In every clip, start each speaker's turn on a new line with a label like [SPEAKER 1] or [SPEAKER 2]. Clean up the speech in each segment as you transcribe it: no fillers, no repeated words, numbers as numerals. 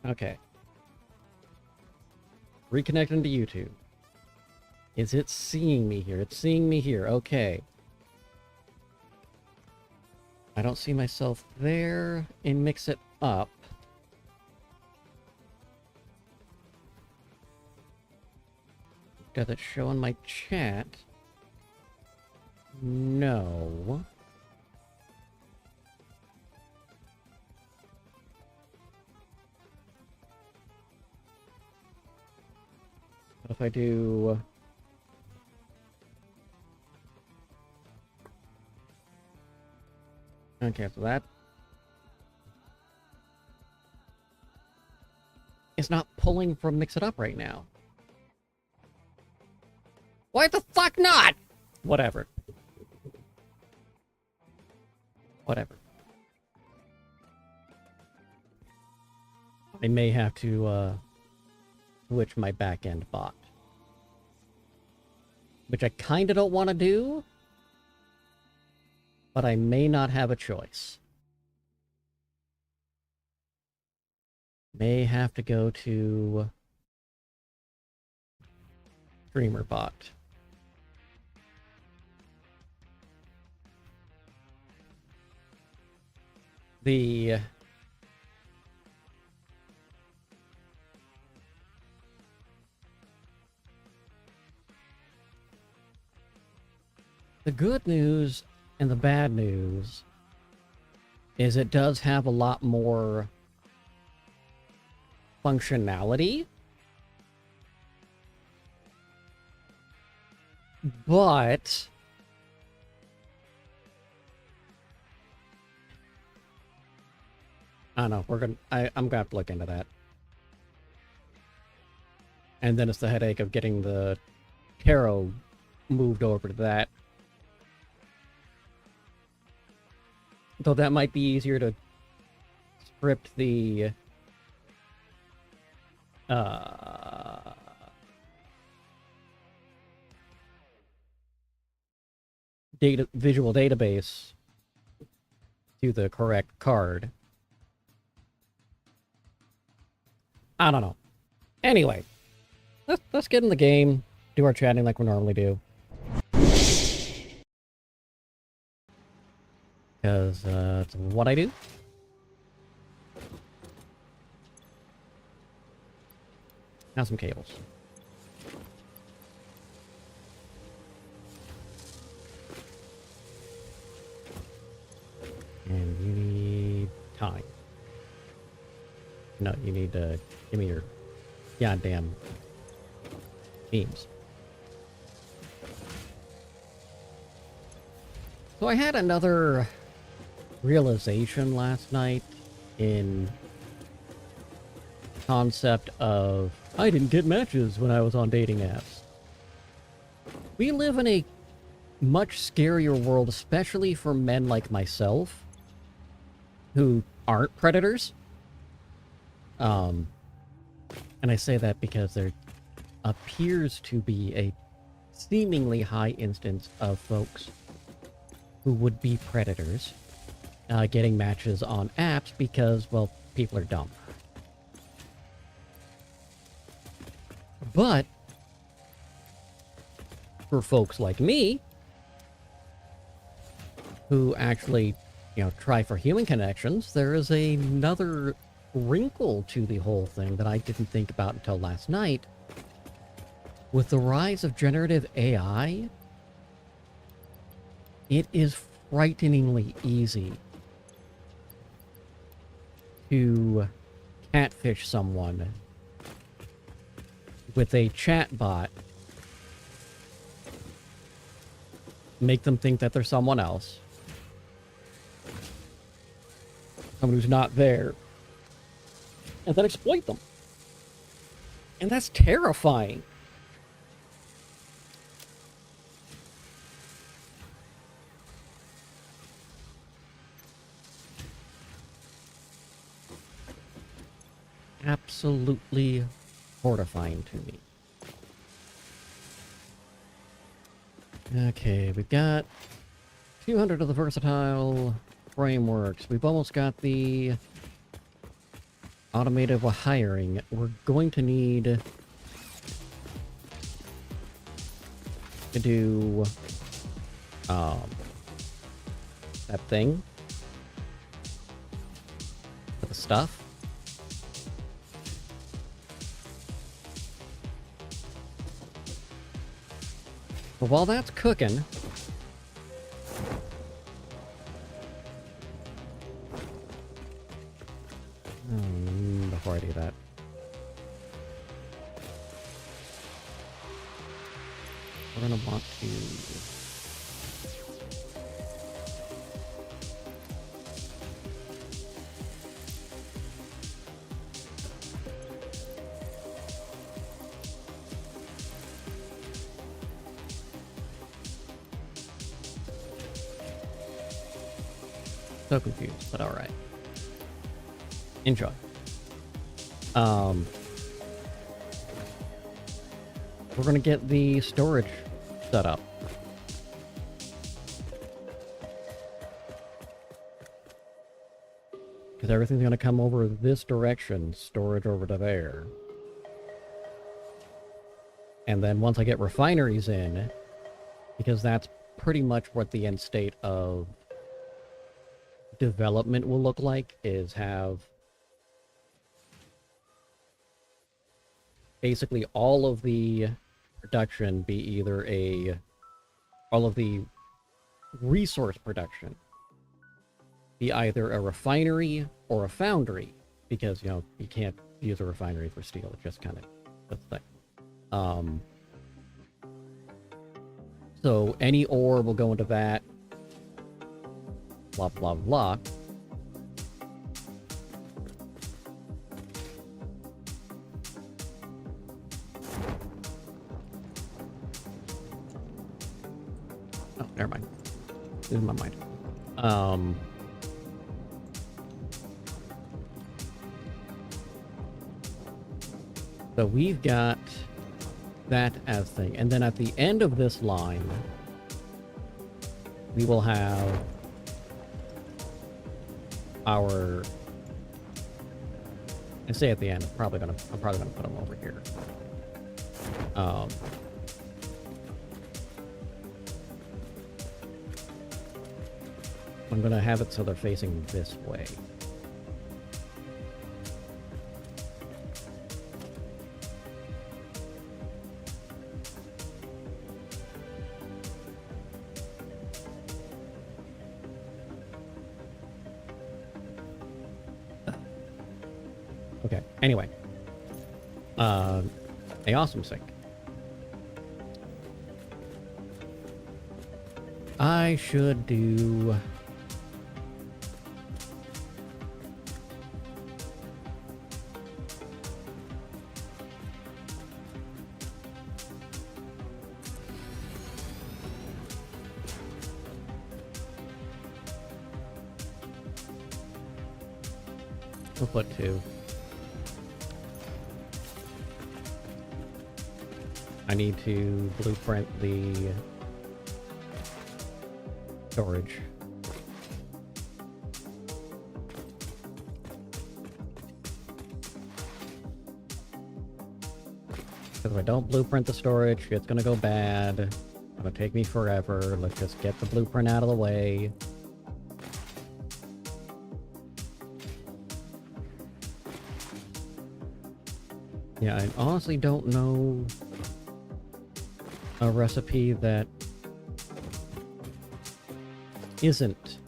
[SPEAKER 1] Okay. Reconnecting to YouTube. Is it seeing me here? It's seeing me here. Okay. I don't see myself there. And mix it up. Does it show in my chat? No. What if I do... Okay, so that... It's not pulling from Mix It Up right now. Why the fuck not? Whatever. Whatever. I may have to, switch my back-end bot. Which I kinda don't want to do. But I may not have a choice. May have to go to... Streamer bot. The good news and the bad news is it does have a lot more functionality, but I don't know, I'm gonna have to look into that. And then it's the headache of getting the tarot moved over to that. Though that might be easier to script the visual database to the correct card. I don't know. Anyway, let's get in the game, do our chatting like we normally do. Because it's what I do. Now some cables. And you need time. No, you need to give me your goddamn beams. So I had another realization last night in concept of I didn't get matches when I was on dating apps. We live in a much scarier world, especially for men like myself who aren't predators. And I say that because there appears to be a seemingly high instance of folks who would be predators getting matches on apps because, well, people are dumb. But for folks like me who actually, try for human connections, there is another wrinkle to the whole thing that I didn't think about until last night. With the rise of generative AI, it is frighteningly easy to catfish someone with a chatbot, make them think that they're someone else, someone who's not there, and then exploit them. And that's terrifying. Absolutely horrifying to me. Okay, we've got 200 of the versatile frameworks. We've almost got the automated hiring, we're going to need to do that thing for the stuff. But while that's cooking, before I do that, we're gonna want to so confused, but all right. Enjoy. We're gonna get the storage set up. Because everything's gonna come over this direction, storage over to there. And then once I get refineries in, because that's pretty much what the end state of development will look like, is have basically all of the production be either all of the resource production be either a refinery or a foundry, because, you know, you can't use a refinery for steel. It's just kind of the thing. So any ore will go into that, blah, blah, blah. Oh, never mind. Losing my mind. So we've got that as thing. And then at the end of this line, we will have our... I say at the end, I'm probably gonna put them over here. I'm gonna have it so they're facing this way. Okay, anyway. A awesome sink. I should do... we'll put 2. I need to blueprint the storage. Because if I don't blueprint the storage, it's gonna go bad. It's gonna take me forever. Let's just get the blueprint out of the way. Yeah, I honestly don't know a recipe that isn't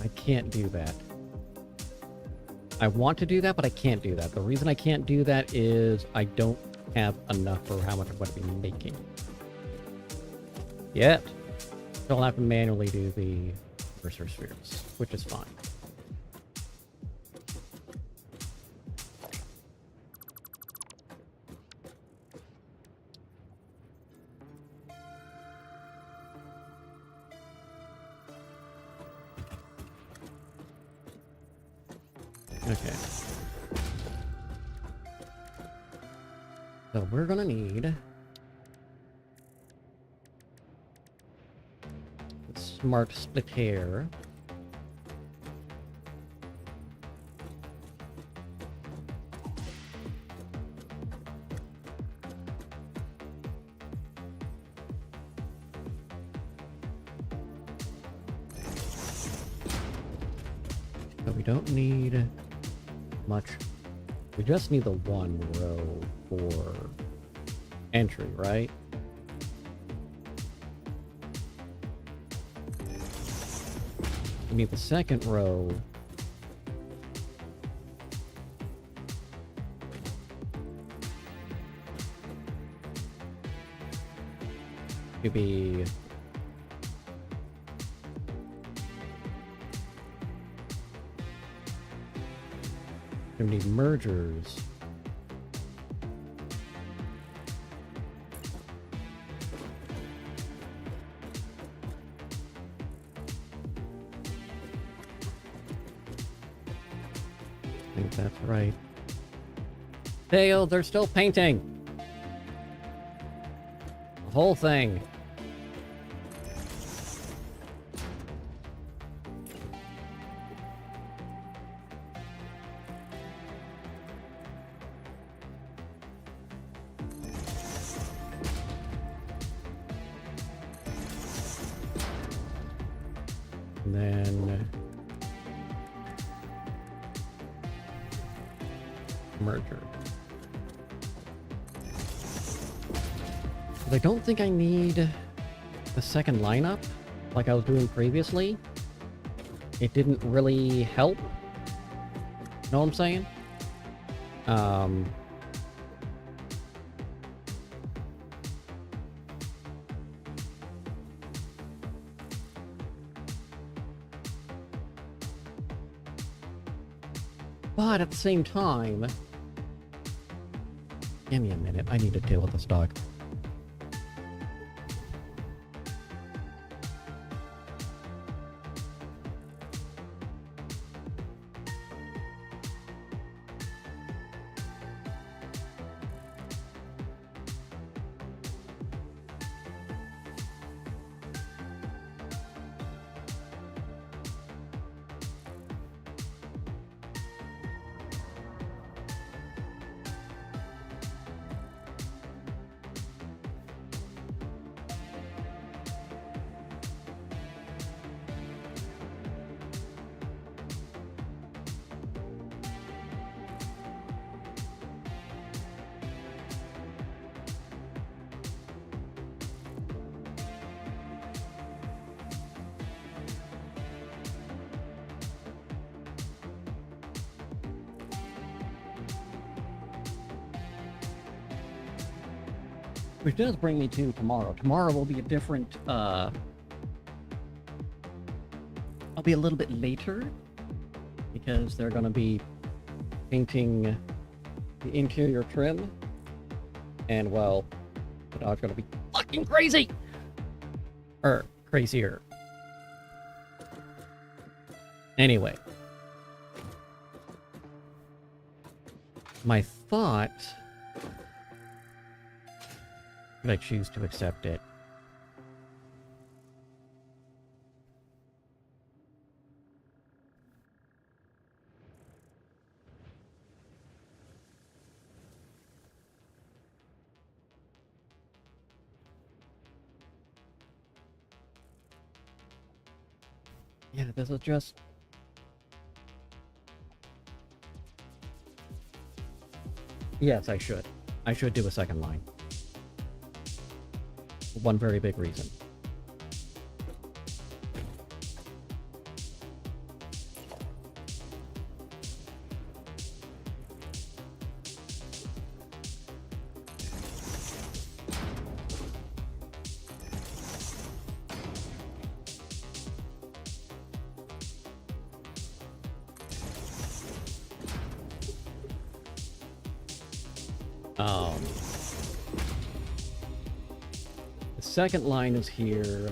[SPEAKER 1] I can't do that. I want to do that, but I can't do that. The reason I can't do that is I don't have enough for how much I'm going to be making. Yet. So I'll have to manually do the cursor spheres, which is fine. Okay. So we're gonna need a smart split hair. So we don't need much. We just need the one row for entry, right? We need the second row to be we need mergers. I think that's right. Dale, they're still painting. The whole thing. And then merger. But I don't think I need the second lineup like I was doing previously. It didn't really help. Know what I'm saying? But at the same time, give me a minute. I need to deal with this dog. Which does bring me to tomorrow. Tomorrow will be a different, I'll be a little bit later, because they're gonna be painting the interior trim, and, well, the dog's gonna be fucking crazy! Or, crazier. Anyway. My thought... But I choose to accept it. Yeah, this is just... Yes, I should. I should do a second line. One very big reason. The second line is here.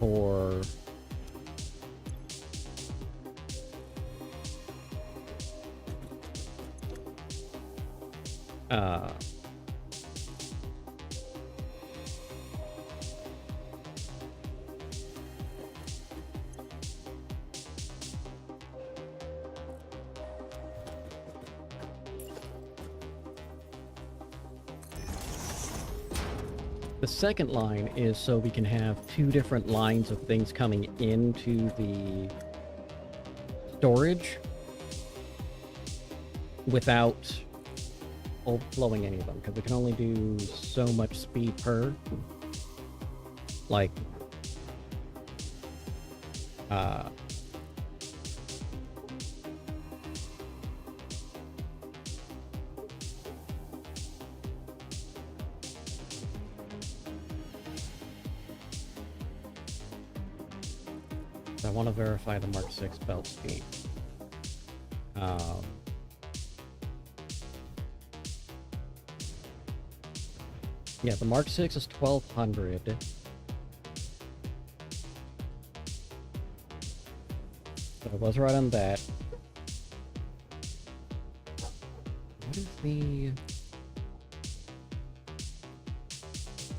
[SPEAKER 1] for the second line is so we can have two different lines of things coming into the storage without overflowing any of them, because we can only do so much speed per. Like, I want to verify the Mark 6 belt speed. Yeah, the Mark 6 is 1200. So I was right on that. What is the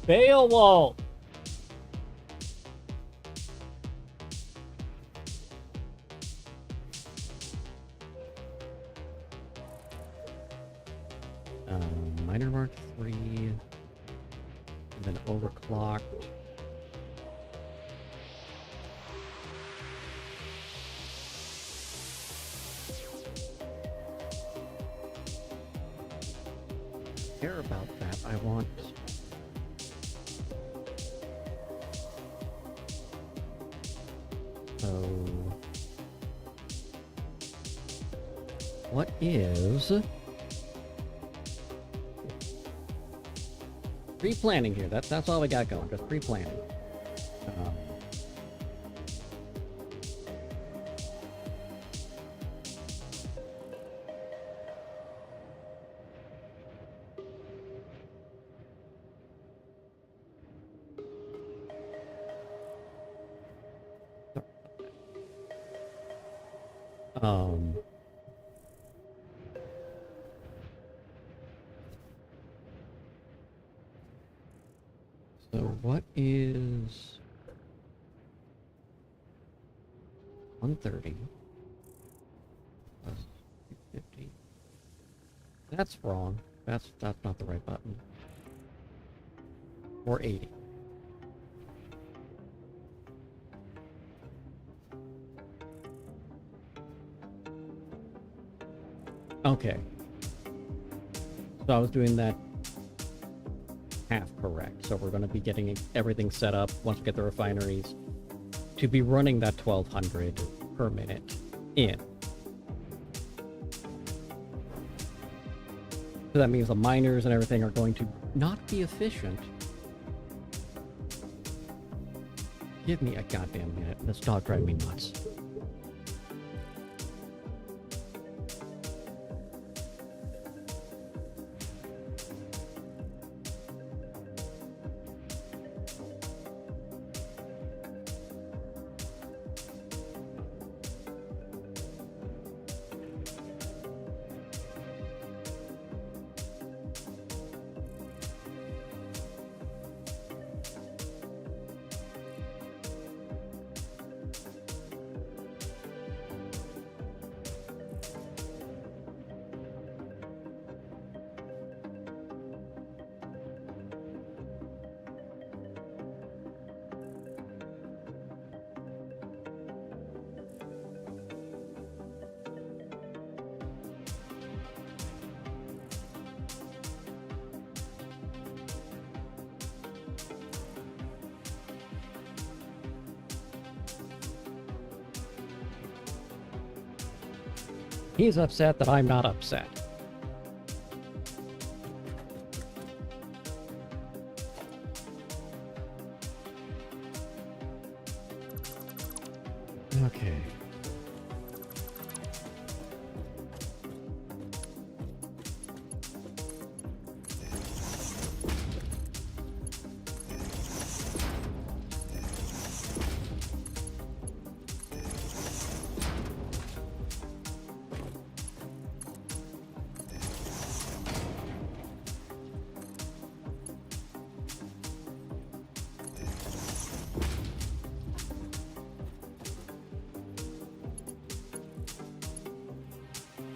[SPEAKER 1] Beowulf? Minor Mark 3, and then overclocked. Care about that. I want what is pre-planning here? That's all we got going. Just pre-planning. So what is 130 plus 250? That's wrong. That's not the right button. 480. Okay. So I was doing that half correct. So we're going to be getting everything set up once we get the refineries to be running that 1200 per minute in. So that means the miners and everything are going to not be efficient. Give me a goddamn minute. This dog drives me nuts. He's upset that I'm not upset. Okay.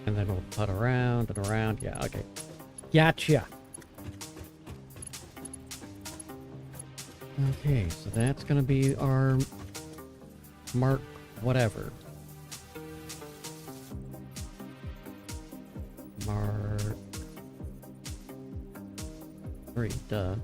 [SPEAKER 1] And then we'll put around and around. Yeah, okay. Gotcha. Okay, so that's gonna be our Mark whatever. Mark 3, duh.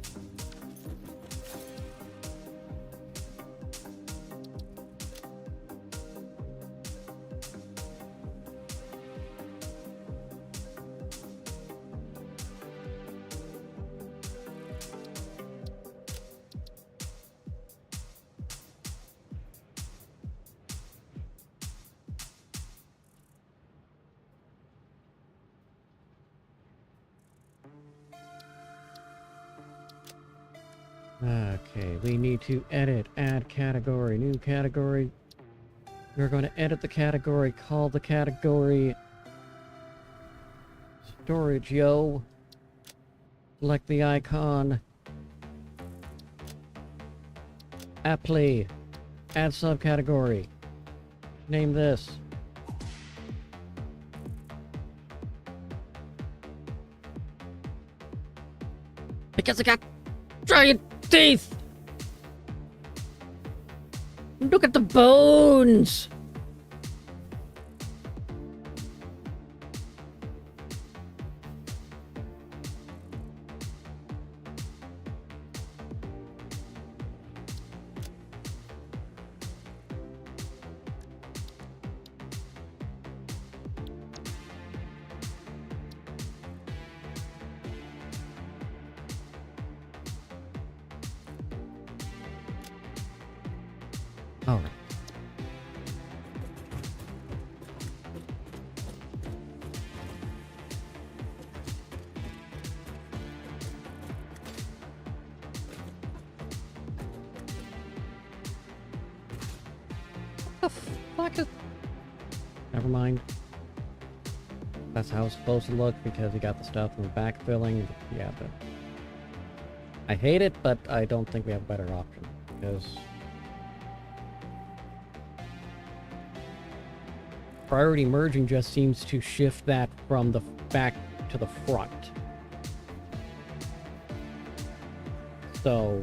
[SPEAKER 1] Okay, we need to edit, add category, new category. We're going to edit the category, call the category storage, yo. Select the icon. Apply. Add subcategory. Name this. Because I got giant teeth! Look at the bones! All right. The fuck is... Never mind. That's how it's supposed to look because you got the stuff in the back filling. Yeah, but... I hate it, but I don't think we have a better option because... Priority merging just seems to shift that from the back to the front. So...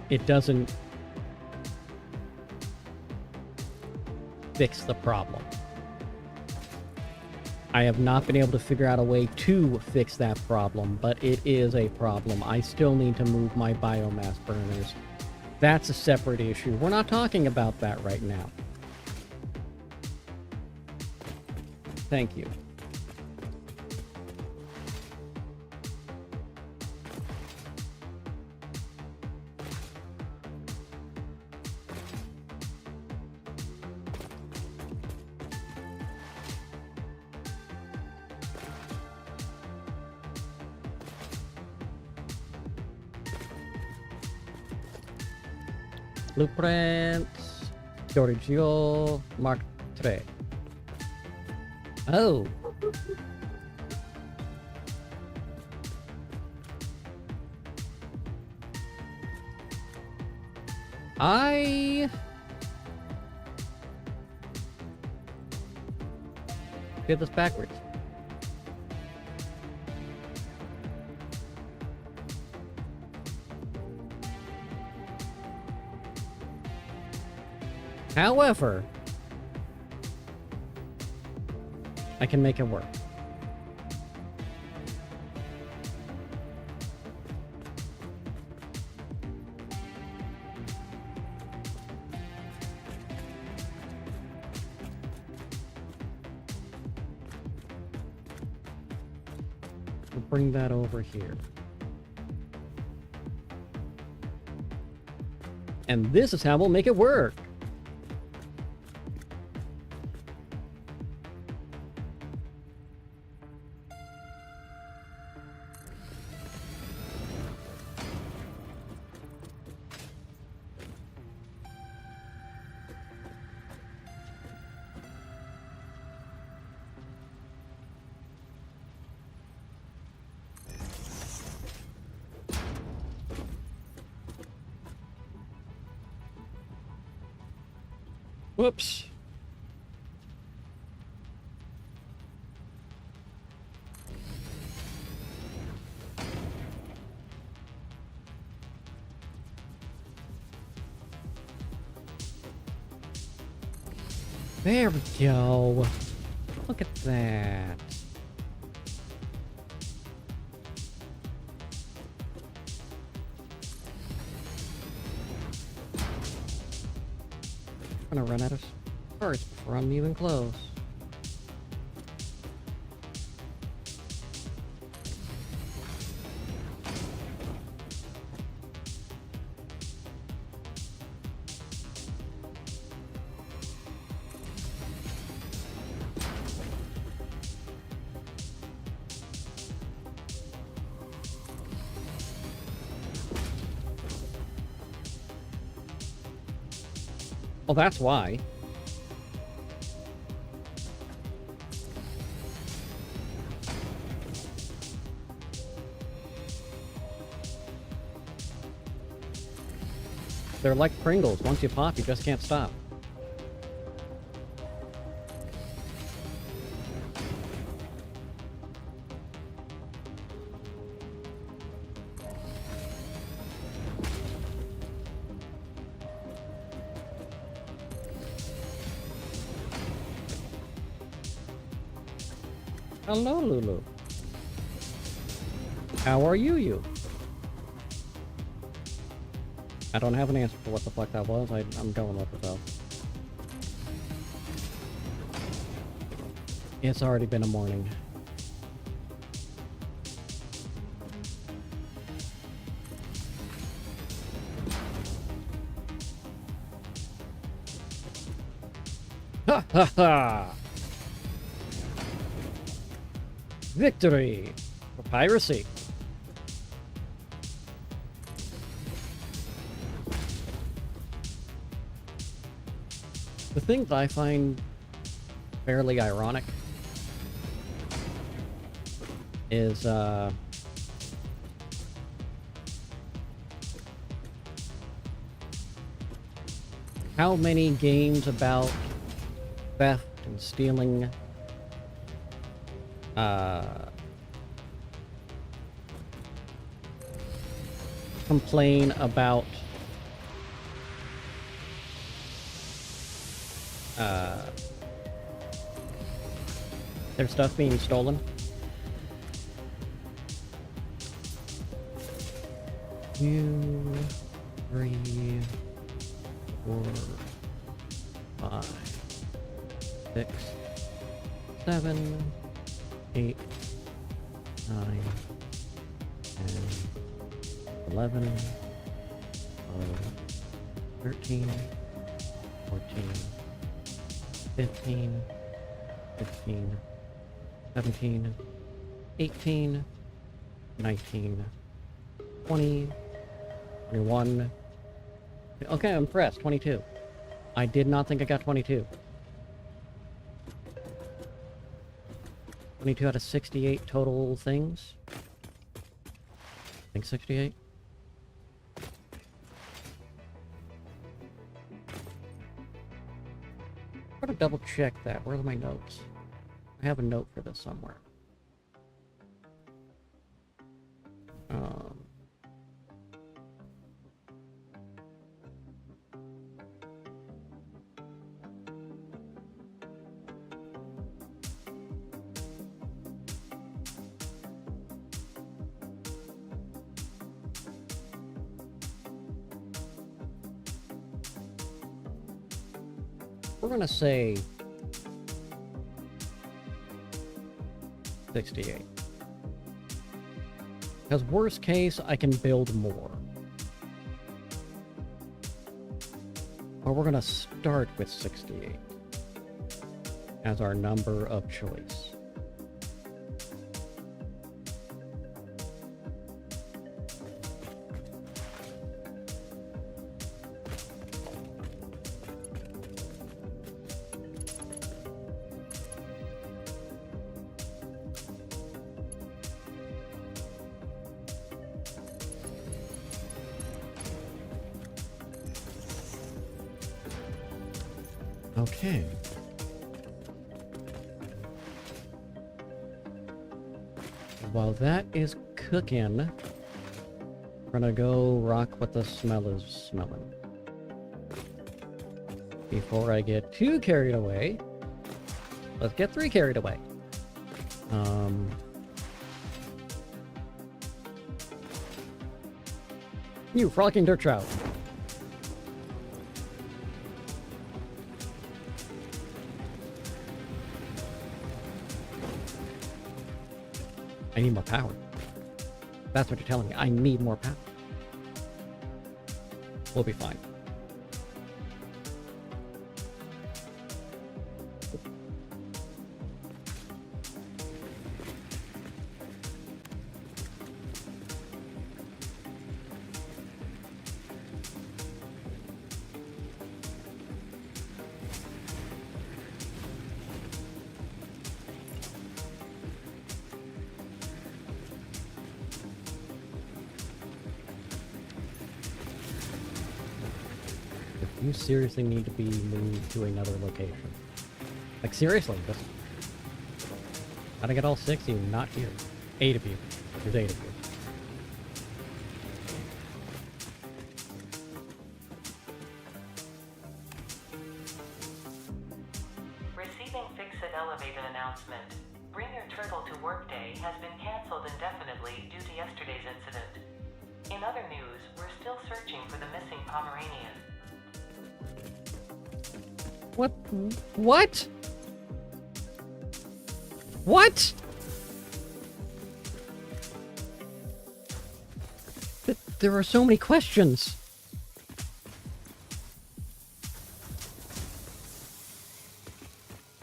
[SPEAKER 1] it doesn't fix the problem. I have not been able to figure out a way to fix that problem, but it is a problem. I still need to move my biomass burners. That's a separate issue. We're not talking about that right now. Thank you. Blueprints, Giorgio, Mark 3. Oh. I did this backwards. However, I can make it work. We'll bring that over here. And this is how we'll make it work. Whoops. There we go. Look at that. I'm gonna run out of parts before I'm even close. Well, that's why. They're like Pringles. Once you pop, you just can't stop. Hello, Lulu. How are you? I don't have an answer for what the fuck that was. I'm going with it though. It's already been a morning. Ha ha ha! Victory for piracy. The thing that I find fairly ironic is how many games about theft and stealing complain about their stuff being stolen. 2, 3, 4, 5, 6, 7, 8, 9, 10, 11, 12, 13, 14, 15, 16, 17, 18, 19, 20, 21. Okay, I'm impressed. 22. I did not think I got 22. 22 out of 68 total things. I think 68. I'm gonna double check that. Where are my notes? I have a note for this somewhere. We're gonna say 68. Because worst case, I can build more. But we're gonna start with 68 as our number of choice. Okay. While that is cooking, we're gonna go rock what the smell is smelling. Before I get too carried away, let's get 3 carried away. You frolicking dirt trout. I need more power. That's what you're telling me. I need more power. We'll be fine. You seriously need to be moved to another location. Like, seriously, just... How'd I get all 6 of you not here? 8 of you. There's 8 of you.
[SPEAKER 2] Receiving Fix-It Elevated announcement. Bring Your Turtle to Work Day has been cancelled indefinitely due to yesterday's incident. In other news, we're still searching for the missing Pomeranian.
[SPEAKER 1] What? What? What? There are so many questions.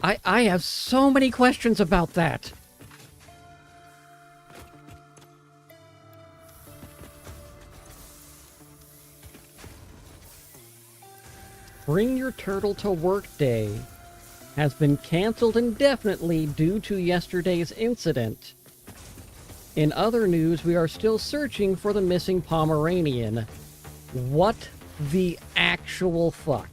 [SPEAKER 1] I have so many questions about that. Bring Your Turtle to Work Day has been canceled indefinitely due to yesterday's incident. In other news, we are still searching for the missing Pomeranian. What the actual fuck?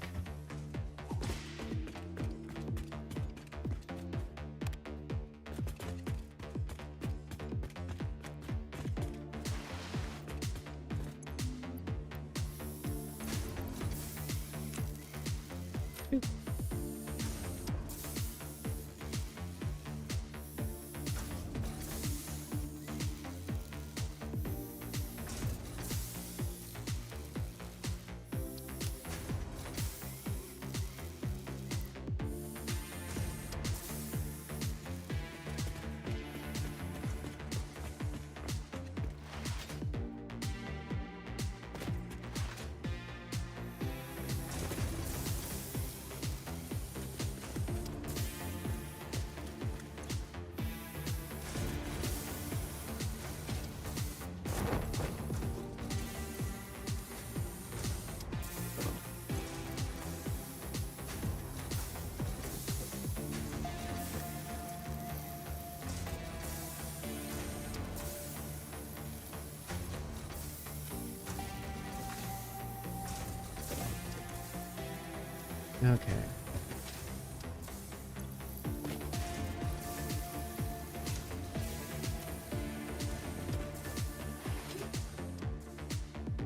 [SPEAKER 1] Okay.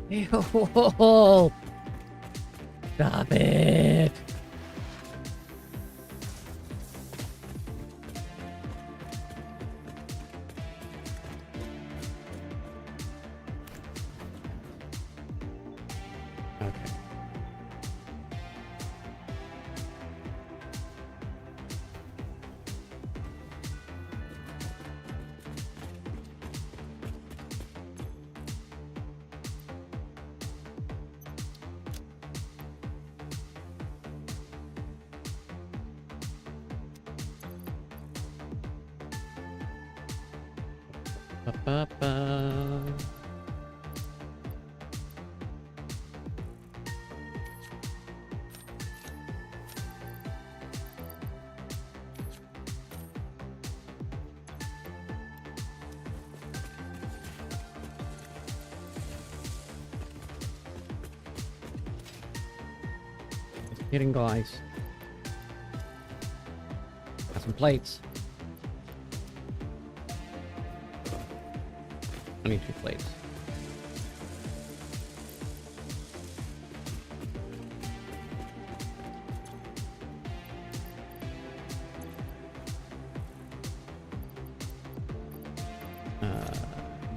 [SPEAKER 1] Ew. Stop it. Okay. Ba-ba-ba. Just kidding, guys. some plates. I need 2 plates.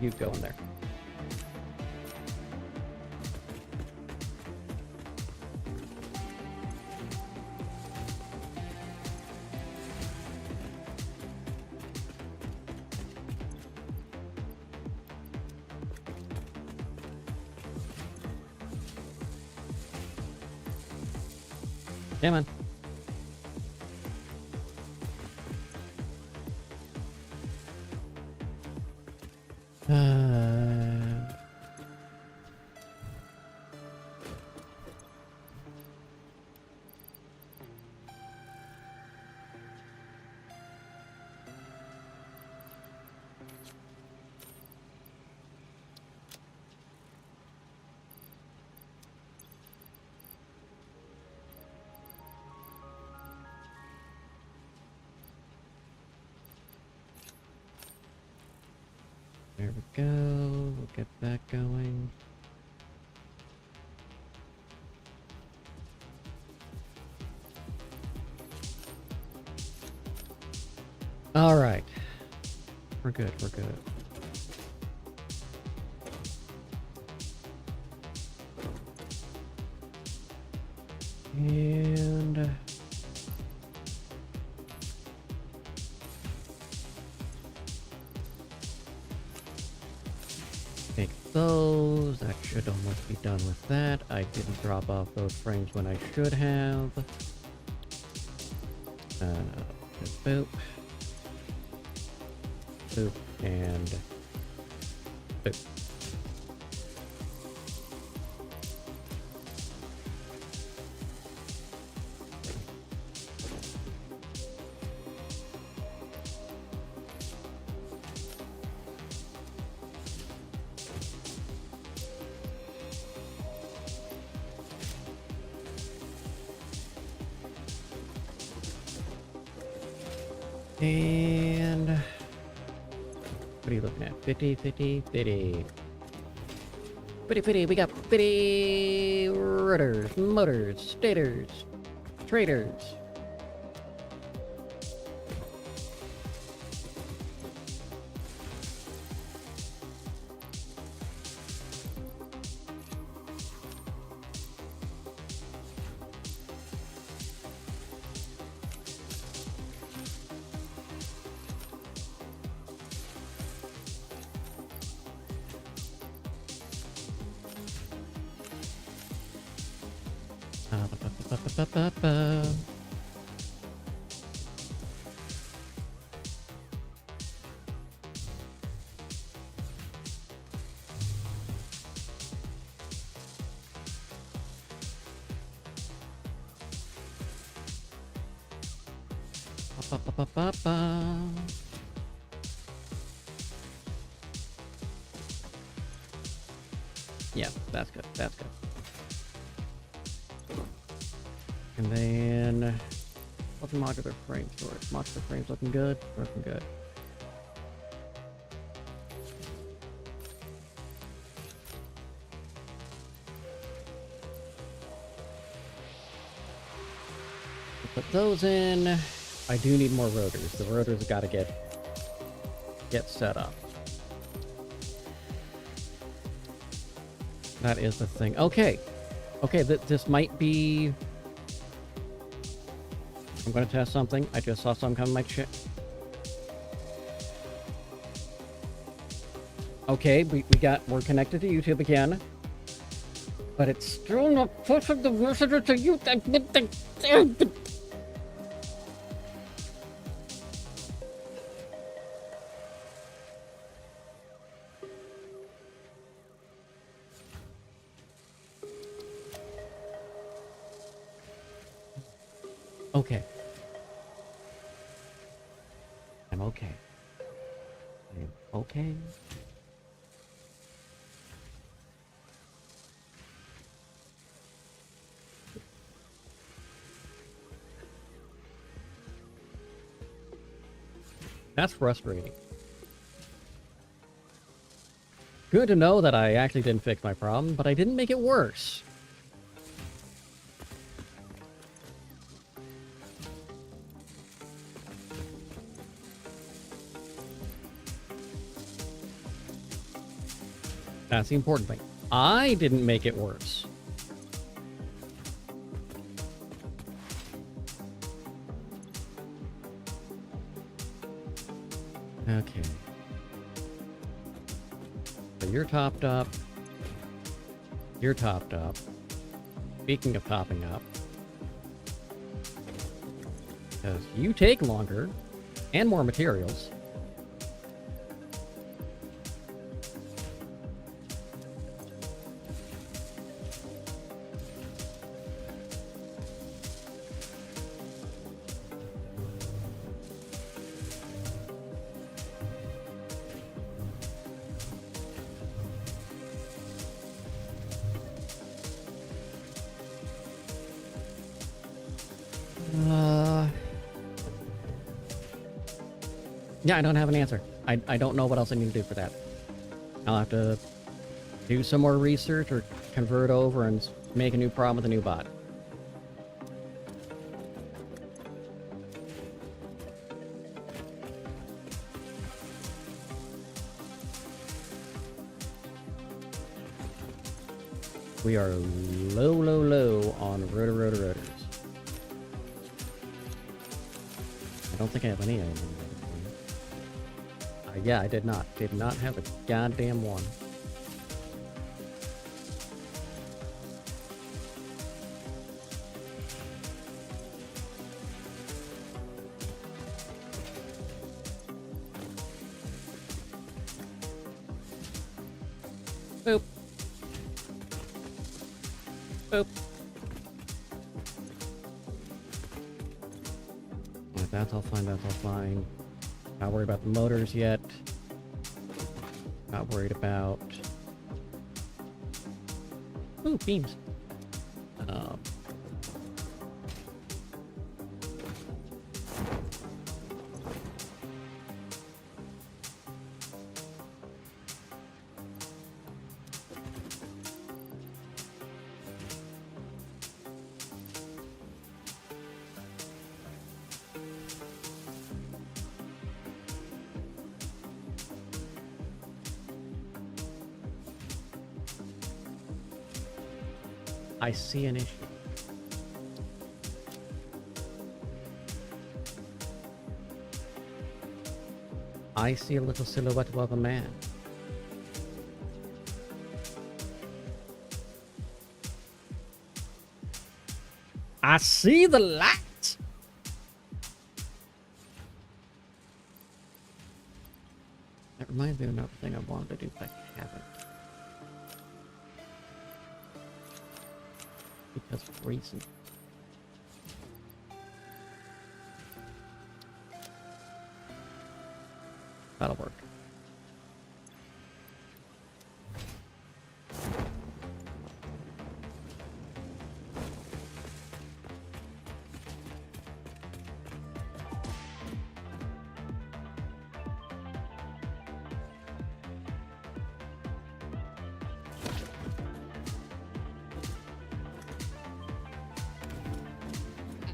[SPEAKER 1] You go in there. Come on. There we go. We'll get that going. All right. We're good. We're good. And take those. That should almost be done with that. I didn't drop off those frames when I should have. Boop. Boop. And boop. And what are you looking at? 50, 50, 50. 50, 50. We got 50 rudders, motors, stators, traders. Ba-ba-ba-ba-ba. Ba-ba-ba-ba-ba. Yeah, that's good. That's good. And then, what's modular frame storage? Modular frame's looking good. Looking good. Put those in. I do need more rotors. The rotors got to get set up. That is the thing. Okay. Okay, this might be... I'm going to test something. I just saw some coming my chip. Okay, we're connected to YouTube again. But it's still not pushing the messages to YouTube. Okay. I'm okay. I'm okay. That's frustrating. Good to know that I actually didn't fix my problem, but I didn't make it worse. That's the important thing. I didn't make it worse. Okay. So you're topped up. You're topped up. Speaking of topping up. Because you take longer and more materials. Yeah, I don't have an answer. I don't know what else I need to do for that. I'll have to do some more research or convert over and make a new problem with a new bot. We are low on rotors. I don't think I have any of them. Yeah, I did not. Did not have a goddamn one. Boop. Boop. Alright, that's all fine, that's all fine. Not worried about the motors yet. Not worried about... Ooh, beams. I see an issue. I see a little silhouette of a man. I see the light! That reminds me of another thing I wanted to do, but I haven't. Because of reason. That'll work.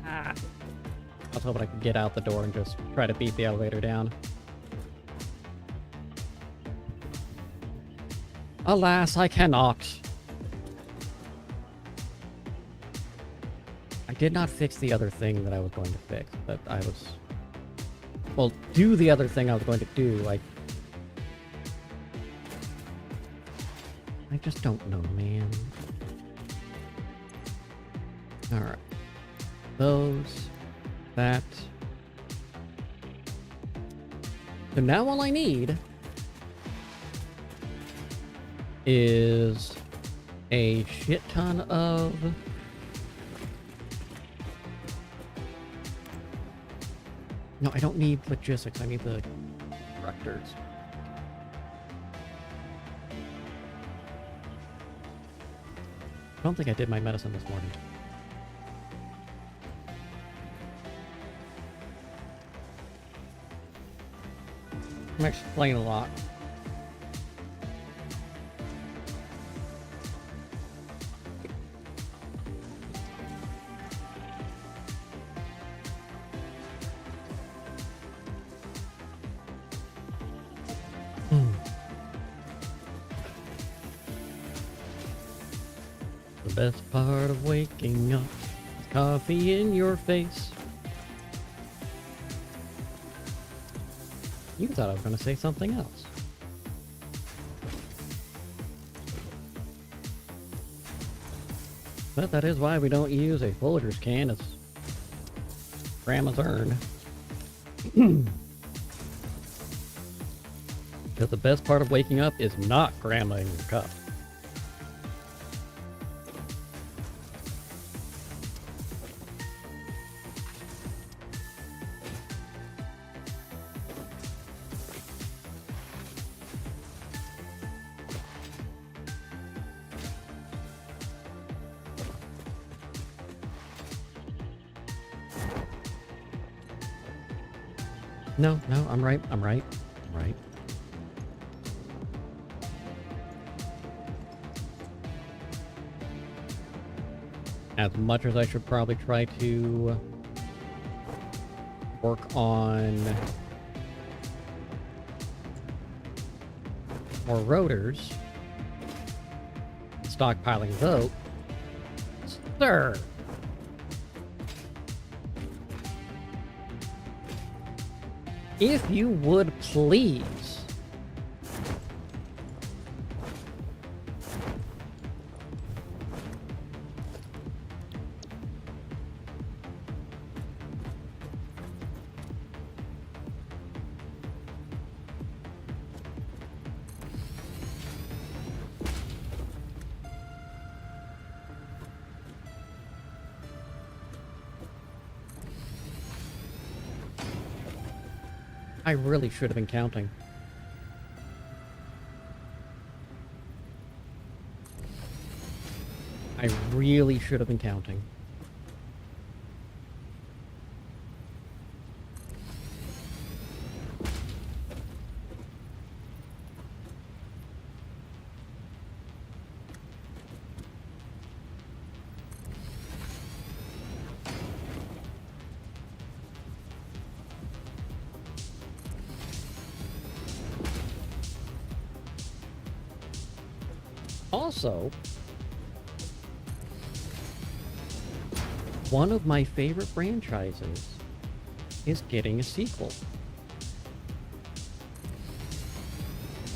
[SPEAKER 1] I was hoping I could get out the door and just try to beat the elevator down. Alas, I cannot. I did not fix the other thing that I was going to fix, but I was... Well, do the other thing I was going to do. I just don't know, man. Alright. Those. That. So now all I need is a shit ton of no, I don't need logistics, I need the directors. I don't think I did my medicine this morning. I'm explaining a lot. The best part of waking up is coffee in your face. You thought I was going to say something else. But that is why we don't use a Folgers can as Grandma's urn. Because the best part of waking up is not Grandma in your cup. No, I'm right. As much as I should probably try to work on more rotors, stockpiling vote, sir. If you would please. I really should have been counting. I really should have been counting. Also, one of my favorite franchises is getting a sequel.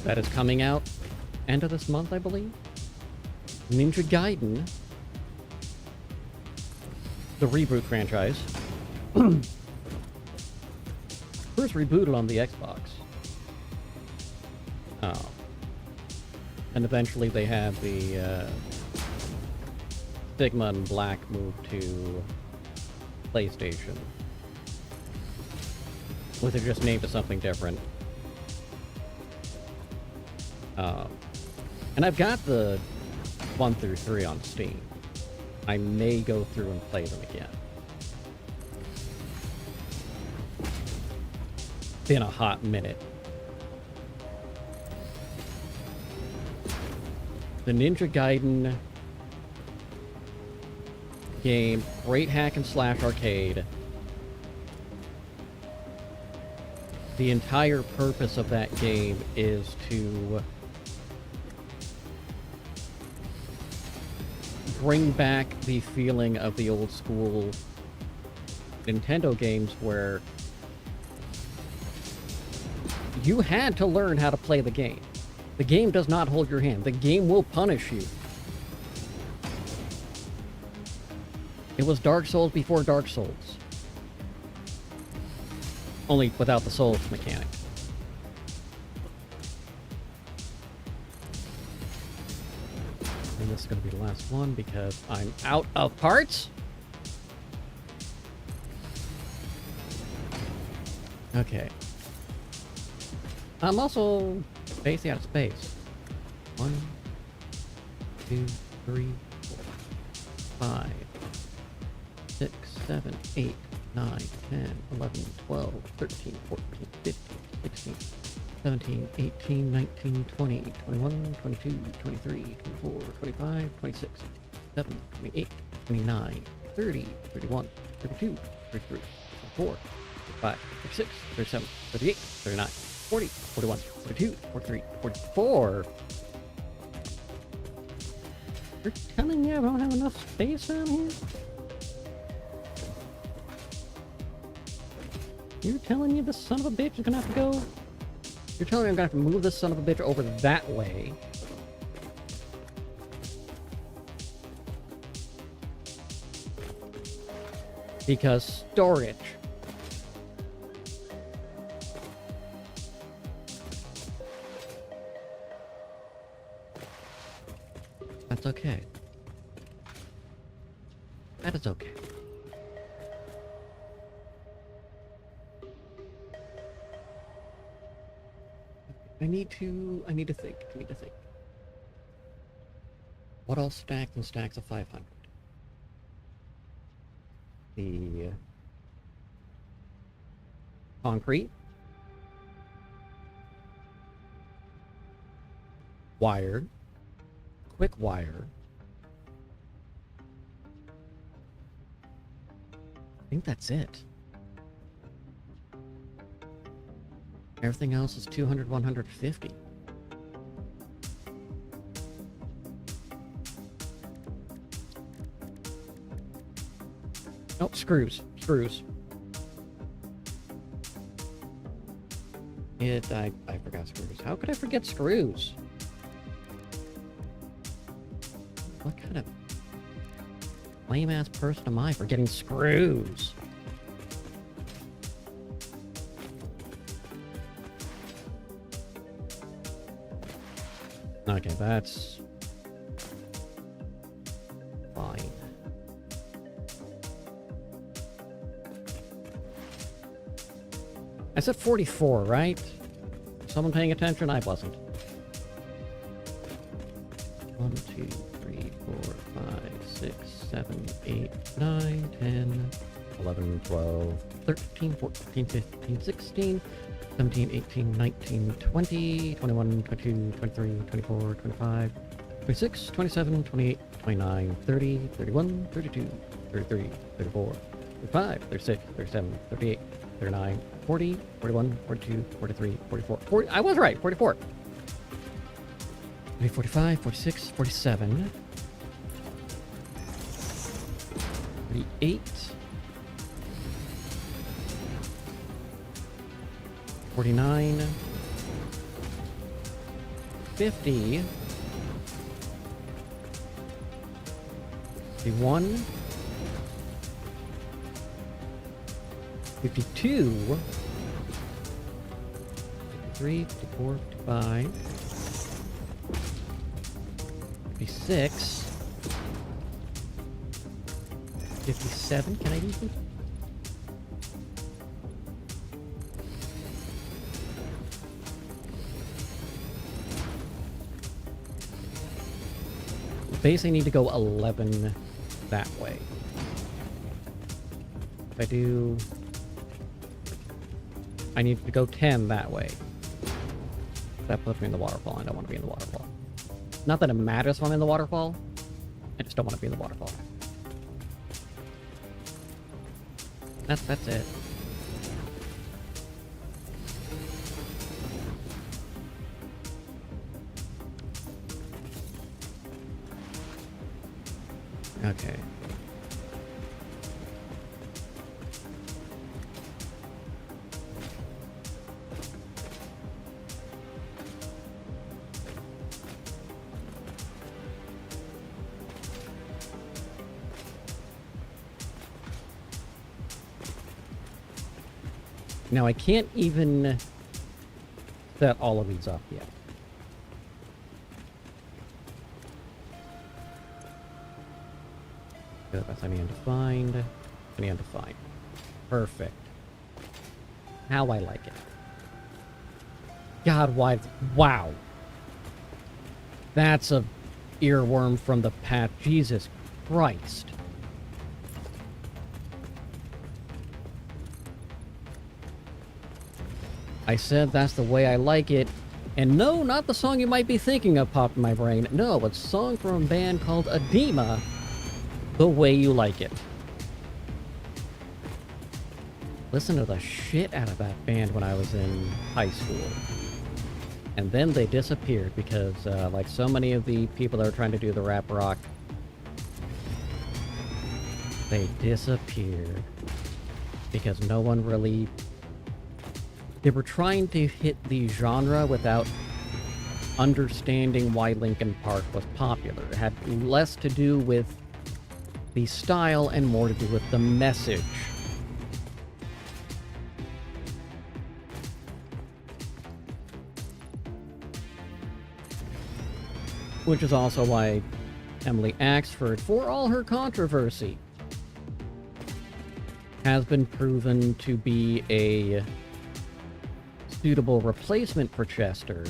[SPEAKER 1] That is coming out end of this month, I believe. Ninja Gaiden, the reboot franchise, first rebooted on the Xbox. And eventually they had the Stigma and Black move to PlayStation. With it just named to something different. And I've got the 1 through 3 on Steam. I may go through and play them again. Been a hot minute. The Ninja Gaiden game, great hack and slash arcade. The entire purpose of that game is to bring back the feeling of the old school Nintendo games where you had to learn how to play the game. The game does not hold your hand. The game will punish you. It was Dark Souls before Dark Souls. Only without the Souls mechanic. And this is going to be the last one because I'm out of parts. Okay. I'm also basically out of space. 1, 2, 3, 4, 5, 6, 7, 8, 9, 10, 11, 12, 13, 14, 15, 16, 17, 18, 19, 20, 21, 22, 23, 24, 25, 26, 27, 28, 29, 30, 31, 32, 33, 34, 35, 36, 37, 38, 39, 40, 41, 42, 43, 44. You're telling me I don't have enough space down here? You're telling me this son of a bitch is gonna have to go? You're telling me I'm gonna have to move this son of a bitch over that way. Because storage. That's okay. That is okay. I need to think. What all stacks and stacks of 500? The concrete, wire, quick wire. I think that's it. Everything else is 200, 150. Oh, screws. I forgot screws. How could I forget screws? What kind of lame-ass person am I forgetting screws? Okay, that's fine. I said 44, right? Someone paying attention? I wasn't. 1, 2, 3, 4, 5, 6, 7, 8, 9, 10, 11, 12, 13, 14, 15, 16, 17, 18, 19, 20, 21, 22, 23, 24, 25, 26, 27, 28, 29, 30, 31, 32, 33, 34, 35, 36, 37, 38, 39, 40, 41, 42, 43, 44, 40, I was right, 44. 45, 46, 47, 48, 49, 50, 51, 52, 53, 54, 55, 56, 57, can I use this? Basically need to go 11 that way. If I do... I need to go 10 that way. That puts me in the waterfall. I don't want to be in the waterfall. Not that it matters if I'm in the waterfall. I just don't want to be in the waterfall. That's it. Okay. Now I can't even set all of these up yet. Good, that's undefined. Undefined. Perfect. How I like it. God, why? Wow. That's a earworm from the patch. Jesus Christ. I said that's the way I like it. And no, not the song you might be thinking of popped in my brain. No, it's a song from a band called Edema, The Way You Like It. Listen to the shit out of that band when I was in high school. And then they disappeared because, like so many of the people that were trying to do the rap rock, they disappeared. Because no one really... They were trying to hit the genre without understanding why Linkin Park was popular. It had less to do with the style and more to do with the message. Which is also why Emily Axford, for all her controversy, has been proven to be a suitable replacement for Chester.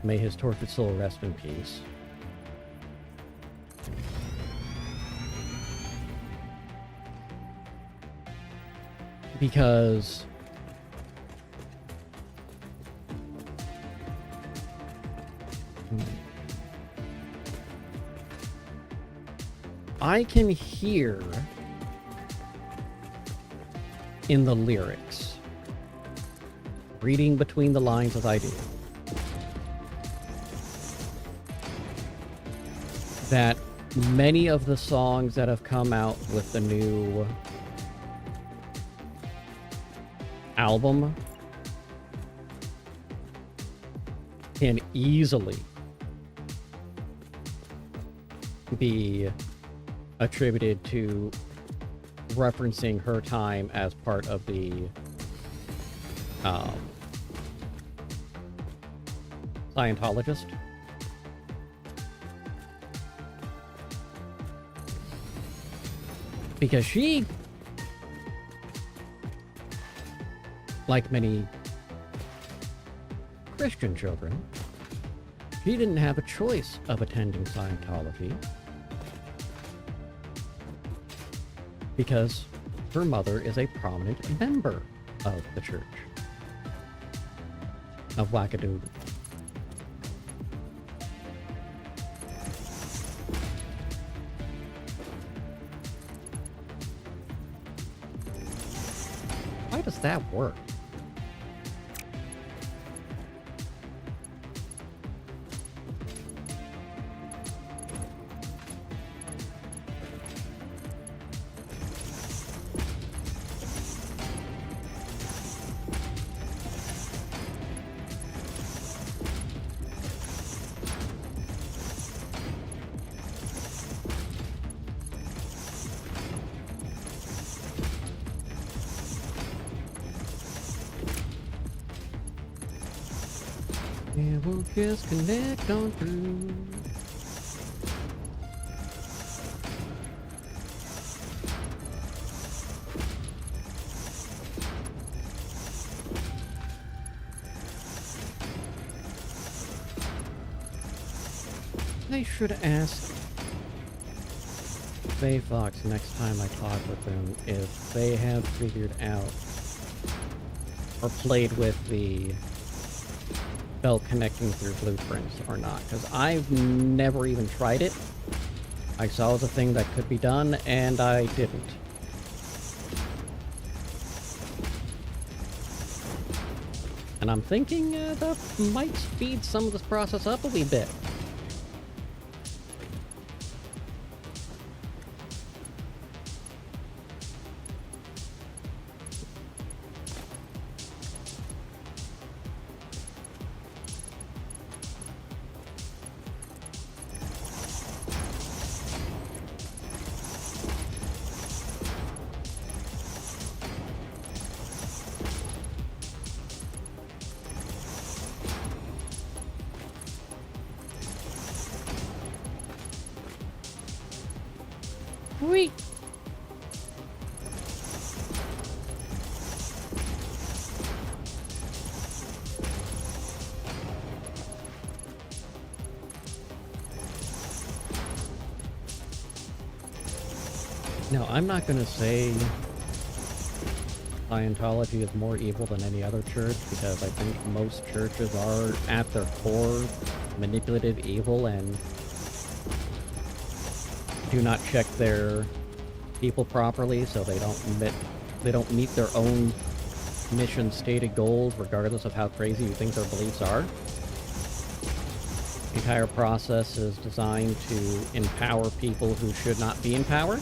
[SPEAKER 1] May his tortured soul rest in peace. Because I can hear in the lyrics, reading between the lines as I do, that many of the songs that have come out with the new album can easily be attributed to referencing her time as part of the Scientologist. Because she, like many Christian children, she didn't have a choice of attending Scientology because her mother is a prominent member of the church of Wackadoodle. Why does that work? Yeah, we'll just connect on through. I should ask Faye Fox next time I talk with them if they have figured out or played with the belt connecting through blueprints or not, because I've never even tried it. I saw it was a thing that could be done, and I didn't. And I'm thinking that might speed some of this process up a wee bit. Whee! Now, I'm not gonna say Scientology is more evil than any other church, because I think most churches are, at their core, manipulative, evil, and do not check their people properly, so they don't meet their own mission stated goals, regardless of how crazy you think their beliefs are. The entire process is designed to empower people who should not be in power.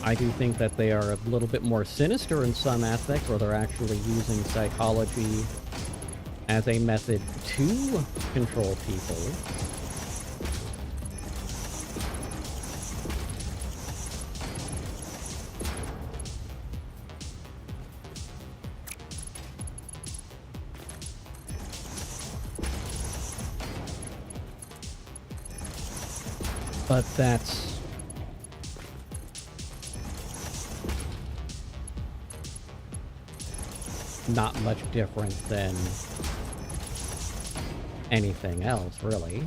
[SPEAKER 1] I do think that they are a little bit more sinister in some aspects, where they're actually using psychology as a method to control people. But that's not much different than anything else, really.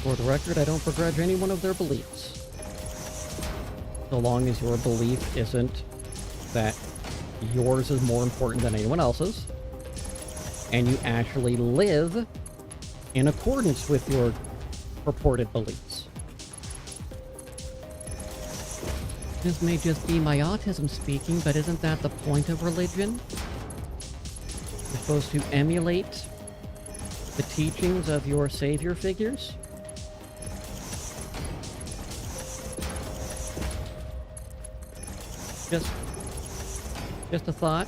[SPEAKER 1] For the record, I don't begrudge anyone of their beliefs. So long as your belief isn't that yours is more important than anyone else's, and you actually live in accordance with your purported beliefs. This may just be my autism speaking, but isn't that the point of religion? You're supposed to emulate the teachings of your savior figures? Just a thought.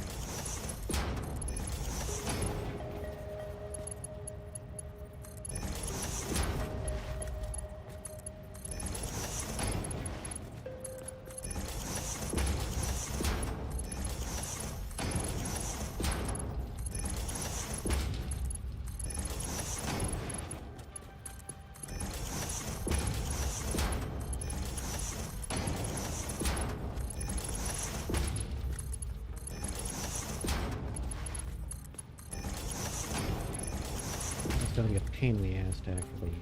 [SPEAKER 1] It's gonna be a pain in the ass to actually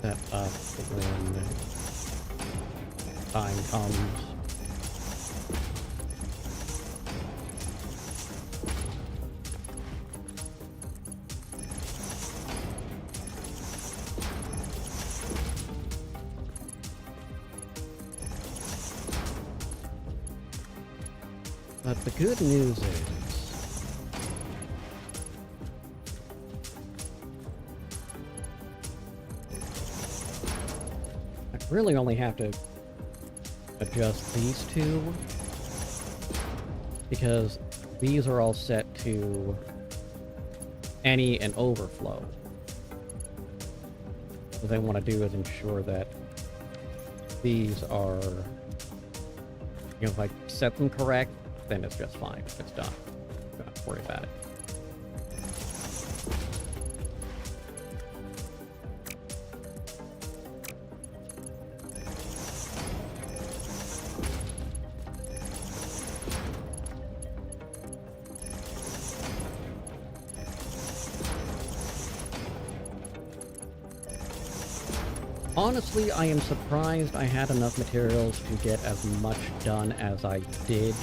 [SPEAKER 1] set up when time comes. But the good news is, I really only have to adjust these two, because these are all set to any and overflow. What I want to do is ensure that these are, if I set them correct, then it's just fine. It's done. Don't have to worry about it. Honestly, I am surprised I had enough materials to get as much done as I did.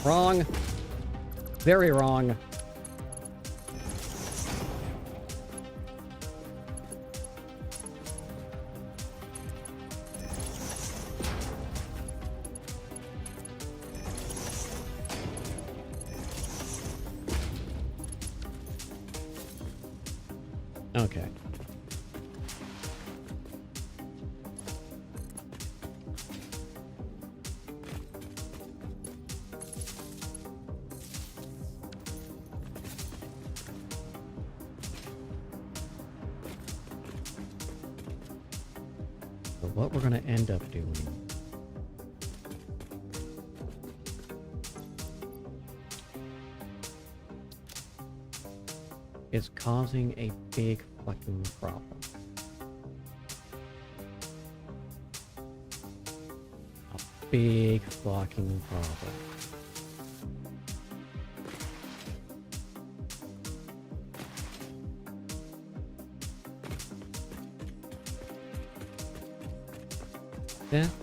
[SPEAKER 1] Wrong. Very wrong. Okay. So what we're going to end up doing is causing a big fucking problem. A big fucking problem.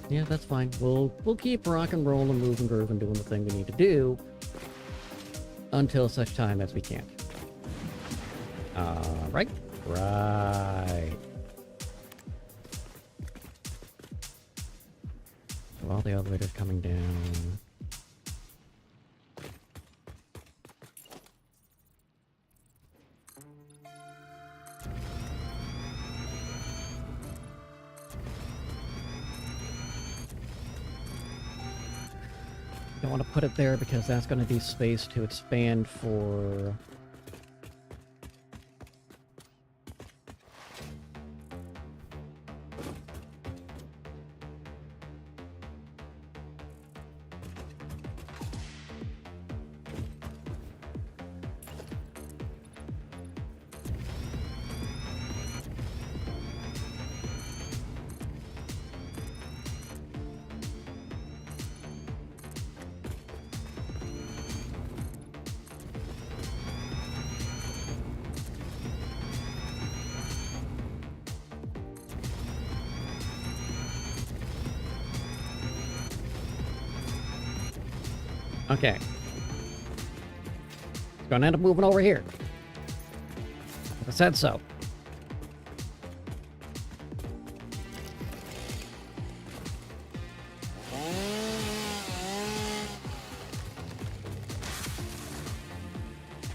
[SPEAKER 1] Yeah, that's fine. We'll keep rock and roll and move and groove and doing the thing we need to do until such time as we can. Right? Right. So while the elevator's coming down. Don't want to put it there because that's going to be space to expand for... Okay. It's gonna end up moving over here. I said so.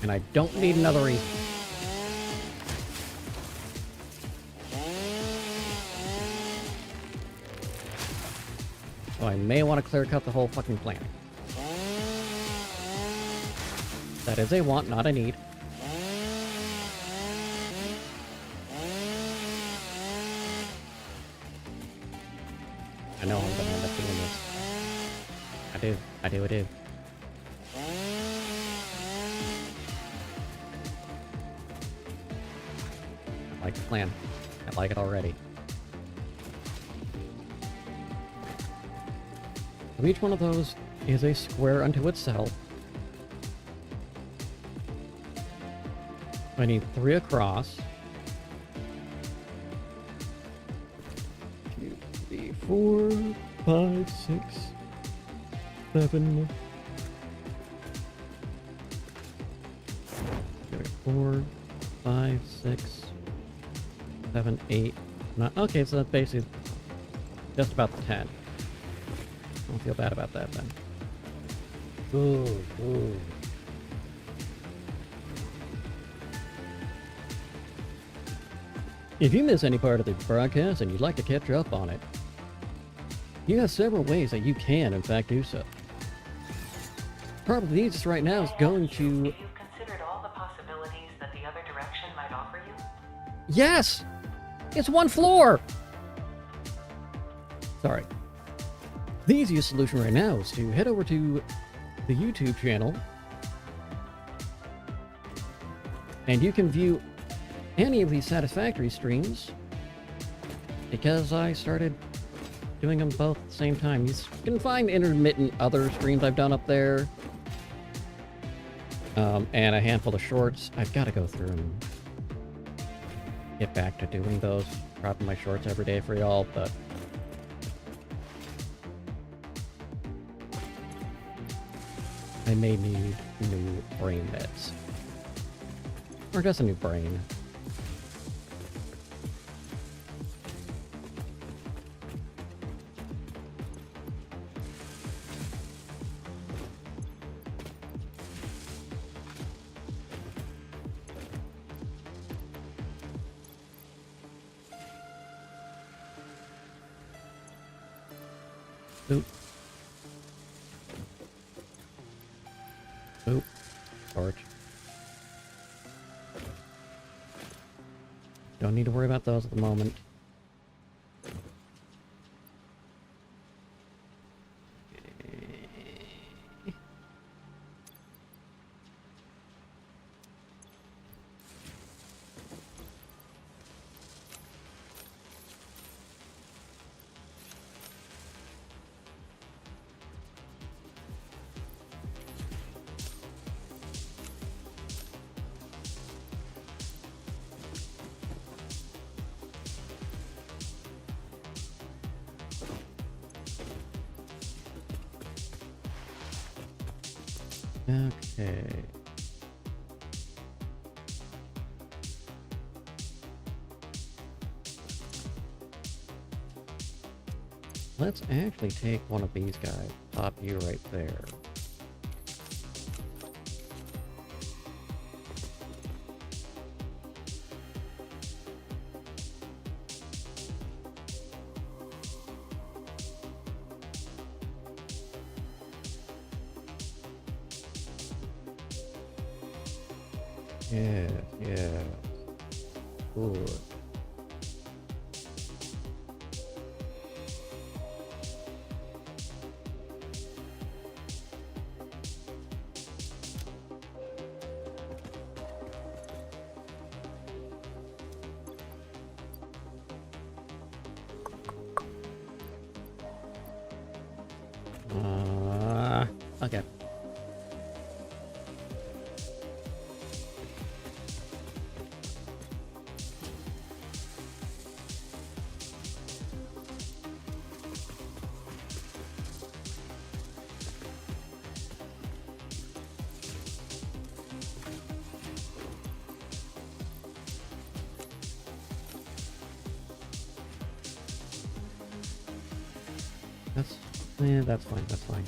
[SPEAKER 1] And I don't need another reason. So I may want to clear cut the whole fucking planet. That is a want, not a need. I know I'm gonna end up doing this. I do. I like the plan. I like it already. So each one of those is a square unto itself. I need 3 across. 2, 3, 4, 5, 6, 7. 4, 5, 6, 7, 8. Not okay, so that's basically just about the 10. I don't feel bad about that then. Ooh. If you miss any part of the broadcast and you'd like to catch up on it, you have several ways that you can, in fact, do so. Probably the easiest right now is going to...
[SPEAKER 2] If you've considered all the possibilities that the other direction might offer you?
[SPEAKER 1] Yes! It's 1 floor! Sorry. The easiest solution right now is to head over to the YouTube channel, and you can view any of these Satisfactory streams, because I started doing them both at the same time. You can find intermittent other streams I've done up there, and a handful of shorts. I've got to go through and get back to doing those, dropping my shorts every day for y'all, but I may need new brain meds. Or just a new brain. Oop. Oop. Torch. Don't need to worry about those at the moment. Okay. Let's actually take one of these guys. Pop you right there. Yeah. Good. Okay. That's fine, that's fine.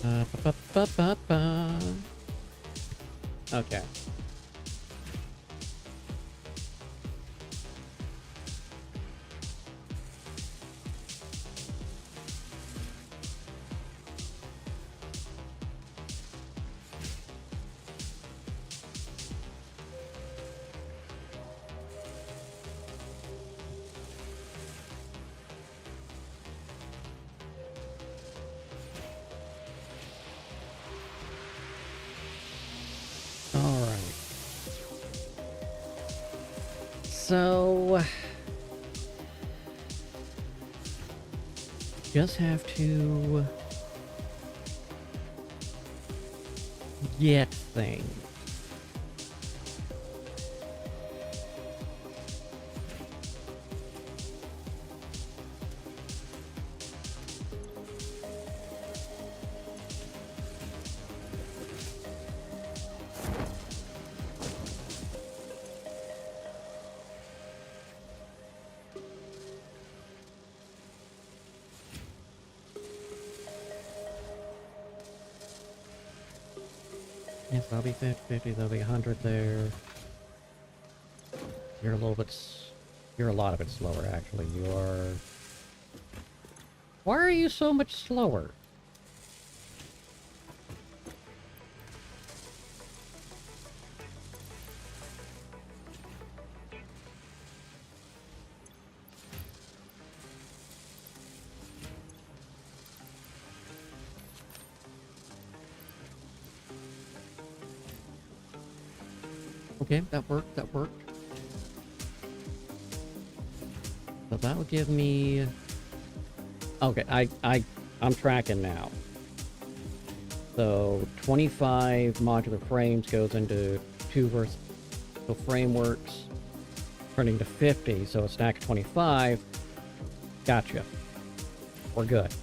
[SPEAKER 1] Ba-ba-ba-ba-ba. Okay. Alright. So... just have to... get things. Yes, that'll be 50, that'll be 100 there. You're a little bit... you're a lot of it slower, actually. You are... why are you so much slower? Okay, that worked, that worked. So that'll give me... okay, I'm tracking now. So 25 modular frames goes into 2 vertical frameworks, turning to 50, so a stack of 25. Gotcha. We're good.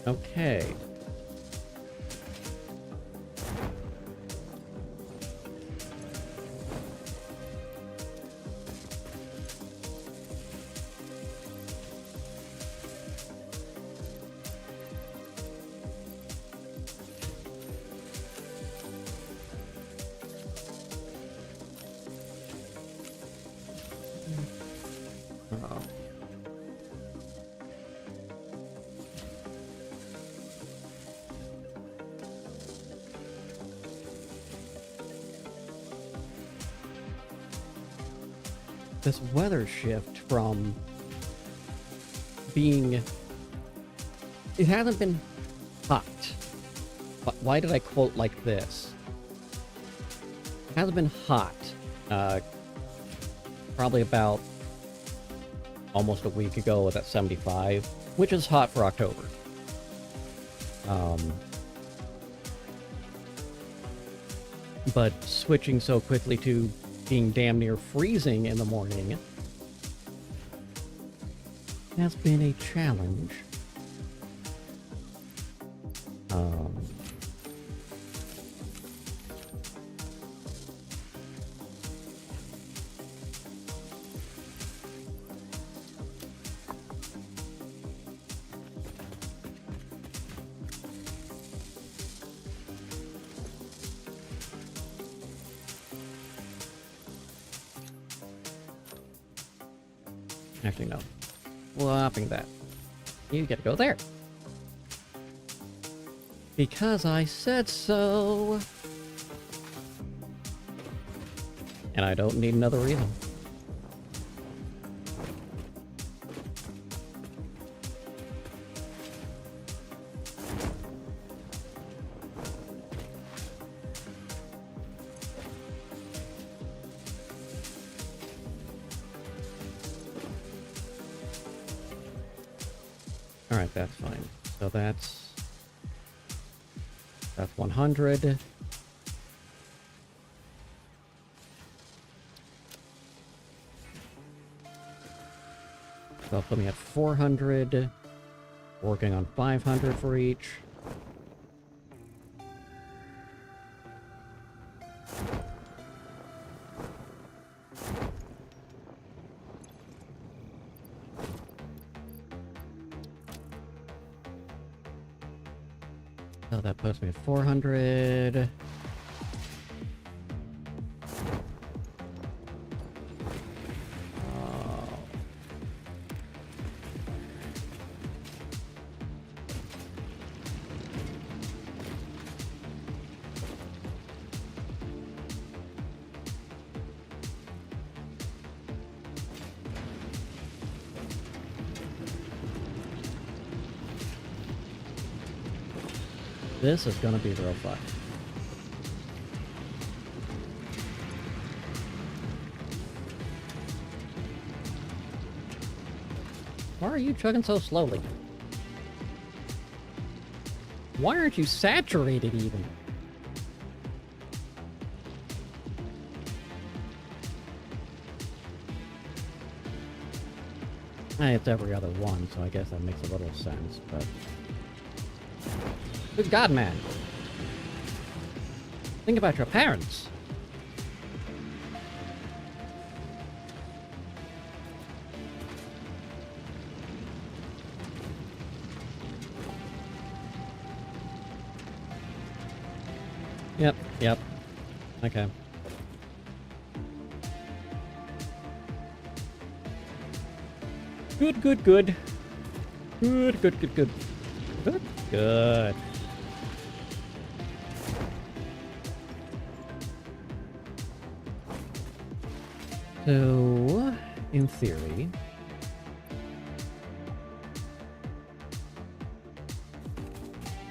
[SPEAKER 1] Okay. Uh-oh. This weather shift from being... it hasn't been hot Why did I quote like this? It has been hot. Probably about almost a week ago was at 75, which is hot for October. But switching so quickly to being damn near freezing in the morning has been a challenge. Actually, no. Flopping that. You get to go there. Because I said so. And I don't need another reason. Alright, that's fine. So that's 100. So that'll put me at 400. Working on 500 for each. So that puts me at 400. This is gonna be real fun. Why are you chugging so slowly? Why aren't you saturated even? It's every other one, so I guess that makes a little sense, but... Good God, man. Think about your parents. Yep. Okay. Good. Good. So, in theory,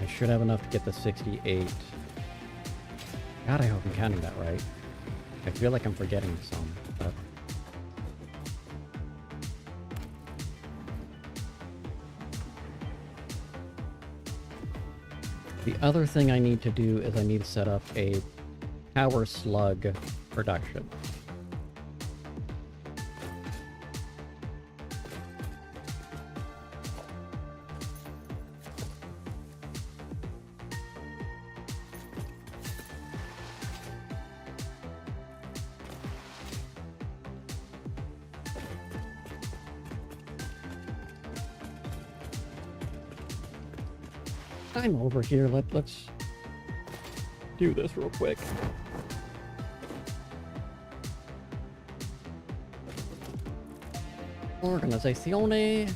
[SPEAKER 1] I should have enough to get the 68. God, I hope I'm counting that right. I feel like I'm forgetting some, but... The other thing I need to do is I need to set up a power slug production. I'm over here. Let's do this real quick. Organizazione.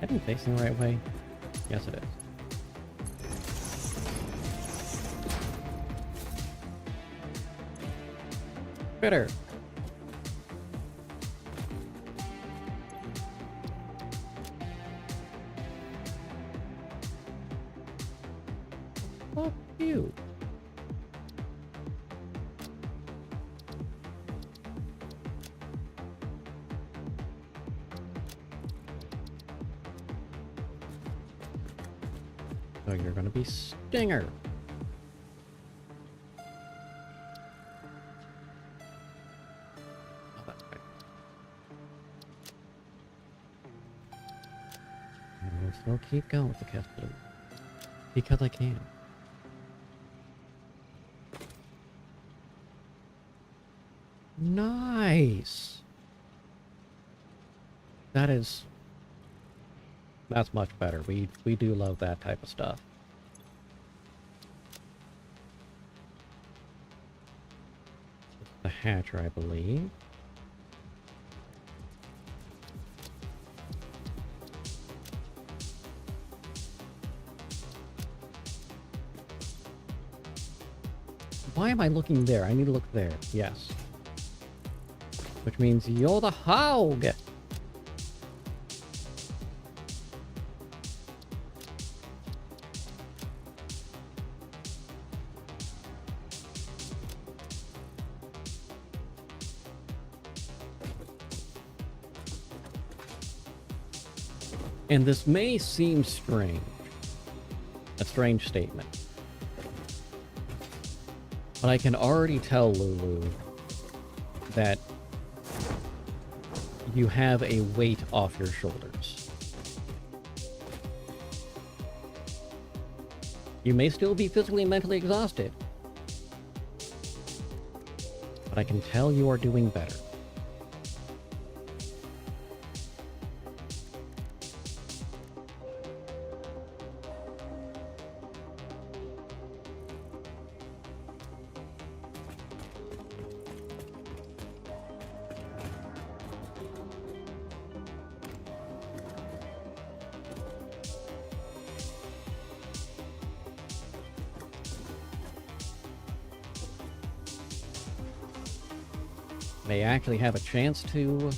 [SPEAKER 1] Am I facing the right way? Yes, it is. Better. Fuck you. So you're gonna be Stinger. Oh, that's right. And we'll still keep going with the Castellan. Because I can. Nice. That's much better. We do love that type of stuff. The hatcher, I believe. Why am I looking there? I need to look there. Yes. Which means you're the hog! And this may seem strange. A strange statement. But I can already tell, Lulu, that you have a weight off your shoulders. You may still be physically and mentally exhausted, but I can tell you are doing better. May actually have a chance to...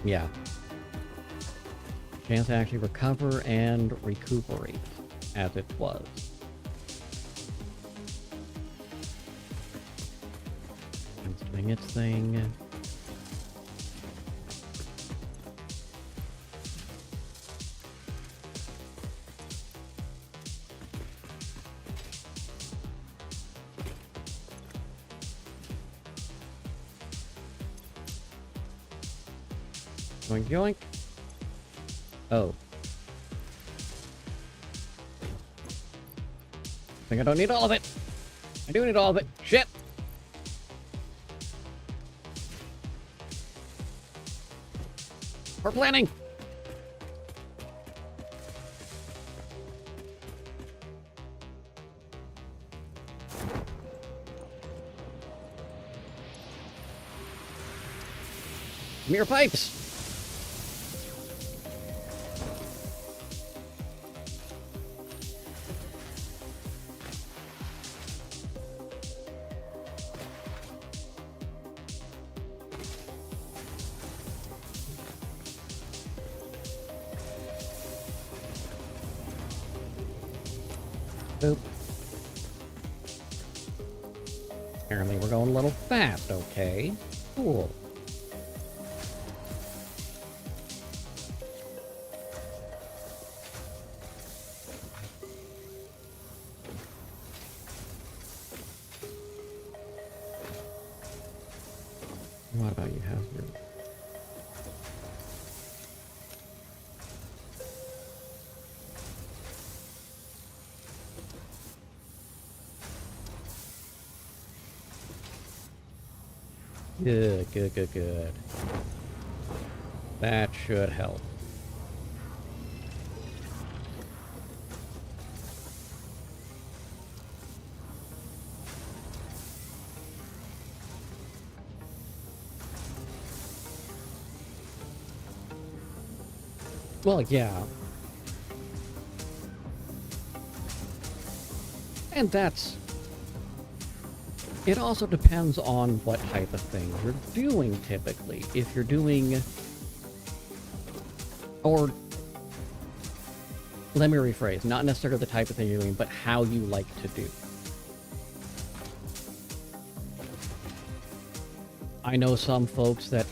[SPEAKER 1] Yeah. Chance to actually recover and recuperate, as it was. It's doing its thing. Yoink, yoink. Oh. I think I don't need all of it. I do need all of it. Shit! We're planning! Give me your pipes! Boop. Apparently we're going a little fast, okay. Cool. What about you? How's your... Good, good, good, good. That should help. Well, yeah. And that's... It also depends on what type of thing you're doing, typically. If you're doing... Or... let me rephrase, not necessarily the type of thing you're doing, but how you like to do. I know some folks that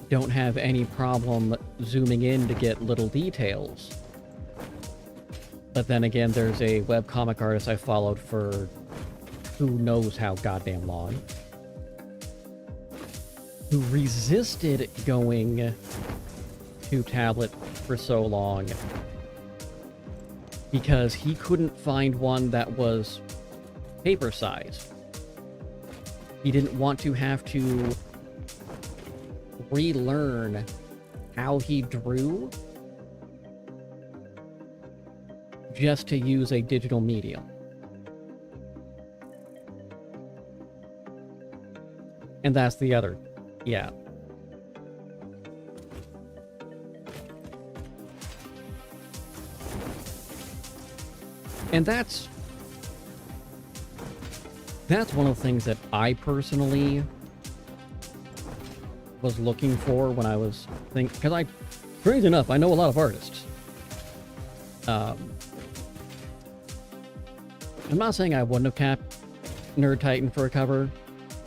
[SPEAKER 1] don't have any problem zooming in to get little details. But then again, there's a webcomic artist I followed for who knows how goddamn long, who resisted going to tablet for so long because he couldn't find one that was paper size. He didn't want to have to relearn how he drew just to use a digital medium. And that's the other. Yeah. And that's one of the things that I personally was looking for when I was thinking, because crazy enough, I know a lot of artists. I'm not saying I wouldn't have capped Nerd Titan for a cover,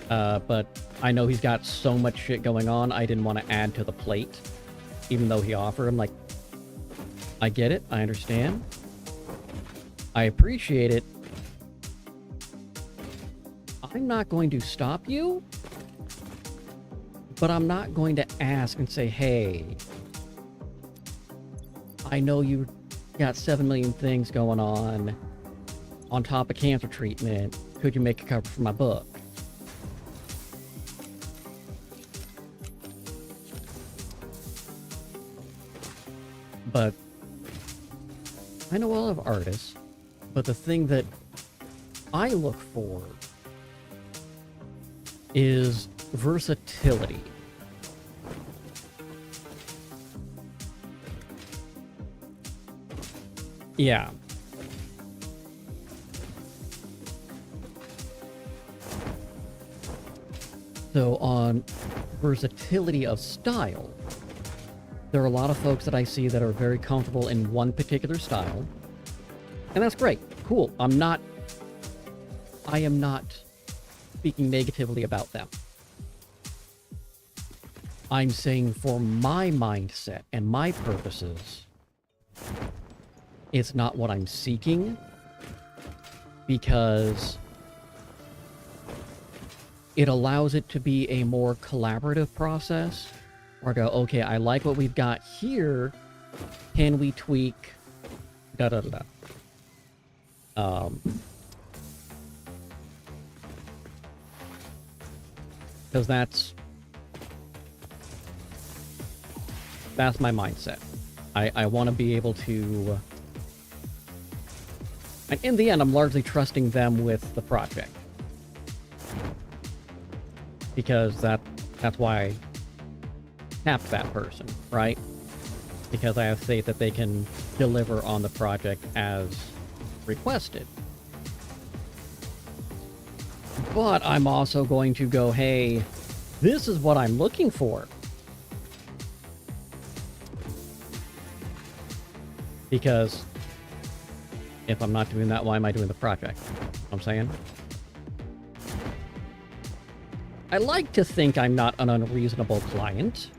[SPEAKER 1] but I know he's got so much shit going on, I didn't want to add to the plate, even though he offered. I'm like, I get it, I understand, I appreciate it. I'm not going to stop you, but I'm not going to ask and say, hey, I know you got 7 million things going on top of cancer treatment. Could you make a cover for my book? But I know a lot of artists, but the thing that I look for is versatility. Yeah. So on versatility of style, there are a lot of folks that I see that are very comfortable in one particular style, and that's great. Cool. I am not speaking negatively about them. I'm saying for my mindset and my purposes, it's not what I'm seeking, because it allows it to be a more collaborative process, or go, okay, I like what we've got here, can we tweak da-da-da-da. Because that's my mindset. I want to be able to, and in the end, I'm largely trusting them with the project, because that's why I tapped that person, right? Because I have faith that they can deliver on the project as requested. But I'm also going to go, hey, this is what I'm looking for. Because if I'm not doing that, why am I doing the project? You know what I'm saying? I like to think I'm not an unreasonable client.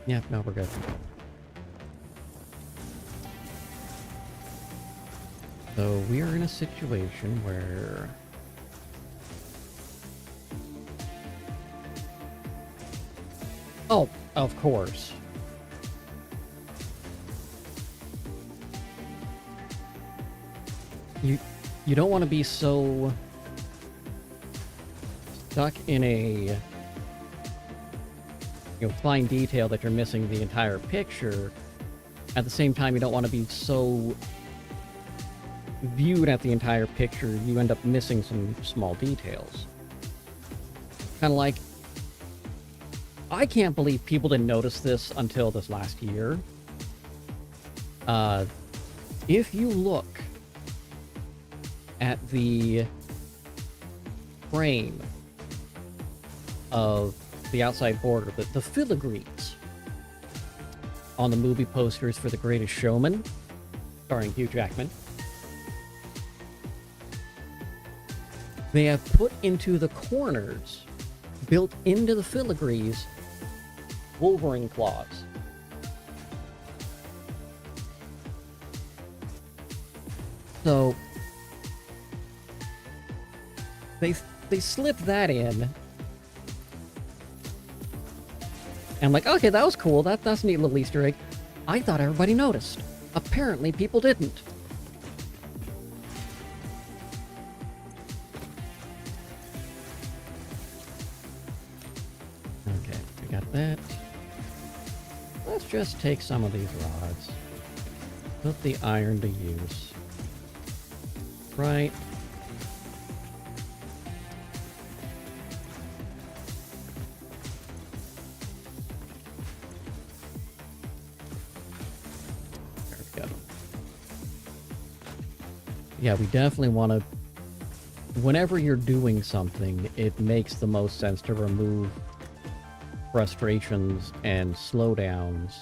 [SPEAKER 1] Yeah, no, we're good. So we are in a situation where oh, of course. You don't want to be so stuck in a fine detail that you're missing the entire picture. At the same time, you don't want to be so viewed at the entire picture, you end up missing some small details. Kind of like I can't believe people didn't notice this until this last year. If you look at the frame of the outside border, the filigrees on the movie posters for The Greatest Showman, starring Hugh Jackman, they have put into the corners, built into the filigrees, Wolverine claws. So they slipped that in. And I'm like, okay, that was cool. That's a neat little Easter egg. I thought everybody noticed. Apparently people didn't. Okay, we got that. Let's just take some of these rods. Put the iron to use. Right. There we go. Yeah, we definitely want to... Whenever you're doing something, it makes the most sense to remove frustrations and slowdowns.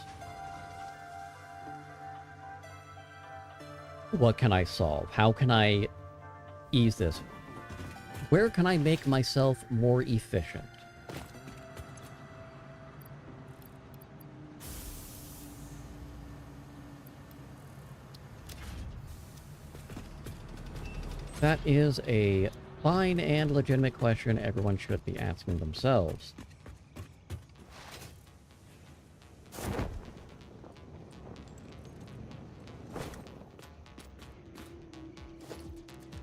[SPEAKER 1] What can I solve? How can I ease this? Where can I make myself more efficient? That is a fine and legitimate question everyone should be asking themselves.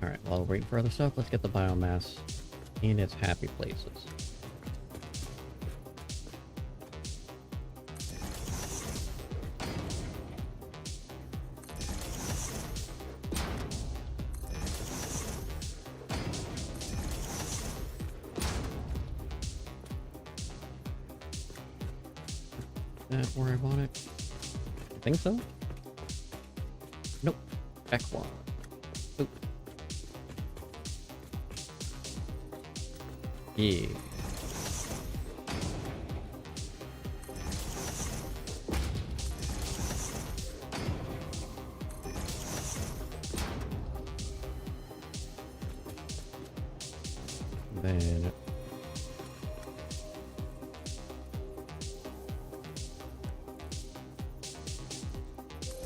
[SPEAKER 1] Alright, while we're waiting for other stuff, let's get the biomass in its happy places. Where I want it? I think so. Nope. Back one. Oop. Yeah. Then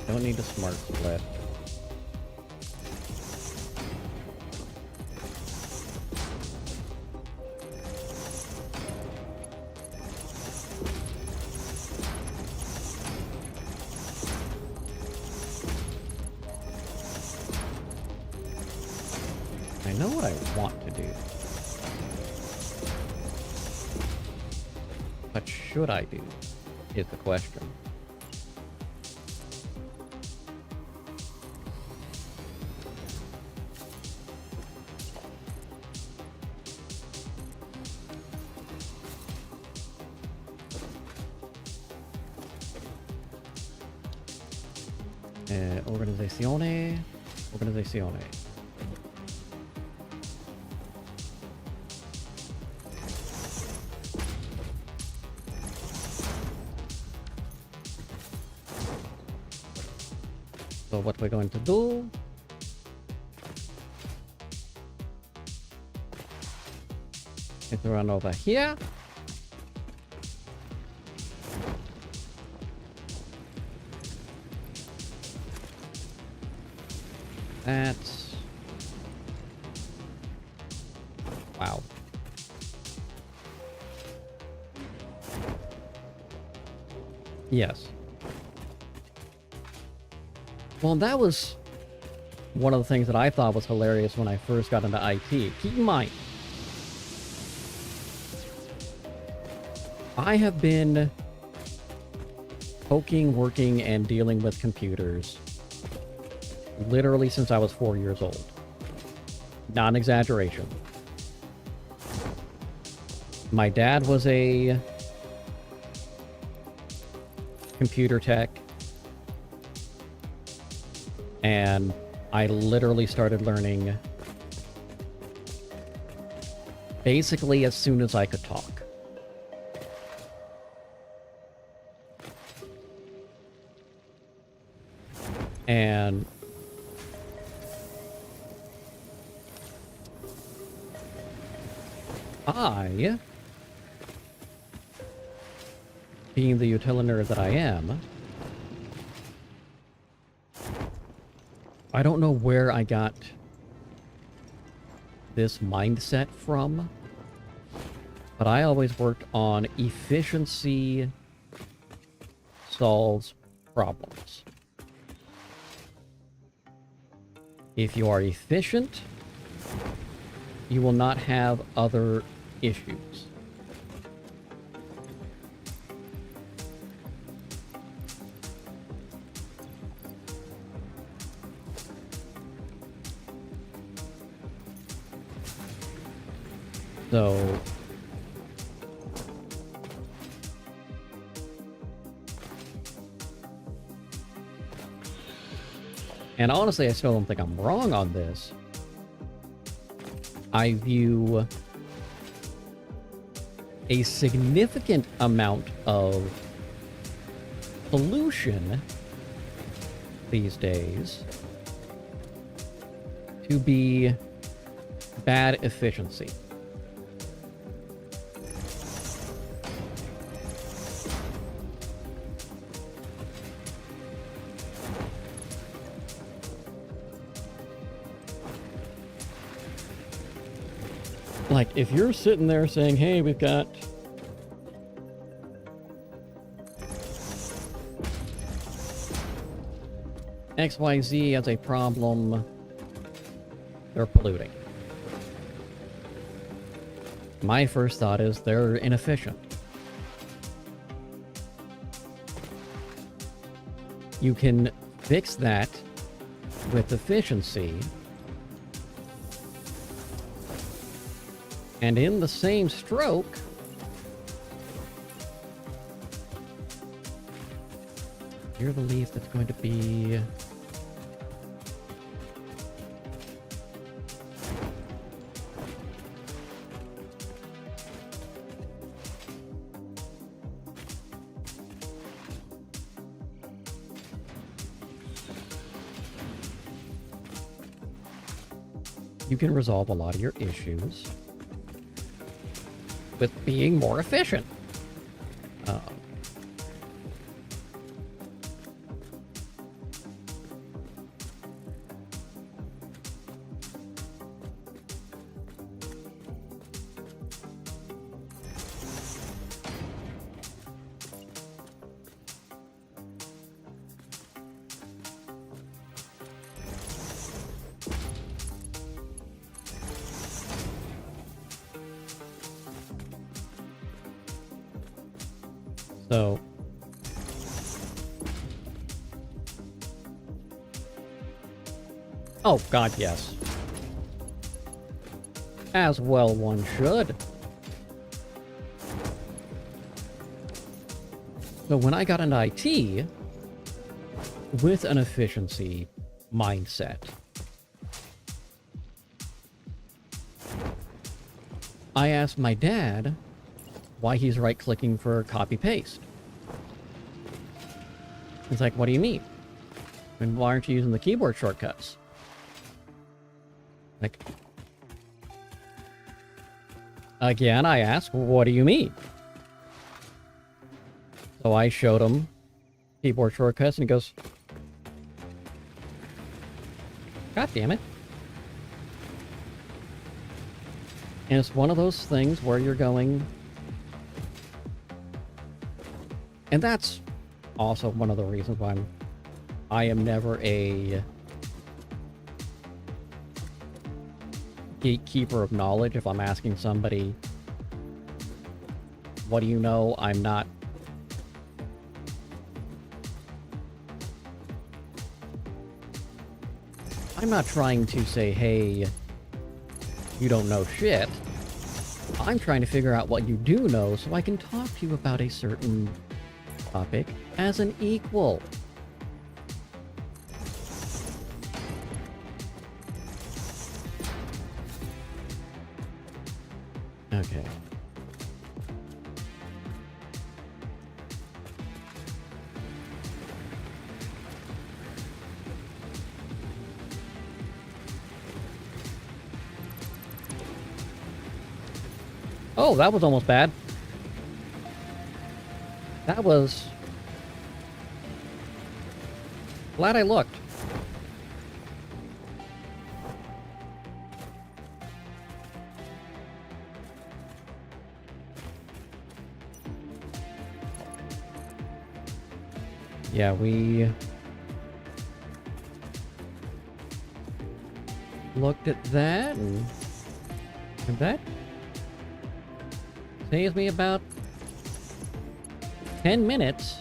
[SPEAKER 1] don't need a smart split. I know what I want to do. What should I do is the question. Organizazione. So what we're going to do is run over here. That's... wow. Yes. Well, that was one of the things that I thought was hilarious when I first got into IT. Keep in mind, I have been poking, working, and dealing with computers literally since I was 4 years old. Not an exaggeration. My dad was a computer tech. And I literally started learning basically as soon as I could talk. And I, being the utility that I am, I don't know where I got this mindset from, but I always worked on efficiency solves problems. If you are efficient, you will not have other issues. So, and honestly, I still don't think I'm wrong on this. I view a significant amount of pollution these days to be bad efficiency. Like, if you're sitting there saying, hey, we've got XYZ as a problem, they're polluting. My first thought is they're inefficient. You can fix that with efficiency. And in the same stroke, you're the leaf that's going to be... You can resolve a lot of your issues with being more efficient. So, oh god, yes. As well one should. So when I got into IT, with an efficiency mindset, I asked my dad why he's right-clicking for copy-paste. He's like, what do you mean? And why aren't you using the keyboard shortcuts? Like, again, I asked, what do you mean? So I showed him keyboard shortcuts, and he goes, God damn it. And it's one of those things where you're going... And that's also one of the reasons why I am never a gatekeeper of knowledge. If I'm asking somebody, what do you know? I'm not trying to say, hey, you don't know shit. I'm trying to figure out what you do know so I can talk to you about a certain topic as an equal. Okay. Oh, that was almost bad. That was... Glad I looked. Yeah, we looked at that, and that saves me about 10 minutes.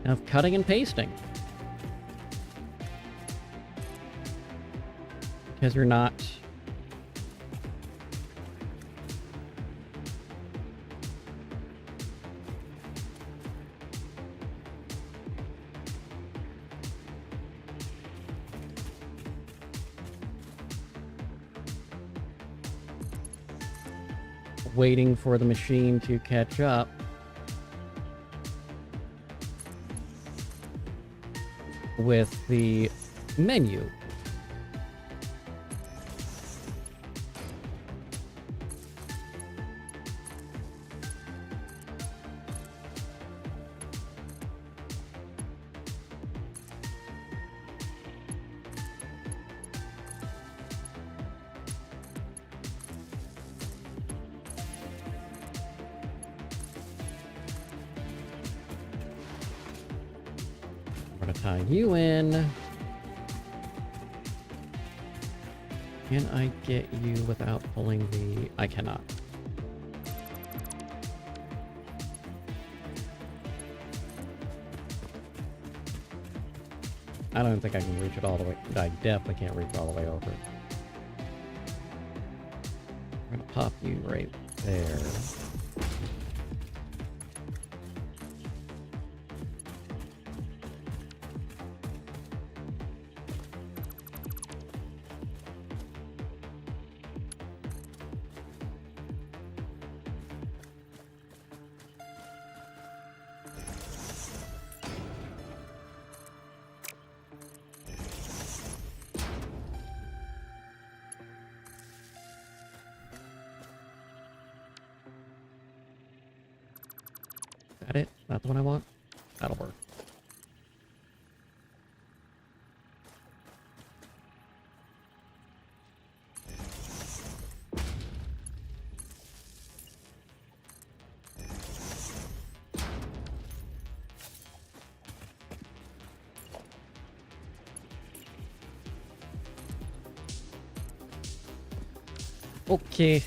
[SPEAKER 1] Of cutting and pasting. Because you're not... waiting for the machine to catch up. With the menu. Tie you in. Can I get you without pulling the... I cannot. I don't think I can reach it all the way. I definitely can't reach all the way over. I'm gonna pop you right there. That it? That's what I want? That'll work. Okay.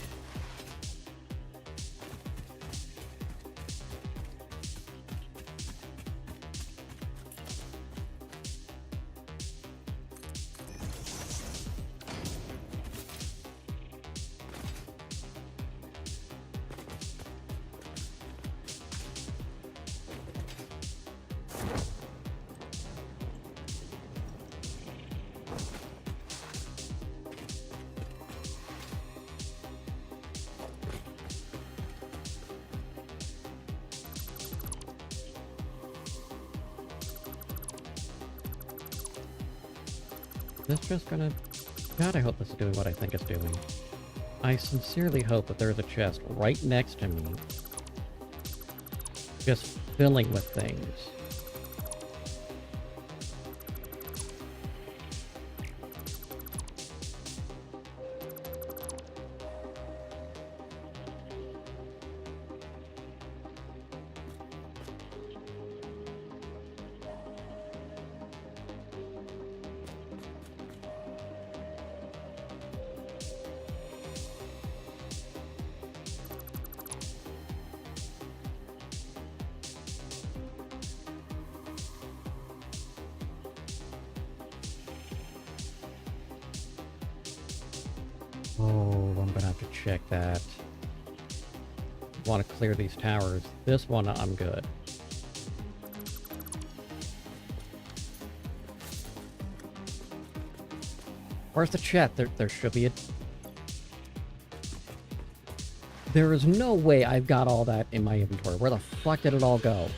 [SPEAKER 1] Is this just gonna... God, I hope this is doing what I think it's doing. I sincerely hope that there's a chest right next to me. Just filling with things. Oh, I'm gonna have to check that. want to clear these towers. This one, I'm good. Where's the chest? There should be a... There is no way I've got all that in my inventory. Where the fuck did it all go?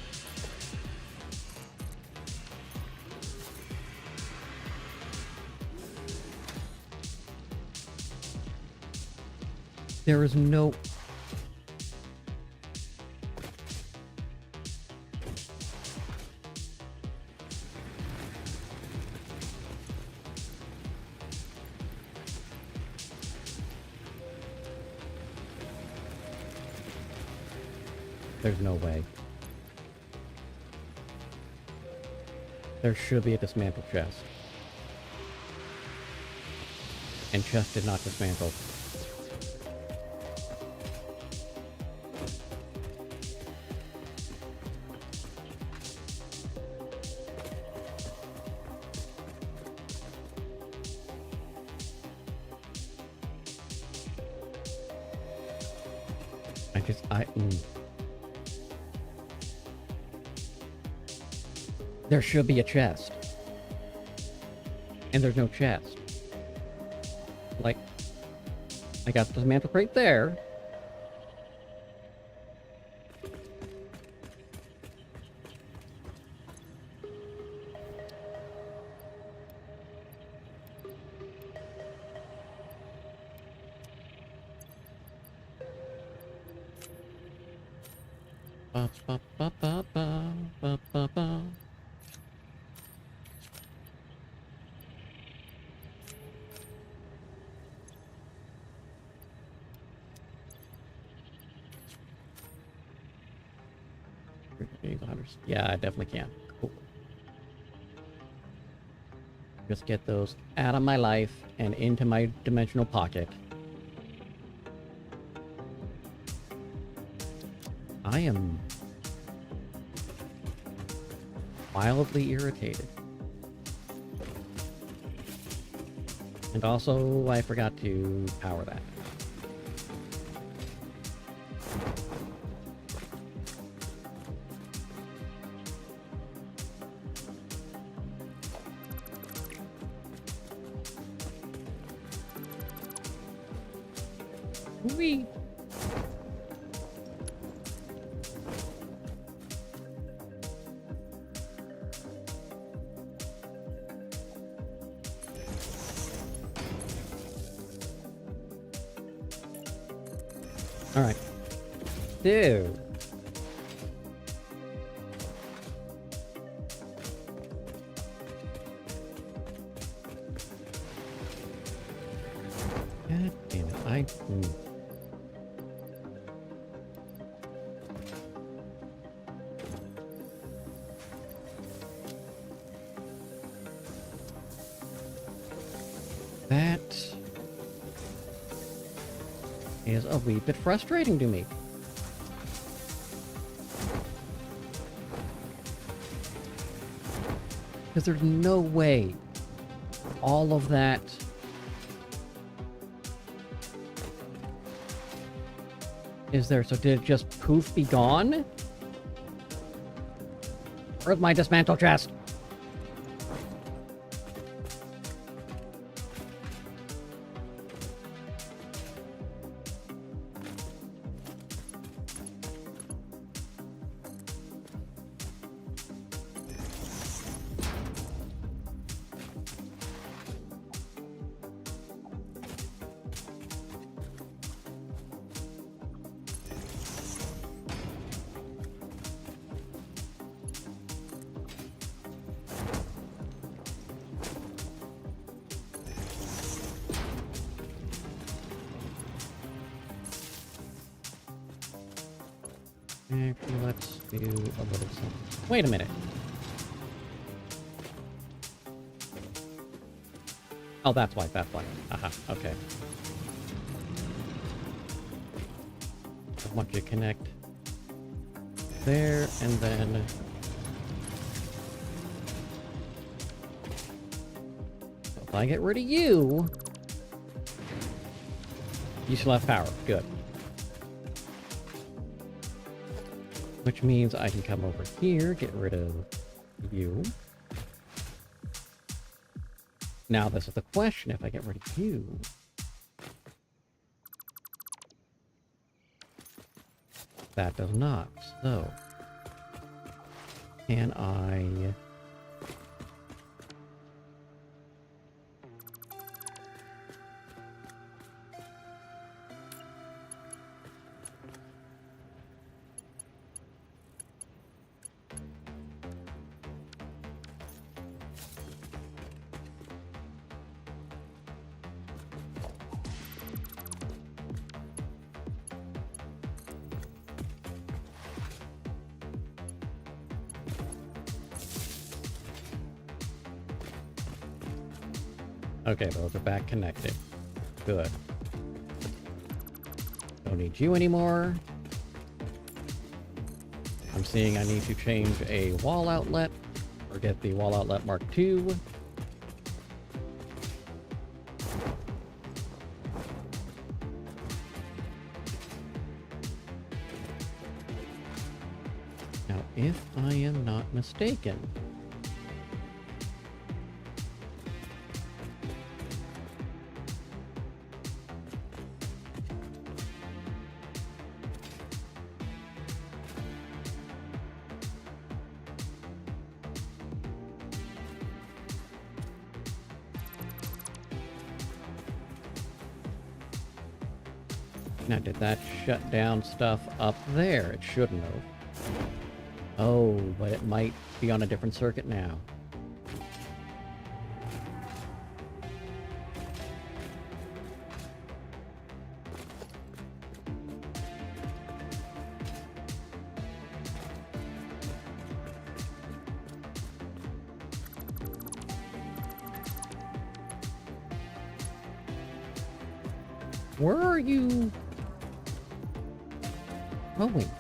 [SPEAKER 1] There is no... There's no way. There should be a dismantled chest. And chest did not dismantle. There should be a chest. And there's no chest. Like, I got the mantle right there. Ba, ba, ba, ba, ba, ba, ba, ba. Yeah, I definitely can. Cool. Just get those out of my life and into my dimensional pocket. I am mildly irritated. And also, I forgot to power that. Whee! Alright. Dude. God damn it. That is a wee bit frustrating to me. Because there's no way all of that is there. So did it just poof be gone? Where's my dismantle chest? Actually, let's do a little something. Wait a minute. Oh, that's why, that's why. Aha, okay. I want you to connect there, and then... So if I get rid of you... You still have power. Good. Which means I can come over here, get rid of you. Now this is the question, if I get rid of you. That does not. So, can I... Okay, those are back connected. Good. Don't need you anymore. I'm seeing I need to change a wall outlet, or get the wall outlet Mark II. Now, if I am not mistaken, now, did that shut down stuff up there? It shouldn't have. Oh, but it might be on a different circuit now. Where are you going?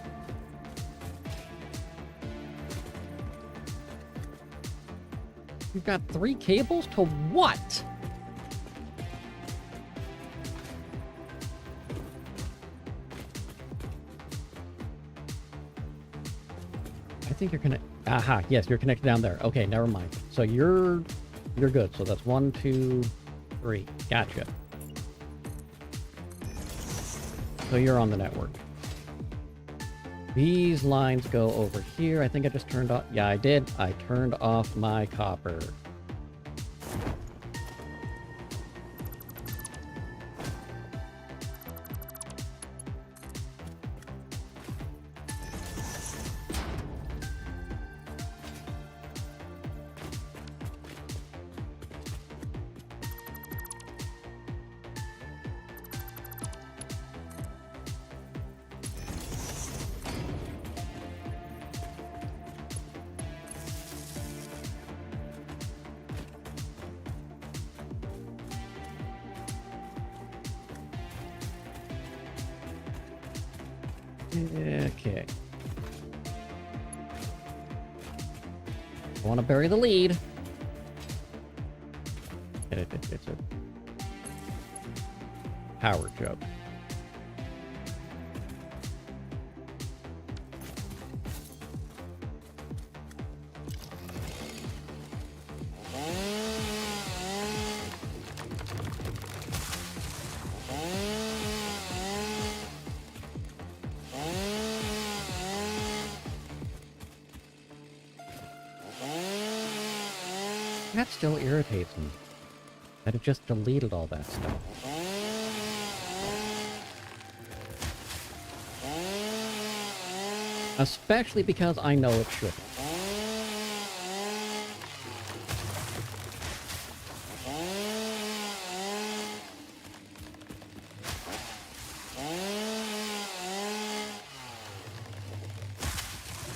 [SPEAKER 1] You've got 3 cables to what? I think you're connected. Aha, yes, you're connected down there. Okay, never mind. So you're good. So that's 1, 2, 3. Gotcha. So you're on the network. These lines go over here. I think I just turned off... Yeah, I did. I turned off my copper. Okay. I want to bury the lead. It's a power jug. That still irritates me. That it just deleted all that stuff. Especially because I know it shouldn't.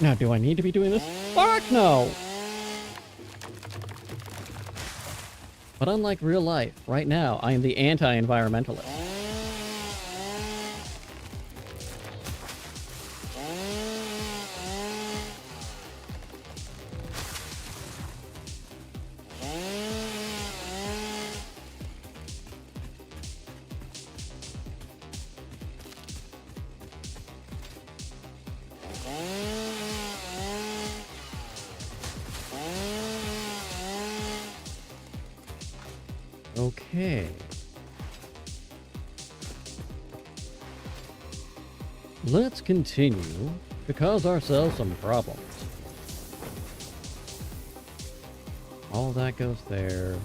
[SPEAKER 1] Now, do I need to be doing this? Fuck no! But unlike real life, right now, I am the anti-environmentalist. Okay. Let's continue to cause ourselves some problems. All that goes there.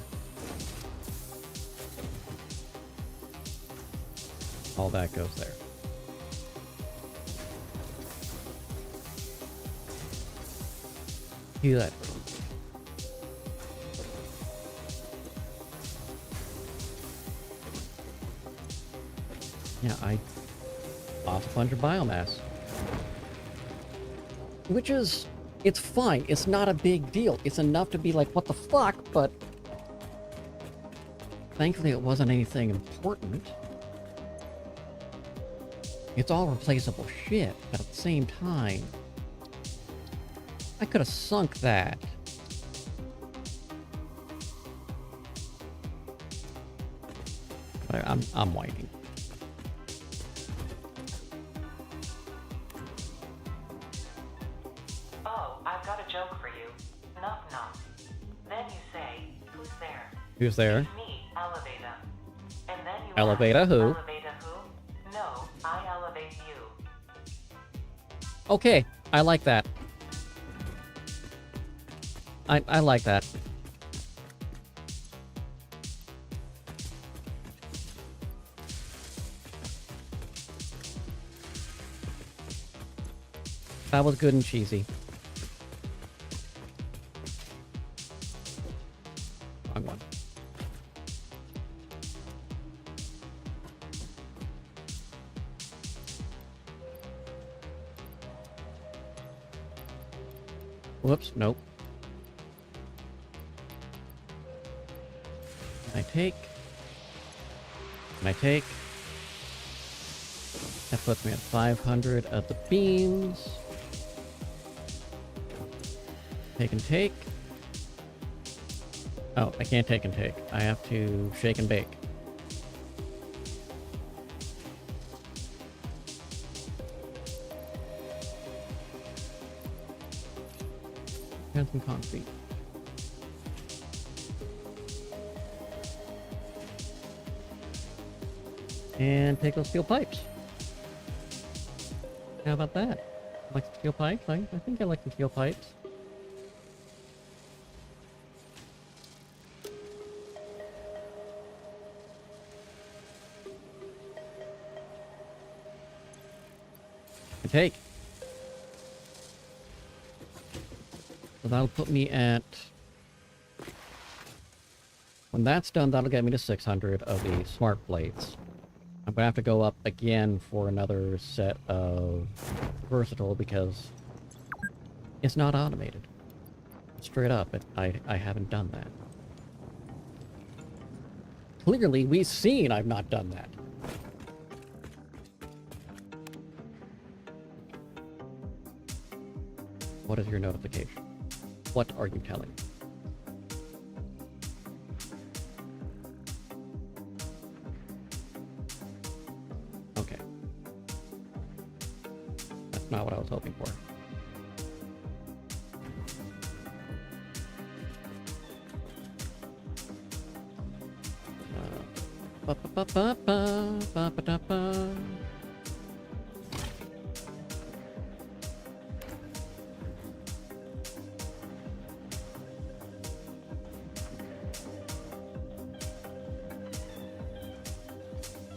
[SPEAKER 1] All that goes there. Do that. Yeah, I lost a bunch of biomass. Which is, it's fine. It's not a big deal. It's enough to be like, what the fuck, but thankfully it wasn't anything important. It's all replaceable shit, but at the same time, I could have sunk that. But I'm waiting.
[SPEAKER 2] Oh, I've got a joke for you. Knock knock. Then you say, who's there?
[SPEAKER 1] Who's there?
[SPEAKER 2] It's me, Elevata. And then you
[SPEAKER 1] Elevata
[SPEAKER 2] ask,
[SPEAKER 1] who?
[SPEAKER 2] Elevata who? No, I elevate you.
[SPEAKER 1] Okay, I like that. I like that. That was good and cheesy. Wrong one. Whoops, nope. Can I take? Can I take? That puts me at 500 of the beans. Take and take. Oh, I can't take and take. I have to shake and bake. And some concrete. And take those steel pipes. How about that? Like steel pipes? I think I like the steel pipes. And take. So that'll put me at... When that's done, that'll get me to 600 of the smart plates. I'm gonna have to go up again for another set of versatile because it's not automated. Straight up, I haven't done that. Clearly, we've seen I've not done that. What is your notification? What are you telling me? Okay. That's not what I was hoping for. Ba-ba-ba-ba-ba-ba-ba-da-ba.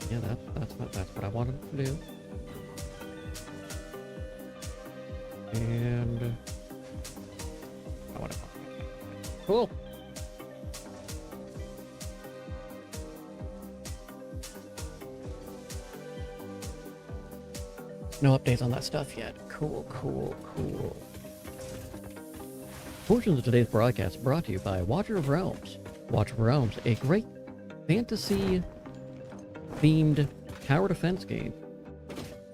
[SPEAKER 1] Yeah, that's what I wanted to do. And I want to. Cool. No updates on that stuff yet. Cool. Portions of today's broadcast brought to you by Watcher of Realms. Watcher of Realms, a great fantasy themed tower defense game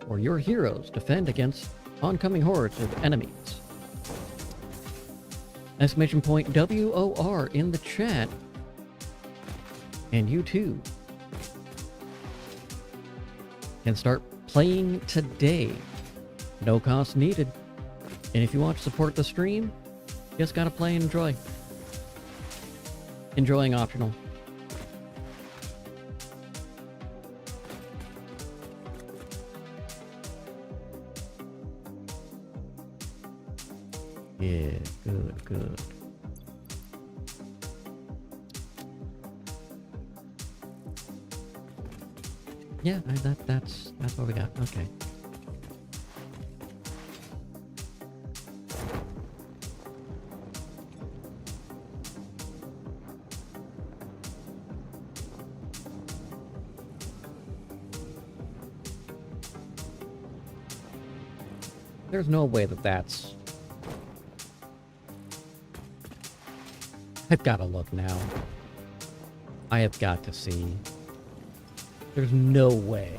[SPEAKER 1] where your heroes defend against oncoming hordes of enemies. Exclamation point WOR in the chat. And you too can start playing today. No cost needed. And if you want to support the stream, you just gotta play and enjoy. Enjoying optional. Yeah, good, good. Yeah, that's what we got. Okay. There's no way that that's... I've got to look now. I have got to see. There's no way.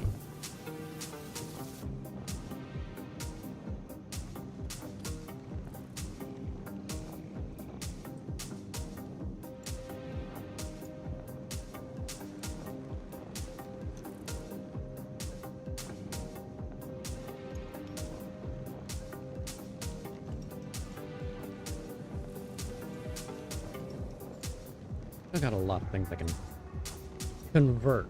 [SPEAKER 1] I've got a lot of things I can convert.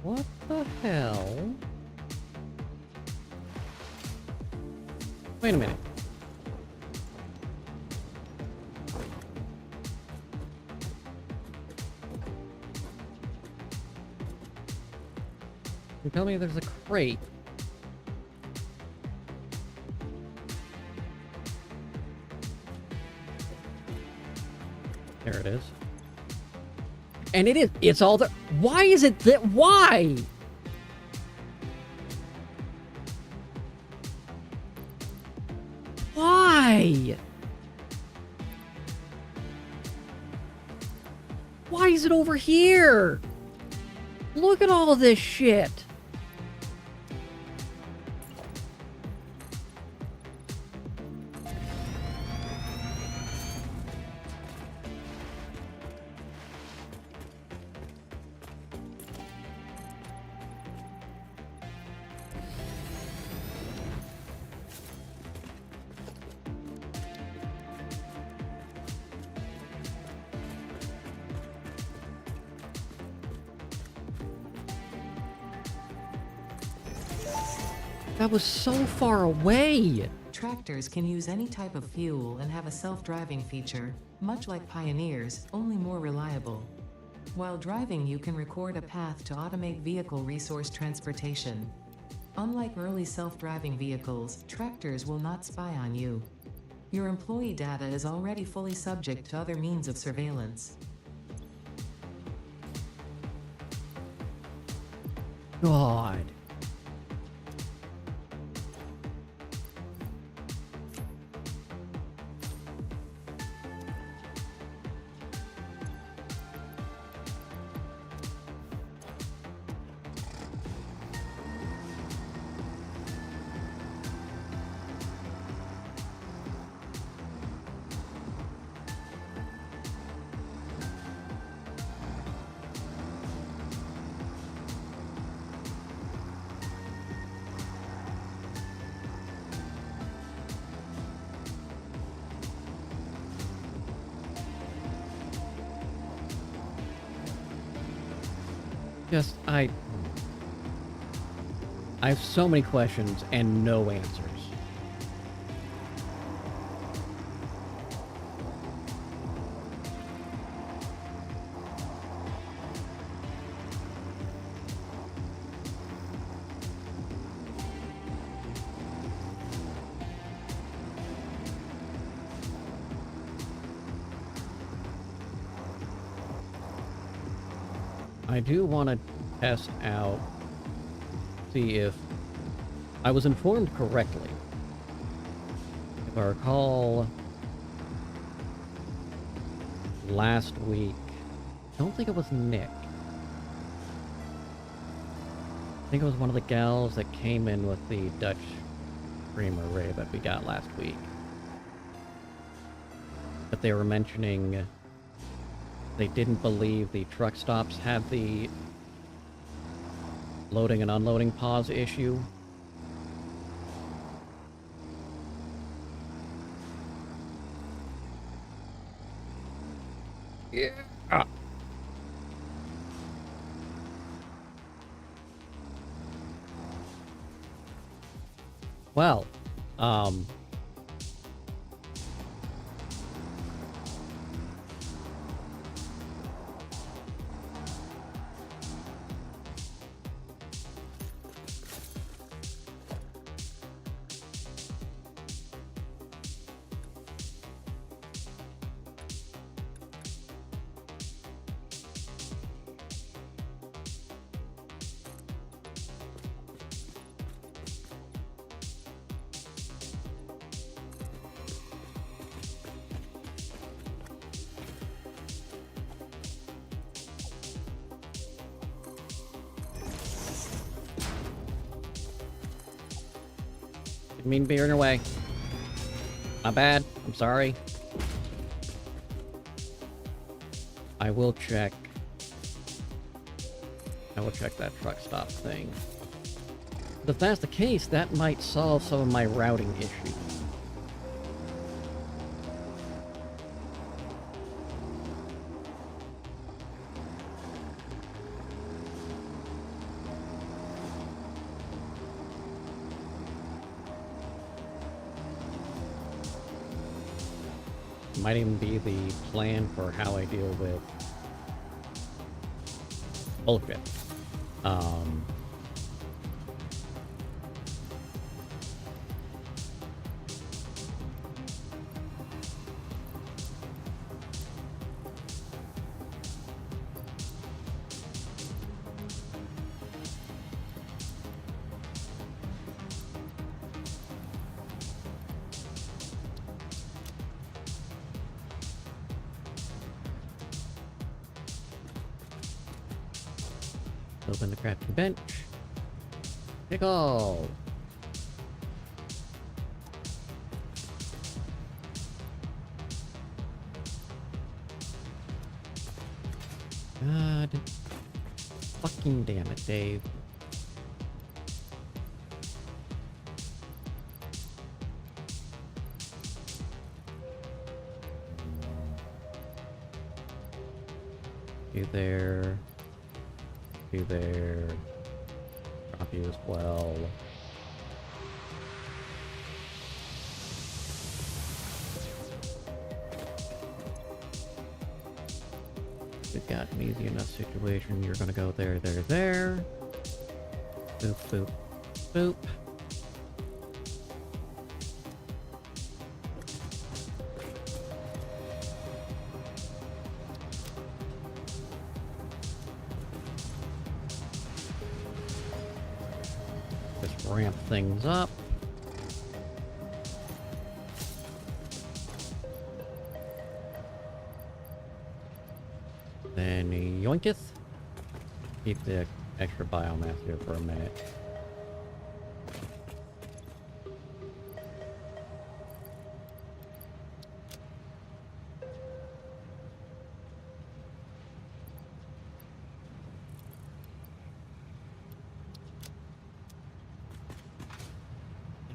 [SPEAKER 1] What the hell? Wait a minute. You tell me there's a crate. There it is. And it's all there. Why is it that, why? Why? Why is it over here? Look at all this shit. That was so far away.
[SPEAKER 2] Tractors can use any type of fuel and have a self-driving feature, much like Pioneers, only more reliable. While driving, you can record a path to automate vehicle resource transportation. Unlike early self-driving vehicles, tractors will not spy on you. Your employee data is already fully subject to other means of surveillance.
[SPEAKER 1] God. Just, I have so many questions and no answers. I do want to test out, see if I was informed correctly. If I recall, last week. I don't think it was Nick. I think it was one of the gals that came in with the Dutch cream array that we got last week. But they were mentioning they didn't believe the truck stops had the loading and unloading pause issue. Yeah. Well, didn't mean to be in your way. My bad. I'm sorry. I will check that truck stop thing. But if that's the case, that might solve some of my routing issues. Might even be the plan for how I deal with bullshit. Open the crafting bench. Pickle! God. Fucking damn it, Dave. You there. You there. Drop you as well. We've got an easy enough situation. You're gonna go there, there, there. Boop, boop, boop. Just ramp things up. Then yoinketh. Keep the extra biomass here for a minute.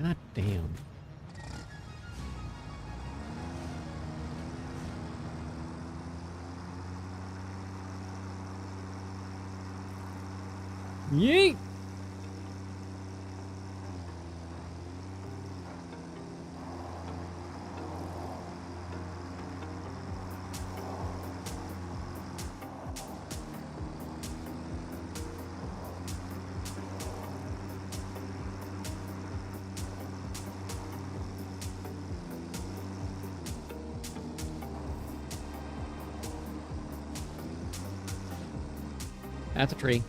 [SPEAKER 1] God damn. Yeet! That's a tree.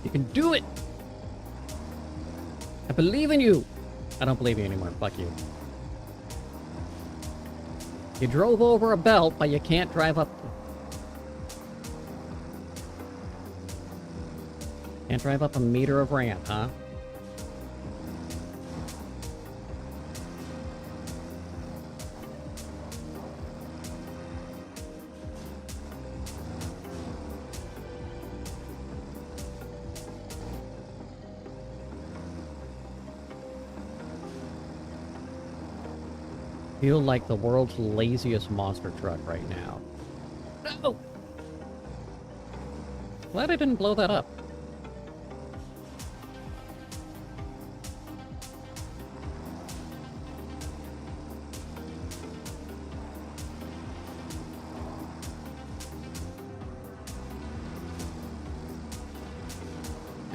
[SPEAKER 1] You can do it! I believe in you! I don't believe you anymore. Fuck you. You drove over a belt, but you can't drive up... Can't drive up a meter of ramp, huh? Feel like the world's laziest monster truck right now. No! Glad I didn't blow that up.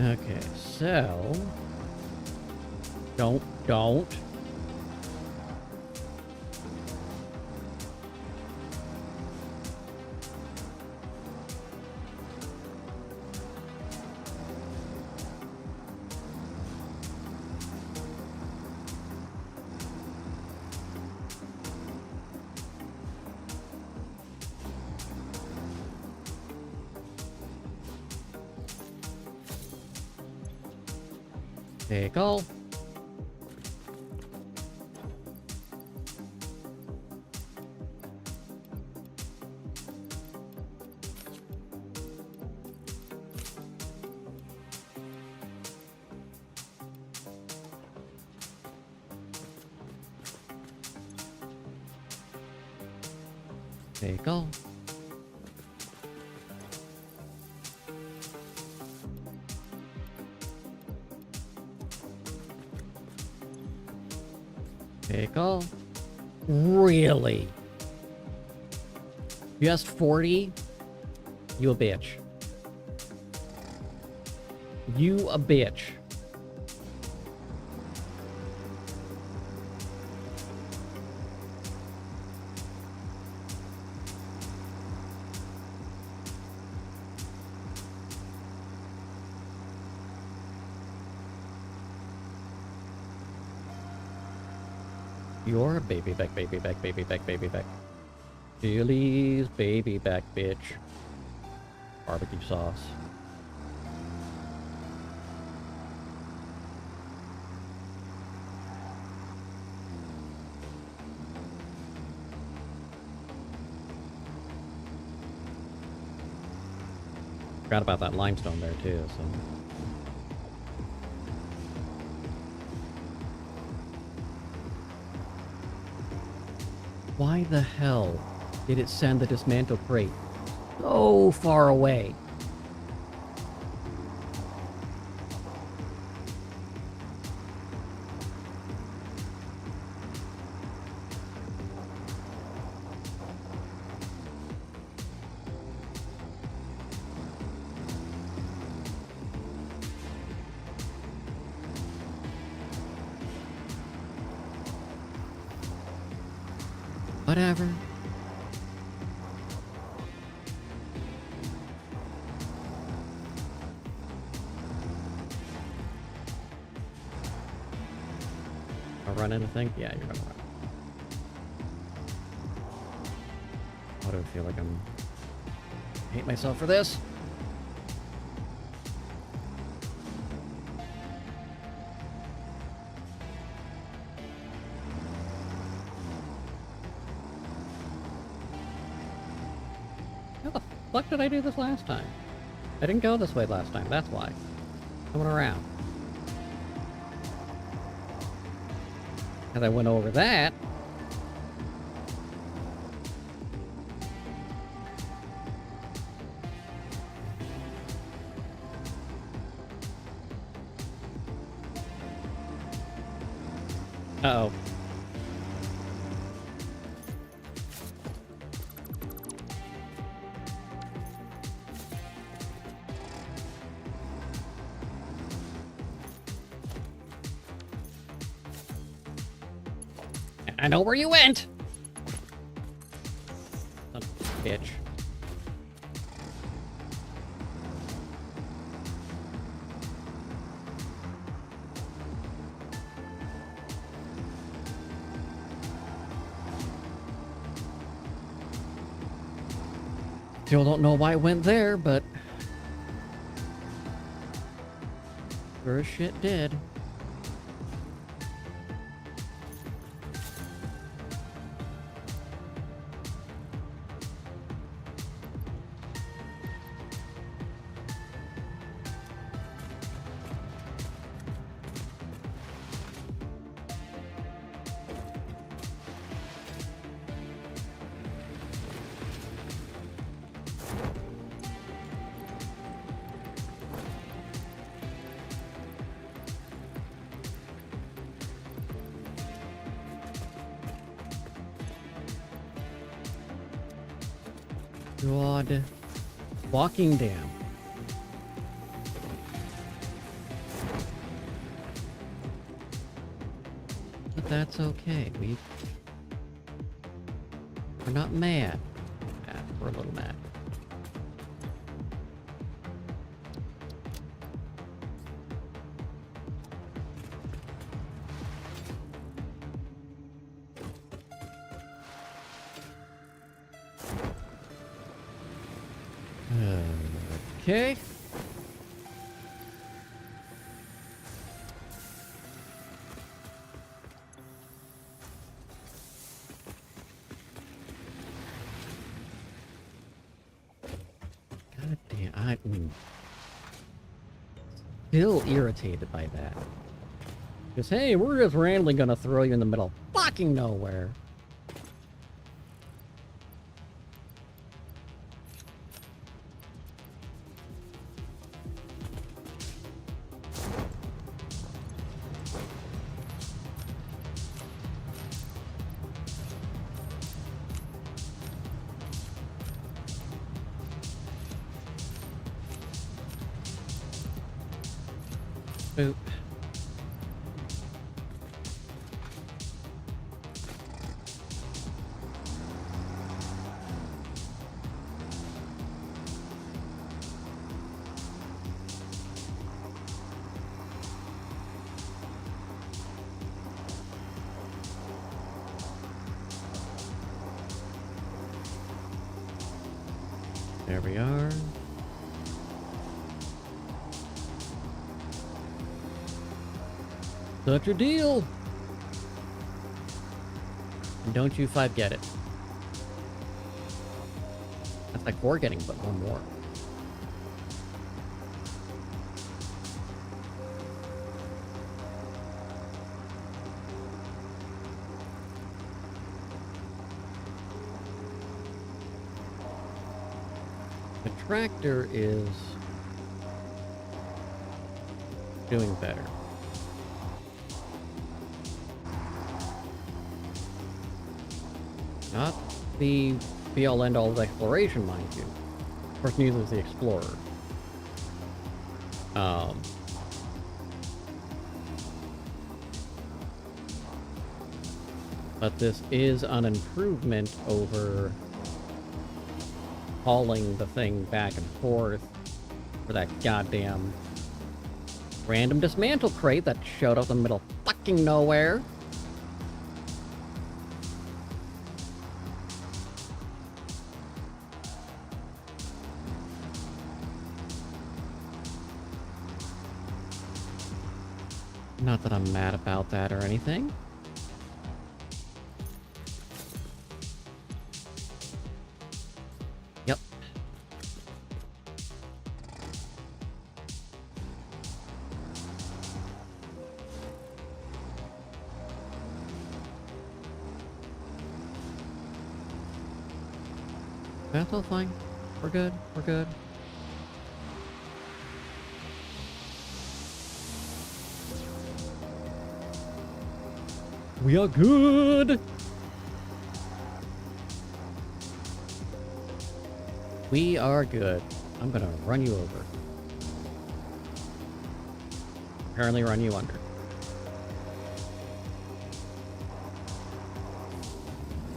[SPEAKER 1] Okay, so... Don't. Vehicle. Vehicle. Vehicle. Really? Just 40? You a bitch. You a bitch. You're a baby back, baby back, baby back, baby back. Chili's baby back, bitch. Barbecue sauce. Forgot about that limestone there too, so... Why the hell did it send the dismantle crate so far away? Whatever. I'll run anything? Yeah, you're gonna run. Why do I feel like I hate myself for this? How the fuck did I do this last time? I didn't go this way last time, that's why. Coming around. And I went over that. Uh-oh. I know where you went! Son of a bitch. Still don't know why it went there, but sure as shit did. God. Walking dam. But that's okay. We're not mad. We're a little mad. Okay. God damn, I'm still irritated by that. Because, hey, we're just randomly gonna throw you in the middle of fucking nowhere. Boop. There we are. Such a deal. And don't you five get it. That's like 4 getting, but 1 more. The tractor is doing better. Not the be-all end-all of exploration, mind you. Of course, neither is the Explorer. But this is an improvement over hauling the thing back and forth for that goddamn random dismantle crate that showed up in the middle of fucking nowhere. Not that I'm mad about that or anything. Yep. That's all fine. We're good. We're good. We are good! We are good. I'm gonna run you over. Apparently run you under.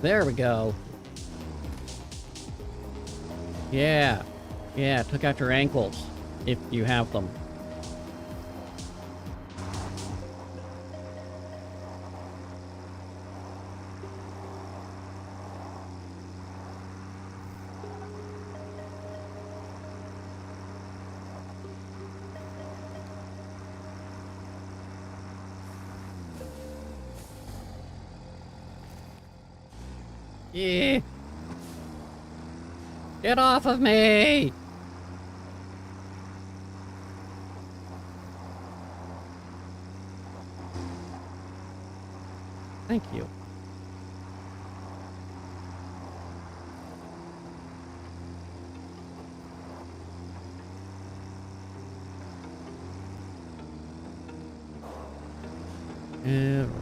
[SPEAKER 1] There we go. Yeah. Yeah, took out your ankles. If you have them. Yeah. Get off of me! Thank you.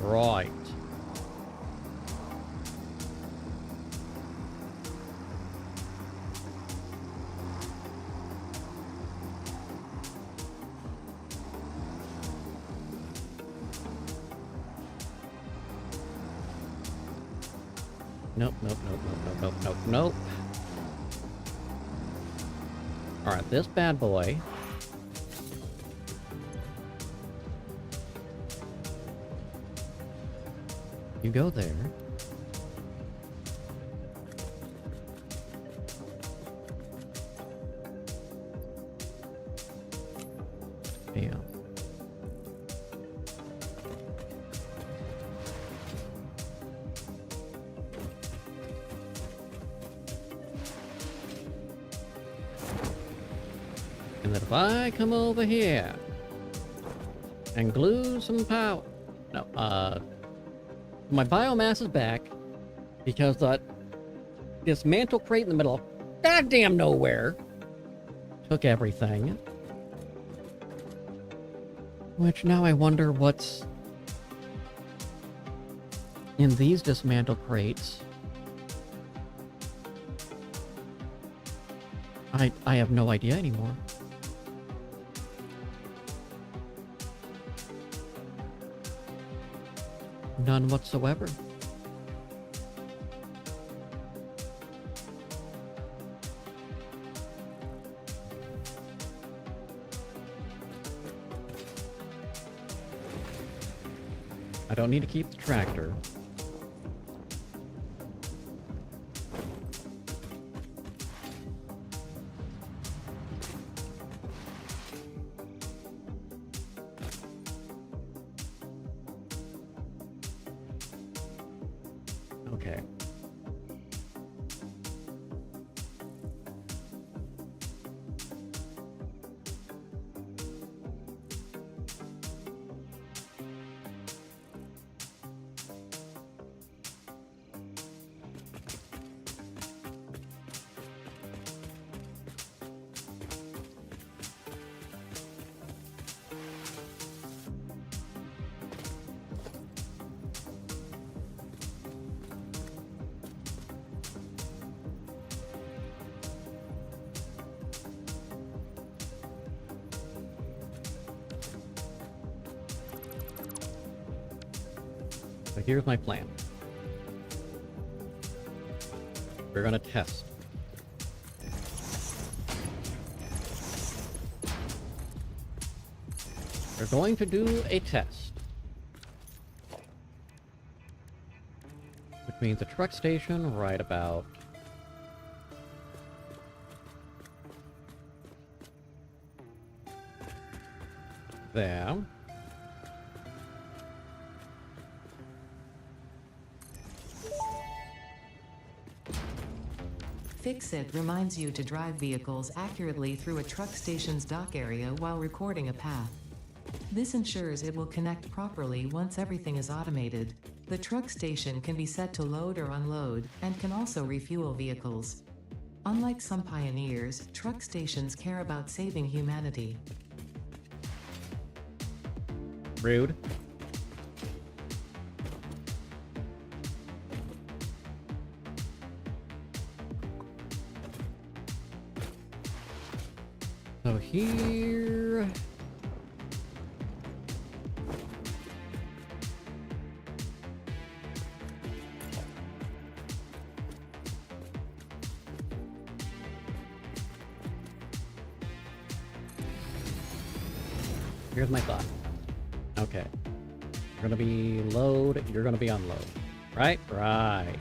[SPEAKER 1] Right. Nope, nope, nope, nope, nope, nope, nope, nope. Alright, this bad boy. You go there. Yeah. And then if I come over here and glue some power, no, my biomass is back because this mantle crate in the middle of goddamn nowhere took everything. Which now I wonder what's in these dismantle crates. I have no idea anymore. None whatsoever. I don't need to keep the tractor. Okay. So here's my plan. We're gonna test. We're going to do a test. Which means a truck station right about there.
[SPEAKER 2] Fix-It reminds you to drive vehicles accurately through a truck station's dock area while recording a path. This ensures it will connect properly once everything is automated. The truck station can be set to load or unload, and can also refuel vehicles. Unlike some pioneers, truck stations care about saving humanity.
[SPEAKER 1] Rude. So here... Here's my thought. Okay. You're gonna be load, you're gonna be unload. Right? Right.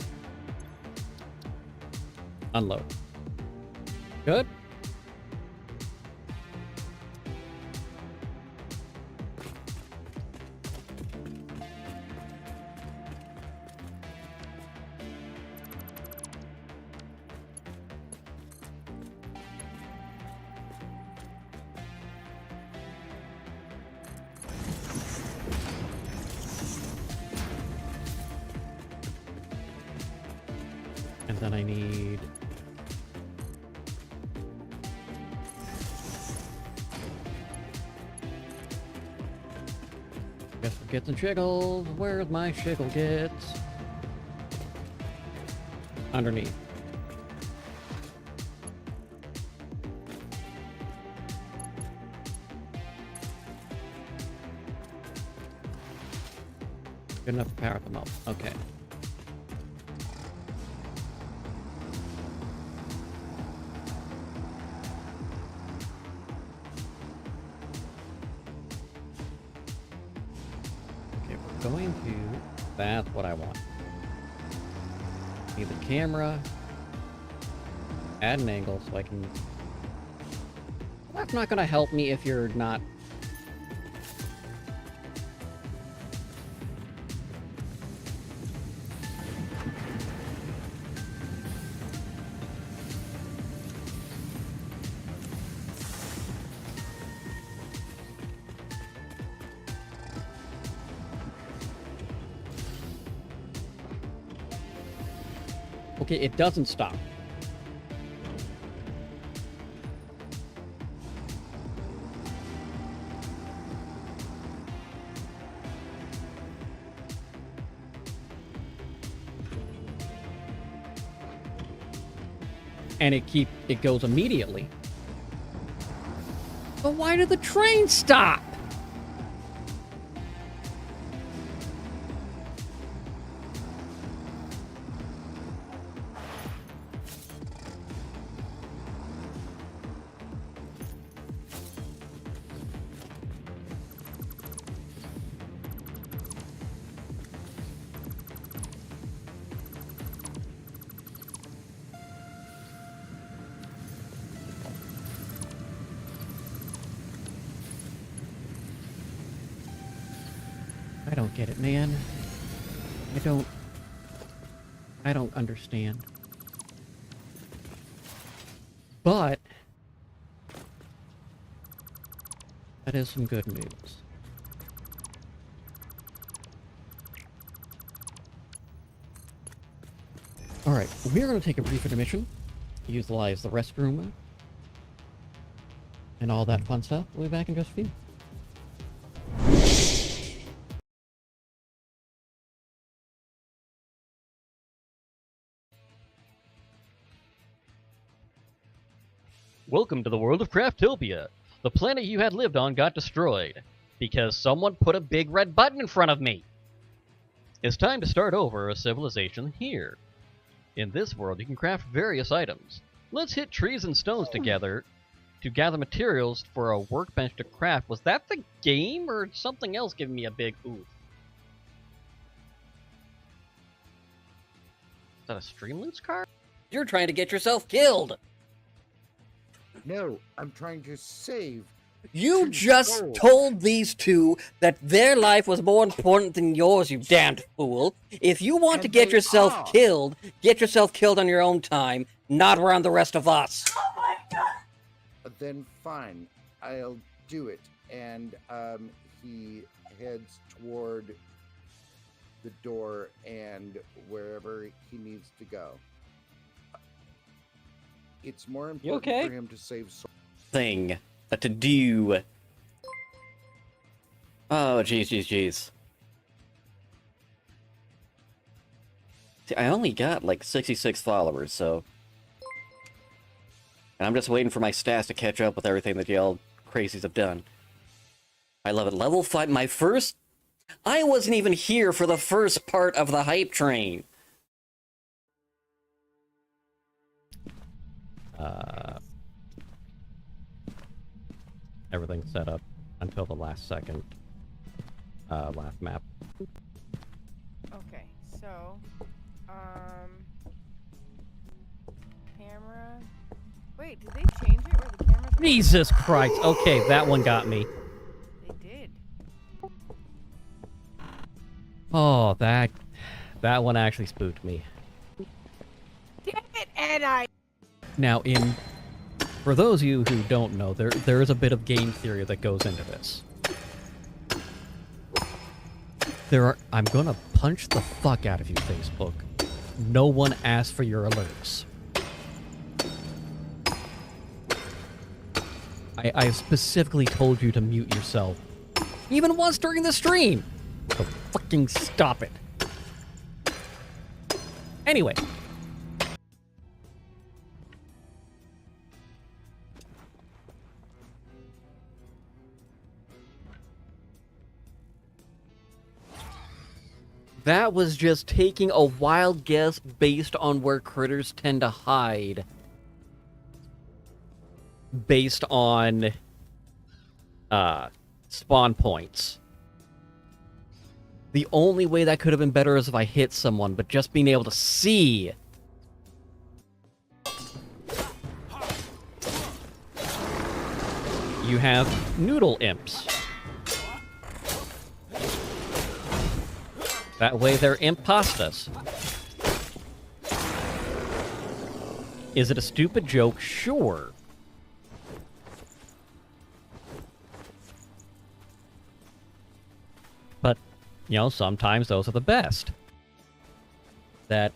[SPEAKER 1] Unload. Good? Then I need... Guess for gets and shiggles. Where's my shiggle gets? Underneath. Good enough to power them up. Okay. Okay, we're going to... That's what I want. Need the camera. Add an angle so I can... That's not going to help me if you're not... Okay, it doesn't stop. And it goes immediately. But why did the train stop? I don't get it, man. I don't understand. But that is some good news. Alright, we're going to take a brief intermission, utilize the restroom, and all that fun stuff. We'll be back in just a few.
[SPEAKER 3] Welcome to the world of Craftopia. The planet you had lived on got destroyed because someone put a big red button in front of me. It's time to start over a civilization here. In this world, you can craft various items. Let's hit trees and stones together to gather materials for a workbench to craft. Was that the game or something else giving me a big oof? Is that a Streamloots card?
[SPEAKER 4] You're trying to get yourself killed.
[SPEAKER 5] No, I'm trying to save.
[SPEAKER 4] You
[SPEAKER 5] two
[SPEAKER 4] just
[SPEAKER 5] souls.
[SPEAKER 4] told these two that their life was more important than yours, you damned fool. If you want to
[SPEAKER 5] And
[SPEAKER 4] get
[SPEAKER 5] they
[SPEAKER 4] yourself
[SPEAKER 5] are.
[SPEAKER 4] killed, get yourself killed on your own time, not around the rest of us.
[SPEAKER 5] Then fine, I'll do it. And he heads toward the door and wherever he needs to go. It's more important
[SPEAKER 4] okay?
[SPEAKER 5] for him to save souls.
[SPEAKER 4] Thing to do. Oh, jeez. See, I only got like 66 followers, so... And I'm just waiting for my stats to catch up with everything that y'all crazies have done. I love it. Level 5, my first... I wasn't even here for the first part of the hype train.
[SPEAKER 1] Everything's set up until the last second. Last map.
[SPEAKER 6] Okay, so, camera. Wait, did they change it where the camera's?
[SPEAKER 1] Jesus Christ! Okay, that one got me.
[SPEAKER 6] They did.
[SPEAKER 1] Oh, that one actually spooked me.
[SPEAKER 6] Damn it, and I.
[SPEAKER 1] Now, for those of you who don't know, there is a bit of game theory that goes into this. I'm gonna punch the fuck out of you, Facebook. no one asked for your alerts. I specifically told you to mute yourself. Even once during the stream! So fucking stop it. Anyway. That was just taking a wild guess based on where critters tend to hide. Based on spawn points. The only way that could have been better is if I hit someone, but just being able to see. You have noodle imps. That way they're impastas. Is it a stupid joke? Sure. But, you know, sometimes those are the best. That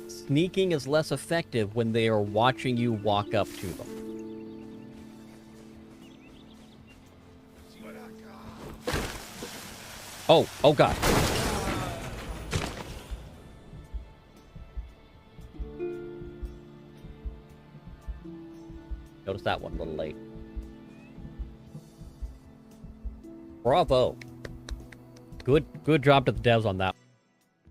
[SPEAKER 1] sneaking is less effective when they are watching you walk up to them. Oh god. Noticed that one a little late. Bravo. Good job to the devs on that.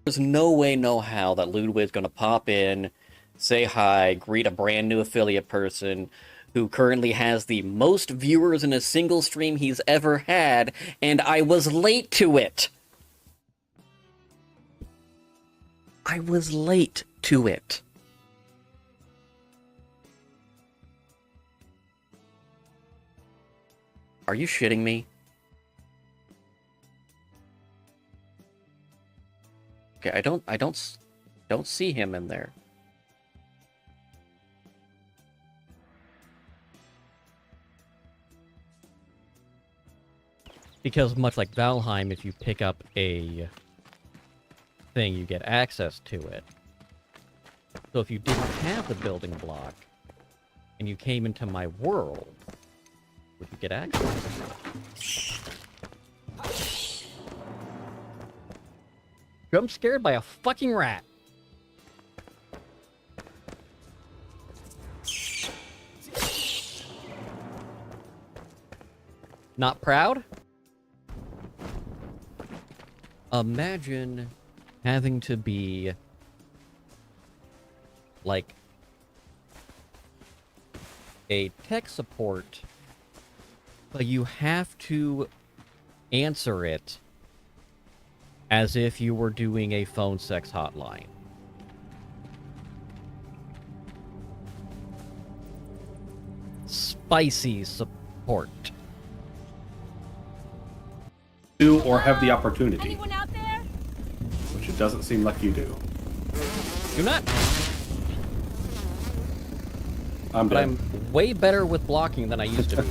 [SPEAKER 4] There's no way, no how that Ludwig's gonna pop in, say hi, greet a brand new affiliate person who currently has the most viewers in a single stream he's ever had, and I was late to it. I was late to it. Are you shitting me? Okay, I don't see him in there.
[SPEAKER 1] Because much like Valheim, if you pick up a thing, you get access to it. So if you didn't have the building block, and you came into my world, would you get access? Jump scared by a fucking rat. Not proud? Imagine having to be like a tech support, but you have to answer it as if you were doing a phone sex hotline. Spicy support.
[SPEAKER 7] Do or have the opportunity,
[SPEAKER 6] Anyone out there?
[SPEAKER 7] which it doesn't seem like you do.
[SPEAKER 1] Do not.
[SPEAKER 7] I'm
[SPEAKER 1] But
[SPEAKER 7] dead.
[SPEAKER 1] I'm way better with blocking than I used to be.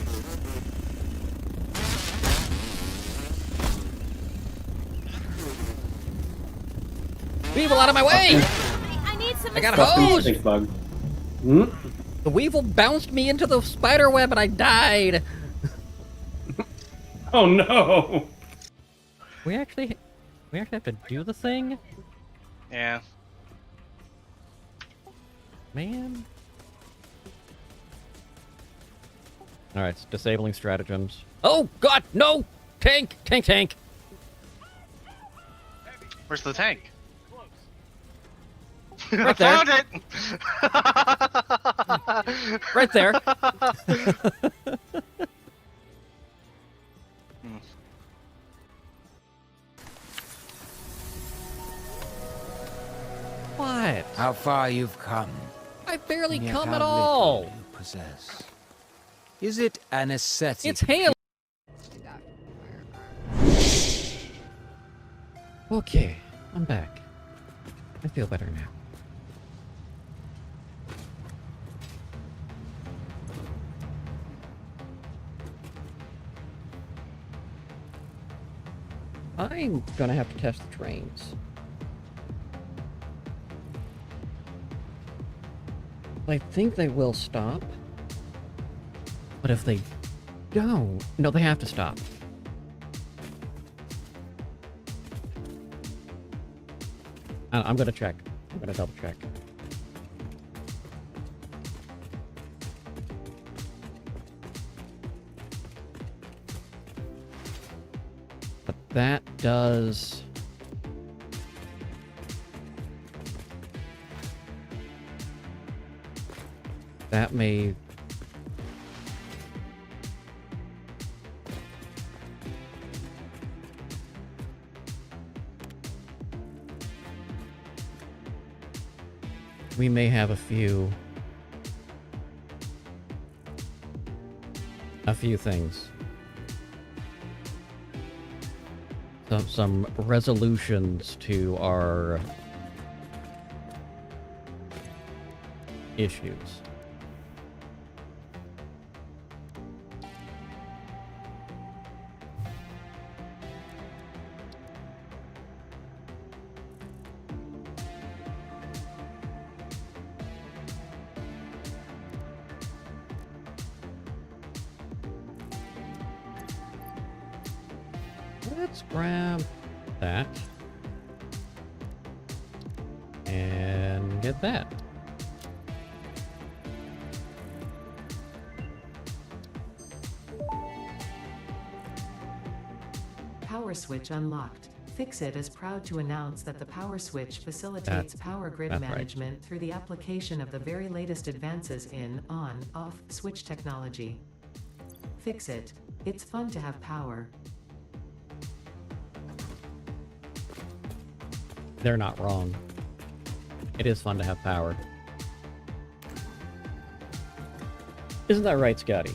[SPEAKER 1] Weevil, out of my way!
[SPEAKER 6] I need some.
[SPEAKER 1] I got a
[SPEAKER 7] Trust me,
[SPEAKER 1] hose!
[SPEAKER 7] stink bug. Hmm?
[SPEAKER 1] The weevil bounced me into the spider web and I died!
[SPEAKER 7] Oh no!
[SPEAKER 1] We actually have to do the thing?
[SPEAKER 8] Yeah.
[SPEAKER 1] Man. Alright, it's disabling stratagems. Oh god, no! Tank! Tank!
[SPEAKER 8] Where's the tank?
[SPEAKER 1] Right there.
[SPEAKER 8] Found it!
[SPEAKER 1] Right there! What?
[SPEAKER 9] How far you've come.
[SPEAKER 1] I've barely
[SPEAKER 9] Yet
[SPEAKER 1] come
[SPEAKER 9] how
[SPEAKER 1] at
[SPEAKER 9] little
[SPEAKER 1] all!
[SPEAKER 9] you possess. Is it an aesthetic?
[SPEAKER 1] It's hail! Okay, I'm back. I feel better now. I'm gonna have to test the trains. I think they will stop. But if they don't... No, they have to stop. I'm gonna check. I'm gonna double check. But that does... That may... We may have a few things. Some resolutions to our issues. Let's grab that and get that.
[SPEAKER 2] Power switch unlocked. Fixit is proud to announce that the power switch facilitates power grid
[SPEAKER 1] that's right.
[SPEAKER 2] management through the application of the very latest advances in on-off switch technology. Fixit. It's fun to have power.
[SPEAKER 1] They're not wrong. It is fun to have power. Isn't that right, Scotty?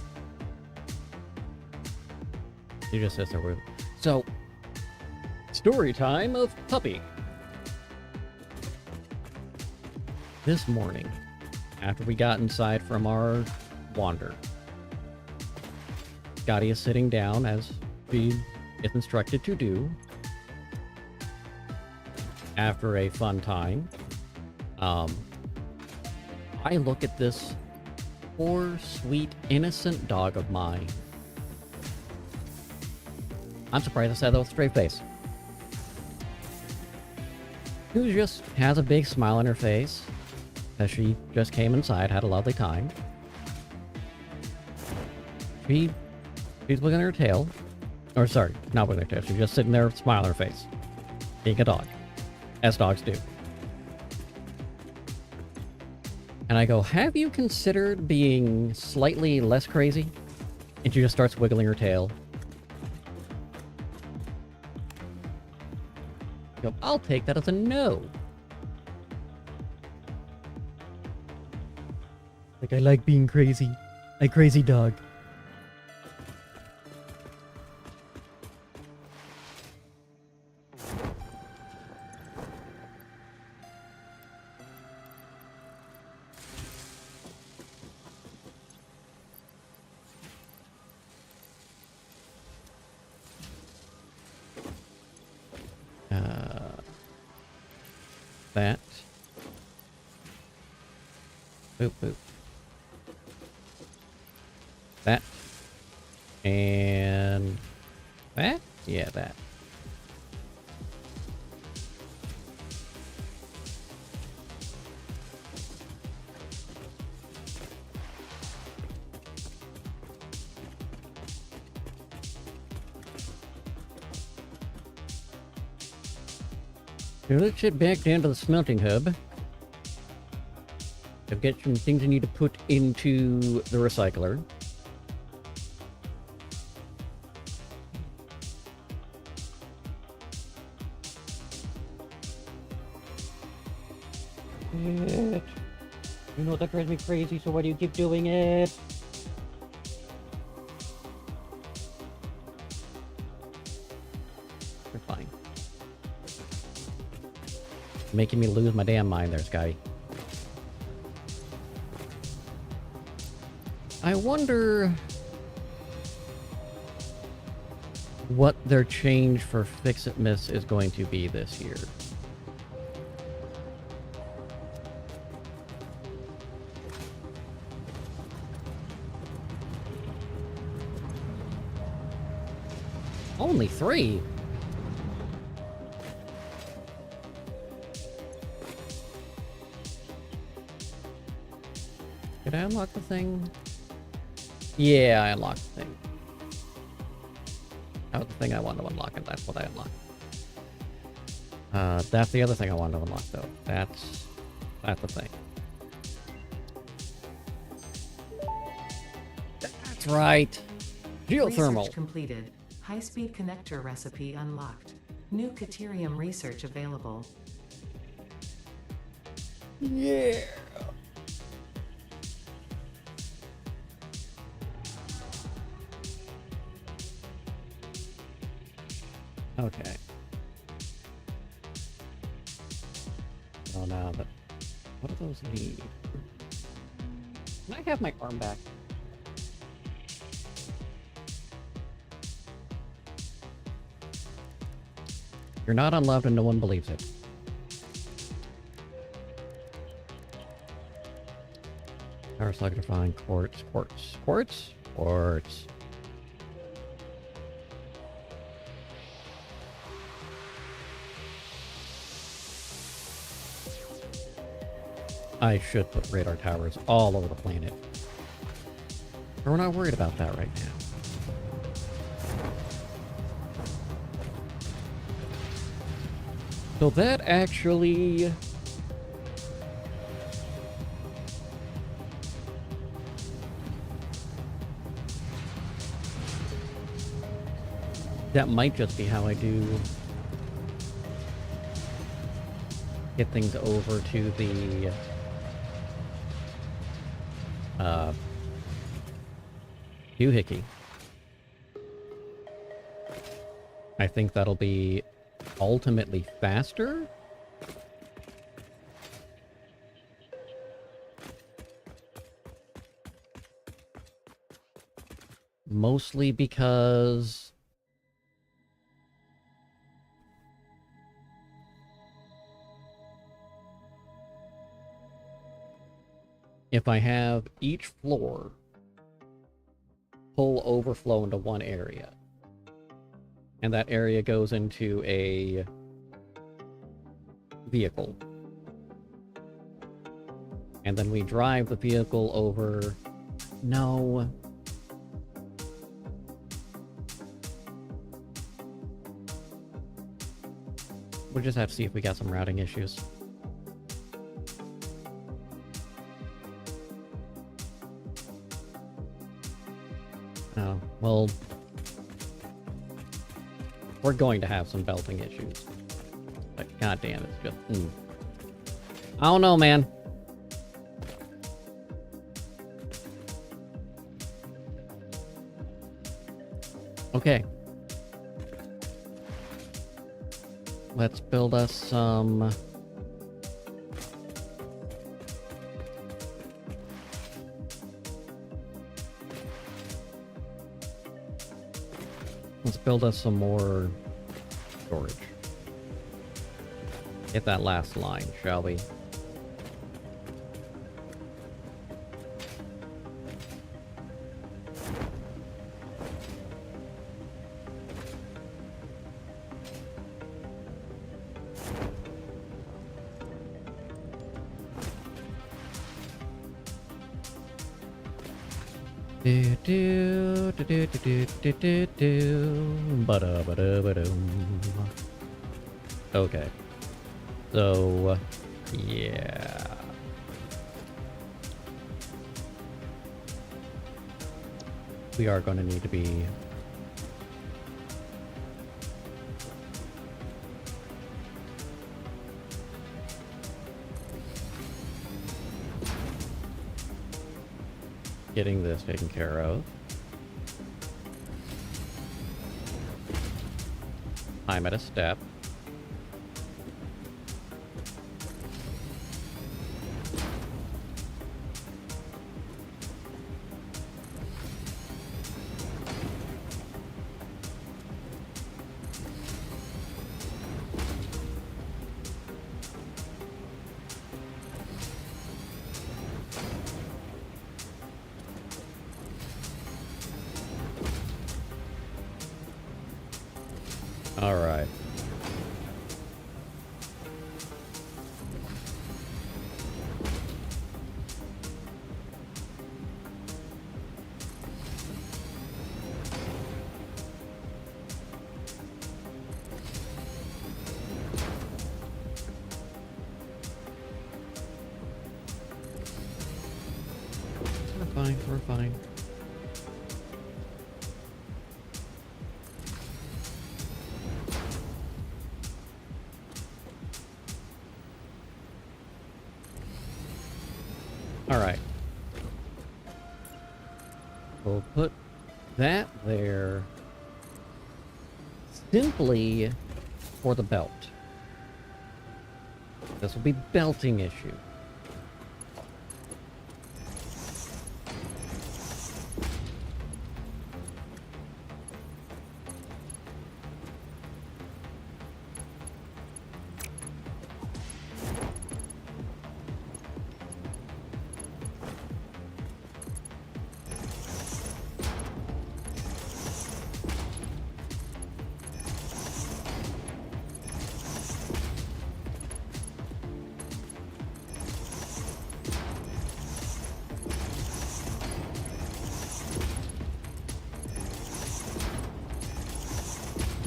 [SPEAKER 1] He just says there were. So, story time of Puppy. This morning, after we got inside from our wander, Scotty is sitting down as he is instructed to do after a fun time. I look at this poor, sweet, innocent dog of mine. I'm surprised I said that with a straight face. Who just has a big smile on her face as she just came inside, had a lovely time. She's wiggling her tail. Or sorry, not wiggling her tail. She's just sitting there, smile on her face. Being a dog. As dogs do. And I go, have you considered being slightly less crazy? And she just starts wiggling her tail. I go, I'll take that as a no. Like, I like being crazy. A crazy dog. That. Boop, boop. That. And that? Yeah, that. Let's get back down to the smelting hub. I've got some things I need to put into the recycler. You know that drives me crazy, so why do you keep doing it? You're fine. Making me lose my damn mind there, Scotty. I wonder what their change for Fix-It-Miss is going to be this year. only 3? Did I unlock the thing? Yeah, I unlocked the thing. That was the thing I wanted to unlock, and that's what I unlocked. That's the other thing I wanted to unlock, though. That's the thing. That's right. Geothermal.
[SPEAKER 2] Research completed. High-speed connector recipe unlocked. New Caterium research available.
[SPEAKER 1] Yeah. Okay. Oh, now that. What do those need? Can I have my arm back? You're not unloved and no one believes it. Power selector find quartz. I should put radar towers all over the planet. But we're not worried about that right now. So that actually... That might just be how I do... get things over to the... doohickey. I think that'll be ultimately faster? Mostly because... if I have each floor pull overflow into one area, and that area goes into a vehicle, and then we drive the vehicle over... No. We'll just have to see if we got some routing issues. Oh, well... we're going to have some belting issues. But goddamn, it's just... I don't know, man. Okay. Let's build us some... let's build us some more storage. Get that last line, shall we? Do do do do do do do do ba-da ba-da ba-dum. Okay. So yeah. We are going to need to be getting this taken care of. I'm at a step. All right. We're fine, we're fine. All right. We'll put that there simply for the belt. This will be belting issue.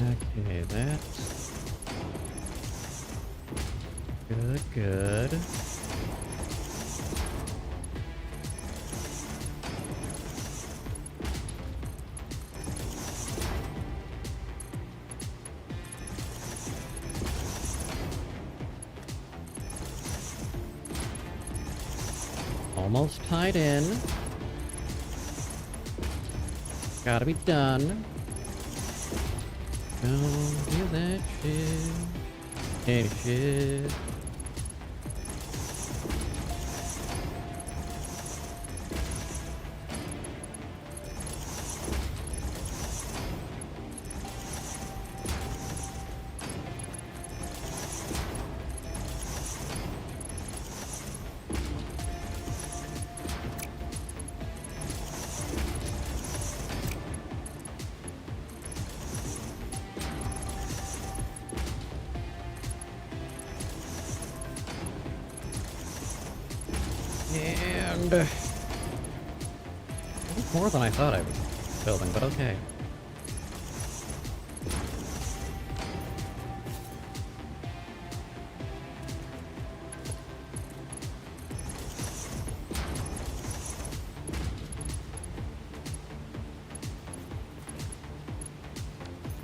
[SPEAKER 1] Okay, that's good. Almost tied in. Gotta be done. Don't do that shit. Hey, shit. And more than I thought I was building, but okay.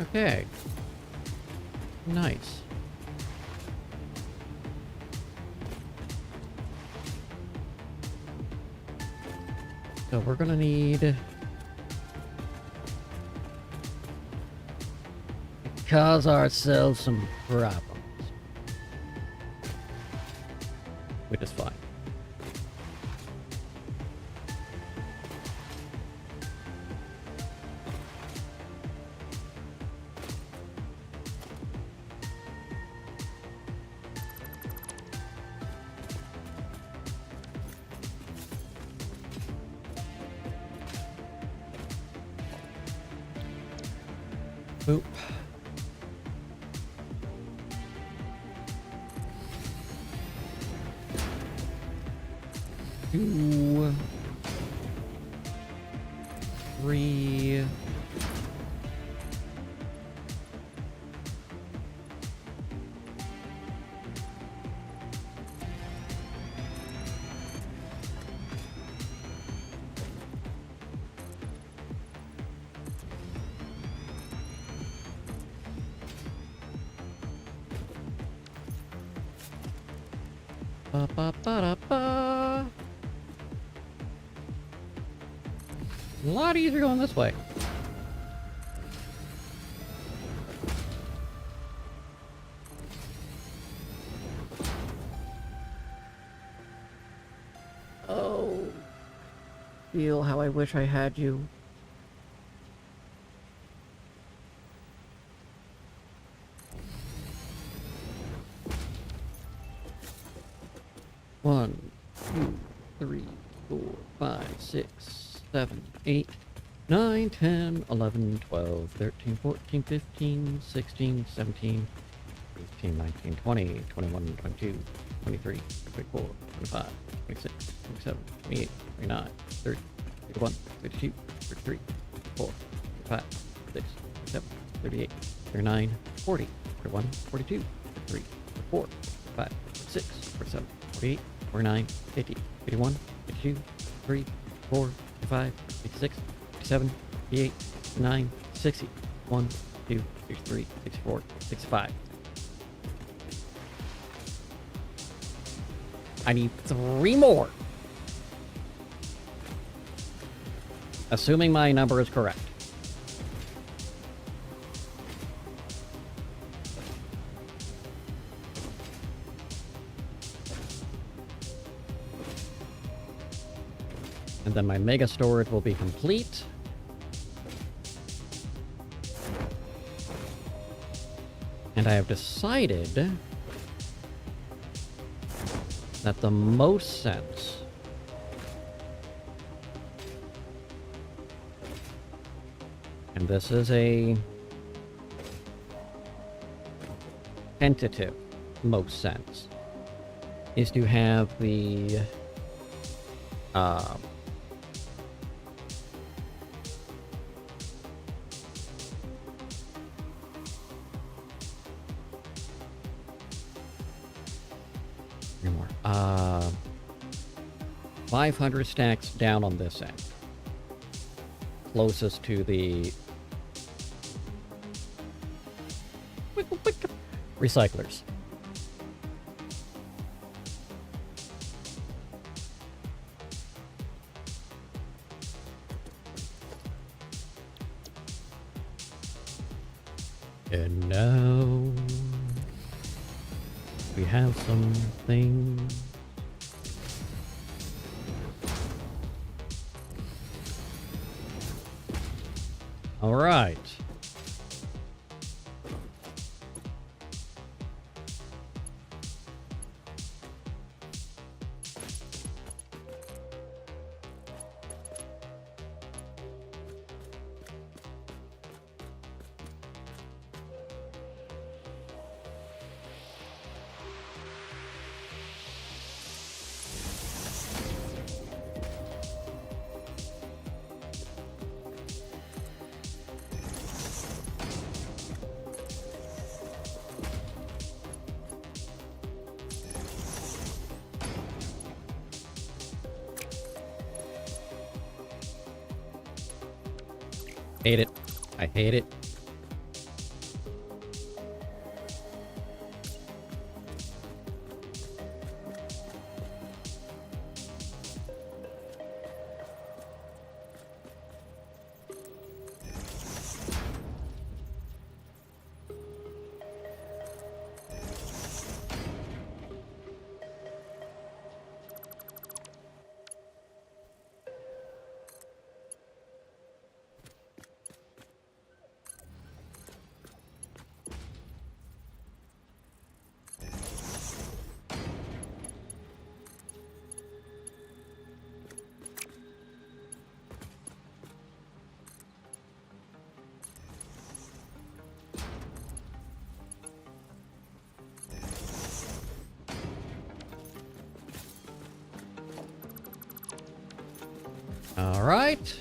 [SPEAKER 1] Okay. Nice. So we're gonna need to cause ourselves some problems, which is fine. Boop. Two, three, ba ba ba da ba. A lot easier going this way. Oh, feel how I wish I had you. One, two, three, 4, 5, 6, 7, 8, 9, 10, 11, 12, 13, 14, 15, 16, 17, 18, 19, 20, 21, 22, 23, 24, 25, 26, 27, 28, 29, 30, 31, 32, 33, 34, 35, 36, 37, 38, 39, 40, 41, 42, 43, 44, 45, 46, 47, 48, 49, 50, 51, 52, 53, 4, 55, 56, 57, 58, 59, 60, 1, 2, 63, 64, 65. I need 3 more. Assuming my number is correct. And then my mega storage will be complete. And I have decided that the most sense and this is a tentative most sense is to have the three more. 500 stacks down on this end. Closest to the recyclers. And now we have something. All right. Hate it. I hate it. All right.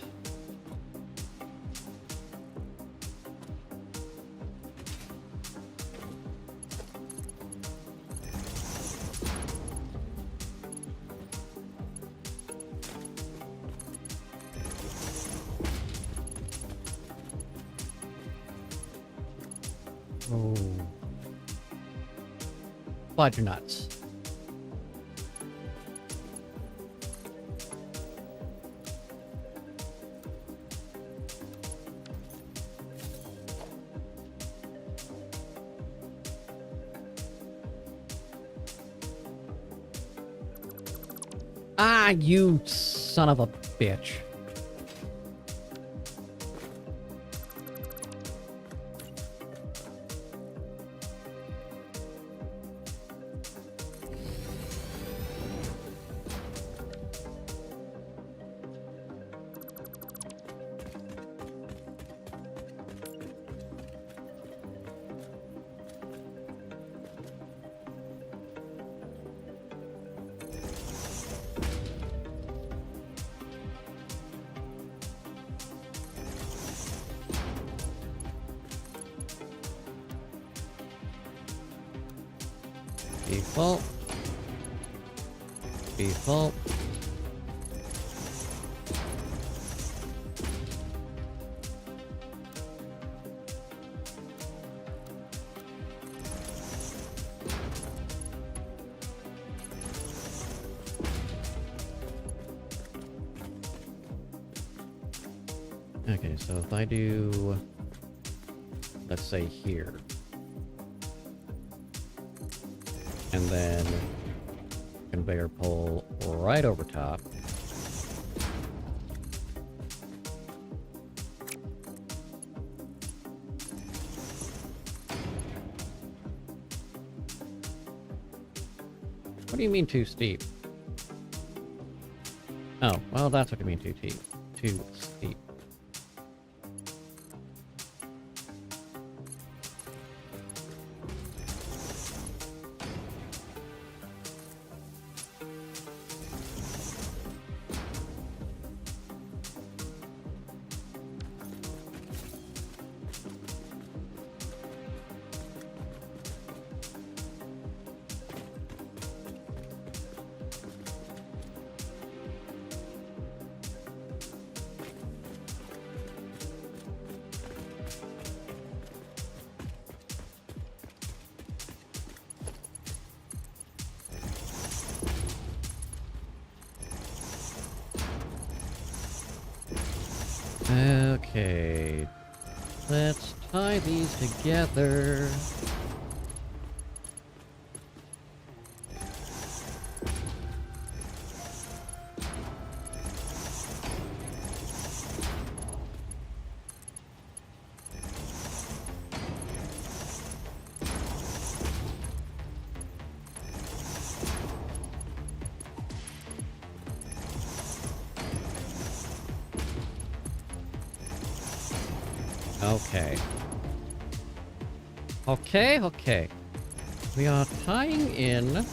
[SPEAKER 1] Oh. Fudge nuts. Ah, you son of a bitch. Default. Default. Okay, so if I do, let's say here, and then conveyor pull right over top. What do you mean too steep? Oh, well, that's what you mean too steep. Too steep. Okay, let's tie these together. Okay. Okay. We are tying in.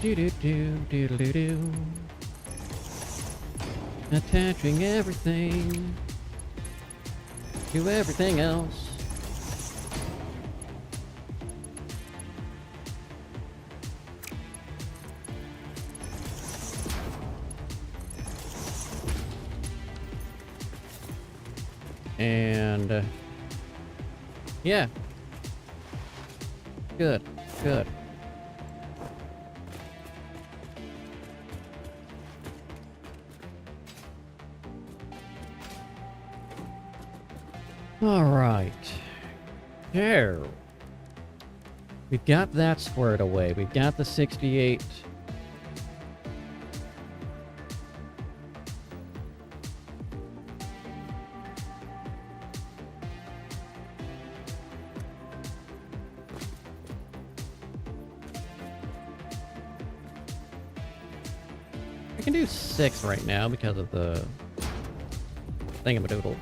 [SPEAKER 1] Do. Attaching everything to everything else. And yeah. Good. Alright. There. We've got that squared away. We've got the 68. I can do 6 right now because of the thingamadoodle.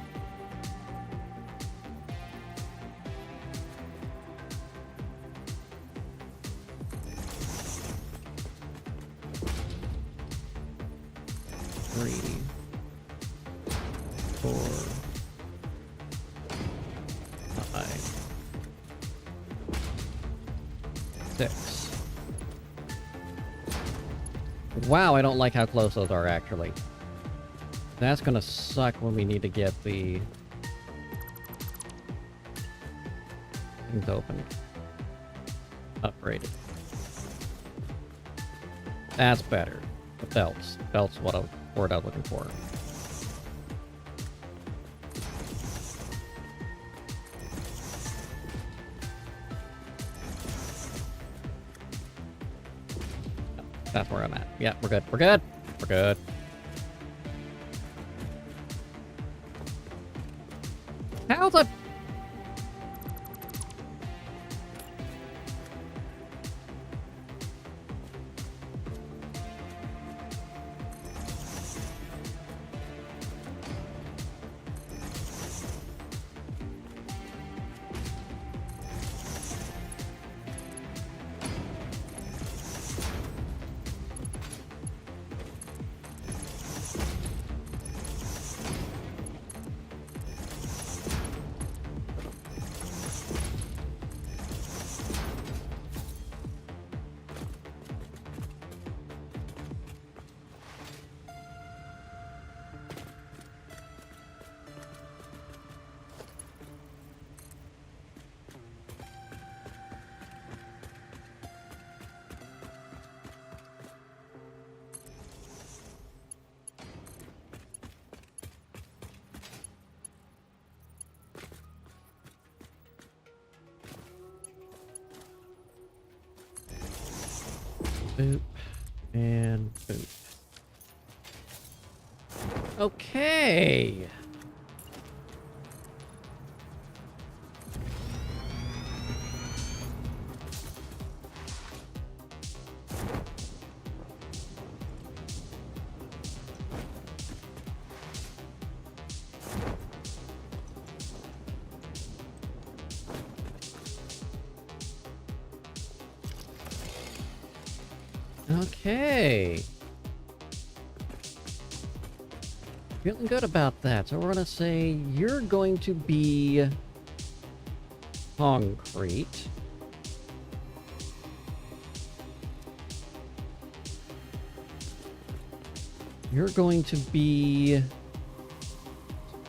[SPEAKER 1] Wow, I don't like how close those are, actually. That's gonna suck when we need to get the things open. Upgraded. That's better. The belts. Belts, what a word I was looking for. That's where I'm at. Yeah, we're good. We're good. We're good. How the... Boop. And boop. Okay. Okay. Feeling good about that. So we're gonna say you're going to be concrete. You're going to be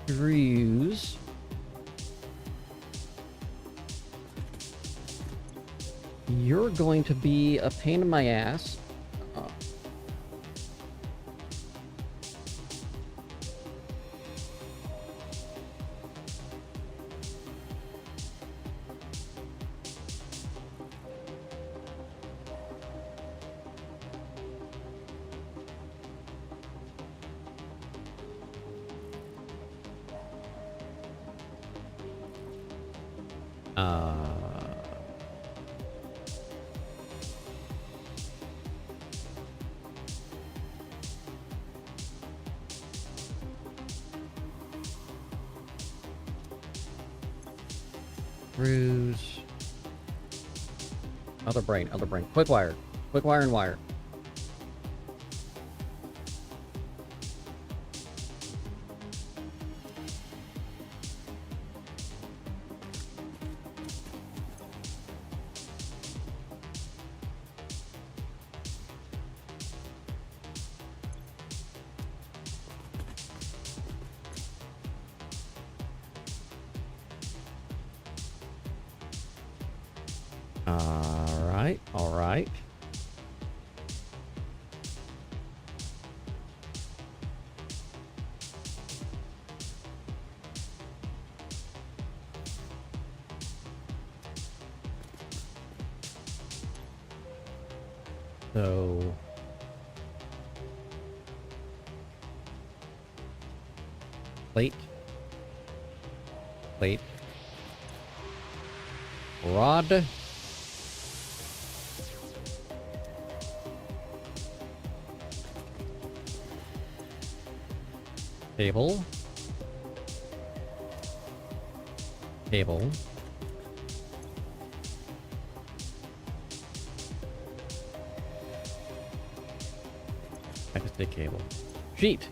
[SPEAKER 1] screws. You're going to be a pain in my ass. Screws. Other brain. Quick wire and wire. All right. So plate, rod, cable, I can say cable, sheet.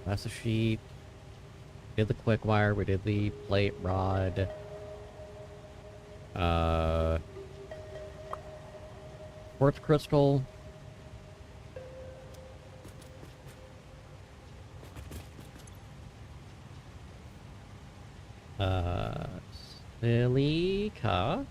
[SPEAKER 1] That's a sheet. We did the quick wire, we did the plate, rod. Quartz crystal. Silica.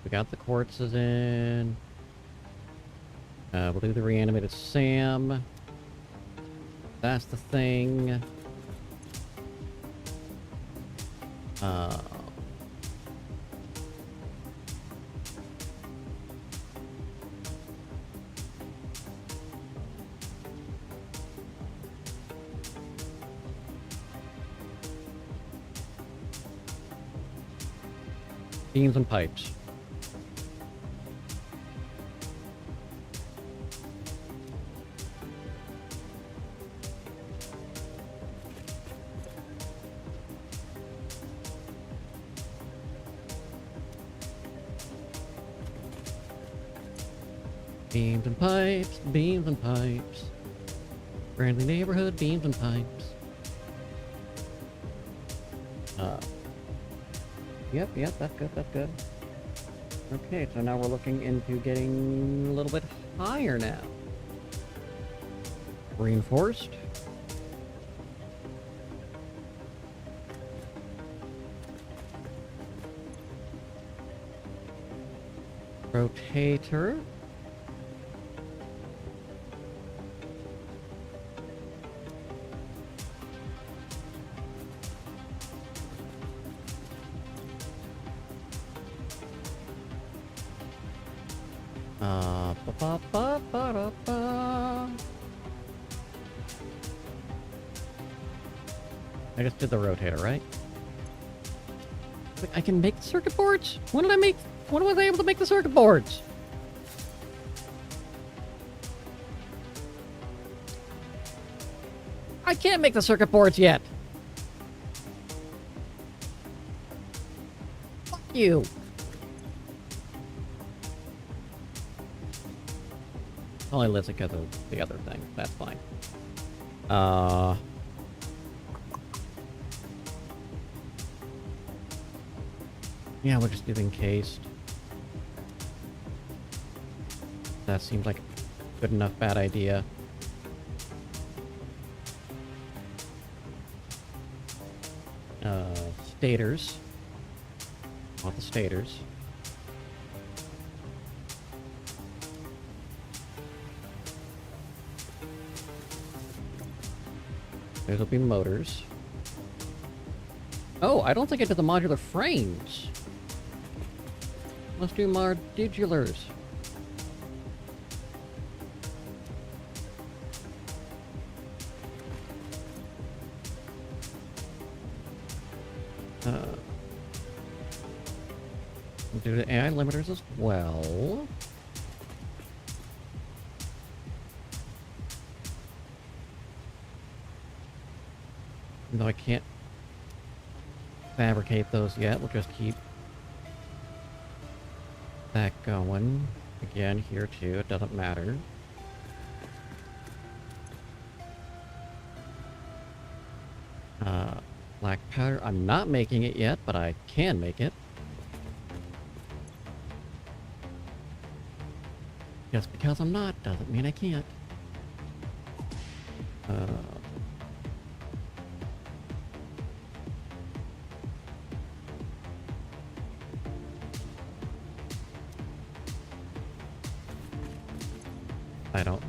[SPEAKER 1] We got the quartzes in. We'll do the reanimated Sam. That's the thing. Beams and pipes. Beams and pipes, beams and pipes. Friendly neighborhood, beams and pipes. Yep, that's good. Okay, so now we're looking into getting a little bit higher now. Reinforced. Rotator. Ba-ba-ba-ba-da-ba. I just did the rotator, right? Wait, I can make the circuit boards? When was I able to make the circuit boards? I can't make the circuit boards yet. Fuck you. Only lives because of the other thing. That's fine. Yeah, we'll just do encased. That seems like a good enough bad idea. Stators. Want the stators. There'll be motors. Oh, I don't think I did the modular frames. Let's do modulars. Do the AI limiters as well. Even though I can't fabricate those yet, we'll just keep that going. Again, here too, it doesn't matter. Black powder, I'm not making it yet, but I can make it. Just because I'm not doesn't mean I can't. I don't.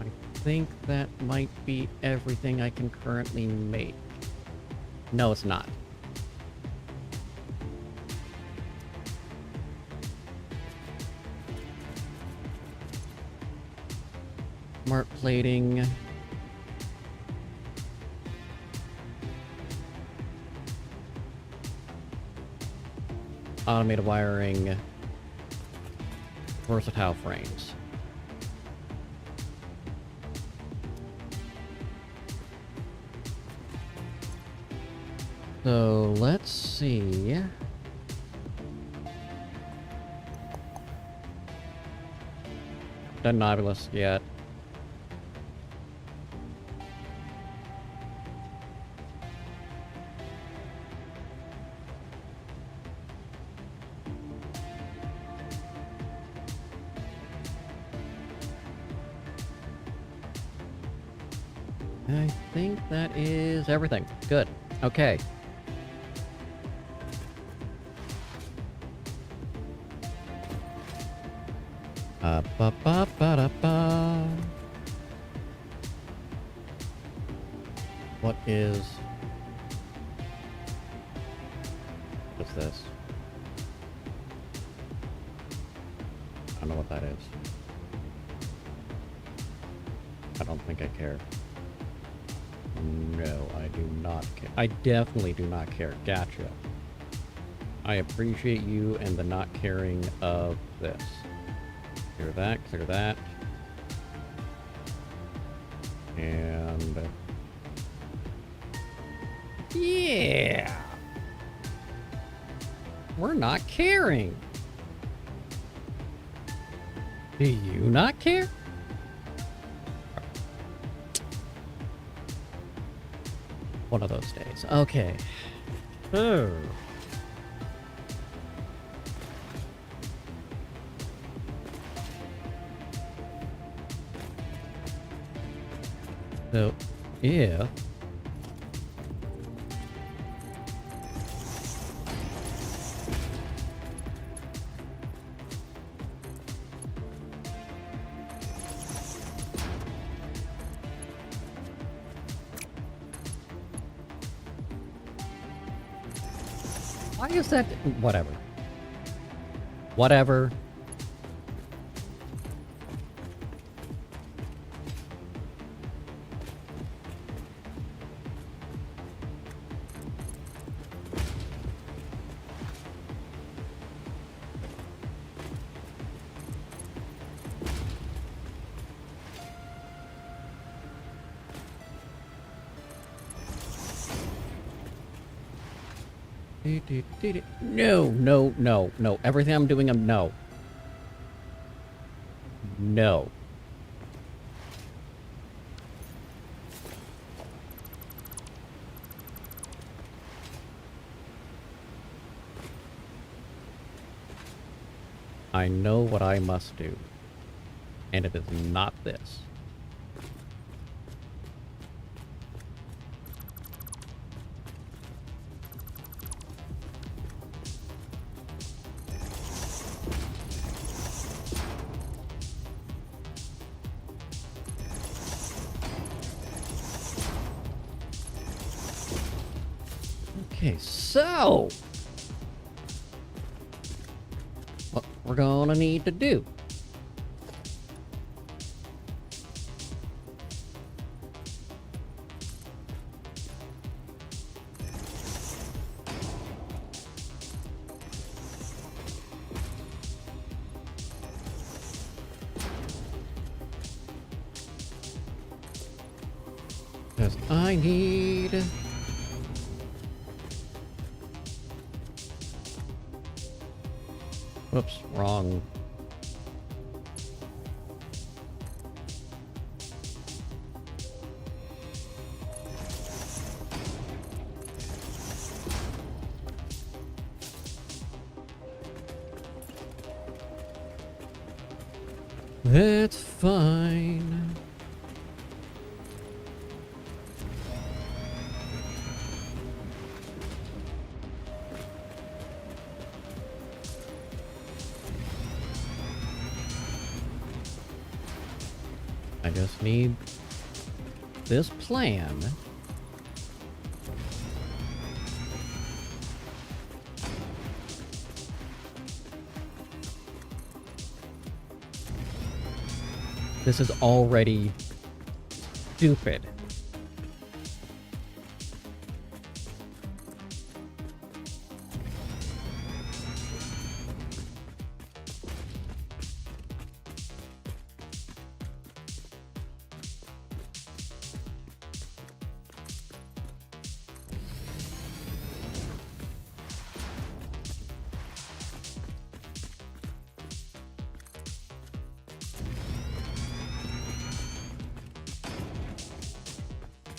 [SPEAKER 1] I think that might be everything I can currently make. No, it's not. Smart plating. Automated wiring. Versatile frames. So let's see. Done Nobulus yet. I think that is everything. Good. Okay. Ba-ba-ba-da-ba. What is... What's this? I don't know what that is. I don't think I care. No, I do not care. I definitely do not care. Gotcha. I appreciate you and the not caring of this. Clear that, clear that. And... yeah! We're not caring. Do you not care? One of those days. Okay. Oh. So, yeah. Why is that? Whatever. Whatever. No, no, no, no. Everything I'm doing, I'm no. No. I know what I must do. And it is not this. Okay, so what we're gonna need to do. Because I need... Whoops, wrong. That's fine. I just need this plan. This is already stupid.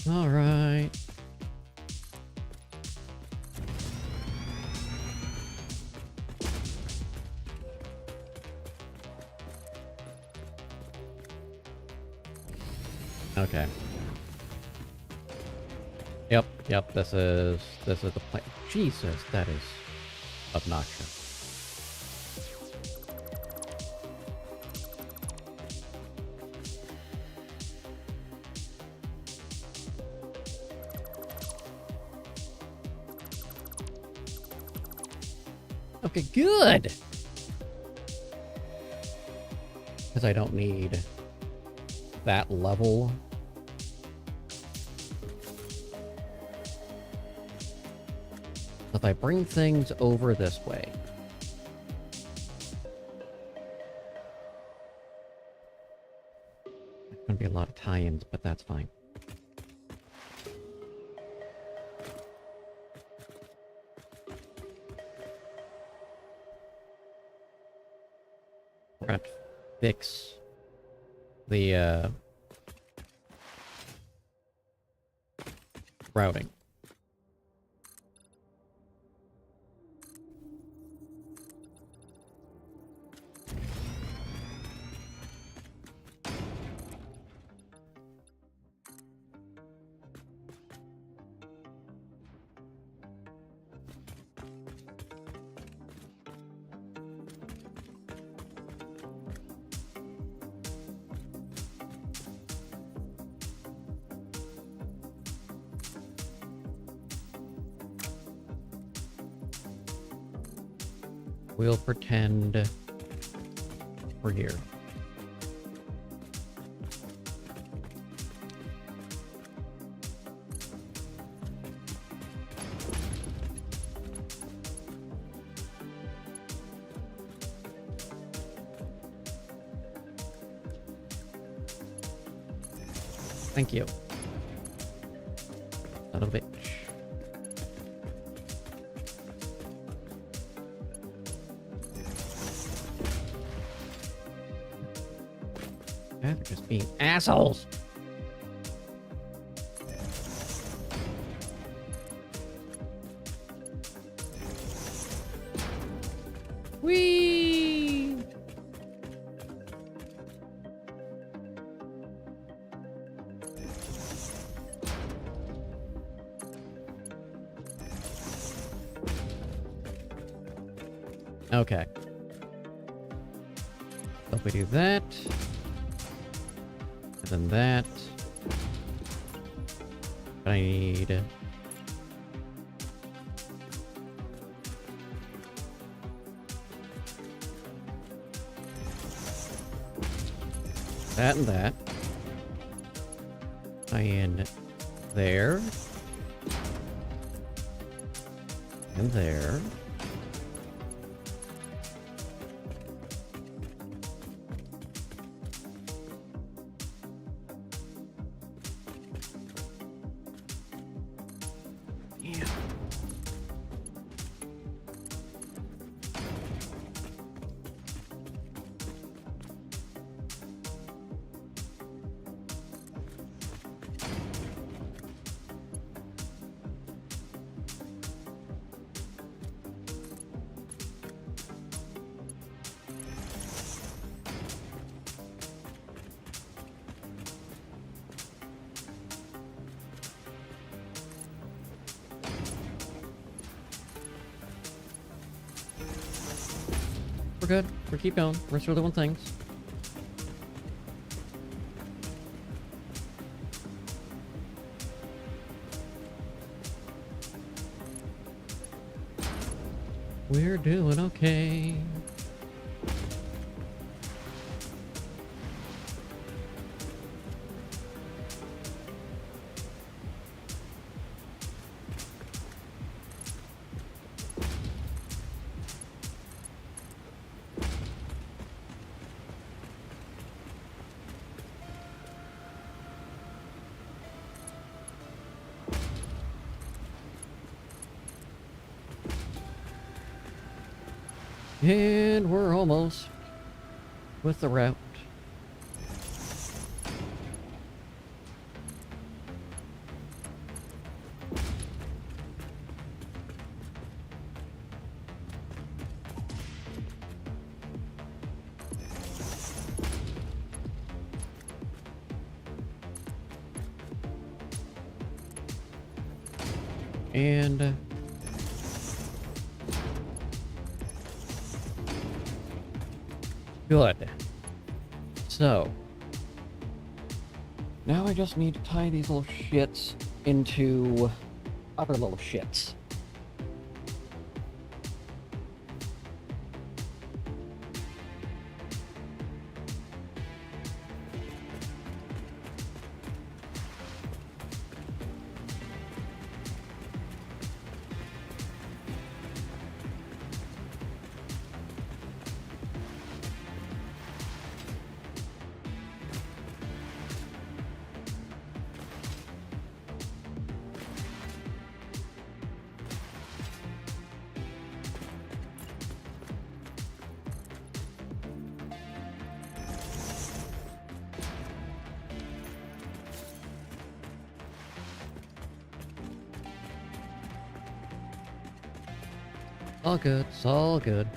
[SPEAKER 1] All right. Okay. Yep, this is the plan. Jesus, that is obnoxious. Okay, good! Because I don't need that level. If I bring things over this way. There's gonna be a lot of tie-ins, but that's fine. We're gonna have to fix the routing. We'll pretend we're here. Thank you. Son of a bitch. Yeah, they're just being assholes. Whee! Okay. So if we do that, and then that, I need that and that. And there. And there. Yeah. We're good. We're keep going. We're still doing things. We're doing okay. And we're almost with the route. And good. So now I just need to tie these little shits into other little shits. All good. It's all good.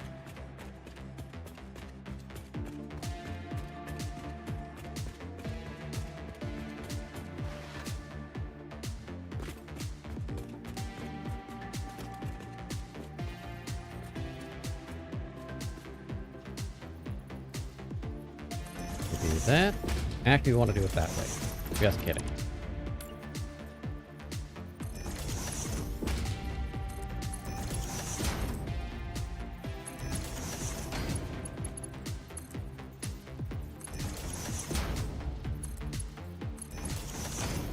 [SPEAKER 1] Do that. Actually, we want to do it that way. Just kidding.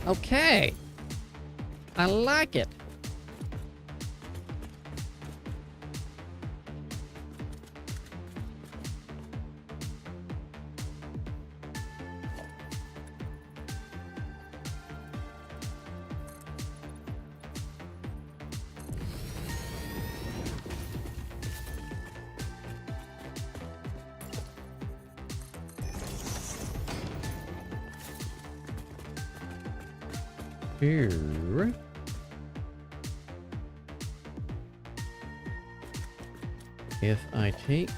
[SPEAKER 1] Okay. I like it. Here. If I take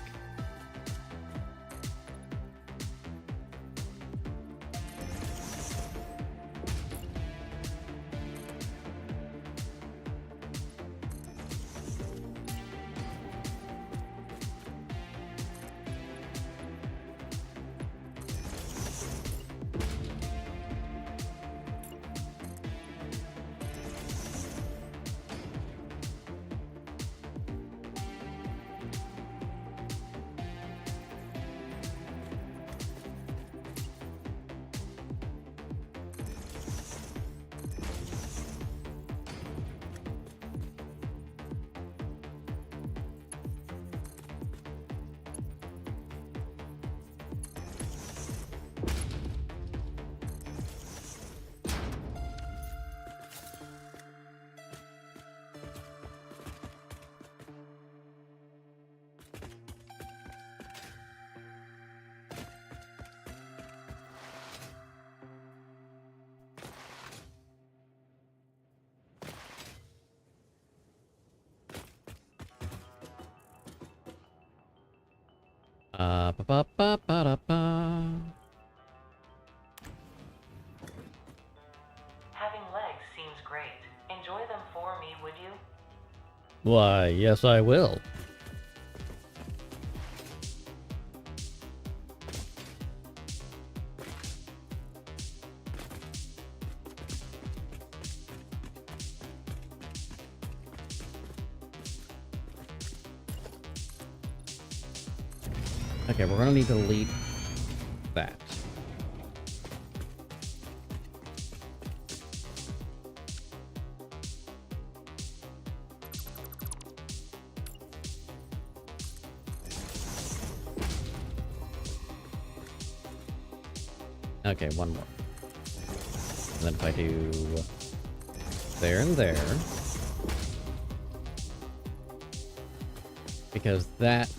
[SPEAKER 1] ba ba ba ba da ba.
[SPEAKER 2] Having legs seems great. Enjoy them for me, would you?
[SPEAKER 1] Why, yes, I will. Okay, we're gonna need to delete that. Okay, one more. And then if I do there and there, because that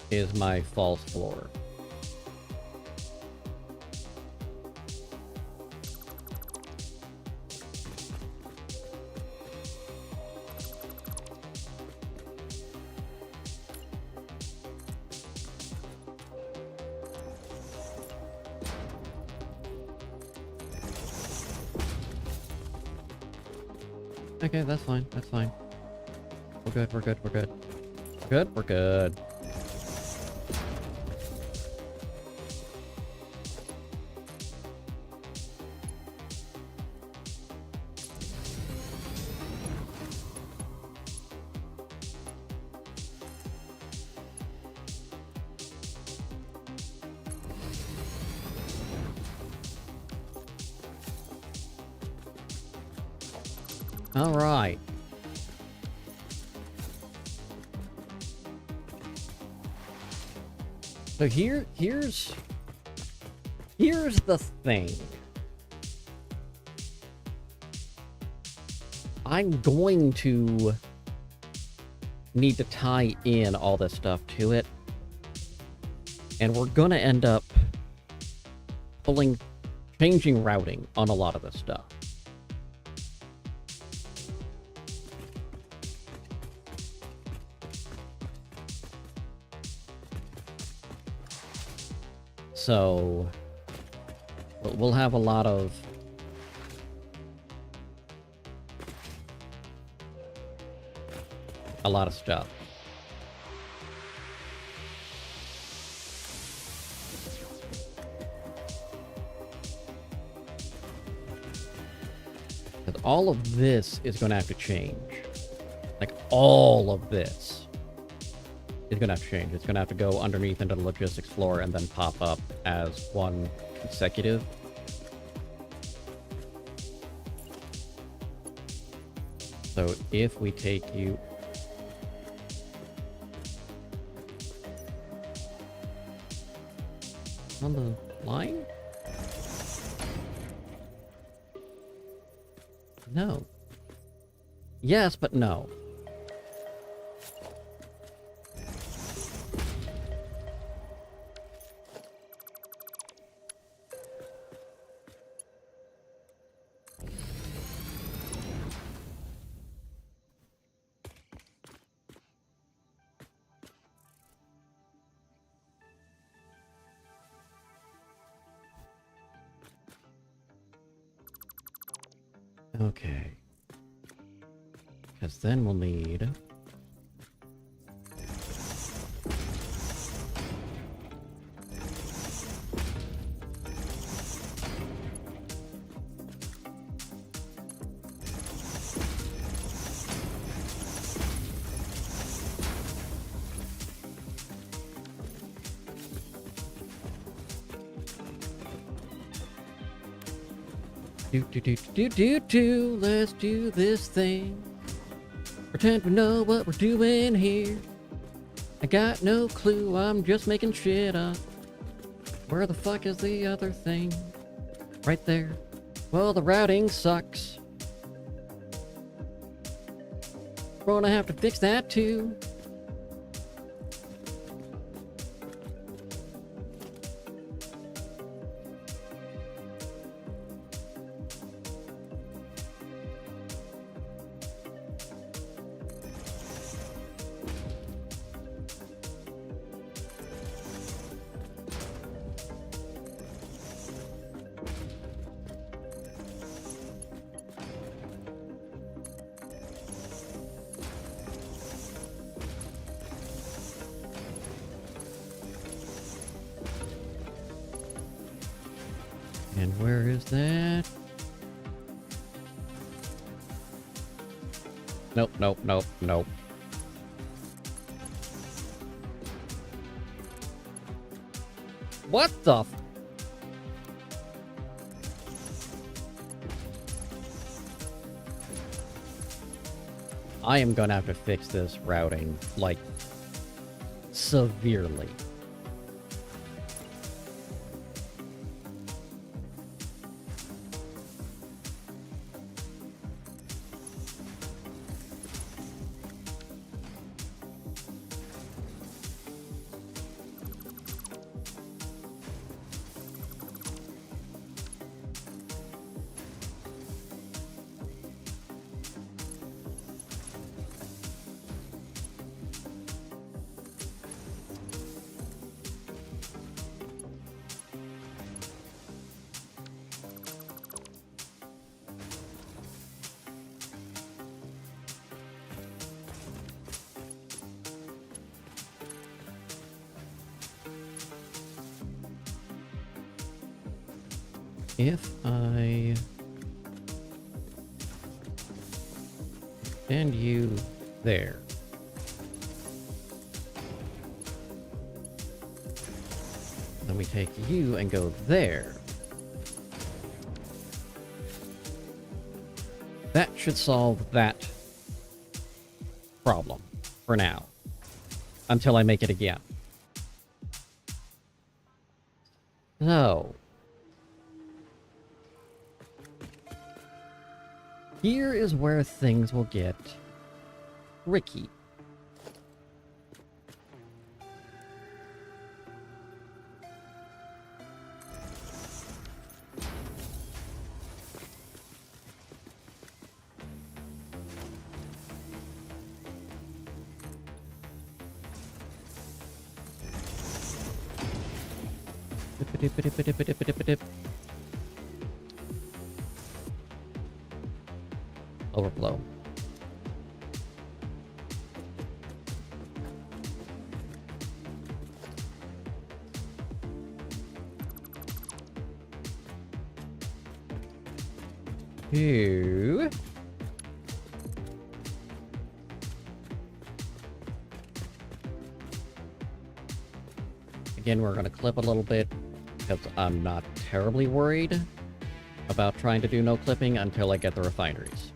[SPEAKER 1] is my false floor. Okay, that's fine, that's fine. We're good, we're good, we're good. We're good, we're good. All right. So here's the thing. I'm going to need to tie in all this stuff to it. And we're gonna end up changing routing on a lot of this stuff. So we'll have a lot of stuff. Because all of this is going to have to change. Like, all of this is going to have to change. It's going to have to go underneath into the logistics floor and then pop up as one consecutive. So if we take you... on the line? No. Yes, but no. Okay. Because then we'll need... Let's do this thing. Pretend we know what we're doing here. I got no clue, I'm just making shit up. Where the fuck is the other thing? Right there. Well, the routing sucks. We're gonna have to fix that too. And where is that? Nope, nope, nope, nope. What the f- I am gonna have to fix this routing, like, severely. If I send you there, then we take you and go there. That should solve that problem for now, until I make it again. So, here is where things will get tricky. Overflow. Two. Again, we're going to clip a little bit because I'm not terribly worried about trying to do no clipping until I get the refineries.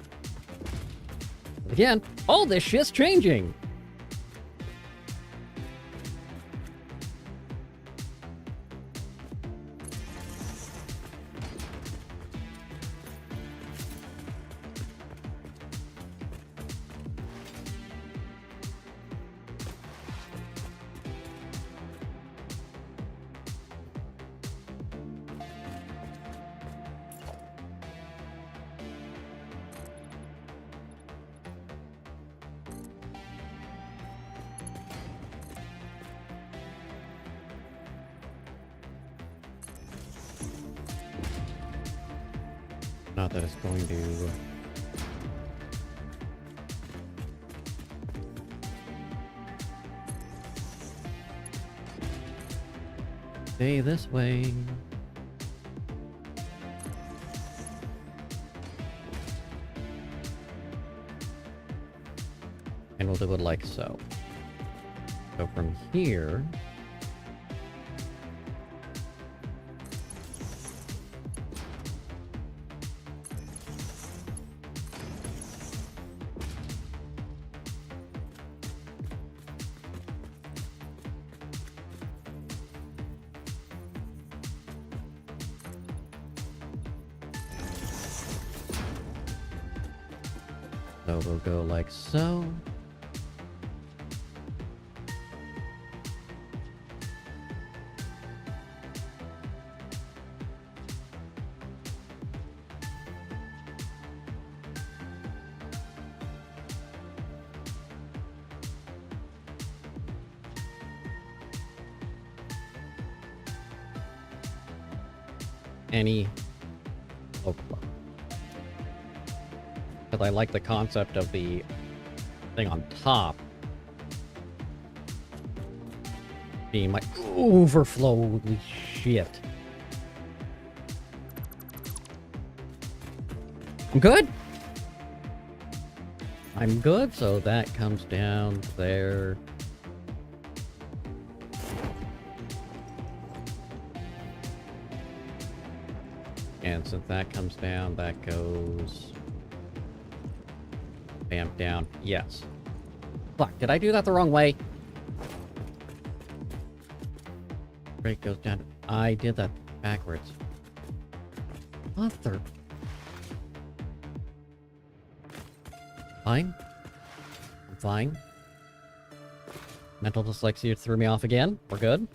[SPEAKER 1] Again, all this shit's changing. Not that it's going to... stay this way. And we'll do it like so. So from here... So we'll go like so. Any overflow. Because I like the concept of the thing on top being my overflow. Holy shit. I'm good? I'm good, so that comes down there. And since that comes down, that goes... bam, down. Yes. Fuck, did I do that the wrong way? Break goes down. I did that backwards. Mother... Fine. I'm fine. Mental dyslexia threw me off again. We're good.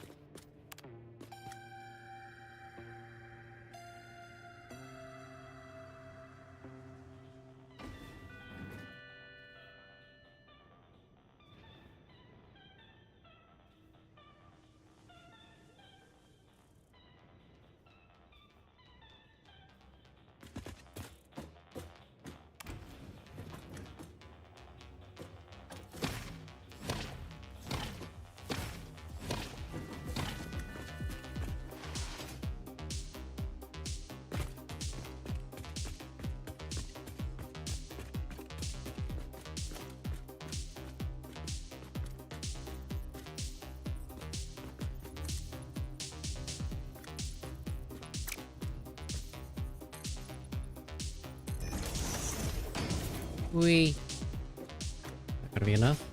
[SPEAKER 1] Is that gonna be enough?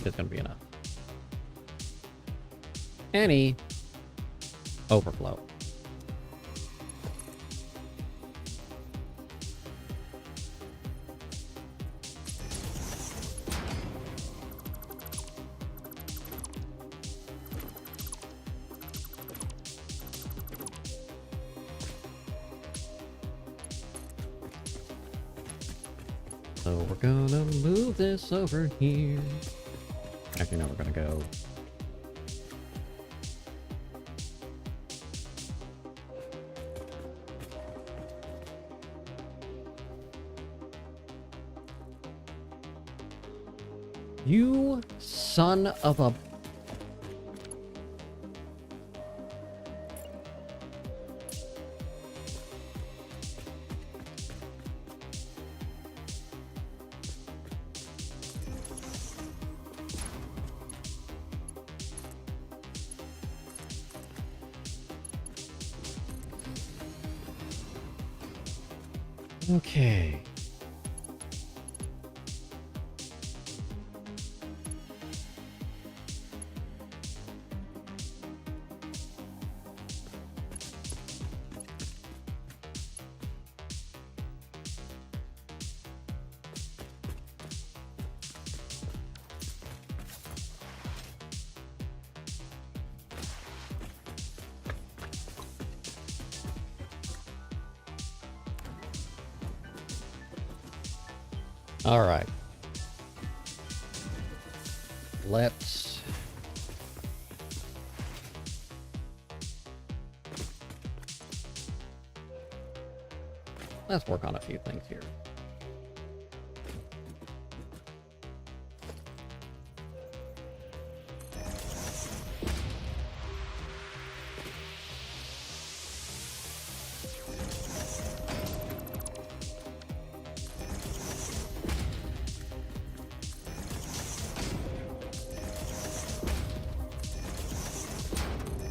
[SPEAKER 1] It's gonna be enough. Any overflow. So we're gonna move this over here. Actually, no, we're gonna go. You son of a... Okay. Alright. Let's... Let's work on a few things here.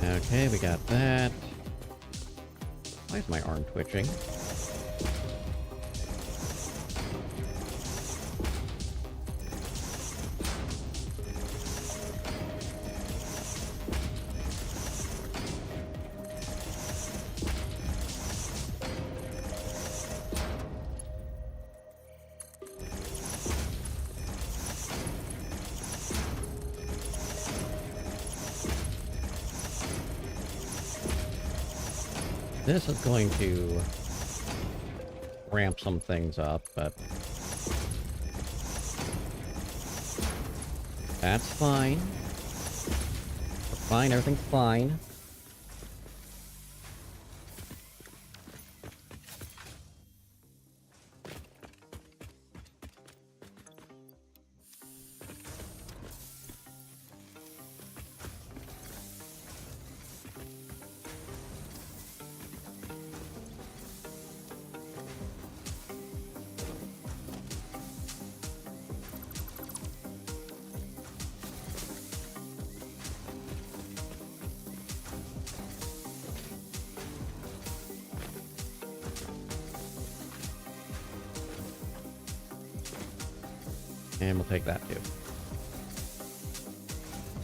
[SPEAKER 1] Okay, we got that. Why is my arm twitching? This is going to ramp some things up, but that's fine. We're fine, everything's fine. And we'll take that too.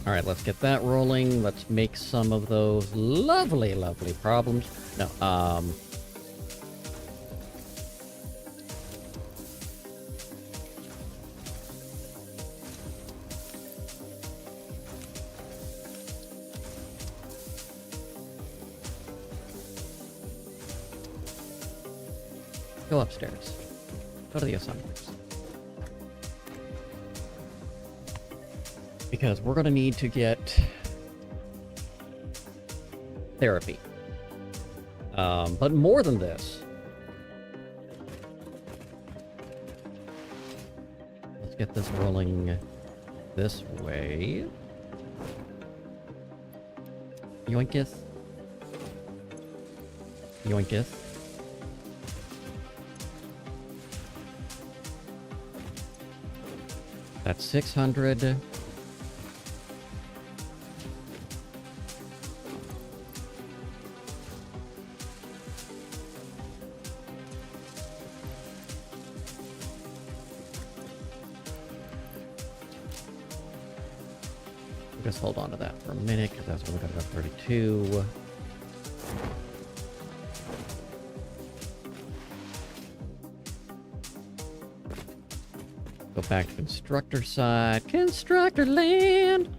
[SPEAKER 1] Alright, let's get that rolling. Let's make some of those lovely, lovely problems. No, go upstairs. Go to the assemblies. Because we're gonna need to get therapy. But more than this, let's get this rolling this way. Yoinketh. Yoinketh. That's 600. Just hold on to that for a minute, because that's when we got about 32. Go back to constructor side. Constructor land!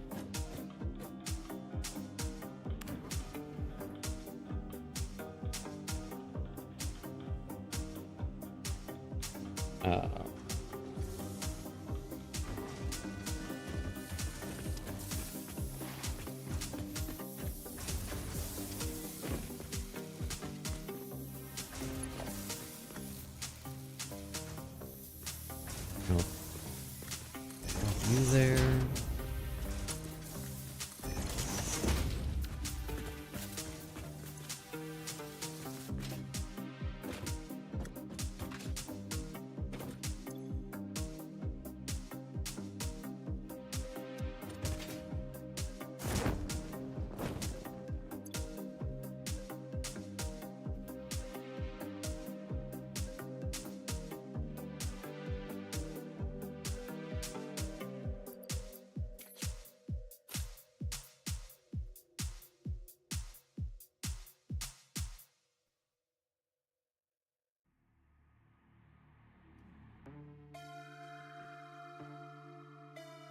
[SPEAKER 1] You there.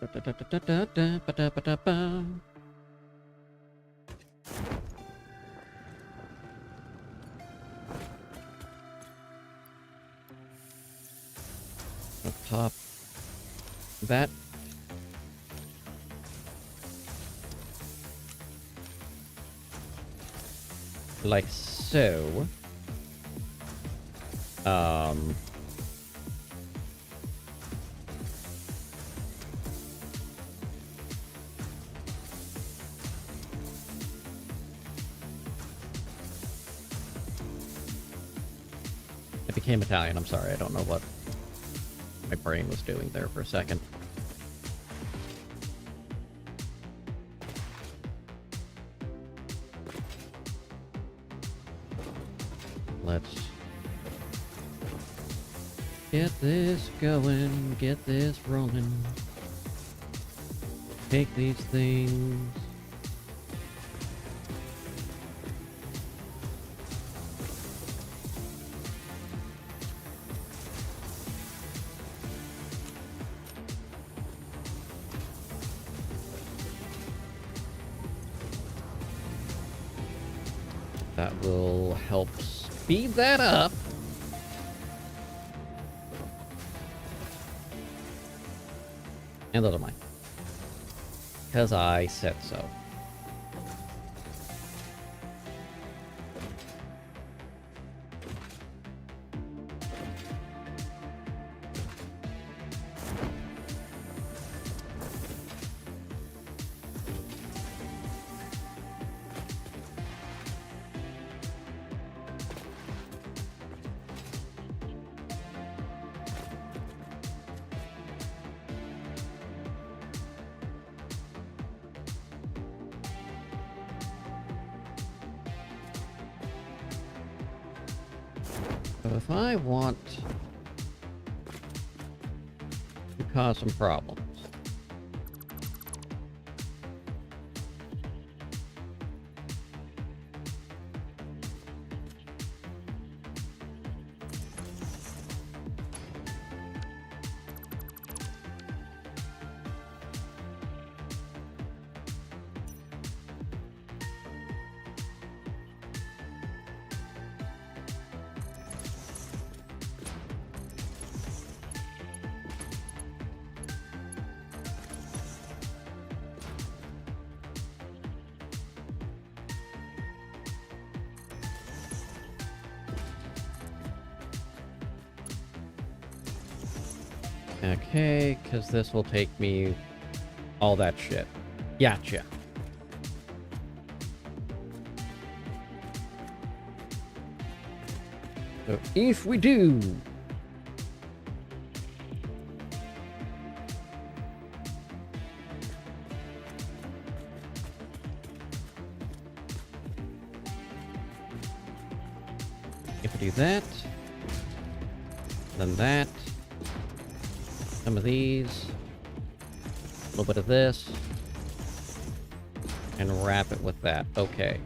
[SPEAKER 1] Da-da-da-da-da-da-ba-da-ba-da-ba. I'll pop that. Like so. I became Italian, I'm sorry, I don't know what my brain was doing there for a second. Let's get this going, get this rolling. Take these things. That will help speed that up. And those are mine. Because I said so. So if I want to cause some problems, okay, because this will take me all that shit. Gotcha. So if we do, if we do that, then that, some of these, a little bit of this, and wrap it with that. Okay.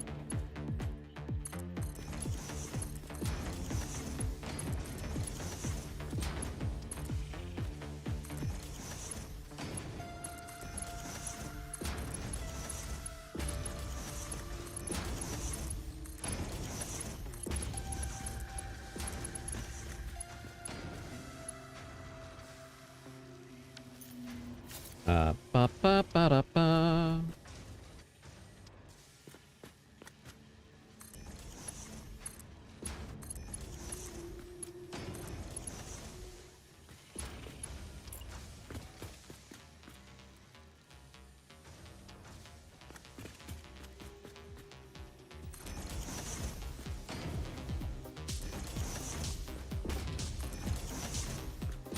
[SPEAKER 1] Ba ba ba da ba.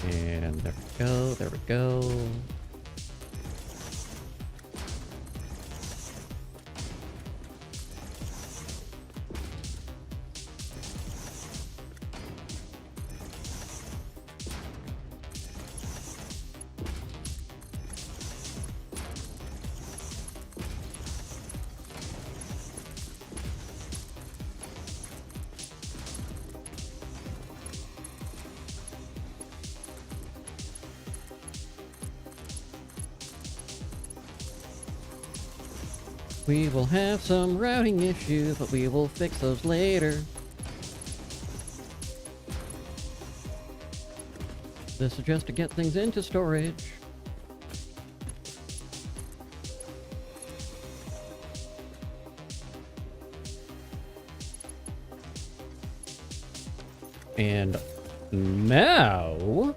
[SPEAKER 1] And there we go, there we go. We will have some routing issues, but we will fix those later. This is just to get things into storage. And now...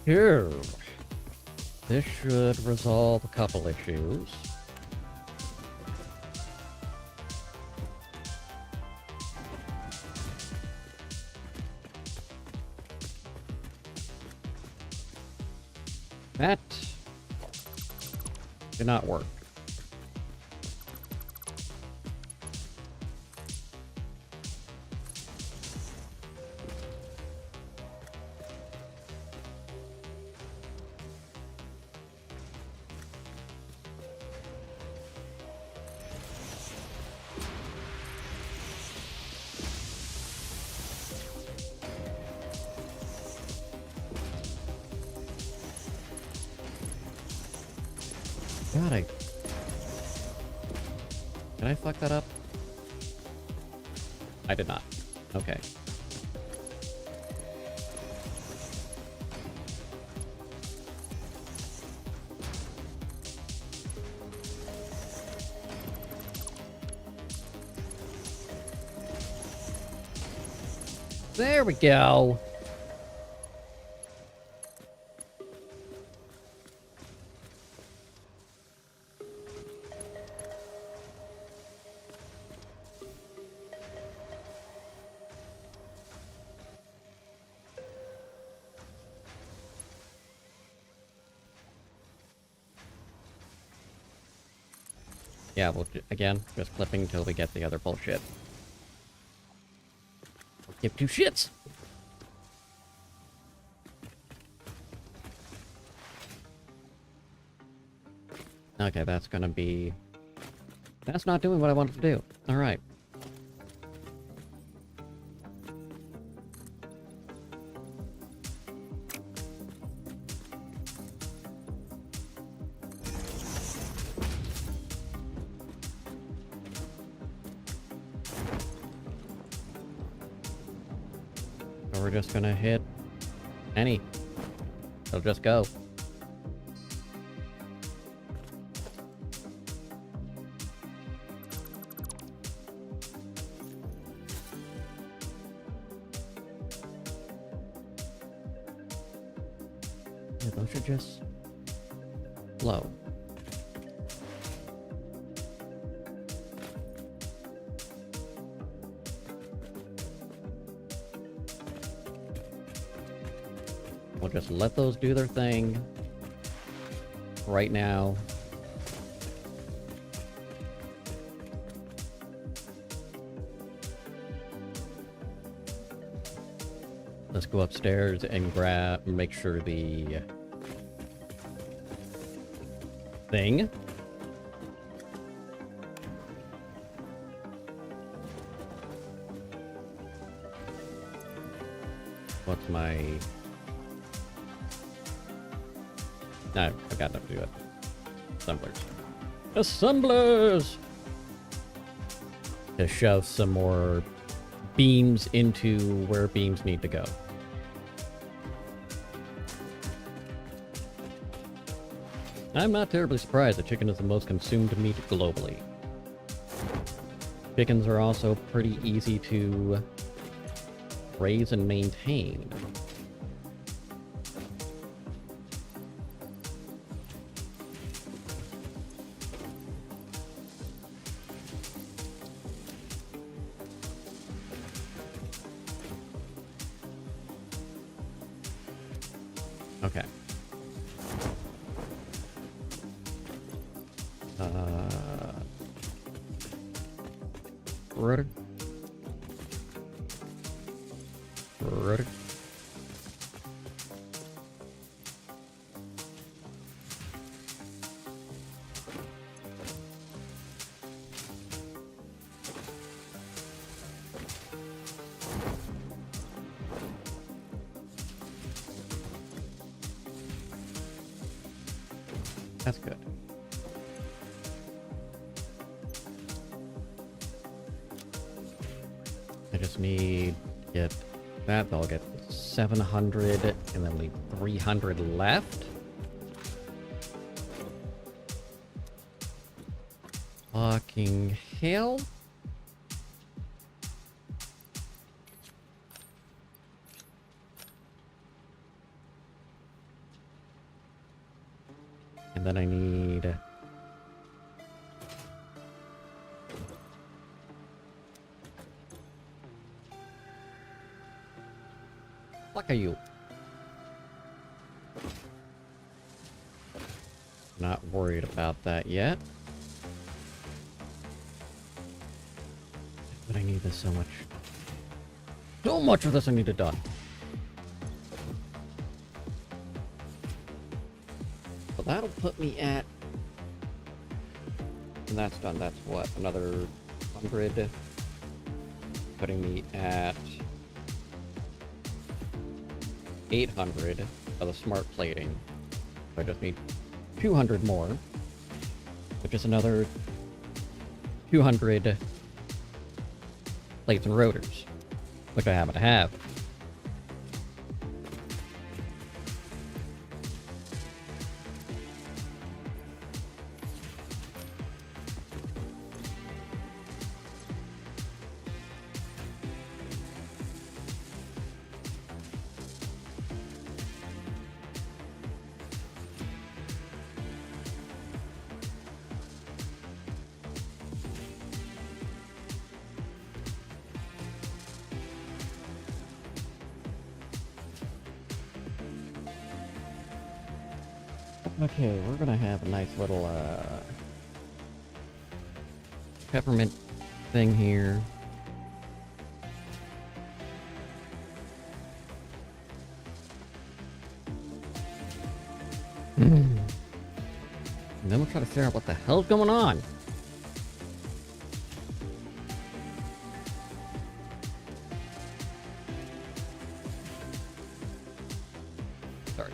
[SPEAKER 1] Here. This should resolve a couple issues. That did not work. God, Did I fuck that up? I did not. Okay. There we go. Yeah, we'll, again, just flipping until we get the other bullshit. We'll give two shits! Okay, that's gonna be... That's not doing what I wanted to do. Alright. So we're just gonna hit any. It'll just go. Yeah, those should just flow. We'll just let those do their thing right now. Let's go upstairs and make sure the thing. What's my... No, I forgot to do it. Assemblers. Assemblers! To shove some more beams into where beams need to go. I'm not terribly surprised that chicken is the most consumed meat globally. Chickens are also pretty easy to raise and maintain. Okay. Rotor. Rotor. That's good. I just need to get that. I'll get 700 and then leave 300 left. Fucking hell. And then I need... Fuck are you? Not worried about that yet. But I need this so much. So much of this I need it done. So that'll put me at... And that's done. That's what? Another 100. Putting me at... 800 of the smart plating. So I just need 200 more, which is another 200 plates and rotors, which I happen to have. Okay, we're gonna have a nice little, peppermint thing here. And then we'll try to figure out what the hell's going on. Sorry.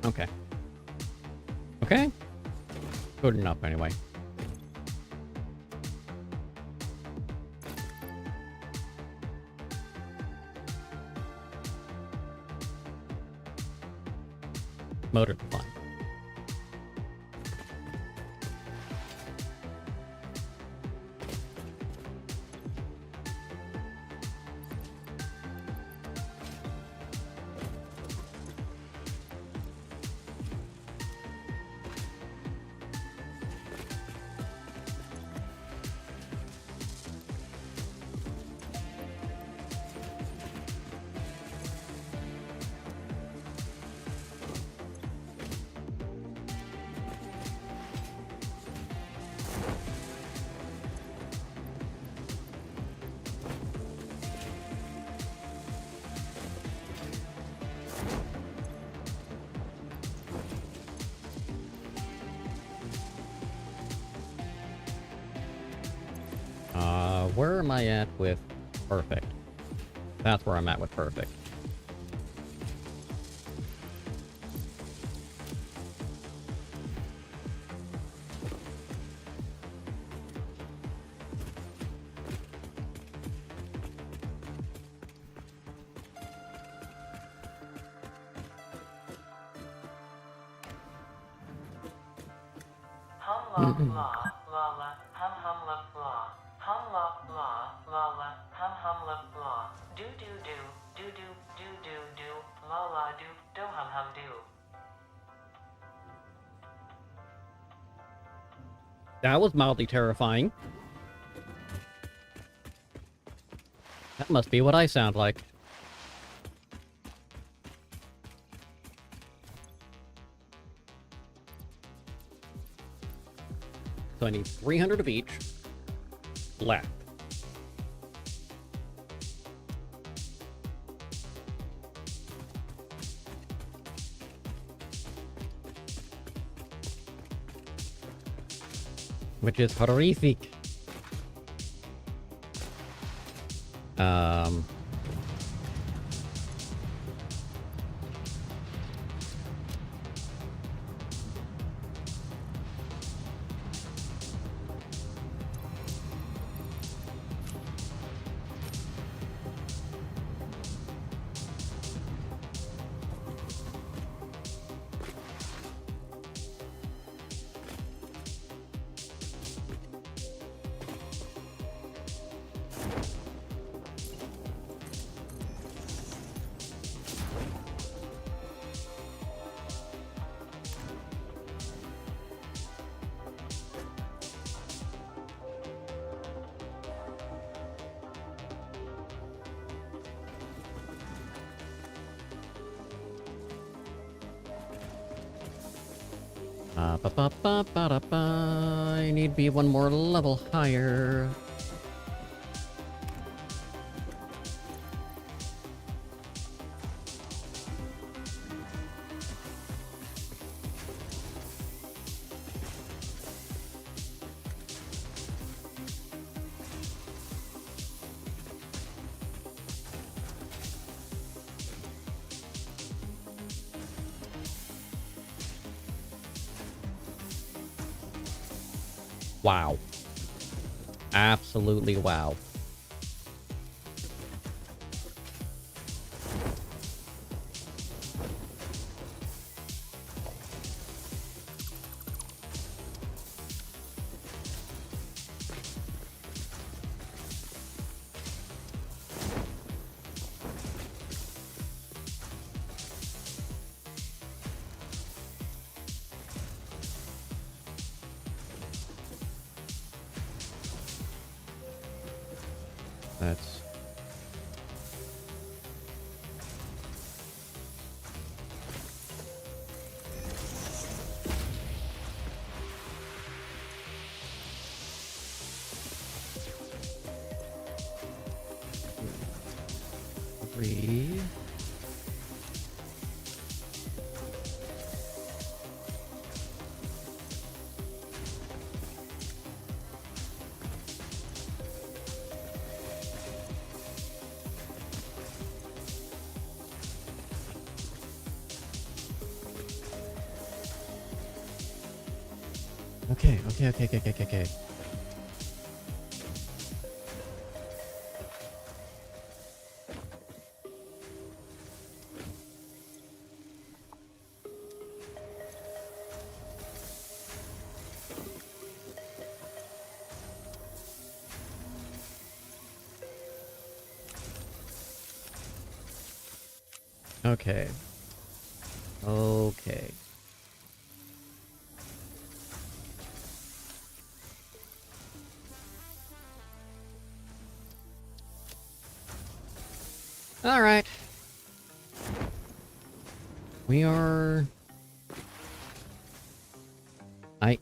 [SPEAKER 1] Okay. Okay? Good enough, anyway. Motor fun. Where am I at with perfect? That's where I'm at with perfect.
[SPEAKER 2] Hum la la la la hum hum la la.
[SPEAKER 1] That was mildly terrifying. That must be what I sound like. So I need 300 of each left. Which is horrific. I need to be one more level higher. Wow. Absolutely wow. That's... three... Okay. Okay. Okay. All right. We are... I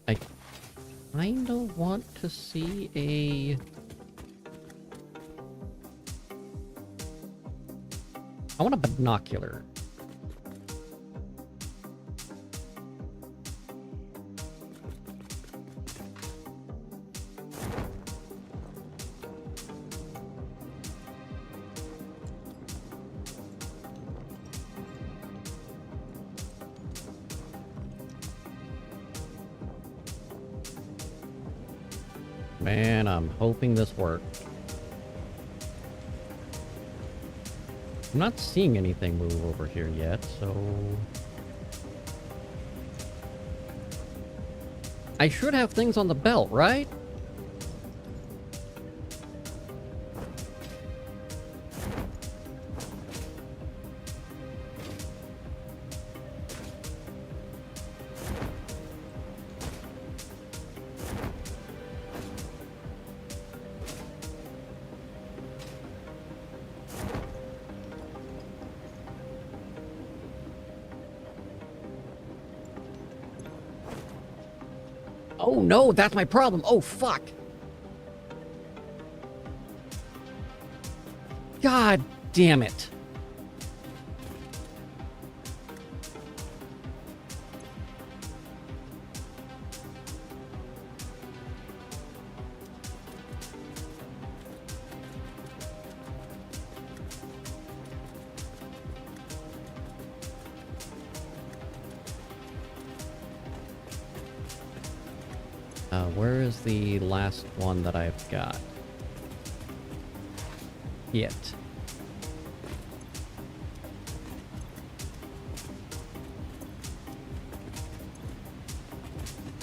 [SPEAKER 1] kind of want to see a... I want a binocular. Man, I'm hoping this works. I'm not seeing anything move over here yet, so... I should have things on the belt, right? Oh no, that's my problem. Oh fuck. God damn it. Where is the last one that I've got? Yet.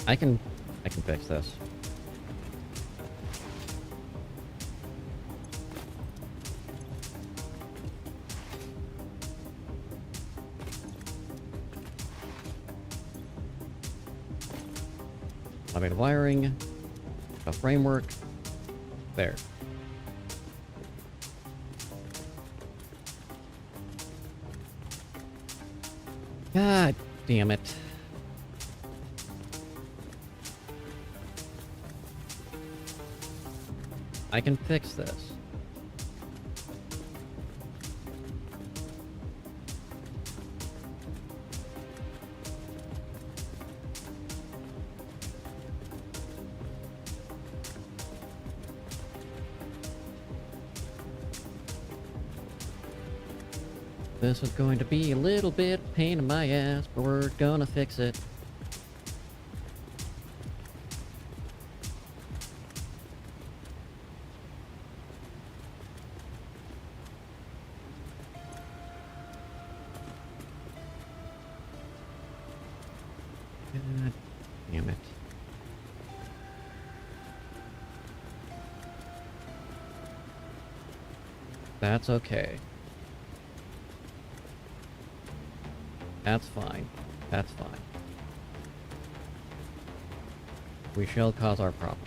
[SPEAKER 1] I can fix this. I made wiring, a framework, there. God damn it. I can fix this. This is going to be a little bit pain in my ass, but we're gonna fix it. God damn it. That's okay. That's fine. That's fine. We shall cause our problems.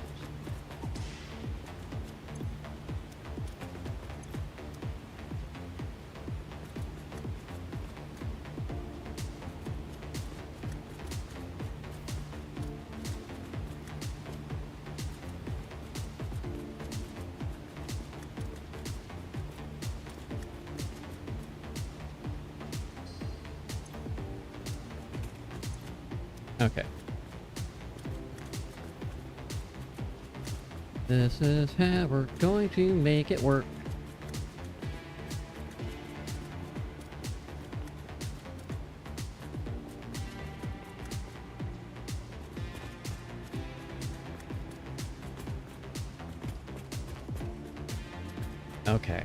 [SPEAKER 1] Okay. This is how we're going to make it work. Okay.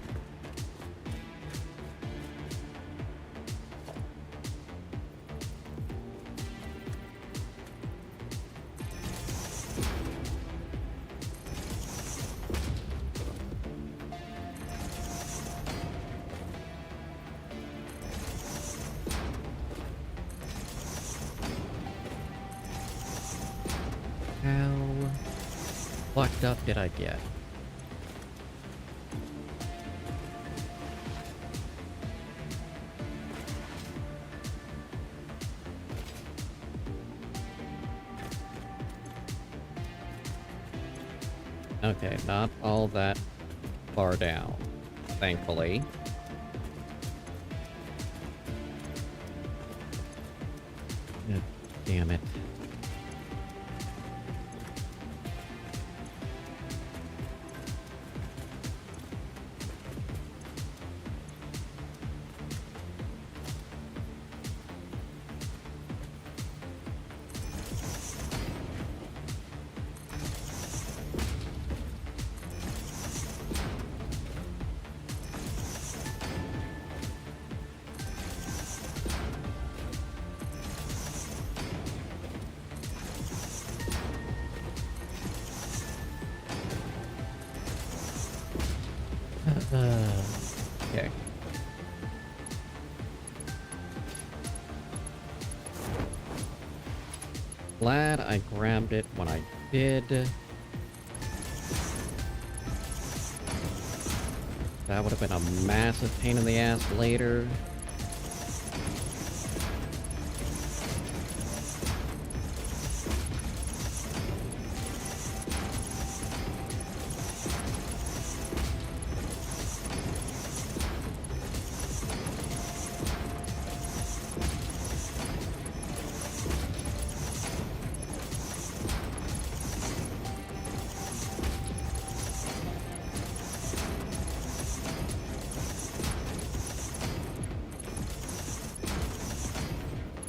[SPEAKER 1] How fucked up did I get? Okay, not all that far down, thankfully. God damn it. Okay. Glad I grabbed it when I did. That would have been a massive pain in the ass later.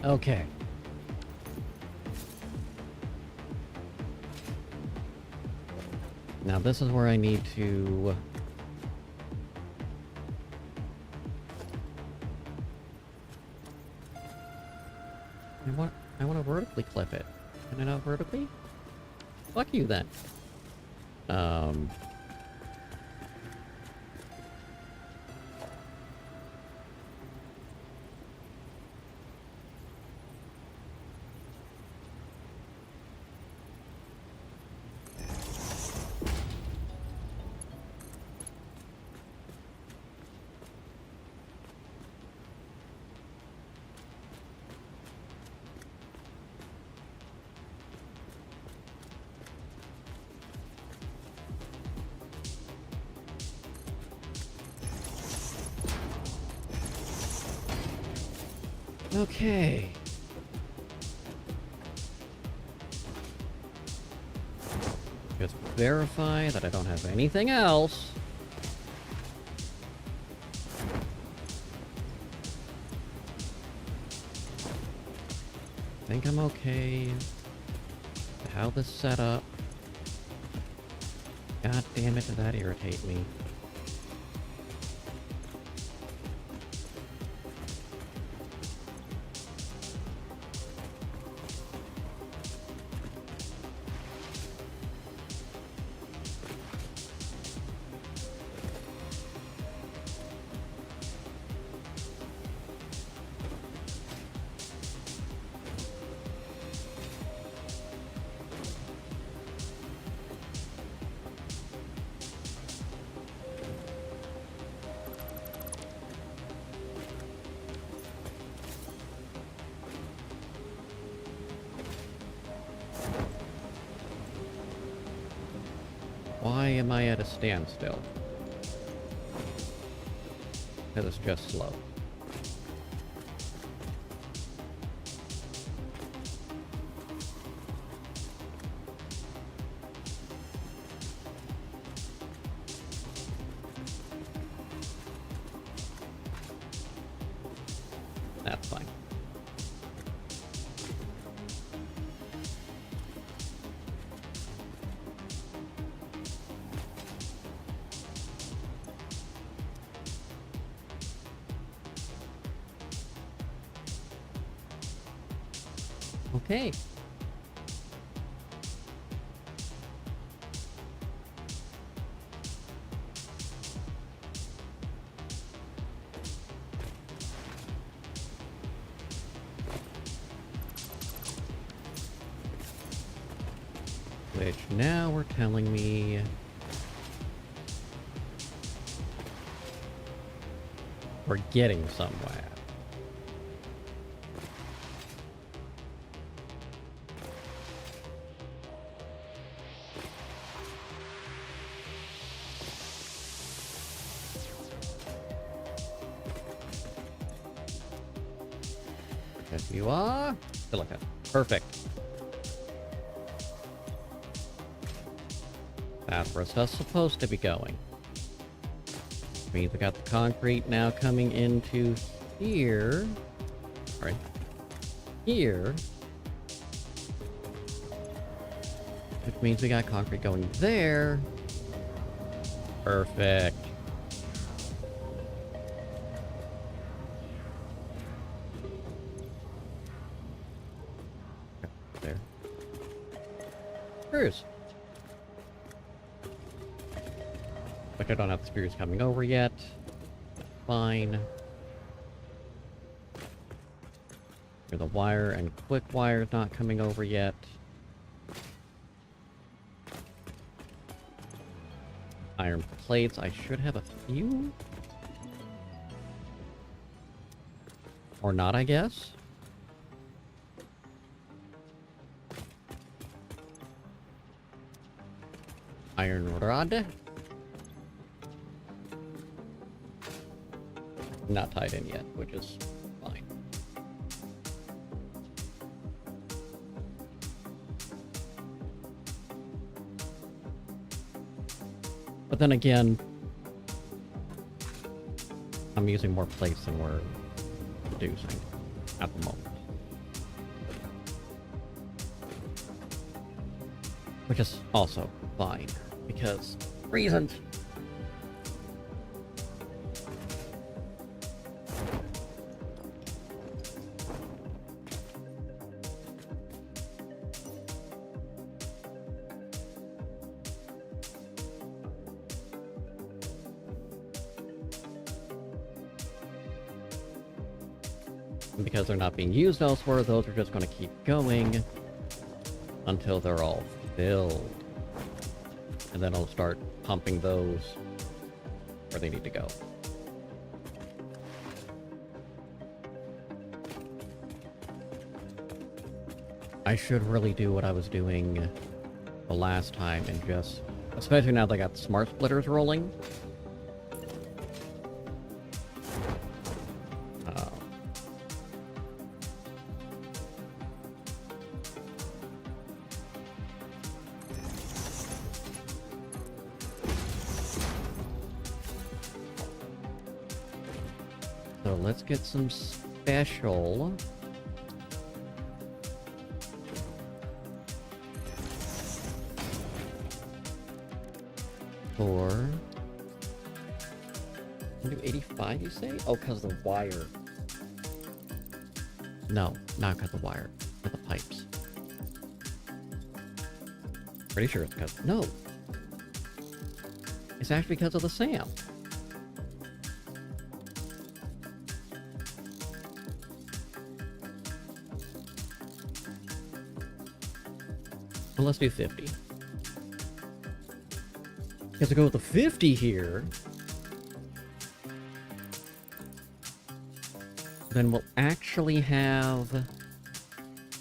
[SPEAKER 1] Okay. Now this is where I need to... I want to vertically clip it. Can I not vertically? Fuck you then. Okay. Just verify that I don't have anything else. I think I'm okay. How this set up. God damn it, did that irritate me. Why am I at a standstill? Because it's just slow. That's fine. Okay. Which now we're telling me we're getting somewhere. Yes, you are. Silica. Perfect. That's where it's supposed to be going. Means we got the concrete now coming into here. Right. Here. Which means we got concrete going there. Perfect. There. Screws. But I don't have the screws coming over yet. That's fine. Here, the wire and quick wire's not coming over yet. Iron plates, I should have a few? Or not, I guess? Iron rod. Not tied in yet, which is fine. But then again, I'm using more plates than we're producing at the moment. Which is also fine, because reasons. And because they're not being used elsewhere, those are just going to keep going until they're all filled. And then I'll start pumping those where they need to go. I should really do what I was doing the last time and just, especially now that I got the smart splitters rolling. So let's get some special. For... Can do 85, you say? Oh, because of the wire. No, not because of the wire. Because the pipes. Pretty sure it's because... No! It's actually because of the SAM. Well, let's do 50. Because to go with the 50 here, then we'll actually have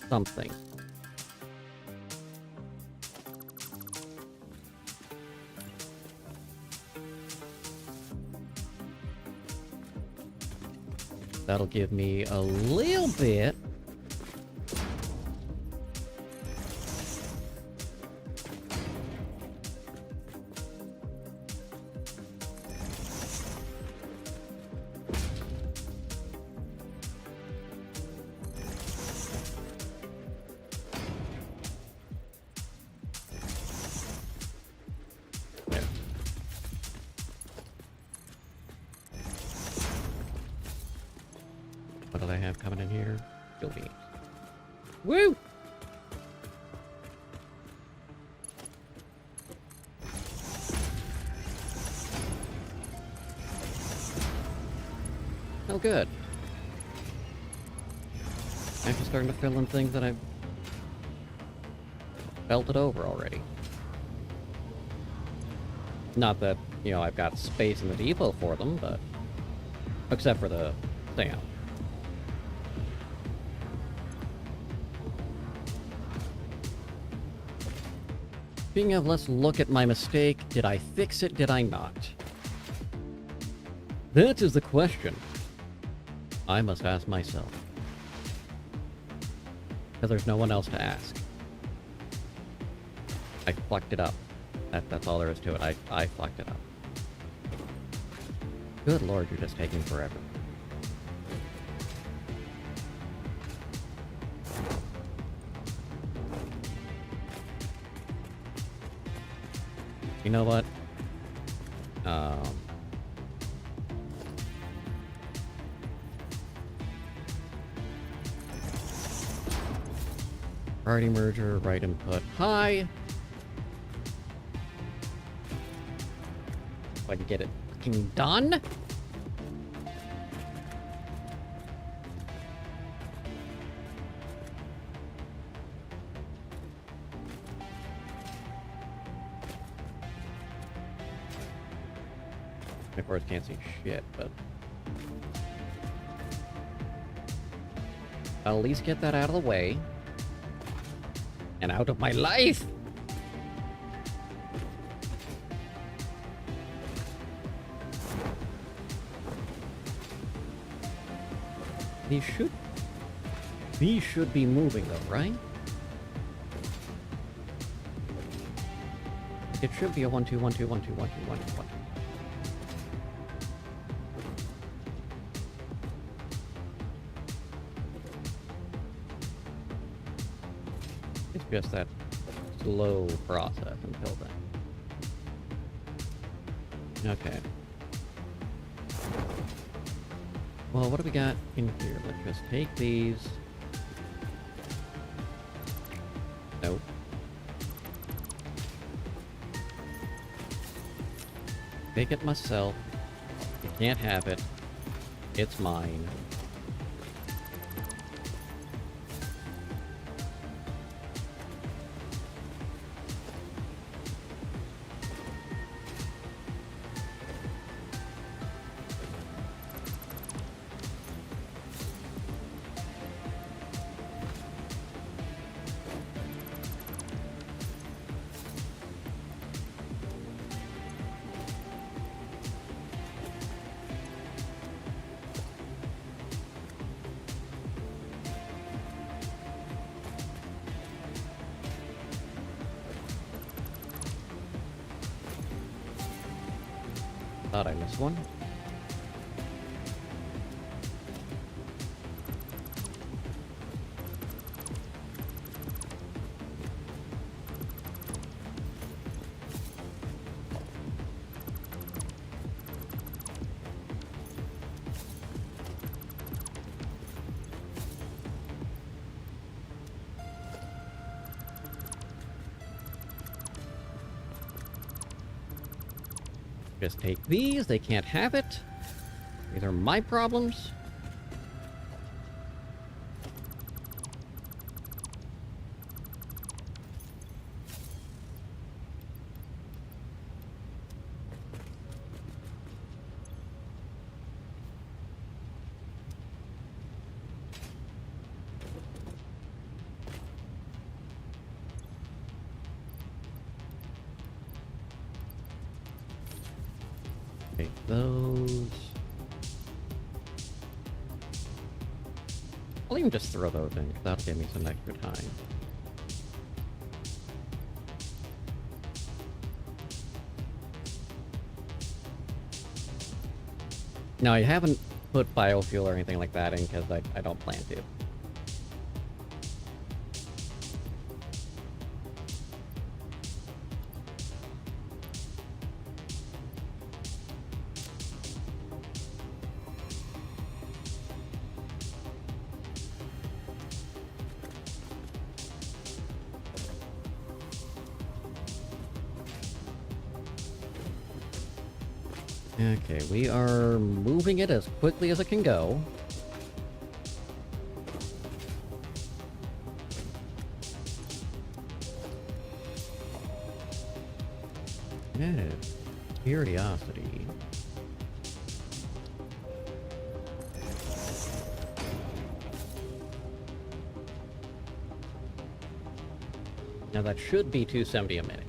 [SPEAKER 1] something. That'll give me a little bit. What do I have coming in here? Building. Woo! Oh, good. Actually starting to fill in things that I've belted over already. Not that, you know, I've got space in the depot for them, but... Except for the SAM. Speaking of, let's look at my mistake. Did I fix it? Did I not? That is the question I must ask myself. Because there's no one else to ask. I fucked it up. That's all there is to it. I fucked it up. Good lord, you're just taking forever. You know what? Priority merger, right input, high. If I can get it fucking done. Of course, can't see shit, but I'll at least get that out of the way and out of my life. These should be moving though, right? It should be a 1 2 1 2 1 2 1 2 1 2 1 2. It's just that slow process until then. Okay. Well, what do we got in here? Let's just take these. Nope. Take it myself. You can't have it. It's mine. Thought I missed one. Just take these, they can't have it. These are my problems. Take those. I'll even just throw those in, 'cause that'll give me some extra time. Now, I haven't put biofuel or anything like that in, because I don't plan to. Okay, we are moving it as quickly as it can go. Yeah, curiosity. Now that should be 270 a minute.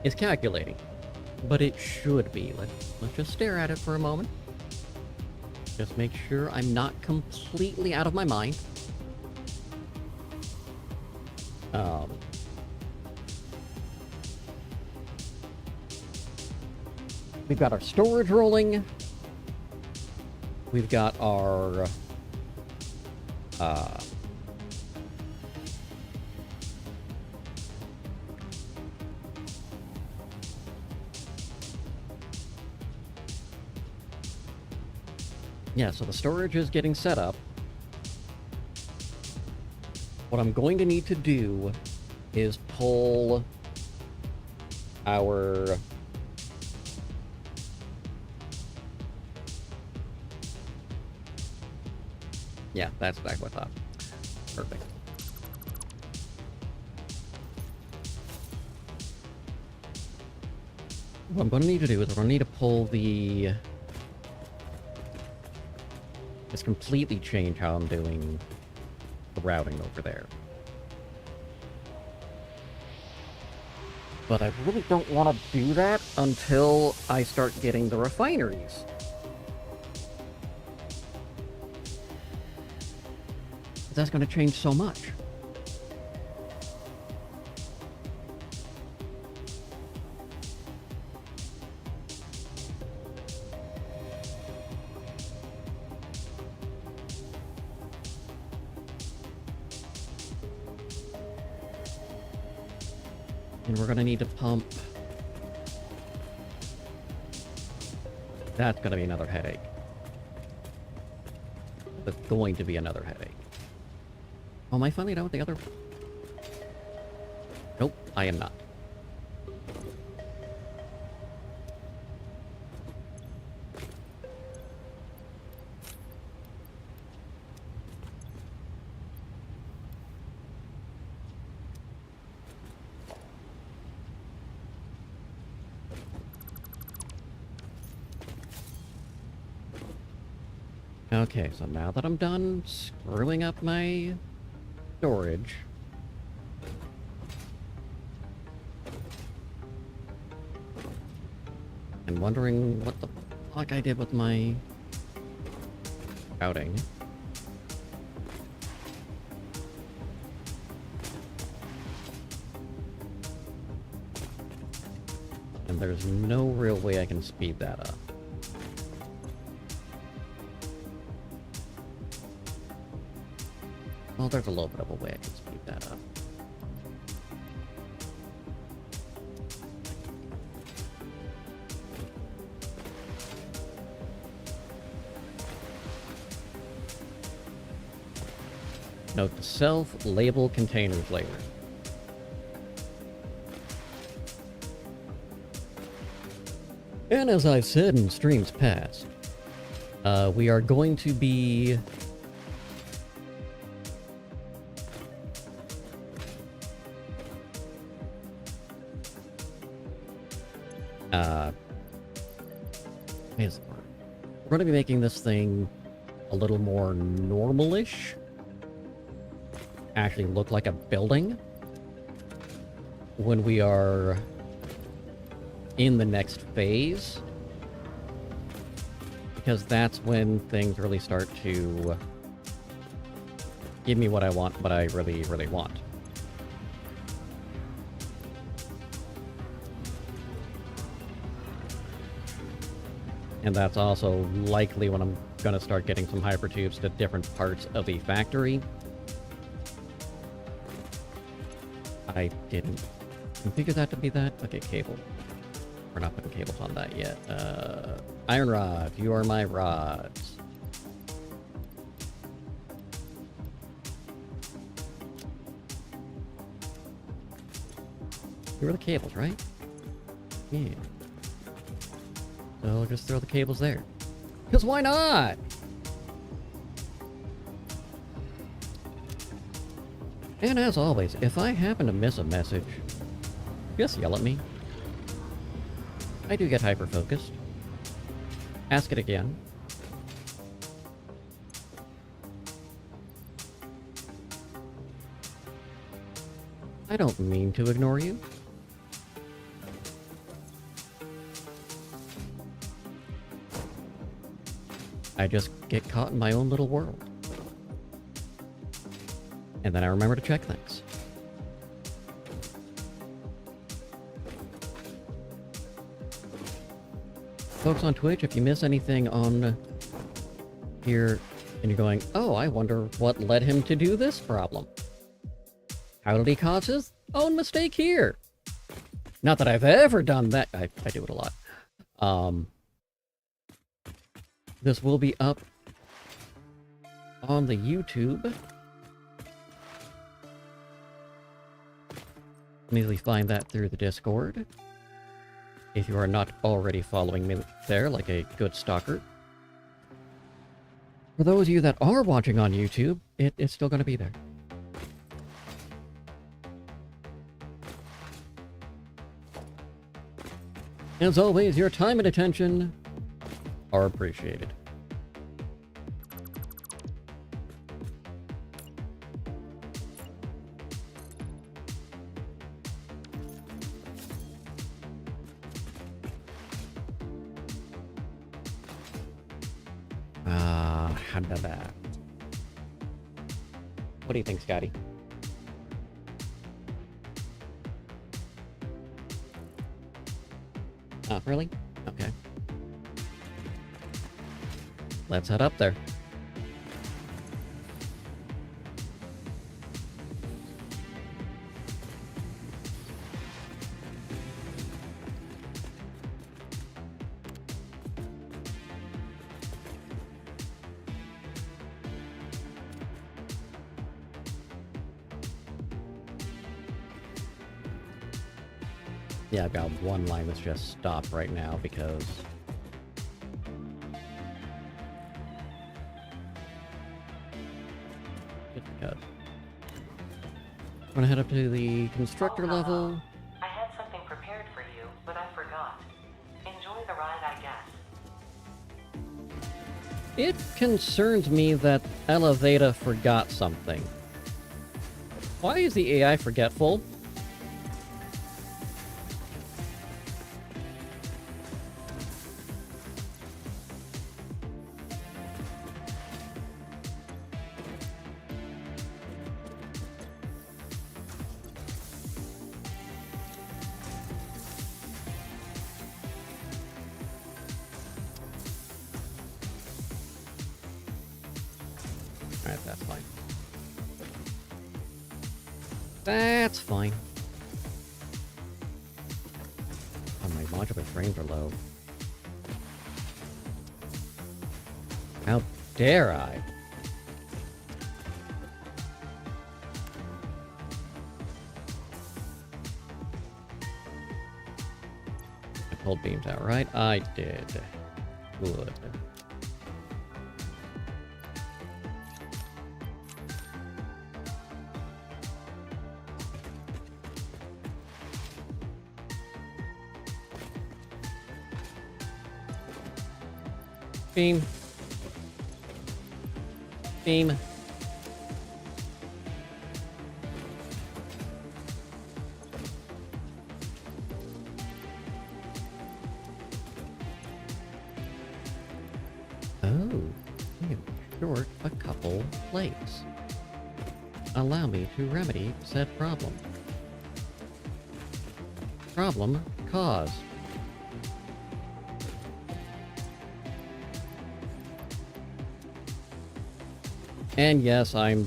[SPEAKER 1] It's calculating, but it should be. Let's just stare at it for a moment. Just make sure I'm not completely out of my mind. We've got our storage rolling. We've got our yeah, so the storage is getting set up. What I'm going to need to do is pull our yeah, that's exactly what I thought. Perfect. What I'm going to need to do is I'm going to need to pull the... Just completely change how I'm doing the routing over there. But I really don't want to do that until I start getting the refineries. That's going to change so much. And we're gonna need to pump. That's gonna be another headache. That's going to be another headache. Oh, am I finally done with the other? Nope, I am not. Okay, so now that I'm done screwing up my storage, I'm wondering what the fuck I did with my routing. And there's no real way I can speed that up. Well, there's a little bit of a way I can speed that up. Note to self, label containers later. And as I've said in streams past, we are going to be we're going to be making this thing a little more normalish. Actually look like a building when we are in the next phase. Because that's when things really start to give me what I want, what I really, really want. And that's also likely when I'm going to start getting some hypertubes to different parts of the factory. I didn't configure that to be that. Okay, cable. We're not putting cables on that yet. Iron rod, you are my rods. You are the cables, right? Yeah. So I'll just throw the cables there. Because why not? And as always, if I happen to miss a message, just yell at me. I do get hyper-focused. Ask it again. I don't mean to ignore you. I just get caught in my own little world. And then I remember to check things. Folks on Twitch, if you miss anything on here and you're going, oh, I wonder what led him to do this problem. How did he cause his own mistake here? Not that I've ever done that. I do it a lot. This will be up on the YouTube. You can easily find that through the Discord. If you are not already following me there like a good stalker. For those of you that are watching on YouTube, it's still going to be there. As always, your time and attention are appreciated. That. What do you think, Scotty? Oh, really? Okay. Let's head up there. Yeah, I've got one line that's just stopped right now because... Just because. I'm gonna head up to the constructor level.
[SPEAKER 2] I had something prepared for you, but I forgot. Enjoy the ride, I guess.
[SPEAKER 1] It concerns me that Elevata forgot something. Why is the AI forgetful? Alright, that's fine. That's fine. Oh, my modular frames are low. How dare I? I pulled beams out, right? I did. Good. Beam. Beam. Oh, I am short a couple plates. Allow me to remedy said problem. Problem caused. And yes, I'm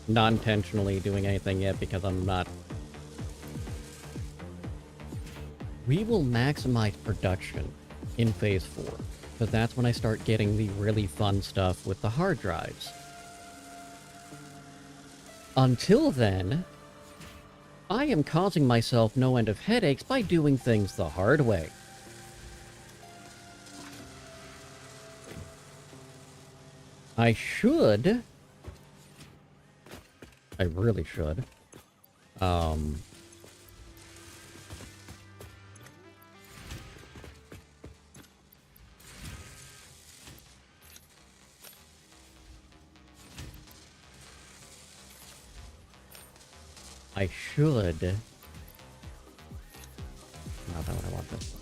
[SPEAKER 1] not intentionally doing anything yet because I'm not. We will maximize production in Phase 4, because that's when I start getting the really fun stuff with the hard drives. Until then, I am causing myself no end of headaches by doing things the hard way. I should. I really should. I should. Not what I want this.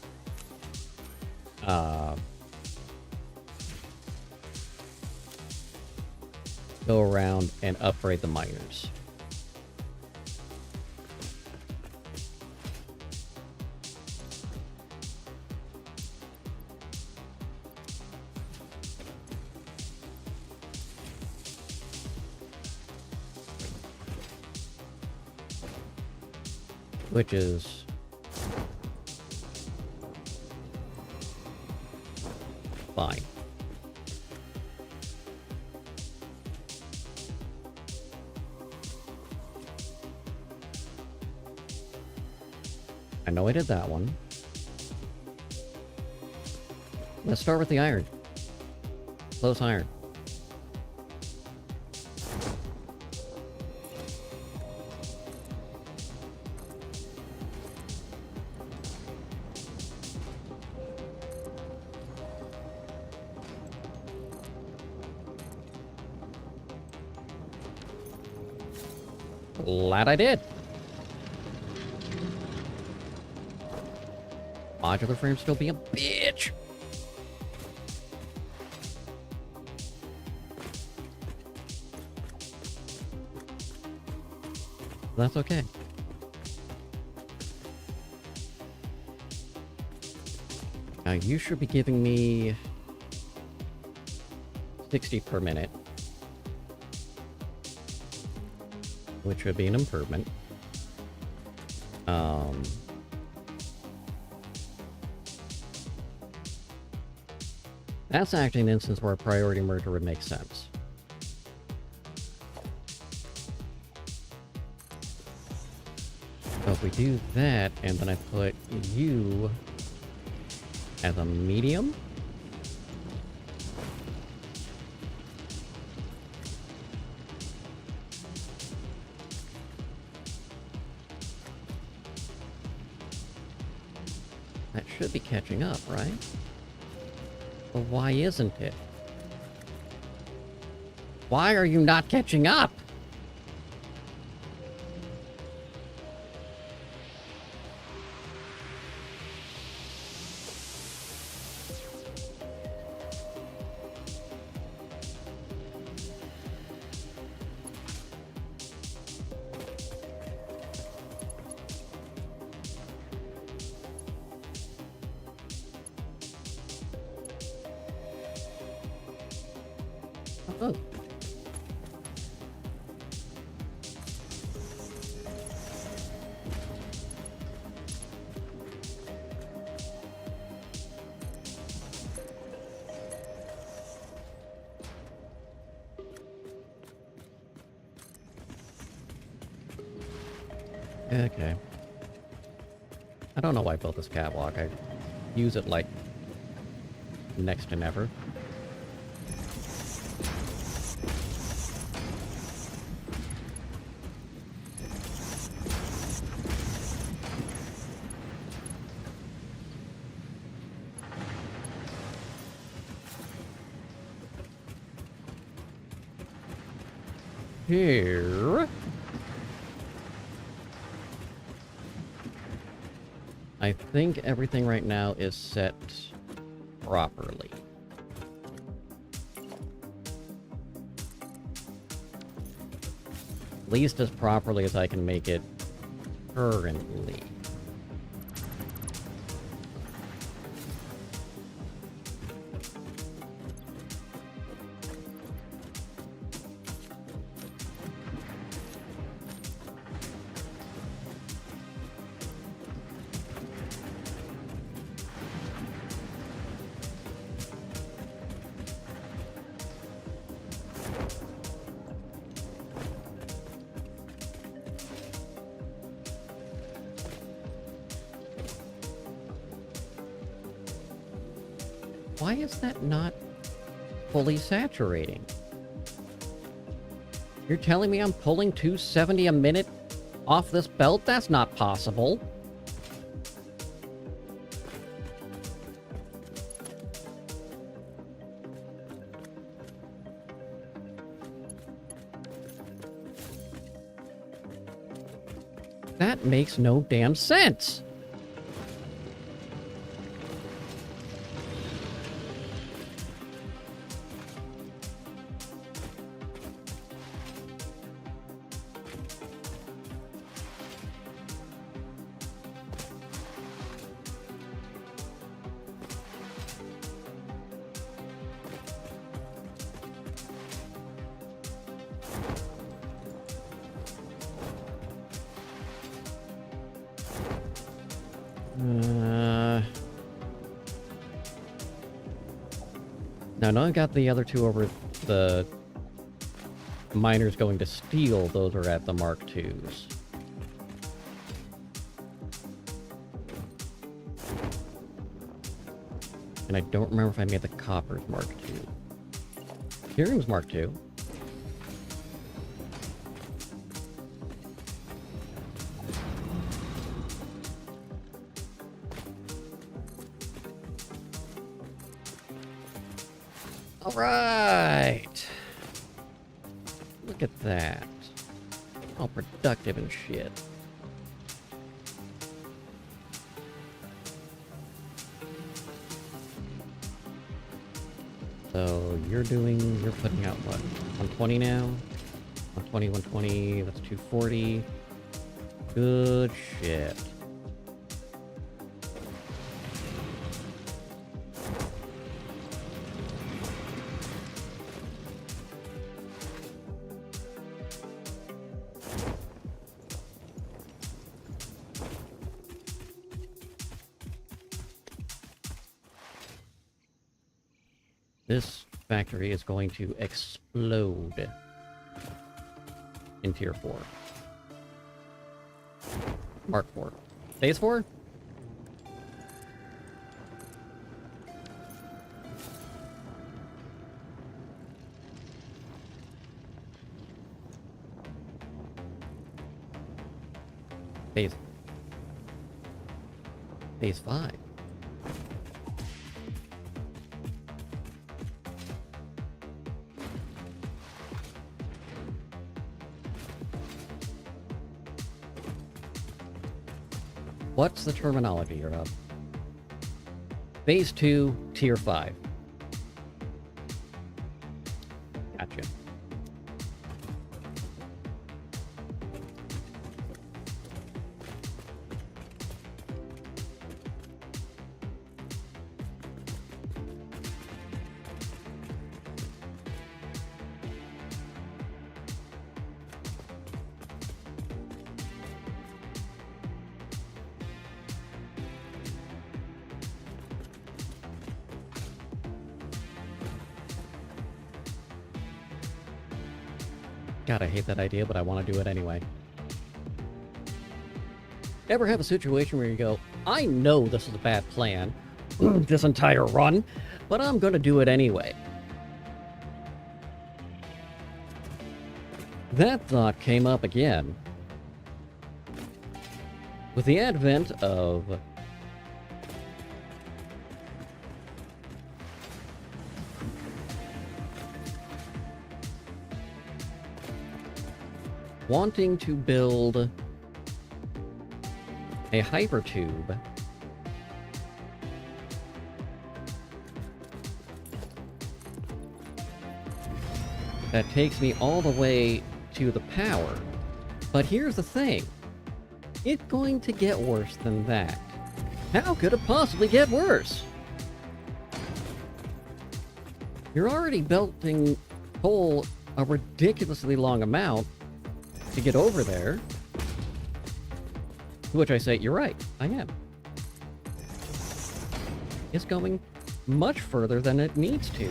[SPEAKER 1] Go around and upgrade the miners. Which is fine. I know I did that one. Let's start with the iron. Close iron. Glad I did. Modular frame still being a bitch. That's okay. Now you should be giving me 60 per minute, which would be an improvement. That's actually an instance where a priority merger would make sense. So if we do that, and then I put you as a medium. That should be catching up, right? But why isn't it? Why are you not catching up? Oh. Okay. I don't know why I built this catwalk. I use it like next to never. Here. I think everything right now is set properly. At least as properly as I can make it currently. Why is that not fully saturating? You're telling me I'm pulling 270 a minute off this belt? That's not possible. That makes no damn sense. Now I got the other two over the miners going to steel. Those are at the Mark IIs. And I don't remember if I made the coppers Mark II. Hearing's Mark II. All right. Look at that. All productive and shit. So you're putting out what? 120 now? 120, 120, that's 240. Good shit. This factory is going to explode in Tier 4. Mark 4. Phase 4? Phase 5. What's the terminology you're of? Phase 2, Tier 5. Gotcha. God, I hate that idea, but I want to do it anyway. Ever have a situation where you go, I know this is a bad plan, this entire run, but I'm going to do it anyway? That thought came up again with the advent of wanting to build a hypertube that takes me all the way to the power. But here's the thing. It's going to get worse than that. How could it possibly get worse? You're already belting coal a ridiculously long amount to get over there. To which I say, you're right, I am. It's going much further than it needs to.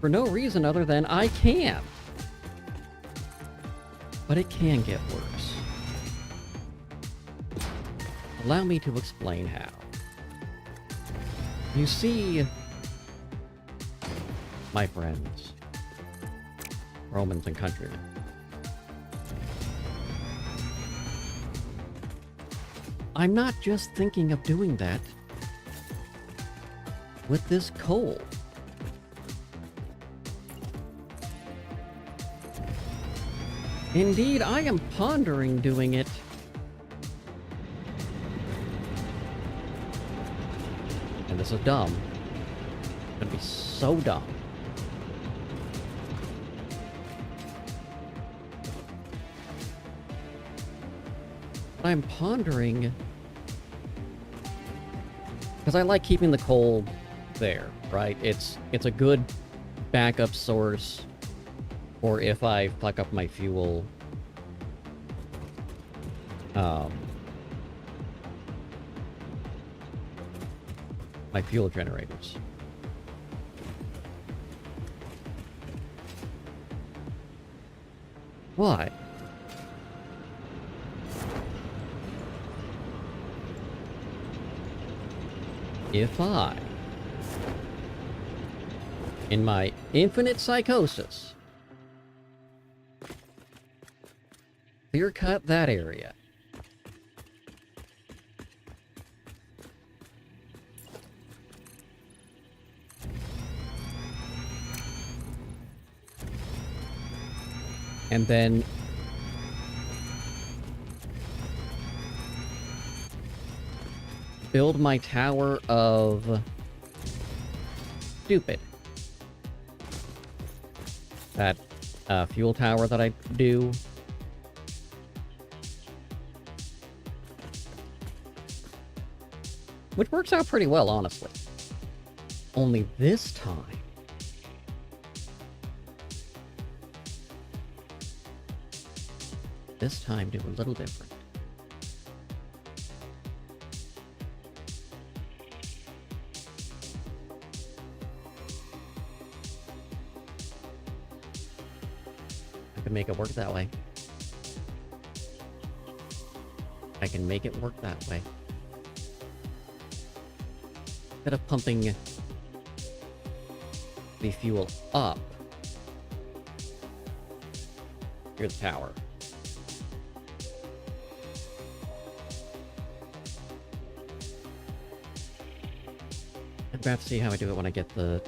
[SPEAKER 1] For no reason other than I can. But it can get worse. Allow me to explain how. You see, my friends, Romans and countrymen, I'm not just thinking of doing that with this coal. Indeed, I am pondering doing it and this is dumb. It's gonna be so dumb. I'm pondering, because I like keeping the coal there, right? It's a good backup source, or if I fuck up my fuel, my fuel generators. Why? If I, in my infinite psychosis, clear cut that area, and then build my tower of stupid. That fuel tower that I do. Which works out pretty well, honestly. Only this time, do a little different. I can make it work that way. I can make it work that way. Instead of pumping the fuel up, here's the tower. I'm gonna have to see how I do it when I get the...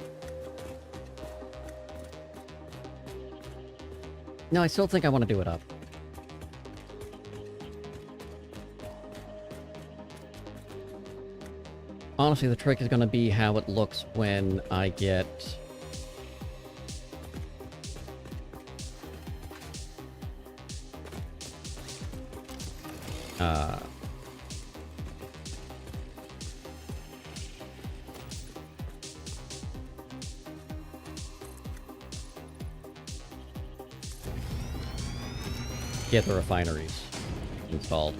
[SPEAKER 1] No, I still think I want to do it up. Honestly, the trick is going to be how it looks when I get... get the refineries installed.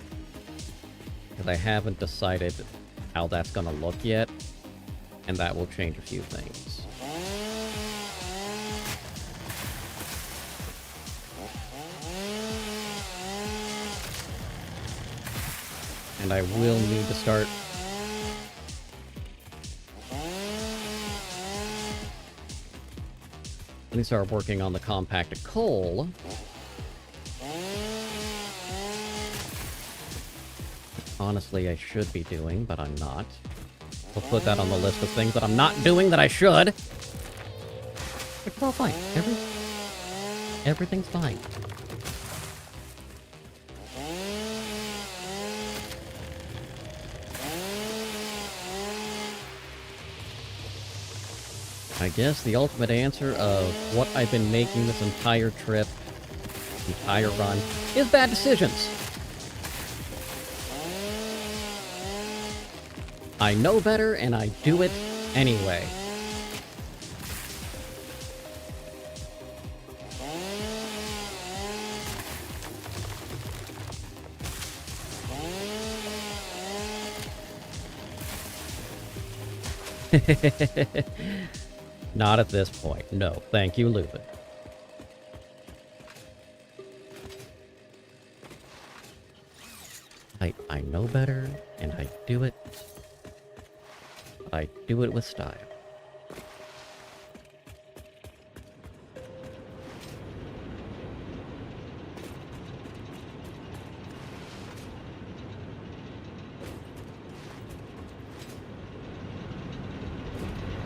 [SPEAKER 1] Because I haven't decided how that's gonna look yet, and that will change a few things. And I will need to start working on the compacted coal. Honestly, I should be doing, but I'm not. We'll put that on the list of things that I'm not doing that I should. It's all fine. Everything's fine. I guess the ultimate answer of what I've been making this entire trip, entire run, is bad decisions. I know better, and I do it anyway. Not at this point. No. Thank you, Lupin. I know better, and I do it. I do it with style.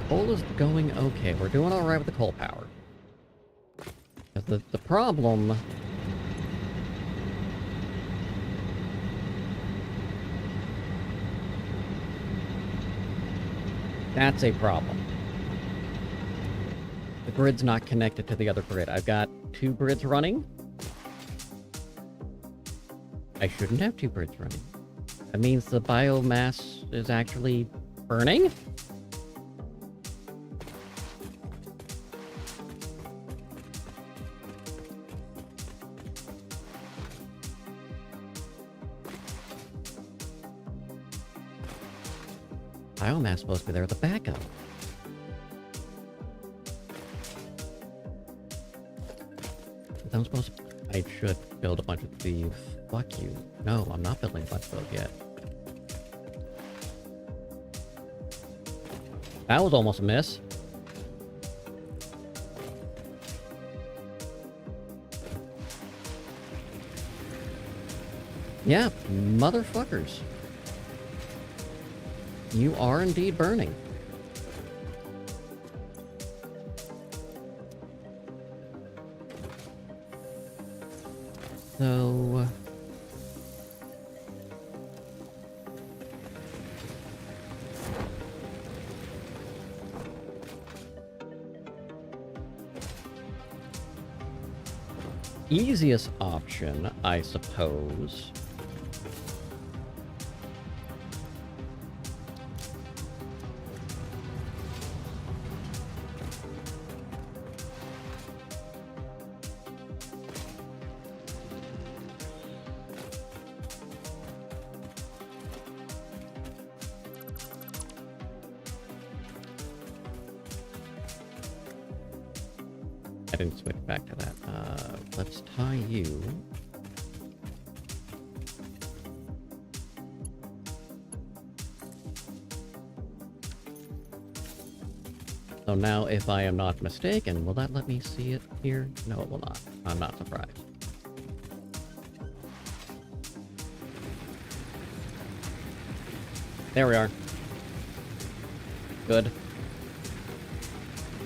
[SPEAKER 1] Coal is going okay. We're doing alright with the coal power. The problem... That's a problem. The grid's not connected to the other grid. I've got 2 grids running. I shouldn't have 2 grids running. That means the biomass is actually burning? Biomass supposed to be there with the backup. I'm supposed to... I should build a bunch of these. Fuck you. No, I'm not building a bunch of those yet. That was almost a miss. Yeah, motherfuckers. You are indeed burning. So... easiest option, I suppose... I didn't switch back to that. Let's tie you. So now, if I am not mistaken, will that let me see it here? No, it will not. I'm not surprised. There we are. Good.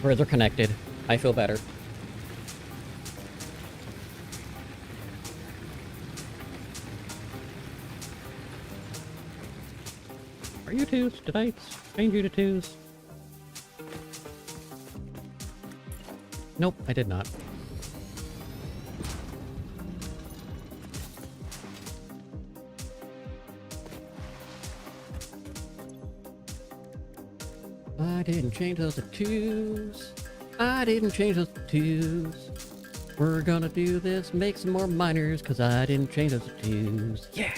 [SPEAKER 1] Birds are connected. I feel better. Are you twos? Did I change you to twos? Nope, I did not. I didn't change those to twos. I didn't change those to twos. We're gonna do this, make some more miners, cause I didn't change those to twos. Yeah!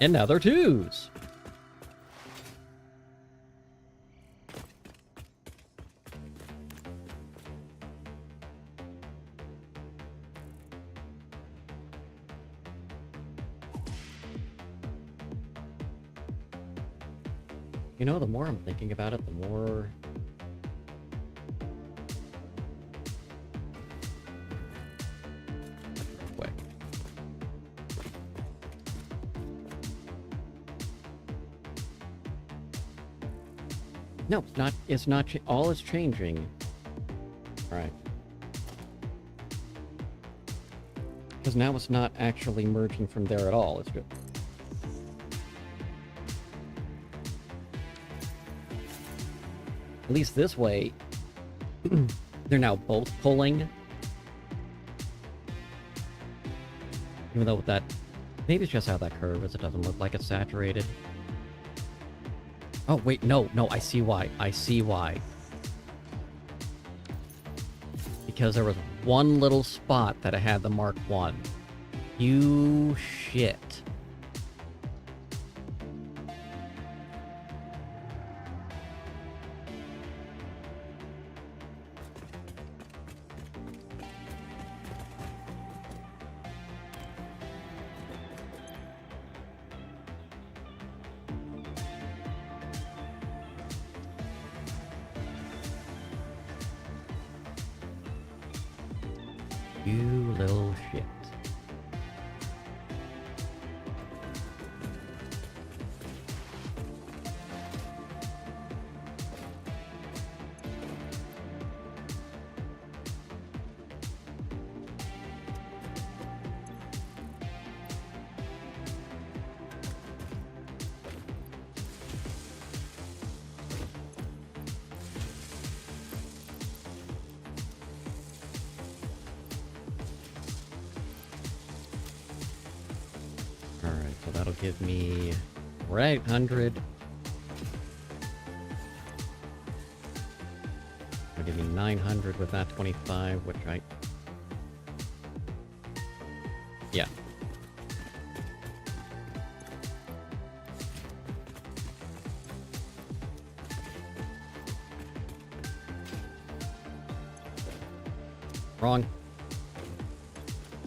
[SPEAKER 1] And now they're twos. You know, the more I'm thinking about it, the more... Quick. No, it's not, all is changing. Right. Because now it's not actually merging from there at all, it's good. At least this way, they're now both pulling. Even though with that, maybe it's just how that curve is, it doesn't look like it's saturated. Oh, wait, no, I see why. I see why. Because there was one little spot that I had the Mark 1. You shit. You little shit. So that'll give me... We're at 800. That'll give me 900 with that 25, which I... Yeah. Wrong.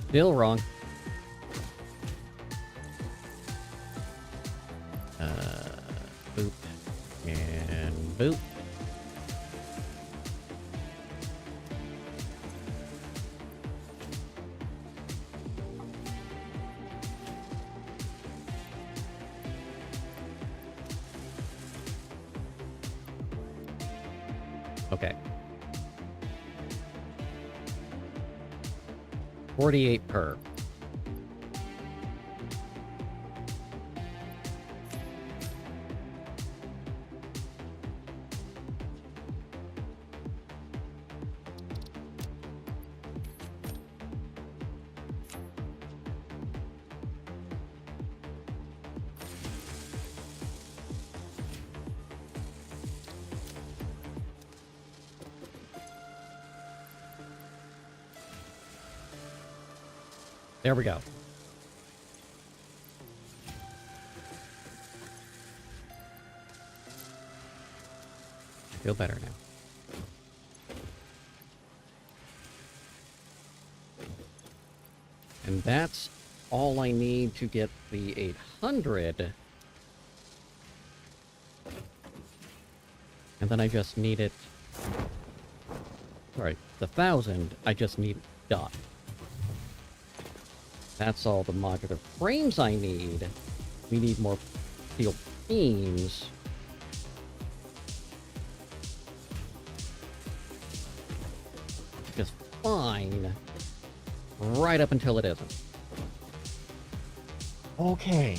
[SPEAKER 1] Still wrong. Boop. And boop. Okay. 48 per. There we go. I feel better now. And that's all I need to get the 800. And then I just need it... Sorry, the 1,000, I just need done. That's all the modular frames I need. We need more steel beams. Just fine. Right up until it isn't. Okay.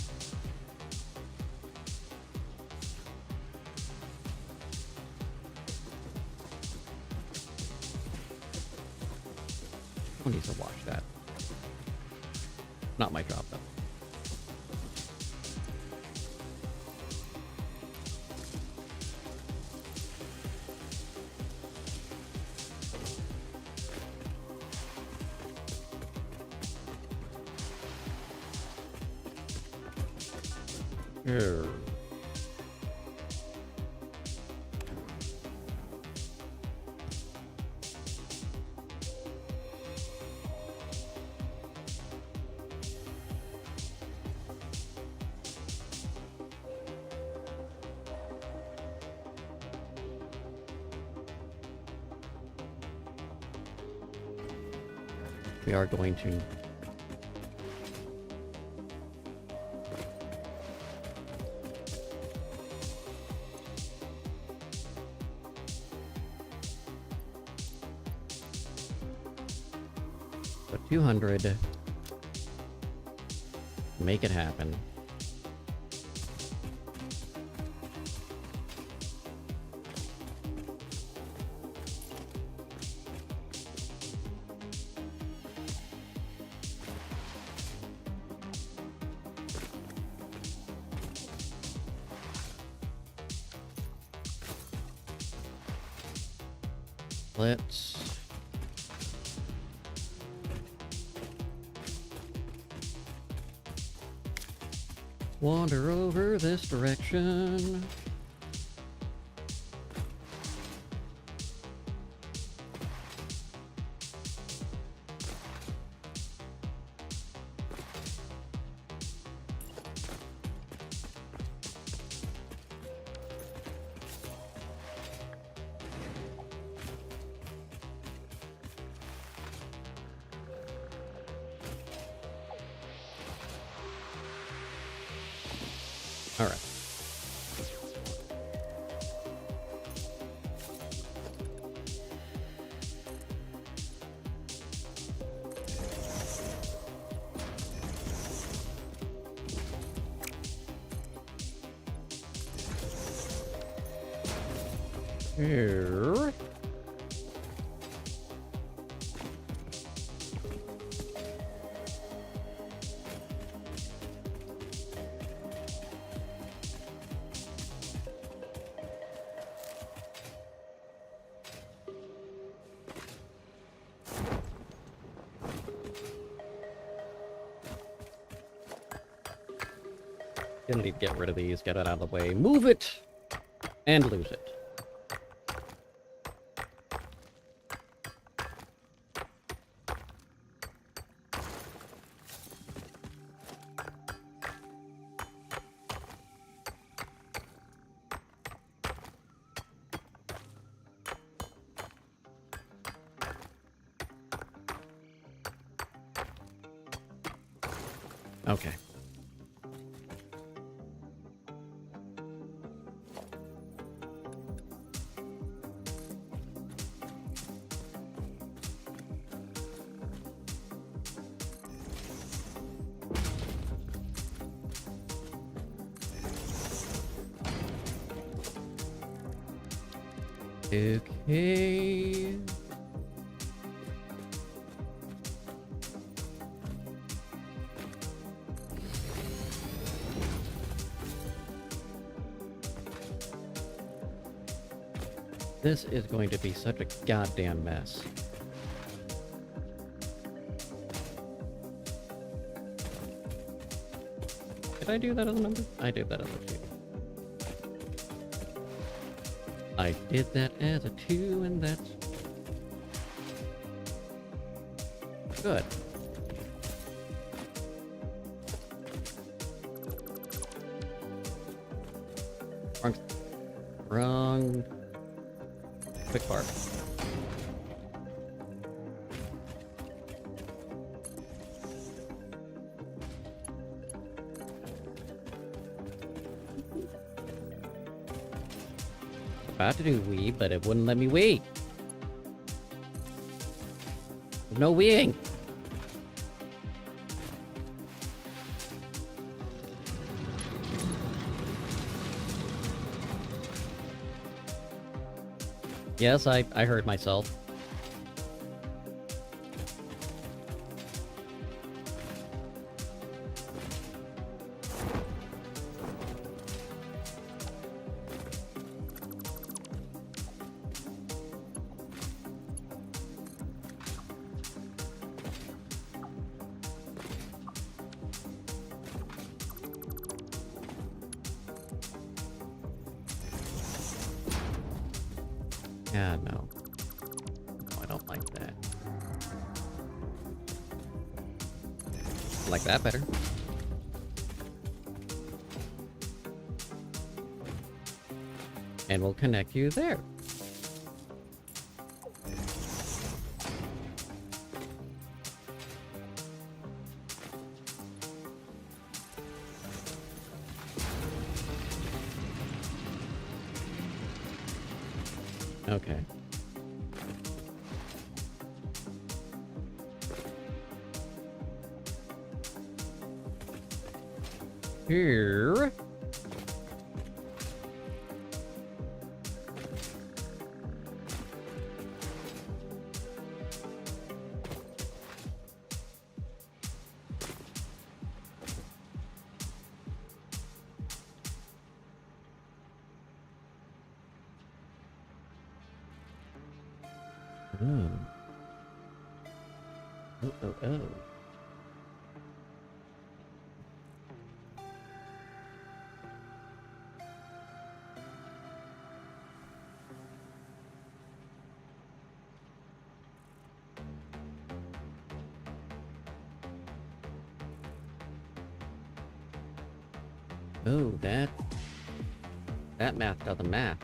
[SPEAKER 1] Someone needs to watch that. Not my job, though. Here. We are going to so 200, make it happen. Let's wander over this direction. All right. Here. Gonna need to get rid of these, get it out of the way, move it, and lose it. Okay. Okay. This is going to be such a goddamn mess. Did I do that as a number? I did that as a 2. I did that as a 2, and that's good. Wrong. Quick bar. About to do wee, but it wouldn't let me wee. There's no weeing. Yes, I heard myself. Yeah, no. No, I don't like that. I like that better. And we'll connect you there. Okay. Here. Oh. Oh, oh, oh. Oh, that math doesn't math.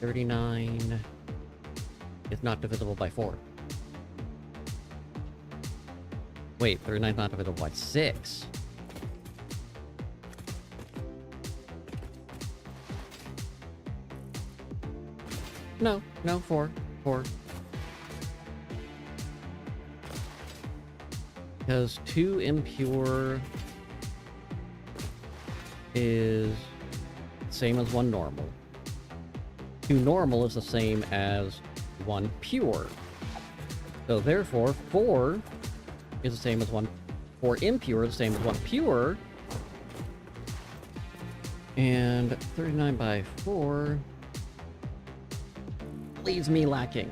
[SPEAKER 1] $39 is not divisible by 4. Wait, 39 is not divisible by 6. No, 4. Because 2 impure is same as 1 normal. 2 normal is the same as 1 pure. So therefore, 4 is the same as 1. 4 impure is the same as 1 pure. And 39 by 4 leaves me lacking.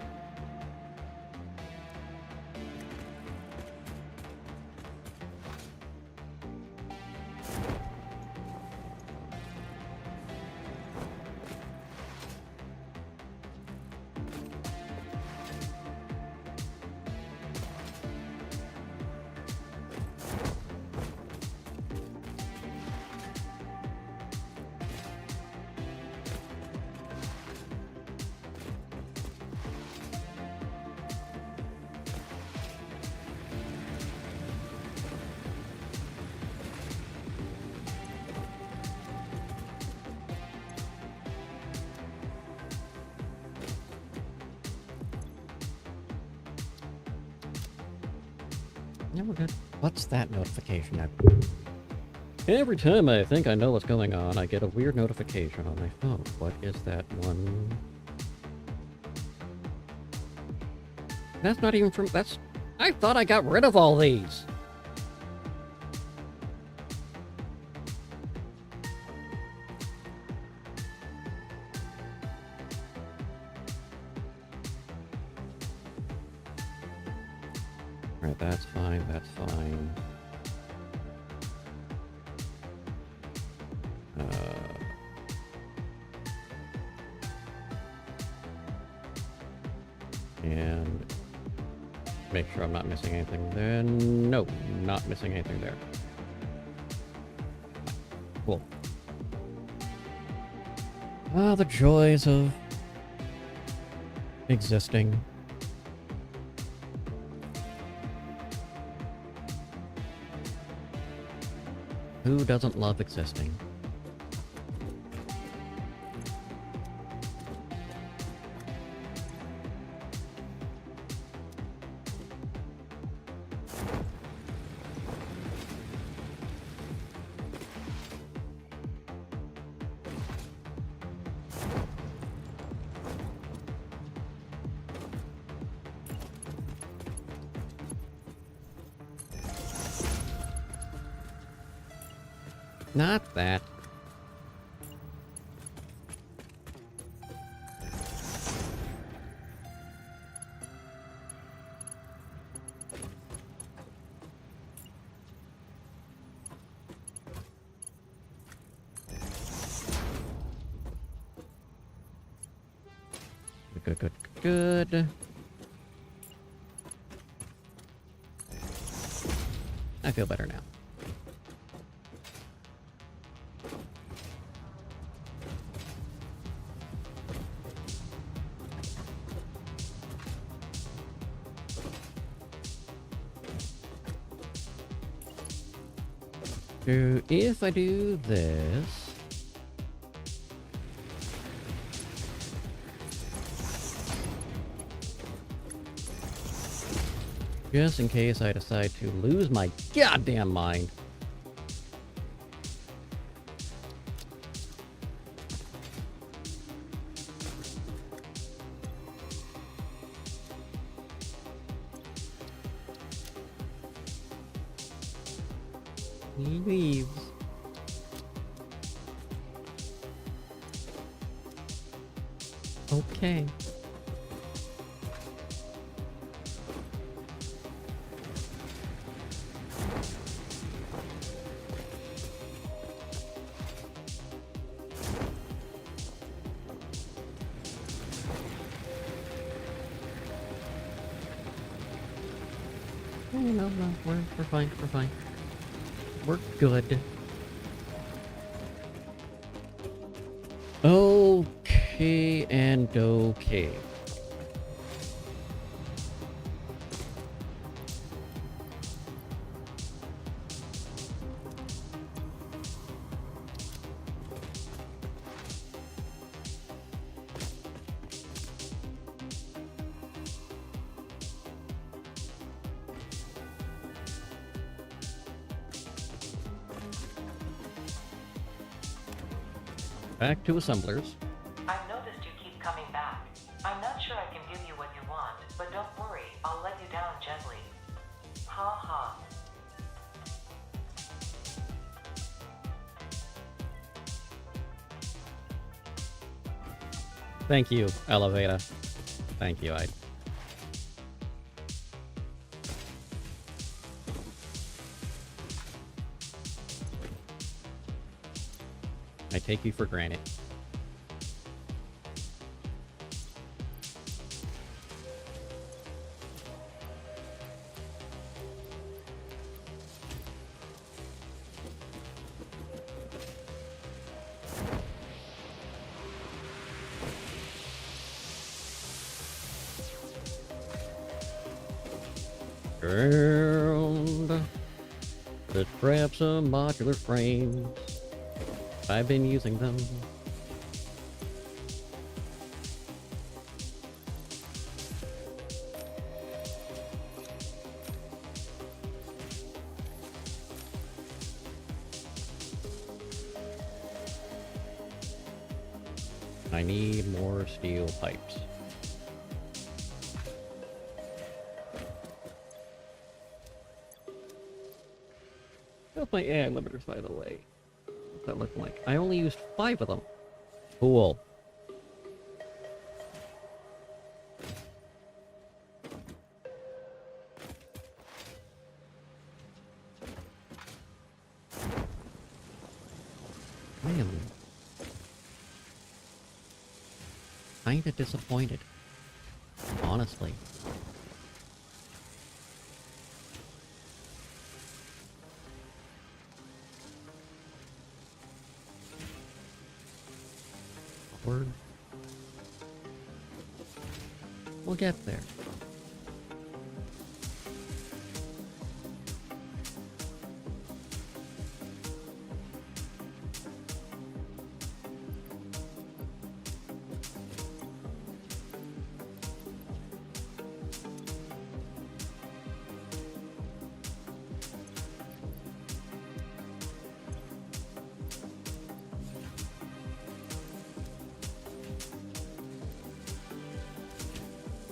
[SPEAKER 1] Yeah, we're good. What's that notification? Every time I think I know what's going on, I get a weird notification on my phone. What is that one? That's not even from... That's... I thought I got rid of all these. Alright, that's fine, that's fine. And make sure I'm not missing anything there. No, not missing anything there. Cool. Ah, the joys of existing. Who doesn't love existing? Not that. Good, good, good. I feel better now. So if I do this, just in case I decide to lose my goddamn mind. Leaves. Okay. Oh, no, we're fine, we're fine. We're good. Okay and okay. Back to assemblers.
[SPEAKER 2] I've noticed you keep coming back. I'm not sure I can give you what you want, but don't worry, I'll let you down gently. Ha ha.
[SPEAKER 1] Thank you, Elevator. Thank you, I take you for granted. And let's grab some modular frames. I've been using them. I need more steel pipes. That's my AI limiters, by the way. What's that look like? I only used 5 of them. Cool. am kinda disappointed. Honestly. We'll get there.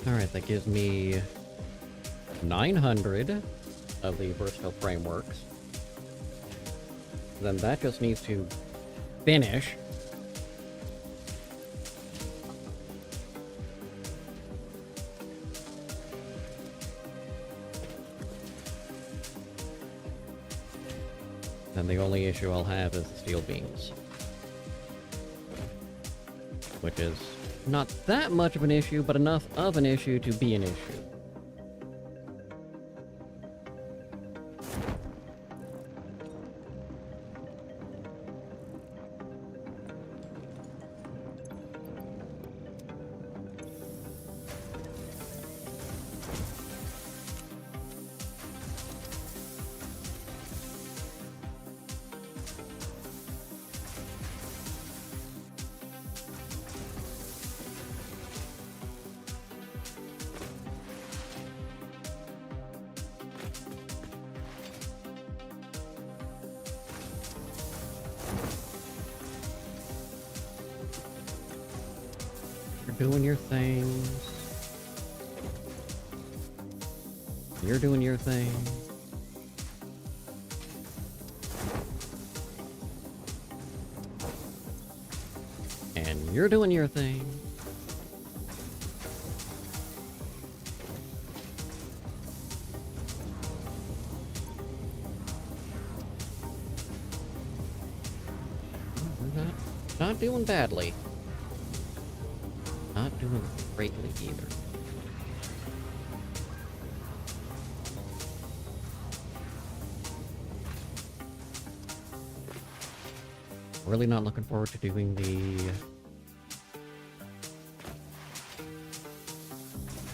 [SPEAKER 1] Alright, that gives me 900 of the versatile frameworks. Then that just needs to finish. Then the only issue I'll have is the steel beams. Which is not that much of an issue, but enough of an issue to be an issue. You're doing your things. You're doing your thing. And you're doing your thing. Not doing badly. Not doing greatly either. Really not looking forward to doing the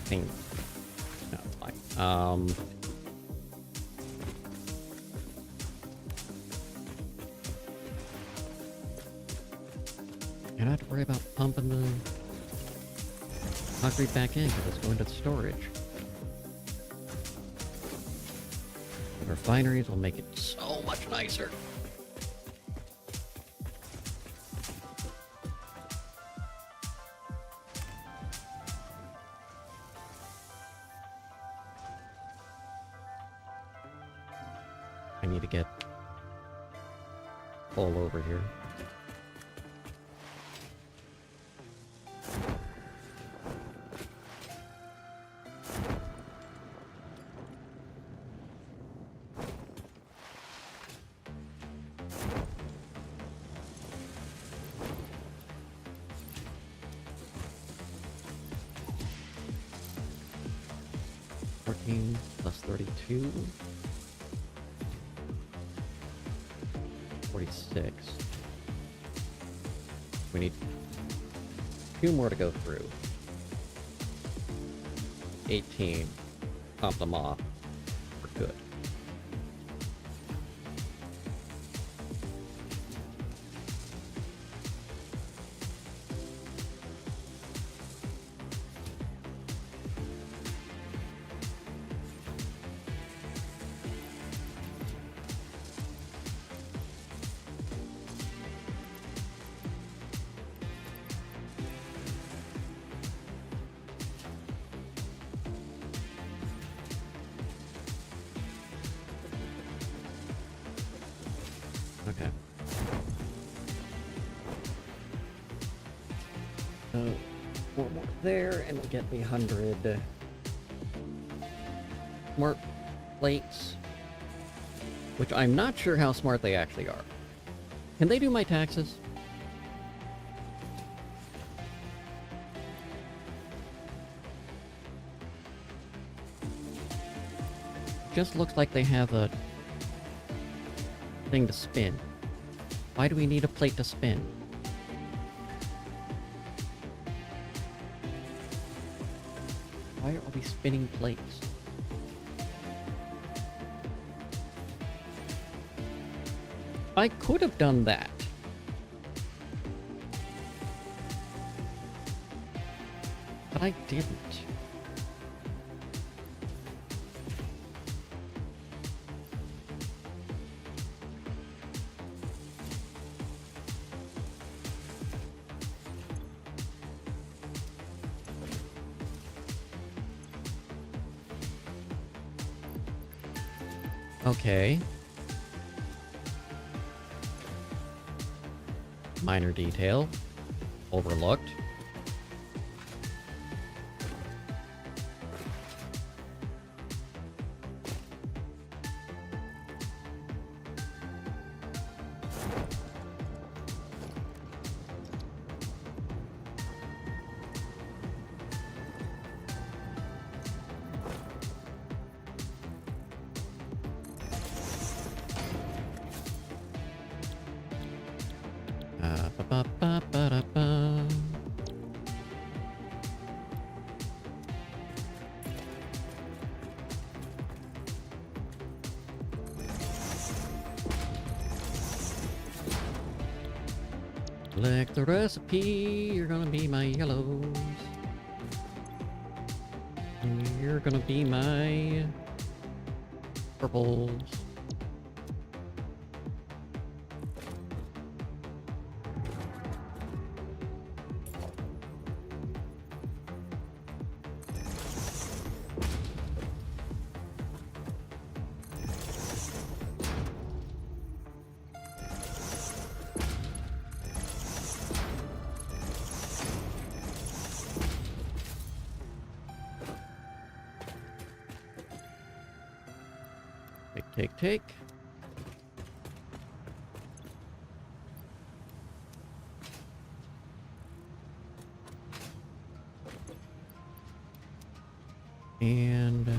[SPEAKER 1] thing. No, it's fine. I don't have to worry about pumping the concrete back in because it's going to the storage. The refineries will make it so much nicer. I need to get all over here. Plus 32. 46. We need 2 more to go through. 18. Pump them off. We're good. Okay. So, 4 more there, and we'll get me 100 smart plates, which I'm not sure how smart they actually are. Can they do my taxes? Just looks like they have a thing to spin. Why do we need a plate to spin? Why are we spinning plates? I could have done that. But I didn't. Okay. Minor detail. Overlooked. Ba-ba-ba-ba-da-ba. Select the recipe, you're gonna be my yellows. And you're gonna be my purples. Take. And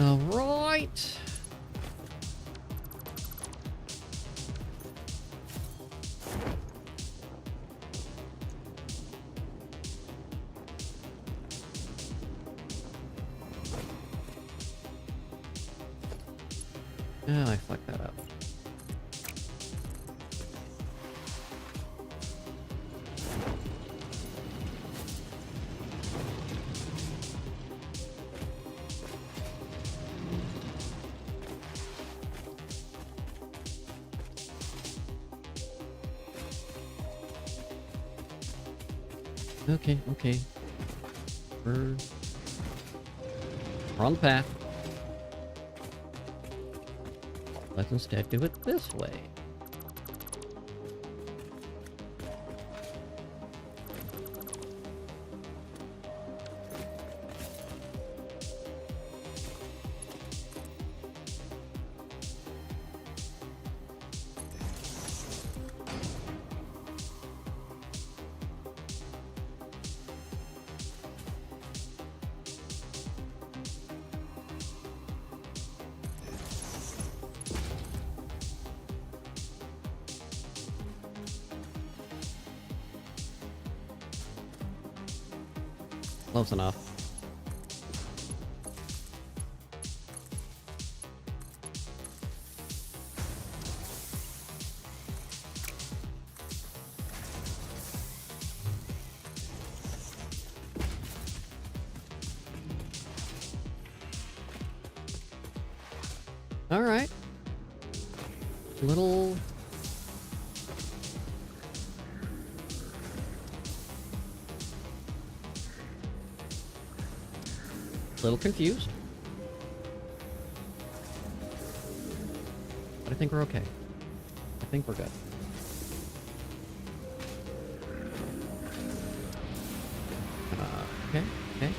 [SPEAKER 1] all right. Oh, I fucked that up. Okay. We're on the path. Let's instead do it this way. Close enough. All right. Little A little confused. But I think we're okay. I think we're good. Okay, okay.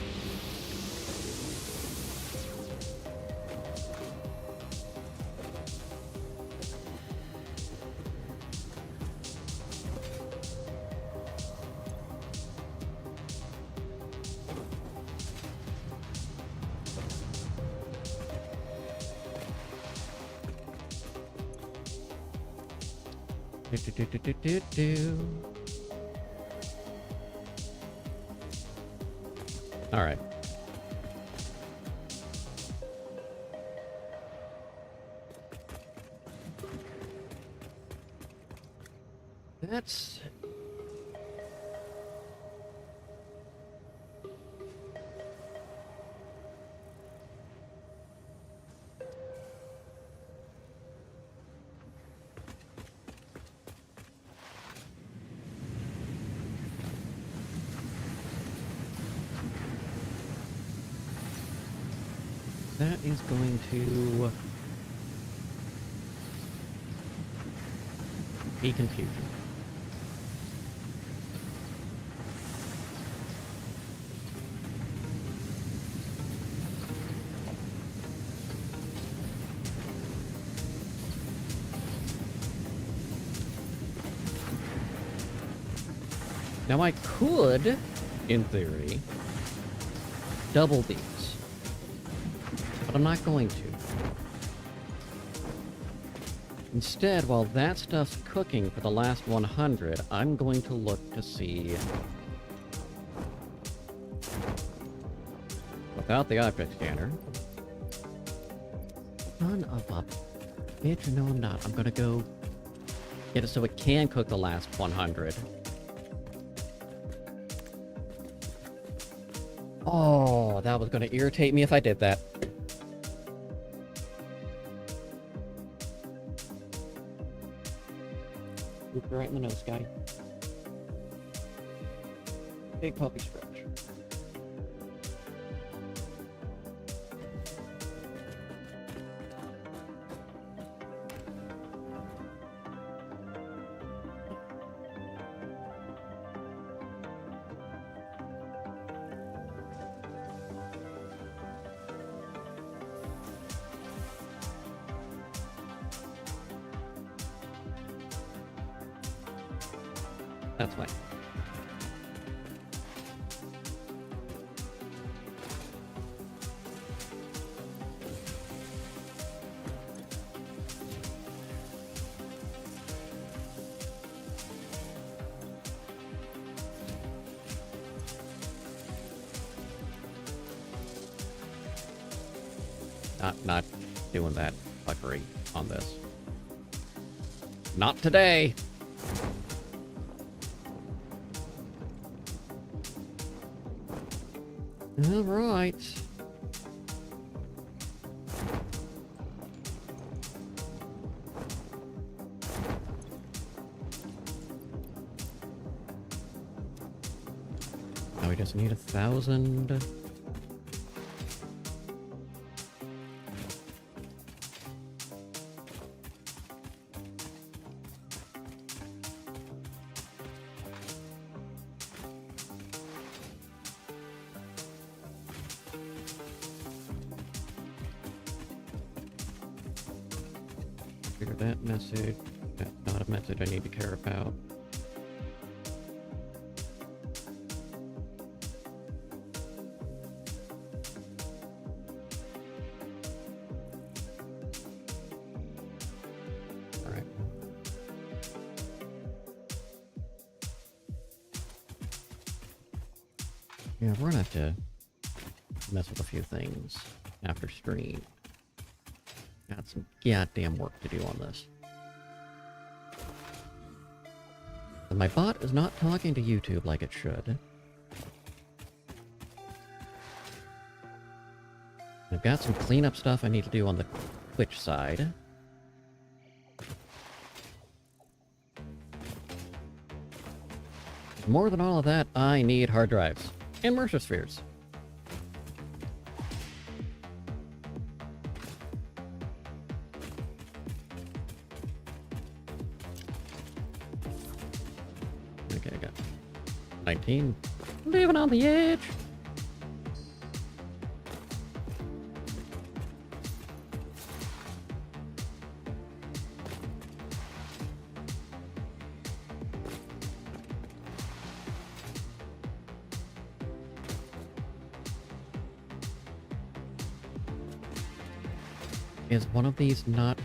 [SPEAKER 1] All right. That's... That is going to be confusion. Now I could, in theory, double these. But I'm not going to. Instead, while that stuff's cooking for the last 100, I'm going to look to see... Without the object scanner. Son of a bitch, no I'm not. I'm gonna go get it so it can cook the last 100. Oh, that was gonna irritate me if I did that. Right in the nose, guy. Big puppy stretch. That's fine. Not doing that fuckery on this. Not today! All right. Now we just need 1,000. That message, that's not a message I need to care about. All right. Yeah, we're gonna have to mess with a few things after stream. Got some goddamn work to do on this. And my bot is not talking to YouTube like it should. I've got some cleanup stuff I need to do on the Twitch side. More than all of that, I need hard drives and immersive spheres. 19. Living on the edge. Is one of these not...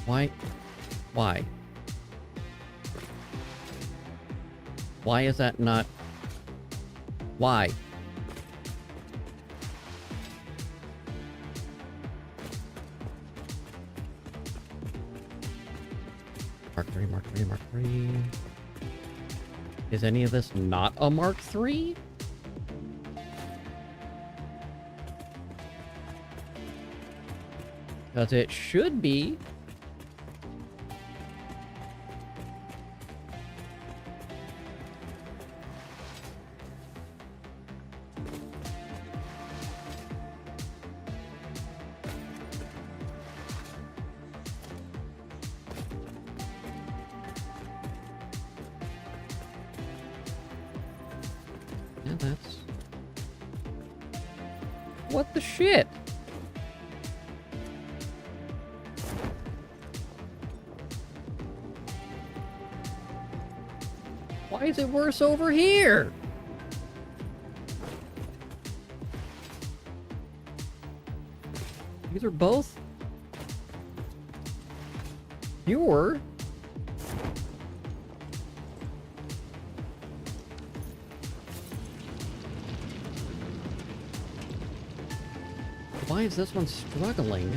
[SPEAKER 1] Why? Why? Why is that not... Why? Mark 3, Mark 3, Mark 3. Is any of this not a Mark 3? Because it should be. Yeah, that's... What the shit? Why is it worse over here? These are both pure. Why is this one struggling?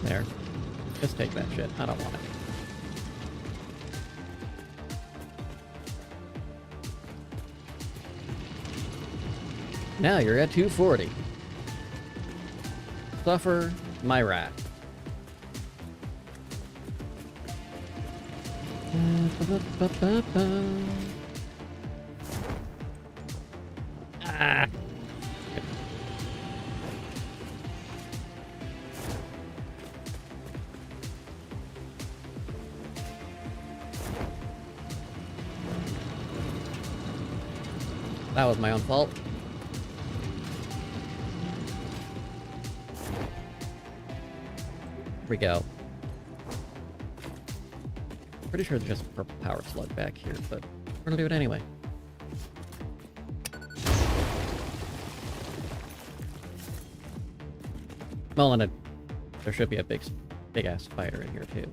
[SPEAKER 1] There. Just take that shit. I don't want it. Now you're at 240. Suffer my wrath. Ah. That was my own fault. Here we go. Pretty sure there's just a purple power slug back here, but we're gonna do it anyway. Well, and there should be a big ass spider in here too.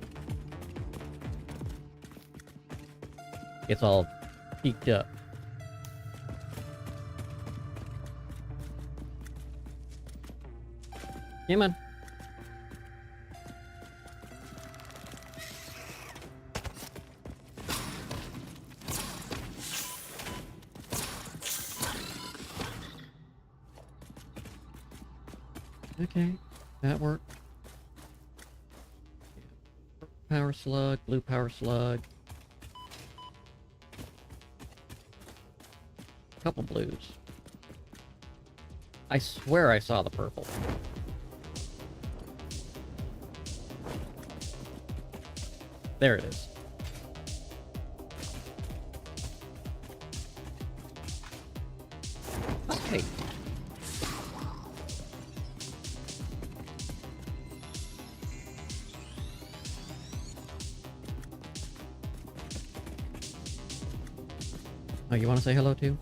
[SPEAKER 1] It's all peaked up. Come on. Okay, that worked. Power slug, blue power slug. Couple blues. I swear I saw the purple. There it is. Okay. Oh, you want to say hello too?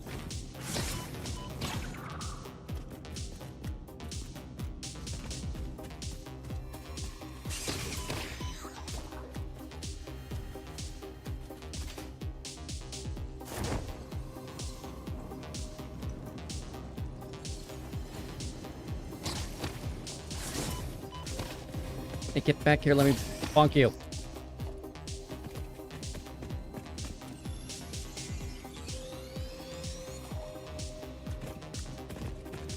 [SPEAKER 1] Hey, get back here, let me bonk you.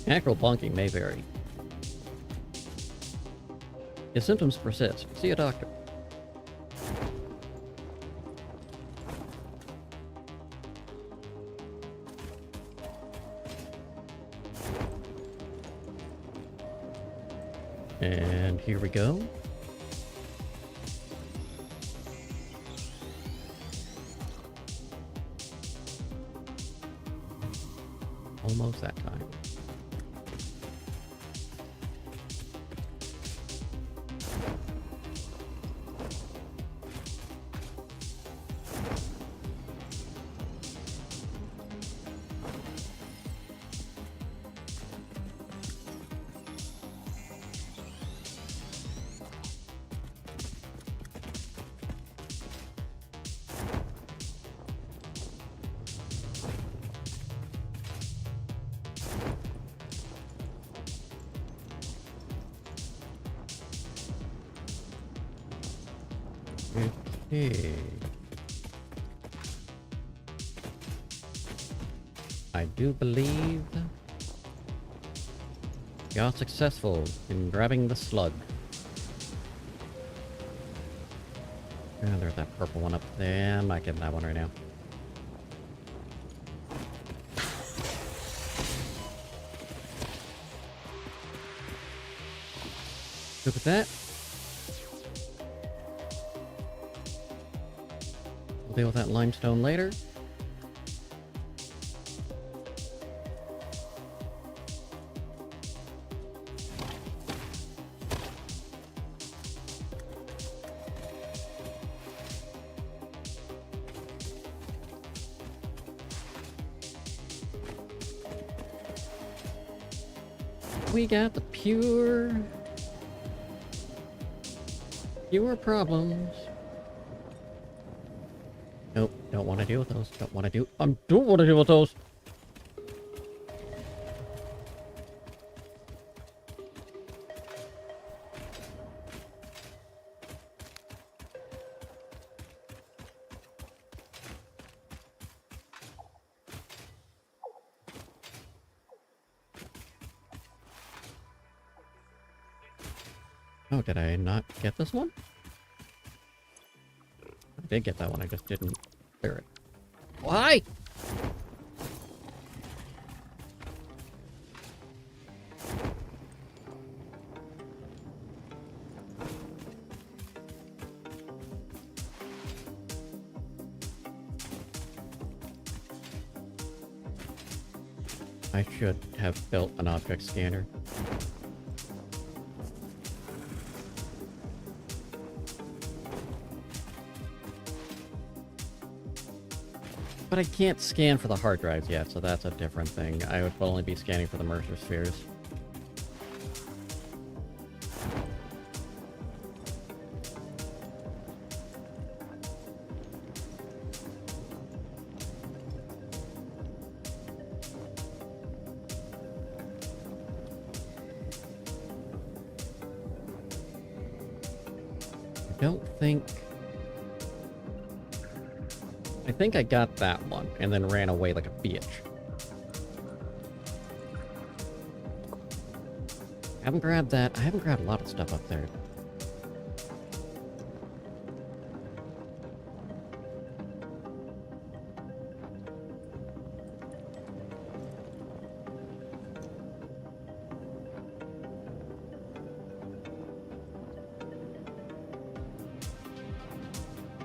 [SPEAKER 1] Actual bonking may vary. If symptoms persist, see a doctor. And here we go. Almost that time. Okay. I do believe we are successful in grabbing the slug. There's that purple one up there. I'm not getting that one right now. Look at that. We'll deal with that limestone later. We got the pure problems. Nope, don't want to deal with those. Don't want to deal with those. Oh, did I not get this one? I did get that one, I just didn't clear it. Why? I should have built an object scanner. But I can't scan for the hard drives yet, so that's a different thing. I would only be scanning for the Mercer spheres. I think I got that one, and then ran away like a bitch. I haven't grabbed that. I haven't grabbed a lot of stuff up there.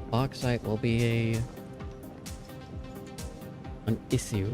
[SPEAKER 1] Bauxite will be an issue.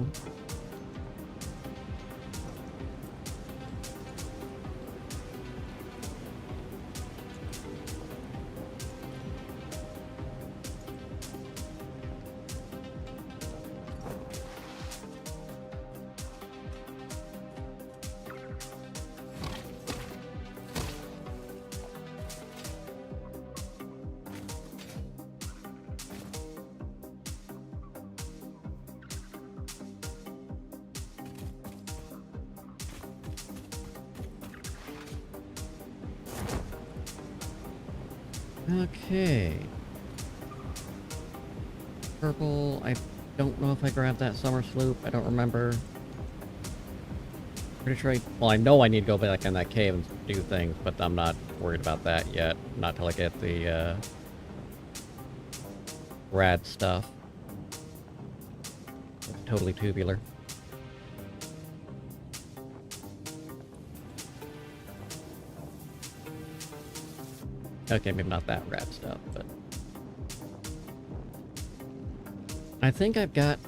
[SPEAKER 1] Okay. Purple, I don't know if I grabbed that summer sloop. I don't remember. Pretty sure well, I know I need to go back in that cave and do things, but I'm not worried about that yet. Not till I get the, rad stuff. It's totally tubular. Okay, maybe not that rat stuff, but... I think I've got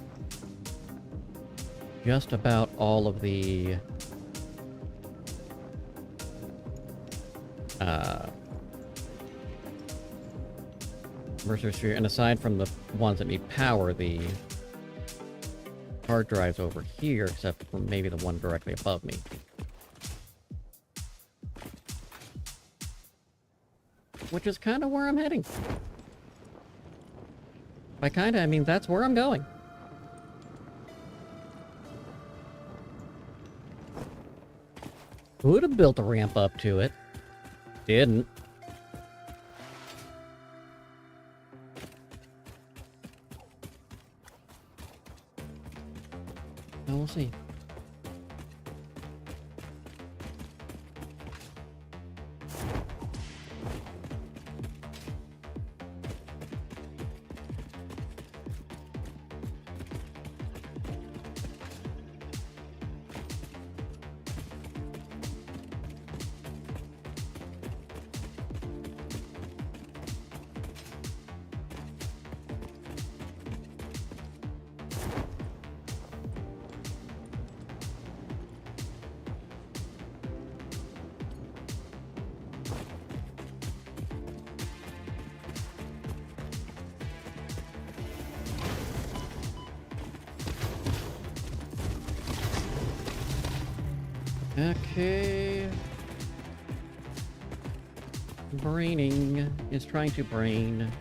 [SPEAKER 1] just about all of the... Mercer Sphere, and aside from the ones that need power, the hard drive's over here, except for maybe the one directly above me. Which is kind of where I'm heading. By kinda, I mean that's where I'm going. Would have built a ramp up to it. Didn't. Well, we'll see. Okay. Braining is trying to brain.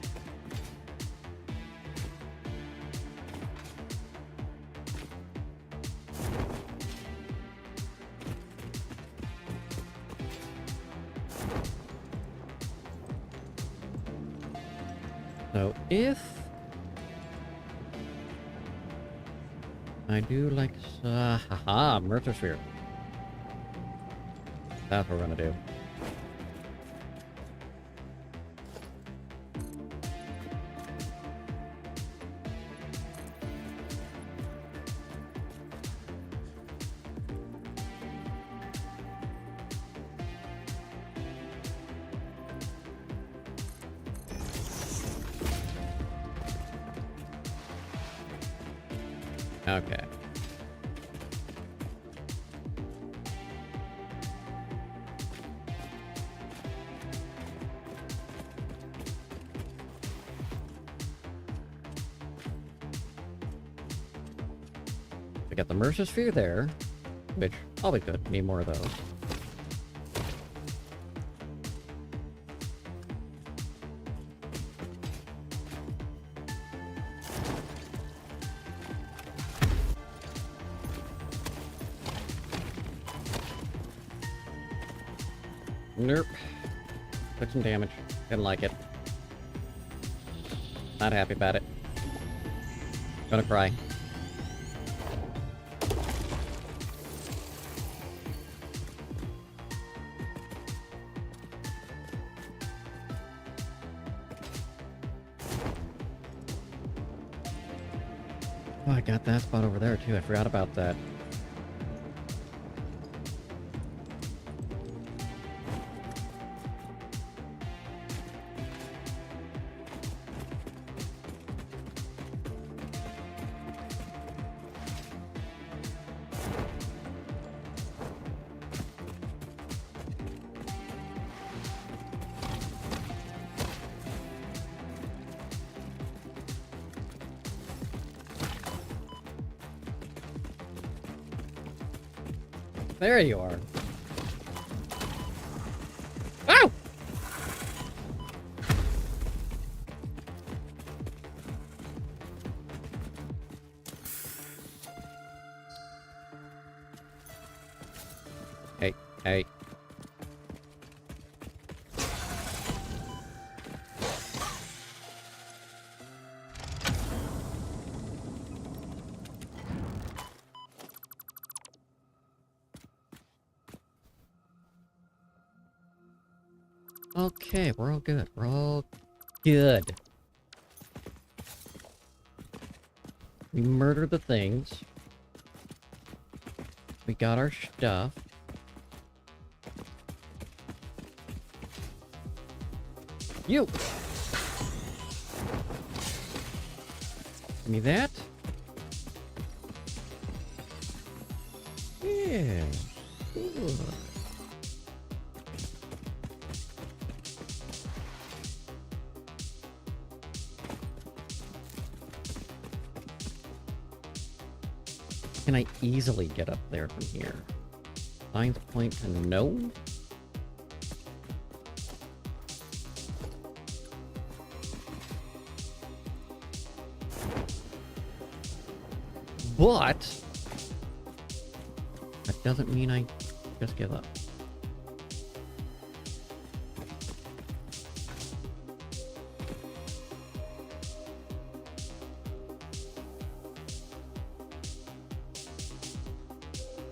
[SPEAKER 1] So if I do like, haha, Mercer Sphere. That's what we're gonna do. Okay. We got the Mercer Sphere there, which I'll be good. Need more of those. Nope. Took some damage. Didn't like it. Not happy about it. Gonna cry. Oh, I got that spot over there too. I forgot about that. There you are. Ow! Hey, hey. Okay, we're all good. We're all good. We murdered the things. We got our stuff. You! Give me that. Yeah. Good. Can I easily get up there from here? Signs point to no? But that doesn't mean I just give up.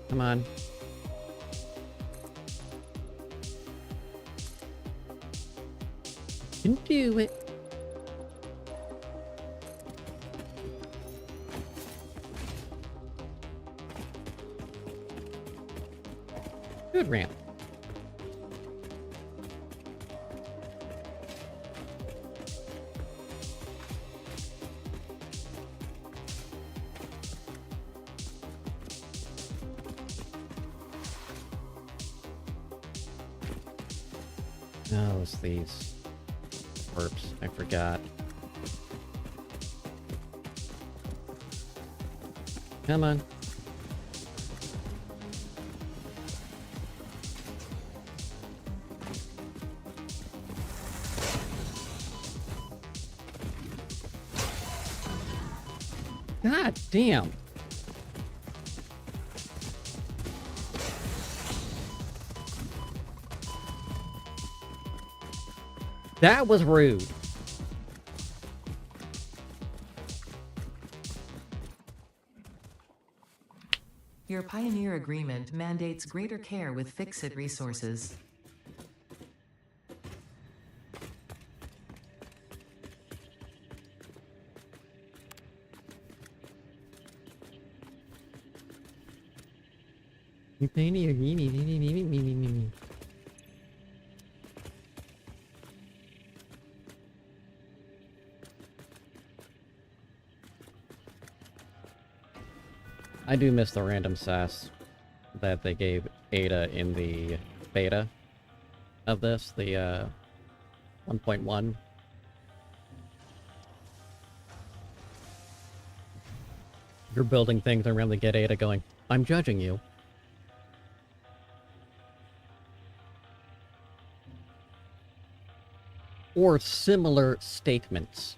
[SPEAKER 1] Come on. You can do it. Good ramp. Oh, it's these perps. I forgot. Come on. God damn. That was rude.
[SPEAKER 2] Your Pioneer Agreement mandates greater care with Fix-It resources.
[SPEAKER 1] I do miss the random sass that they gave Ada in the beta of this, the 1.1. You're building things around the get Ada going, I'm judging you. Or similar statements.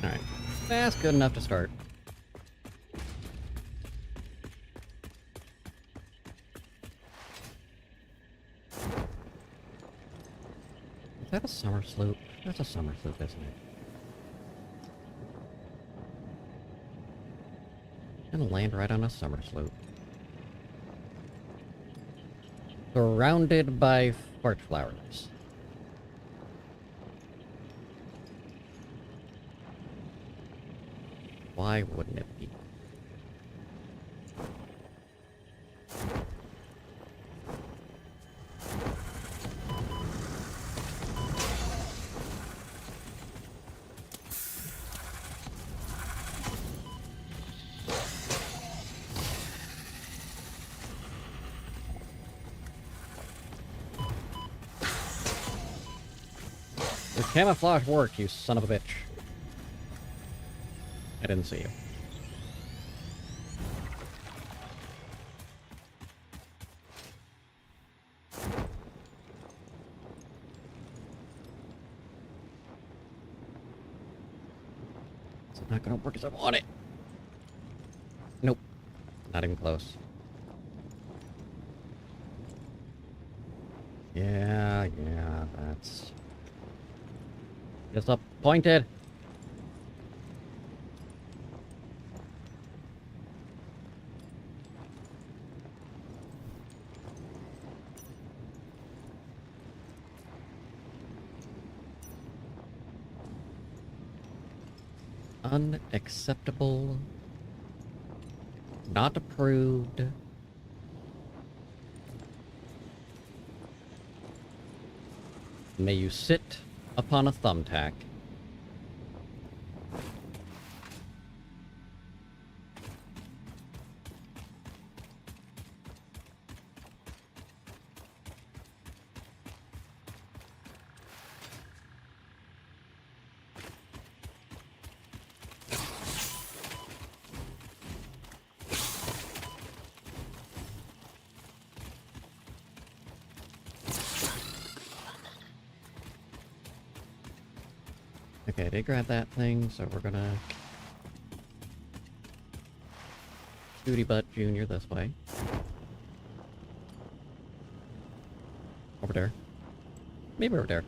[SPEAKER 1] Alright. That's good enough to start. Is that a summer sloop? That's a summer sloop, isn't it? Gonna land right on a summer sloop. Surrounded by fart flowers. Why wouldn't it be? The camouflage worked, you son of a bitch. I didn't see you. It's not gonna work as I want it. Nope. Not even close. Yeah, that's disappointed. Unacceptable. Not approved. May you sit upon a thumbtack. Okay, they grabbed that thing, so we're gonna Scooty Butt Jr. this way. Over there. Maybe over there.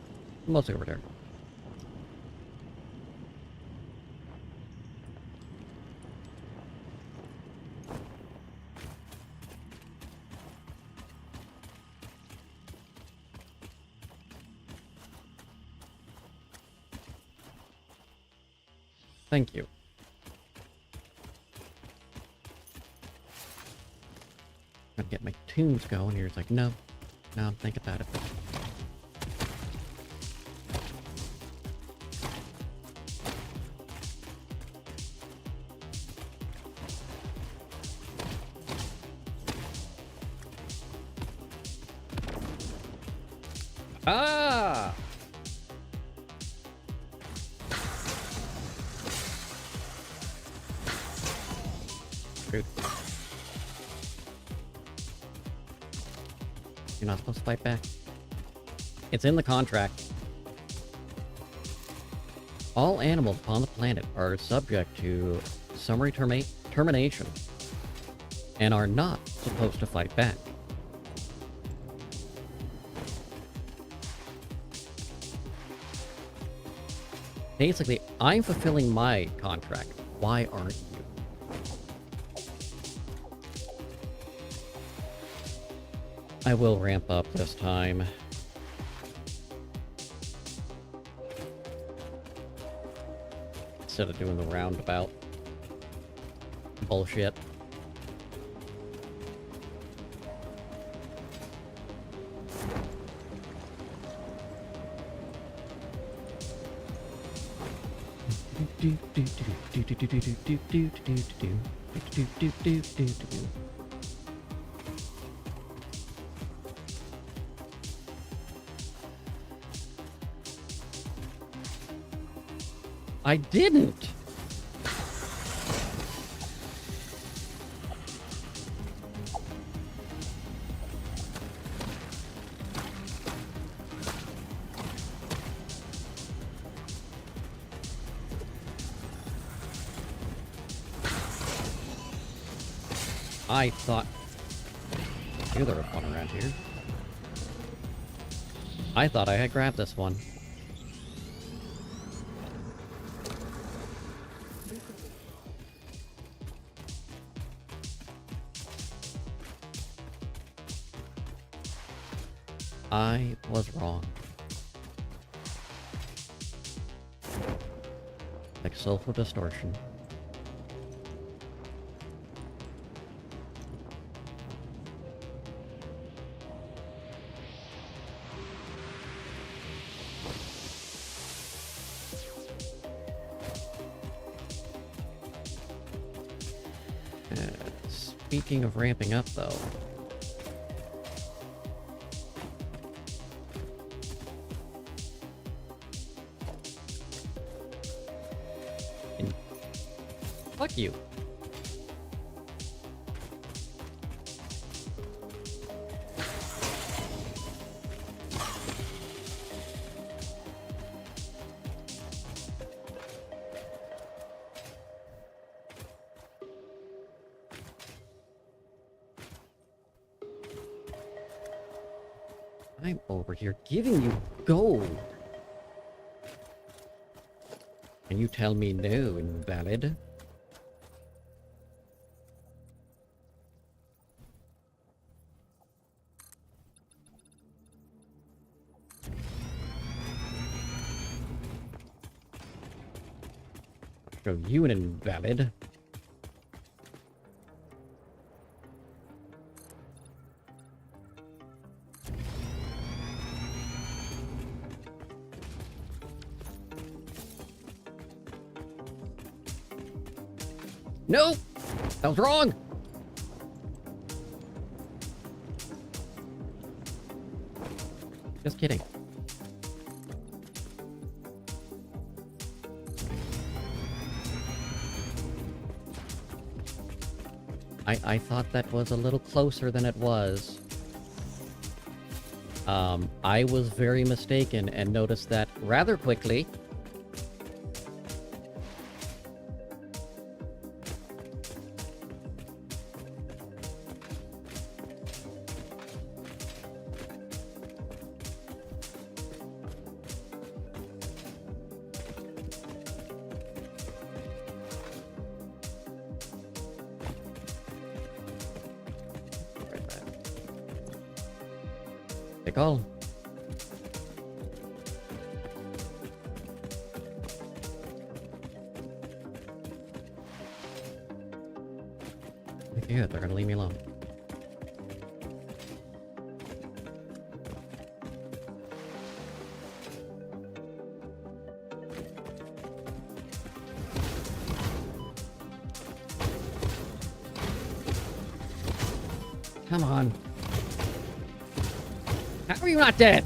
[SPEAKER 1] Mostly over there. Thank you. Gotta get my tunes going here. It's like, no. No, I'm thinking about it. Ah! Rude. You're not supposed to fight back. It's in the contract. All animals upon the planet are subject to summary termination and are not supposed to fight back. Basically, I'm fulfilling my contract. Why aren't you? I will ramp up this time. Instead of doing the roundabout bullshit. I didn't! I thought... I knew there was one around here. I thought I had grabbed this one. I was wrong. Like soulful distortion. Speaking of ramping up, though. Fuck you. I'm over here giving you gold. And you tell me no, invalid. Show you an invalid. Nope! That was wrong! Just kidding. I thought that was a little closer than it was. I was very mistaken and noticed that rather quickly. Take all. Yeah, they're gonna leave me alone. Come on. How are you not dead?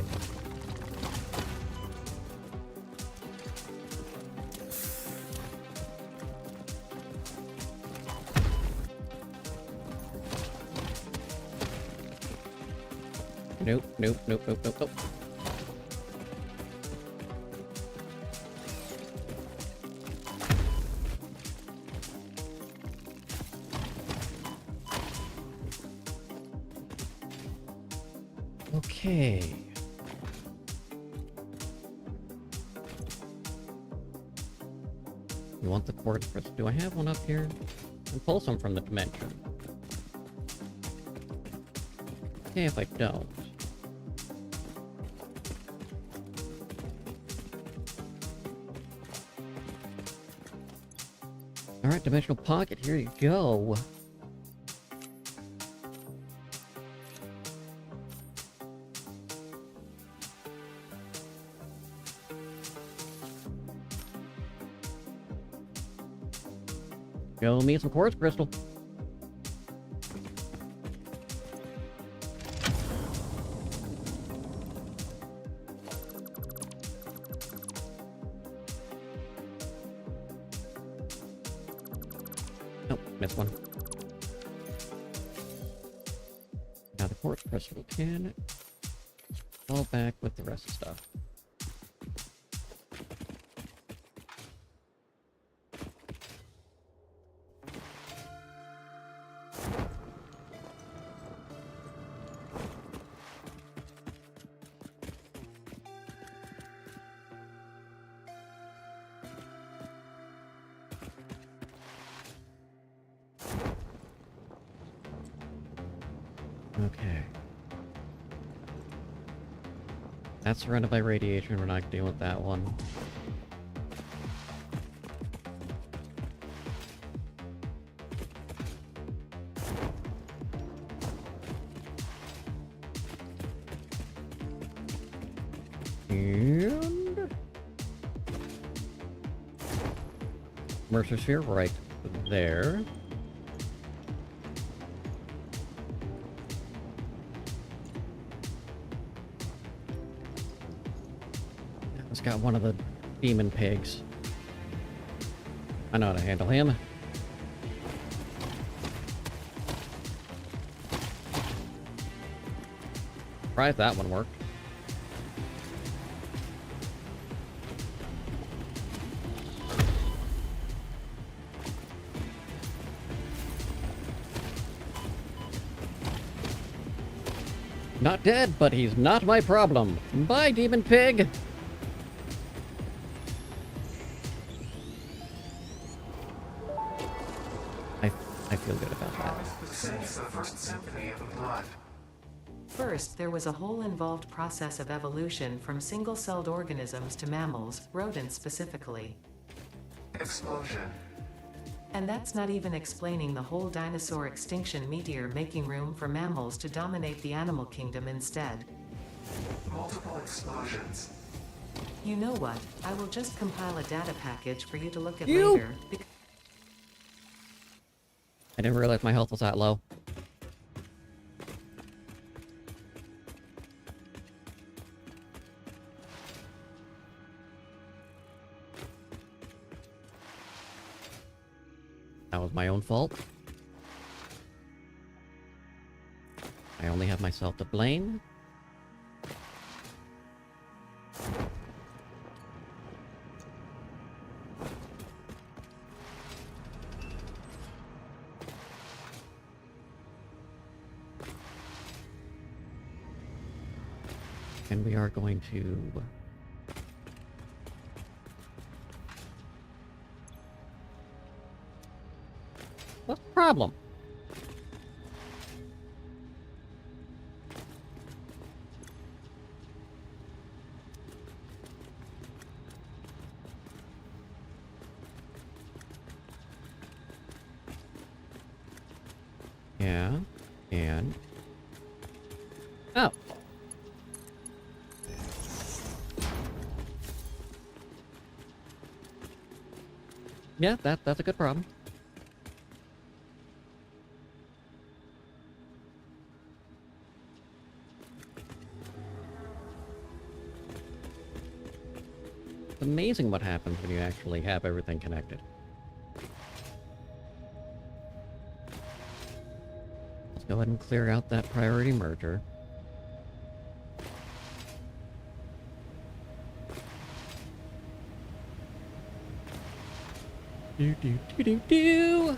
[SPEAKER 1] Nope, nope, nope, nope, nope, nope. Okay. You want the quartz crystal? Do I have one up here? I'll pull some from the dimension. Okay, if I don't. Alright, dimensional pocket, here you go. Show me some quartz crystal. Nope, missed one. Now the quartz crystal can fall back with the rest of the stuff. Okay. That's surrounded by radiation. We're not dealing with that one. And Mercer Sphere right there. It's got one of the demon pigs. I know how to handle him. Surprised that one worked. Not dead, but he's not my problem. Bye, demon pig! I feel good about that.
[SPEAKER 2] First, there was a whole involved process of evolution from single-celled organisms to mammals, rodents specifically. Explosion. And that's not even explaining the whole dinosaur extinction meteor making room for mammals to dominate the animal kingdom instead. Multiple explosions. You know what? I will just compile a data package for you to look at later.
[SPEAKER 1] I didn't realize my health was that low. That was my own fault. I only have myself to blame. And we are going to... What's the problem? Yeah, and... Oh! Yeah, that's a good problem. It's amazing what happens when you actually have everything connected. Let's go ahead and clear out that priority merger. Do do do do do.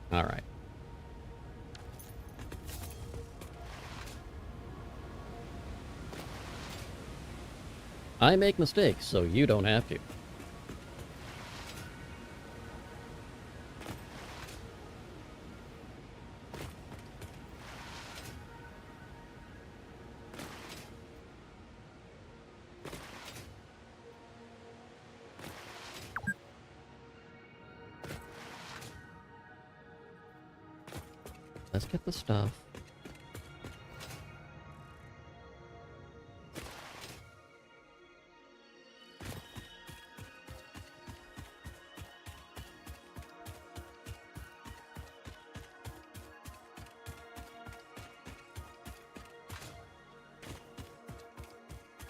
[SPEAKER 1] All right. I make mistakes, so you don't have to. Let's get the stuff.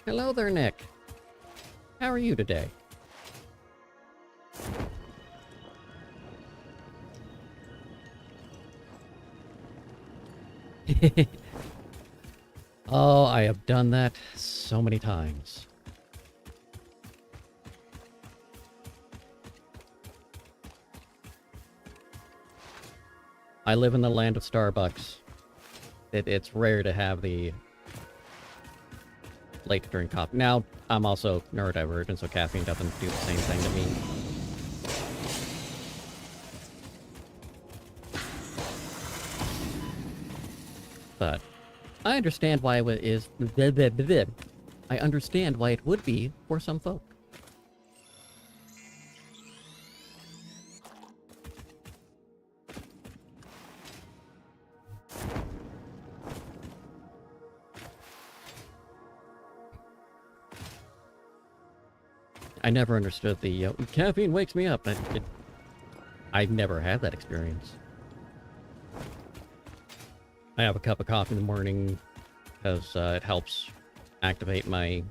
[SPEAKER 1] Hello there, Nick. How are you today? Oh, I have done that so many times. I live in the land of Starbucks. It's rare to have the late to drink coffee. Now, I'm also neurodivergent, so caffeine doesn't do the same thing to me. But I understand why it is. I understand why it would be for some folk. I never understood the caffeine wakes me up. I've never had that experience. I have a cup of coffee in the morning because it helps activate my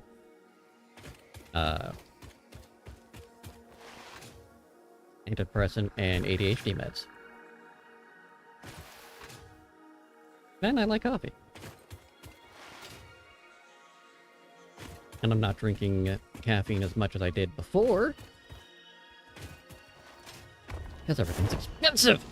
[SPEAKER 1] antidepressant and ADHD meds. And I like coffee. And I'm not drinking caffeine as much as I did before. Because everything's expensive!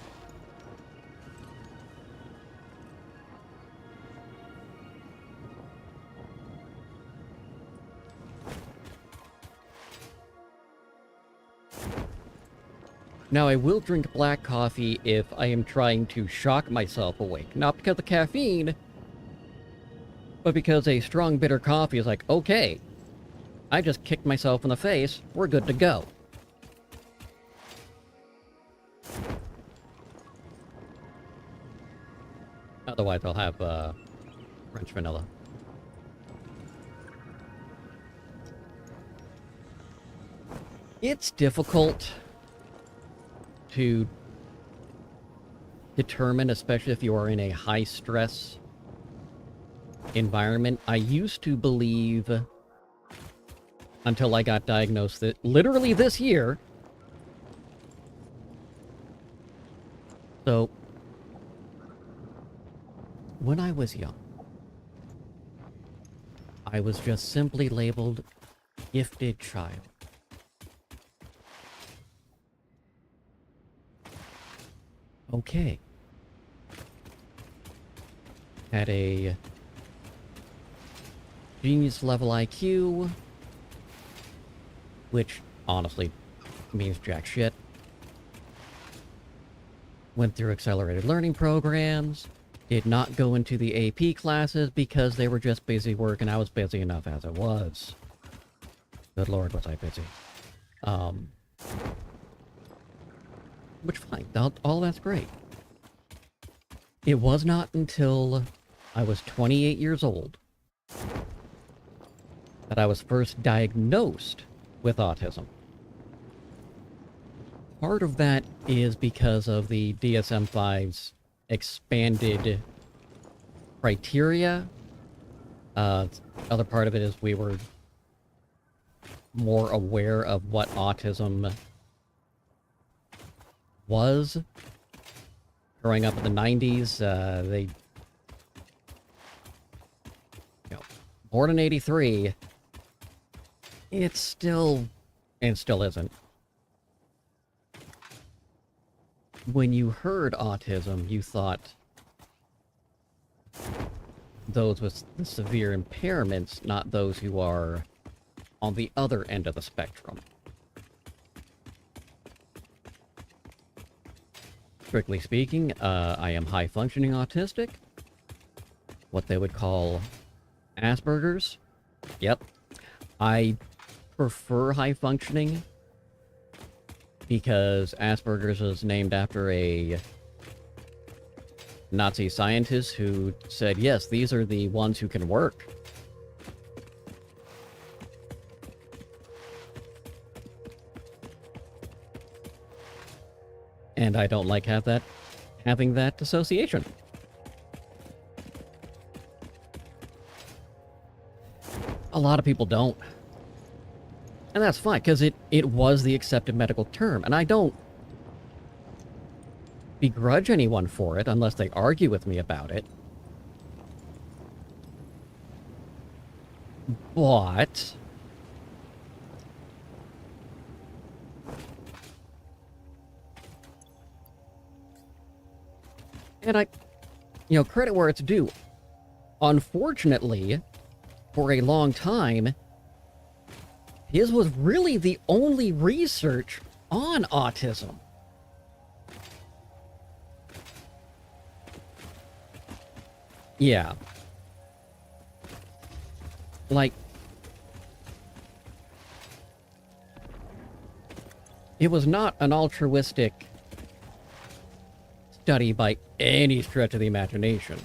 [SPEAKER 1] Now, I will drink black coffee if I am trying to shock myself awake. Not because of caffeine, but because a strong bitter coffee is like, okay, I just kicked myself in the face, we're good to go. Otherwise, I'll have French vanilla. It's difficult to determine, especially if you are in a high-stress environment. I used to believe, until I got diagnosed, that literally this year. So, when I was young, I was just simply labeled gifted child. Okay. Had a genius level IQ, which honestly means jack shit. Went through accelerated learning programs, did not go into the AP classes because they were just busy work and I was busy enough as it was. Good lord, was I busy. Which, fine, all that's great. It was not until I was 28 years old that I was first diagnosed with autism. Part of that is because of the DSM-5's expanded criteria. Other part of it is we were more aware of what autism was. Growing up in the 90s, born in 83, it's still, and still isn't. When you heard autism, you thought those with the severe impairments, not those who are on the other end of the spectrum. Strictly speaking, I am high-functioning autistic. What they would call Asperger's. Yep. I prefer high-functioning because Asperger's was named after a Nazi scientist who said, yes, these are the ones who can work. And I don't like having that association. A lot of people don't. And that's fine, because it was the accepted medical term. And I don't begrudge anyone for it, unless they argue with me about it. But and I, credit where it's due. Unfortunately, for a long time, his was really the only research on autism. Yeah. Like, it was not an altruistic study by any stretch of the imagination.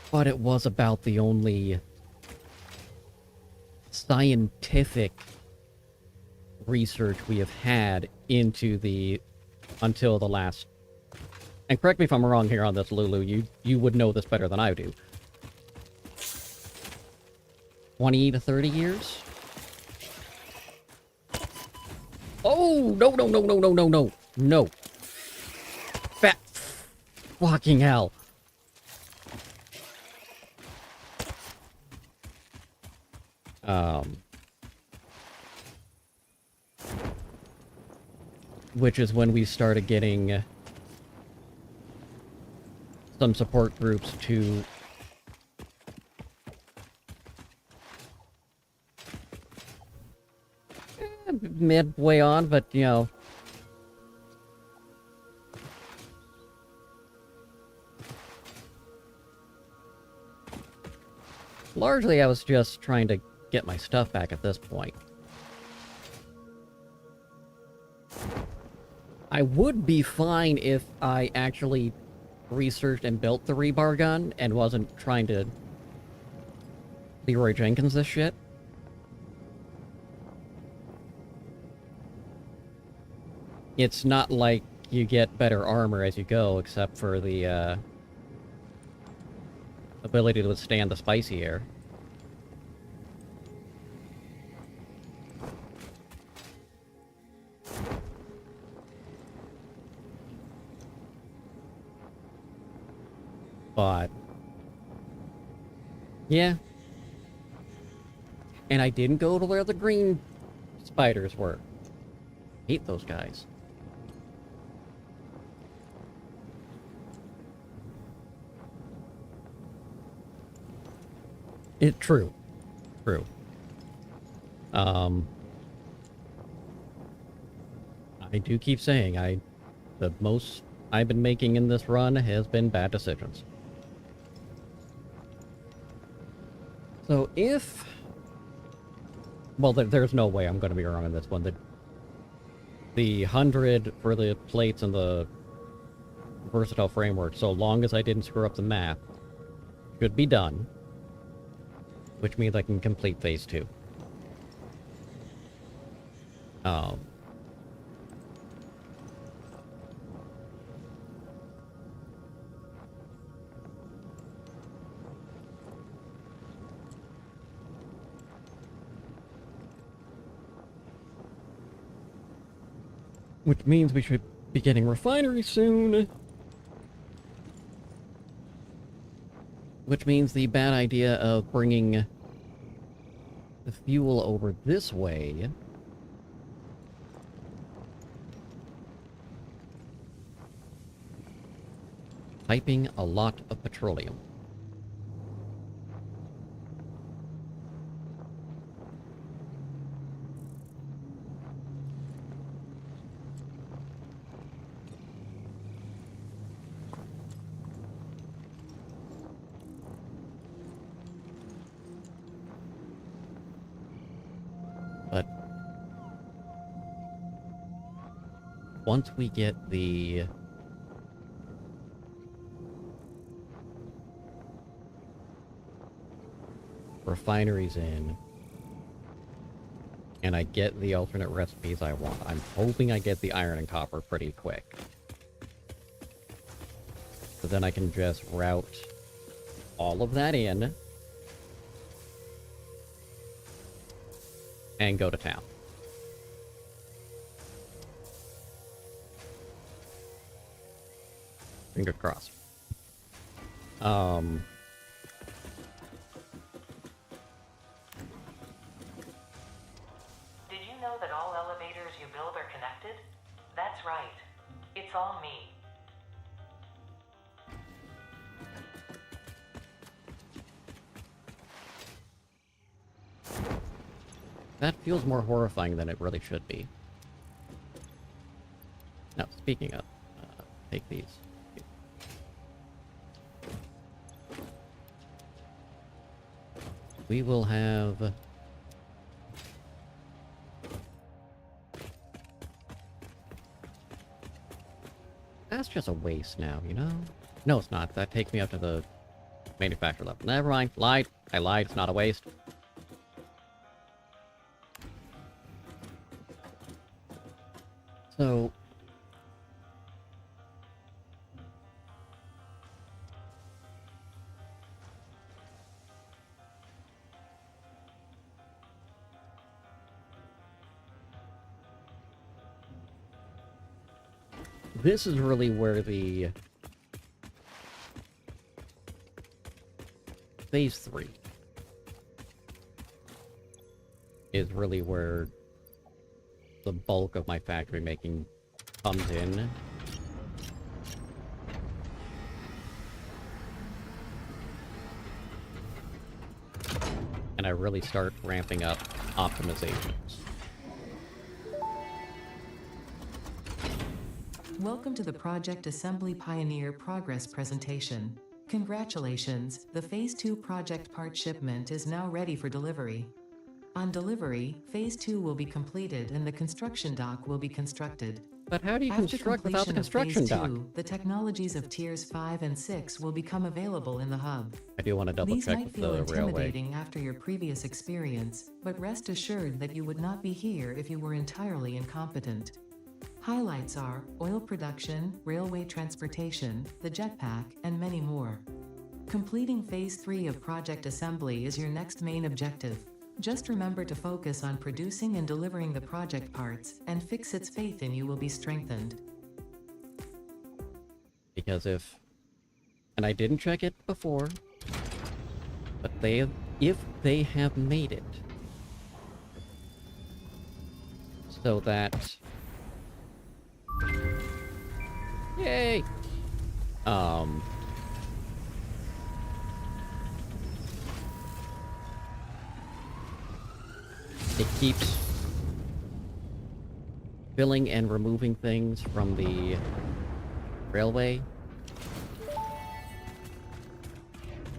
[SPEAKER 1] But it was about the only scientific research we have had until the last... And correct me if I'm wrong here on this, Lulu. You would know this better than I do. 20 to 30 years? Oh, no, no, no, no, no, no, no. No. Fat fucking hell. Which is when we started getting some support groups to midway on, but, you know... Largely, I was just trying to get my stuff back at this point. I would be fine if I actually researched and built the rebar gun and wasn't trying to Leroy Jenkins this shit. It's not like you get better armor as you go, except for the ability to withstand the spicy air. But yeah. And I didn't go to where the green spiders were. Hate those guys. True. I do keep saying the most I've been making in this run has been bad decisions. So if... Well, there's no way I'm going to be wrong on this one. The 100 for the plates and the versatile framework, so long as I didn't screw up the math, should be done. Which means I can complete phase 2. Which means we should be getting refinery soon. Which means the bad idea of bringing the fuel over this way piping a lot of petroleum. But once we get the refineries in, and I get the alternate recipes I want, I'm hoping I get the iron and copper pretty quick. So then I can just route all of that in and go to town. Fingers crossed.
[SPEAKER 2] Did you know that all elevators you build are connected? That's right. It's all me.
[SPEAKER 1] That feels more horrifying than it really should be. Now, speaking of, take these. We will have... That's just a waste now, you know? No, it's not. That takes me up to the manufacturer level. Never mind. Lied. I lied. It's not a waste. So... This is really where the phase 3 is really where the bulk of my factory making comes in. And I really start ramping up optimizations.
[SPEAKER 2] Welcome to the Project Assembly Pioneer Progress presentation. Congratulations, the Phase 2 project part shipment is now ready for delivery. On delivery, Phase 2 will be completed and the construction dock will be constructed.
[SPEAKER 1] But how do you
[SPEAKER 2] After
[SPEAKER 1] construct without the
[SPEAKER 2] completion of
[SPEAKER 1] construction
[SPEAKER 2] Phase
[SPEAKER 1] dock?
[SPEAKER 2] 2, the technologies of Tiers 5 and 6 will become available in the hub.
[SPEAKER 1] I do want to double
[SPEAKER 2] These
[SPEAKER 1] check
[SPEAKER 2] might
[SPEAKER 1] with
[SPEAKER 2] feel
[SPEAKER 1] the railway.
[SPEAKER 2] intimidating after your previous experience, but rest assured that you would not be here if you were entirely incompetent. Highlights are oil production, railway transportation, the jetpack, and many more. Completing Phase 3 of Project Assembly is your next main objective. Just remember to focus on producing and delivering the project parts, and Fixit's faith in you will be strengthened.
[SPEAKER 1] Because if... And I didn't check it before, but if they have made it so that... Yay! It keeps filling and removing things from the railway.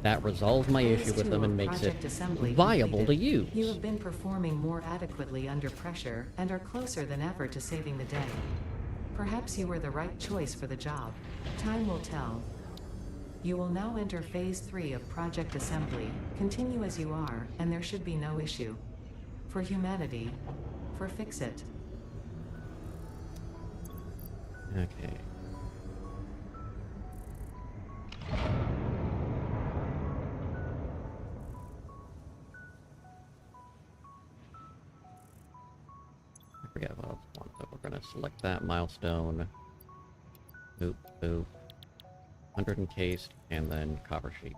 [SPEAKER 1] That resolves my issue with them and makes it viable to use.
[SPEAKER 2] You have been performing more adequately under pressure and are closer than ever to saving the day. Perhaps you were the right choice for the job. Time will tell. You will now enter Phase 3 of Project Assembly. Continue as you are, and there should be no issue. For humanity. For Fixit.
[SPEAKER 1] Okay. I forget what else I want, but we're gonna select that milestone. Boop, boop. 100 encased, and then copper sheet.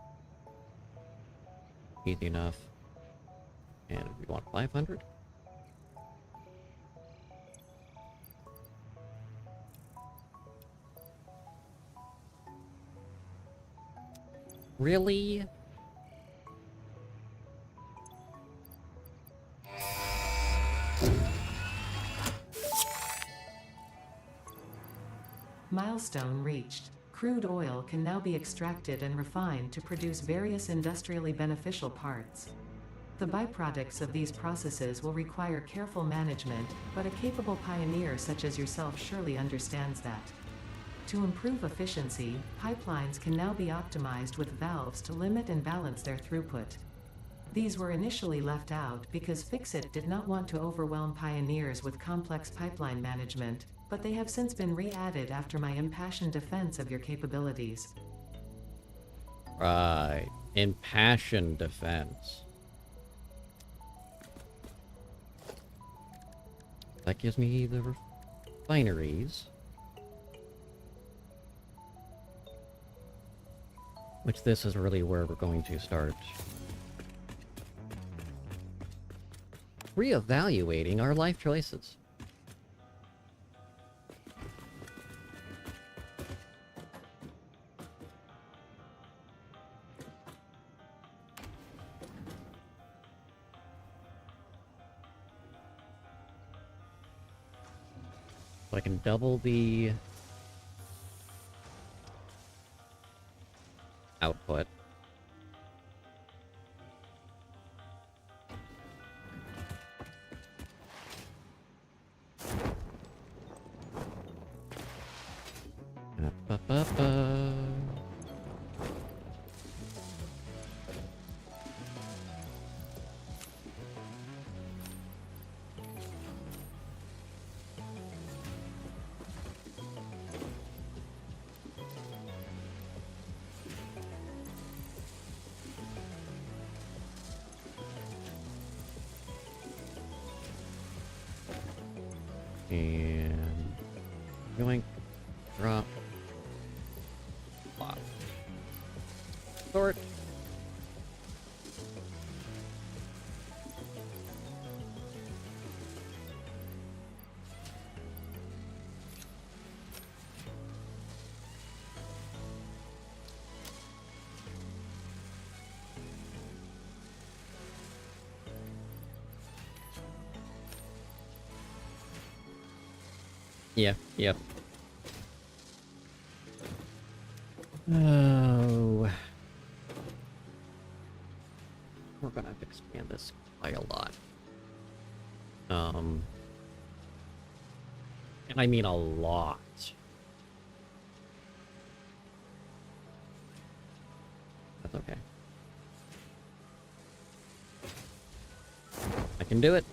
[SPEAKER 1] Easy enough. And we want 500? Really?
[SPEAKER 2] Milestone reached. Crude oil can now be extracted and refined to produce various industrially beneficial parts. The byproducts of these processes will require careful management, but a capable pioneer such as yourself surely understands that. To improve efficiency, pipelines can now be optimized with valves to limit and balance their throughput. These were initially left out because Fixit did not want to overwhelm pioneers with complex pipeline management, but they have since been re-added after my impassioned defense of your capabilities.
[SPEAKER 1] Right. Impassioned defense. That gives me the refineries. Which this is really where we're going to start reevaluating our life choices. So I can double the output. Ba-ba-ba. And yoink, drop, plop, sort. Yeah, yep. Oh. We're gonna have to expand this by a lot. And I mean a lot. That's okay. I can do it.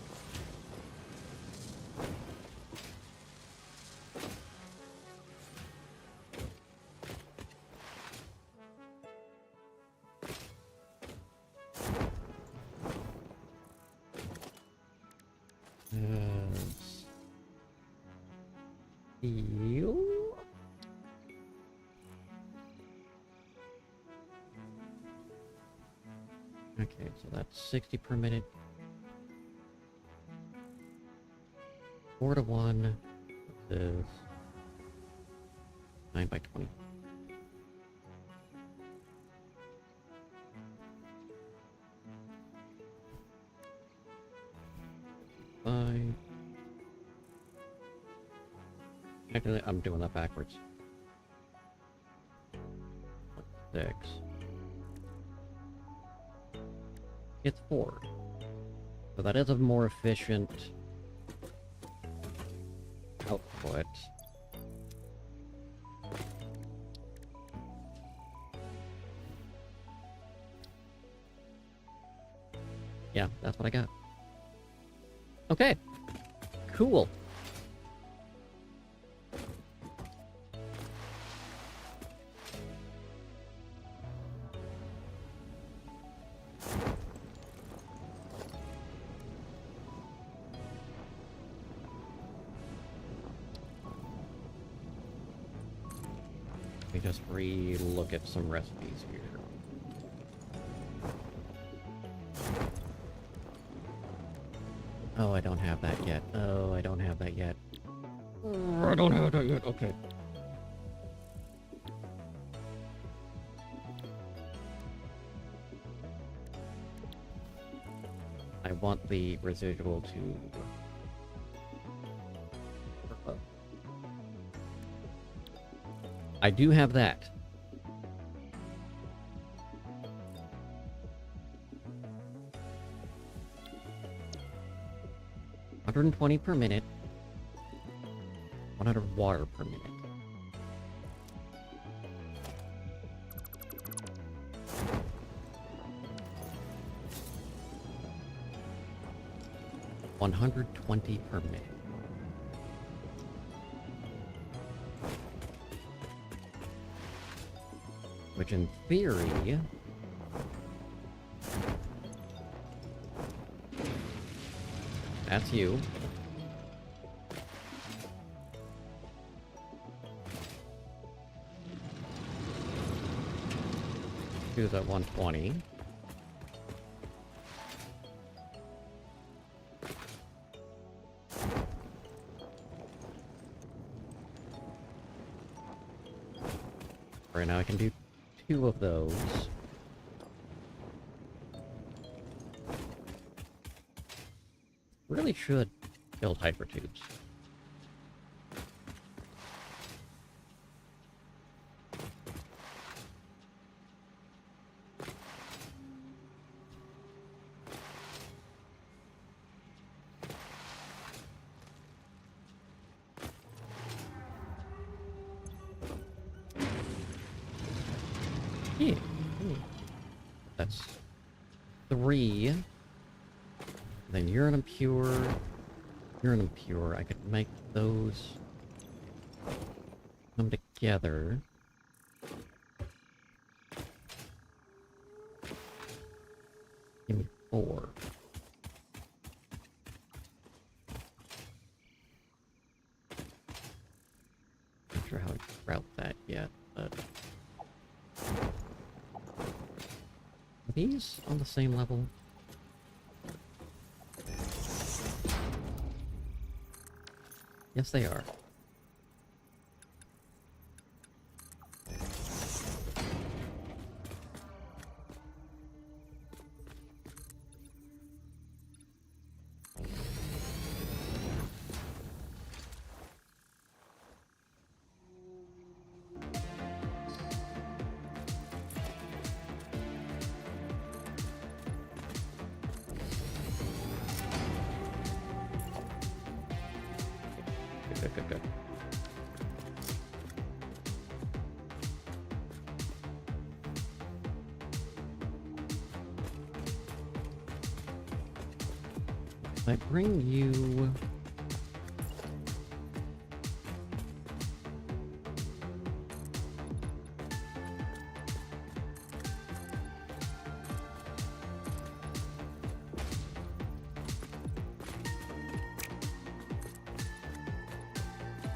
[SPEAKER 1] Heal. Okay, so that's 60 per minute. 4 to 1. This is 9 by 20. Five. Actually, I'm doing that backwards. 6. It's 4. So that is a more efficient output. Yeah, that's what I got. Okay. Cool. Let me just re-look at some recipes here. Oh, I don't have that yet. Oh, I don't have that yet. Oh, I don't have that yet. Okay. I want the residual to... I do have that. $120 per minute. 100 water per minute. $120 per minute. Which in theory... That's you. Choose at 120. Right now I can do 2 of those. Really should build hypertubes. Yeah. That's 3. Then urine impure. Urine impure. I could make those come together. Give me 4. Not sure how to route that yet, but... Are these on the same level? Yes, they are. Good. If I bring you...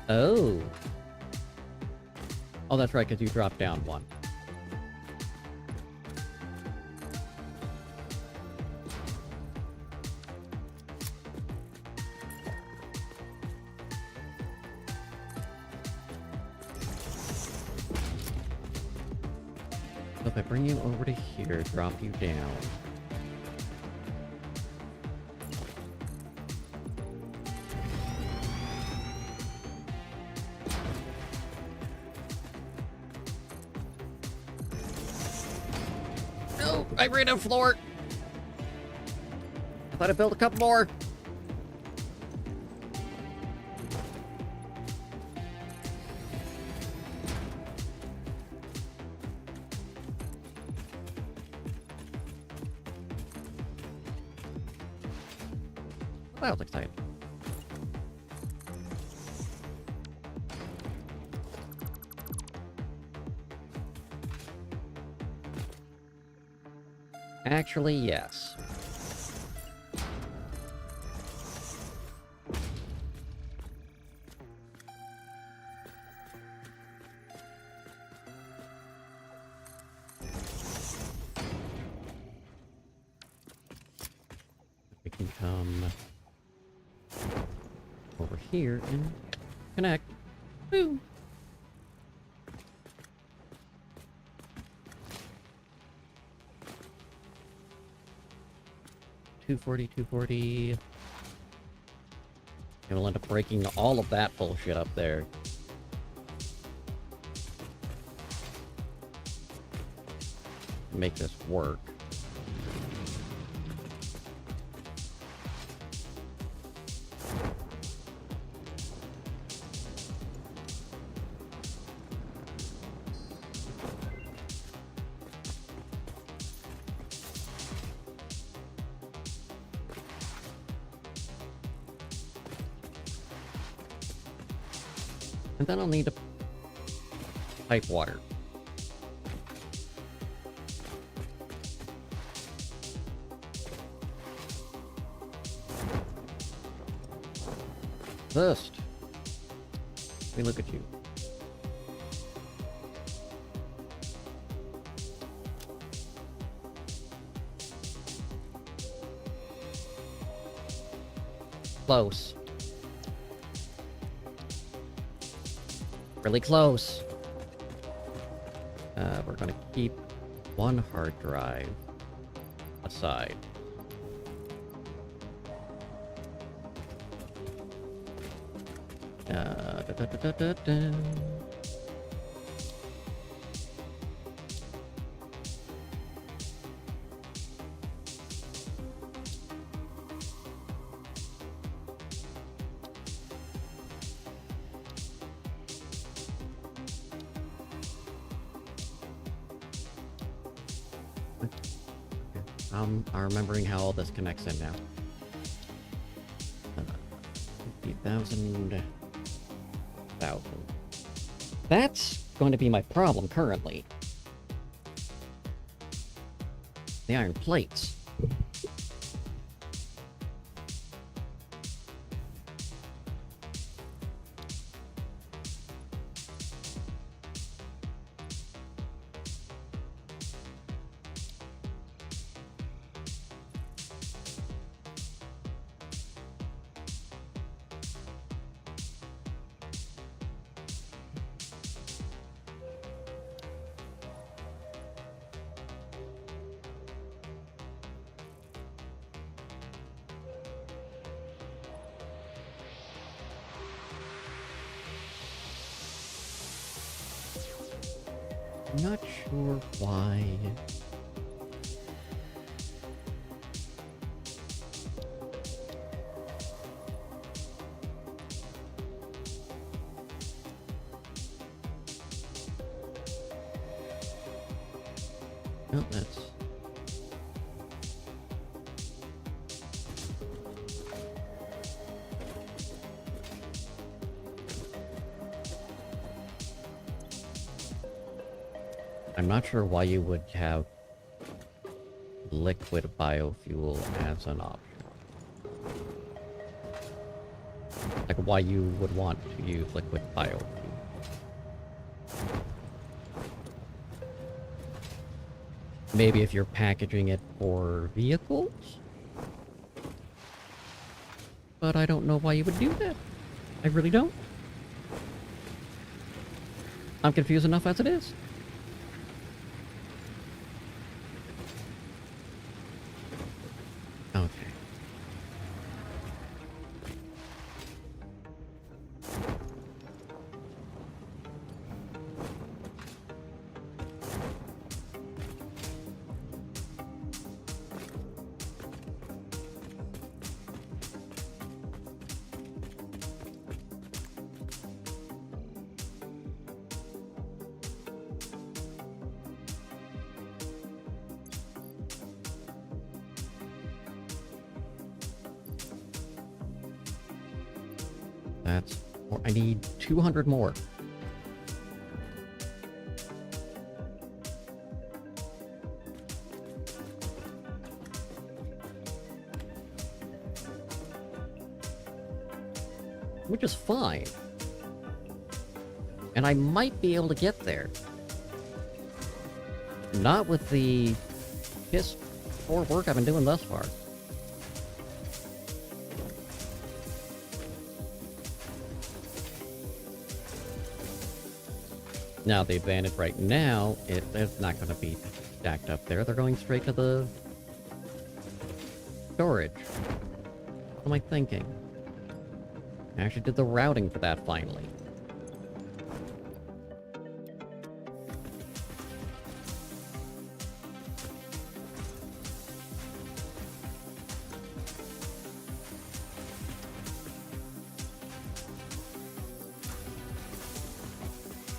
[SPEAKER 1] Oh. Oh, that's right, because you dropped down one. So if I bring you over to here, drop you down. No, I ran out of floor. I thought I built a couple more. That was exciting. Actually, yes. We can come over here and connect. Woo! $240. And we'll end up breaking all of that bullshit up there. Make this work. And then I'll need to pipe water. First, let me look at you. Close. Really close. We're gonna keep one hard drive aside. Da, da, da, da, da, da. I'm remembering how all this connects in now. 50,000. That's going to be my problem currently. The iron plates. Not sure why. Oh, that's... I'm not sure why you would have liquid biofuel as an option. Like, why you would want to use liquid biofuel. Maybe if you're packaging it for vehicles? But I don't know why you would do that. I really don't. I'm confused enough as it is. Okay. That's... I need 200 more. Which is fine. And I might be able to get there. Not with the piss poor work I've been doing thus far. Now, the advantage right now is it's not going to be stacked up there. They're going straight to the storage. What am I thinking? I actually did the routing for that finally.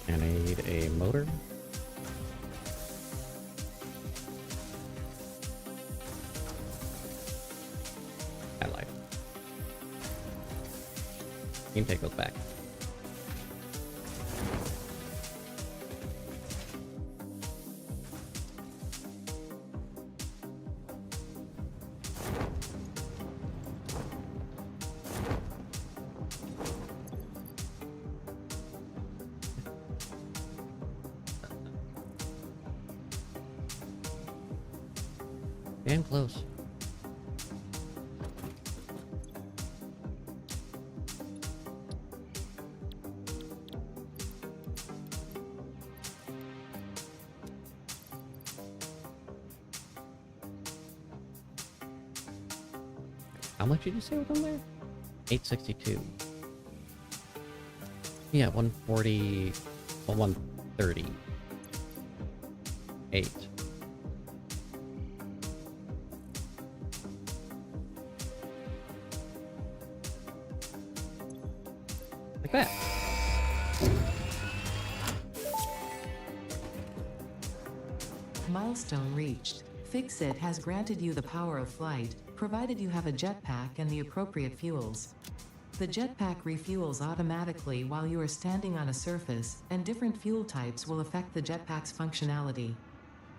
[SPEAKER 1] I need a motor. I lied. You can take those back. Damn close. How much did you say was on there? 862. Yeah, 140... well, 138. Like that.
[SPEAKER 2] Milestone reached. Fix-It has granted you the power of flight, provided you have a jetpack and the appropriate fuels. The jetpack refuels automatically while you are standing on a surface, and different fuel types will affect the jetpack's functionality.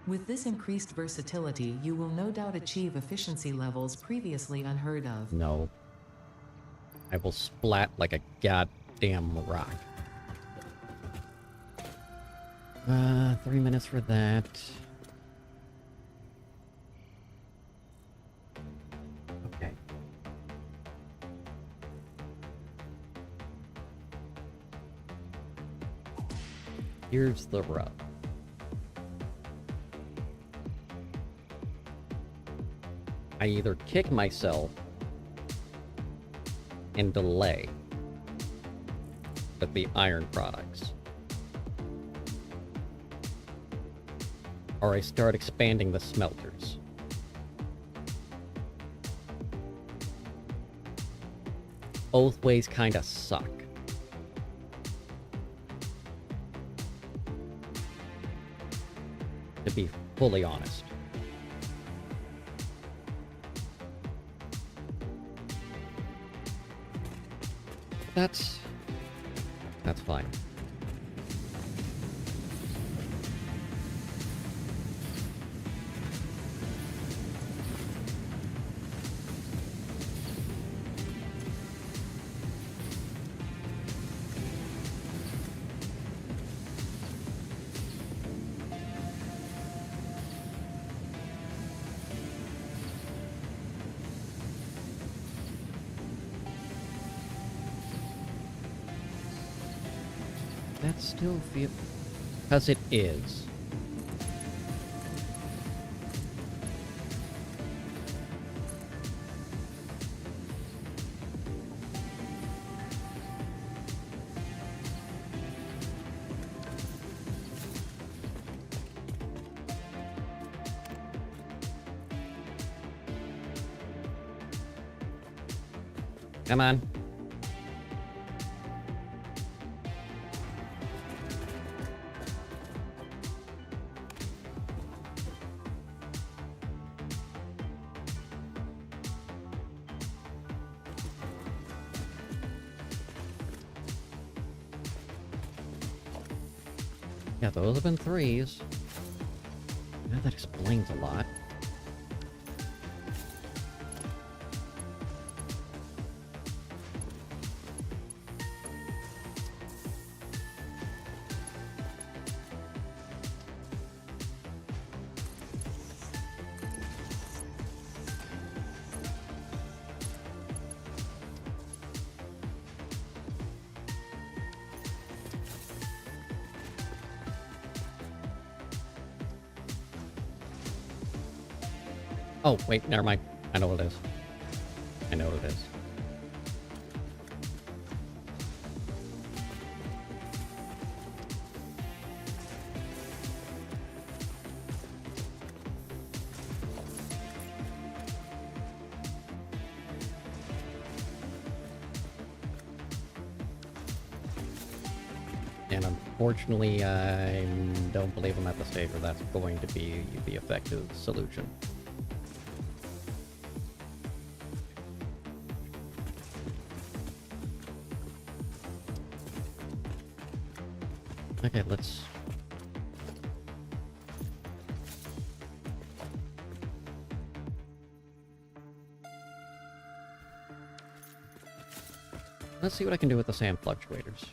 [SPEAKER 2] With this increased versatility, you will no doubt achieve efficiency levels previously unheard of.
[SPEAKER 1] No. I will splat like a goddamn rock. 3 minutes for that. Okay. Here's the rub. I either kick myself and delay with the iron products, or I start expanding the smelters. Both ways kinda suck. To be fully honest. That's fine. That still feel... Because it is. Come on. Yeah, those have been 3s. Yeah, that explains a lot. Oh, wait, never mind. I know what it is. I know what it is. And unfortunately, I don't believe I'm at the stage where that's going to be the effective solution. Okay, let's... Let's see what I can do with the sand fluctuators.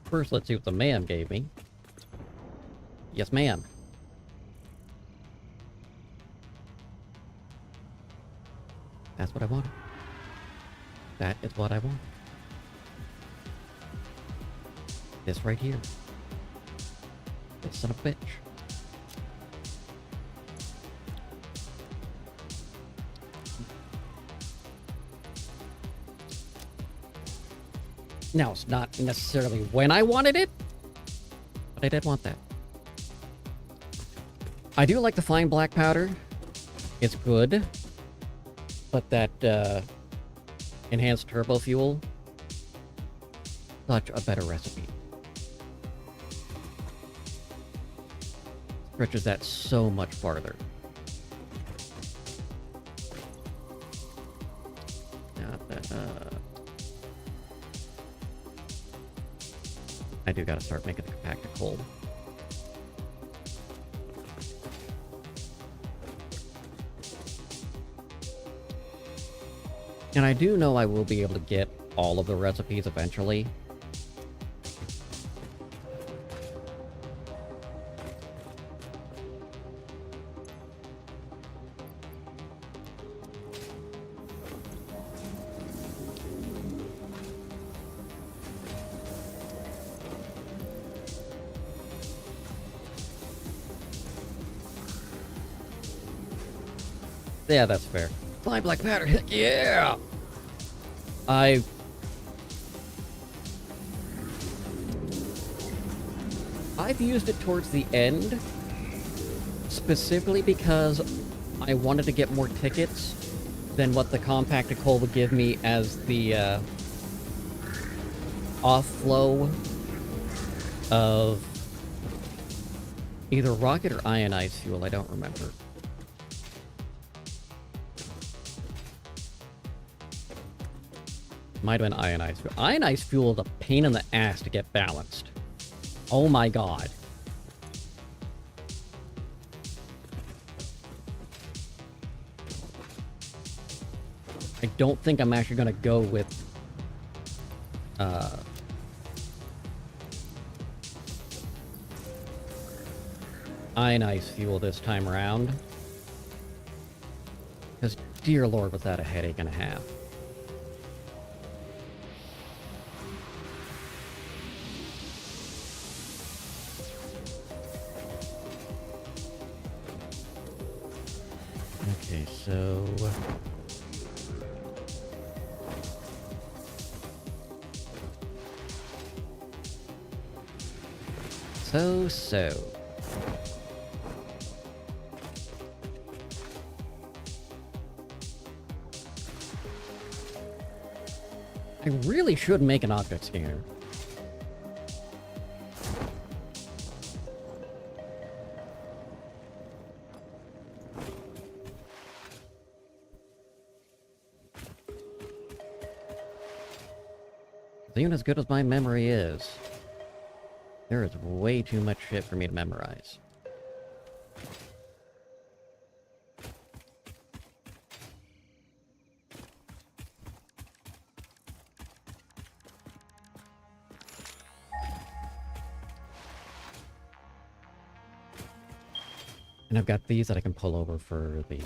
[SPEAKER 1] First, let's see what the ma'am gave me. Yes, ma'am. That's what I want. That is what I want. This right here. This son of a bitch. Now, it's not necessarily when I wanted it, but I did want that. I do like the fine black powder. It's good. But that enhanced turbo fuel, such a better recipe. Stretches that so much farther. I do gotta start making the compactor cold. And I do know I will be able to get all of the recipes eventually. Yeah, that's fair. Fine black powder, heck yeah! I I've used it towards the end, specifically because I wanted to get more tickets than what the compacted coal would give me as the off-flow of either rocket or ionized fuel, I don't remember. Might have been ionized fuel. Ionized fuel is a pain in the ass to get balanced. Oh my god. I don't think I'm actually gonna go with ionized fuel this time around. Because, dear lord, was that a headache and a half. Okay, so... So. I really should make an object scanner. Even as good as my memory is, there is way too much shit for me to memorize. And I've got these that I can pull over for the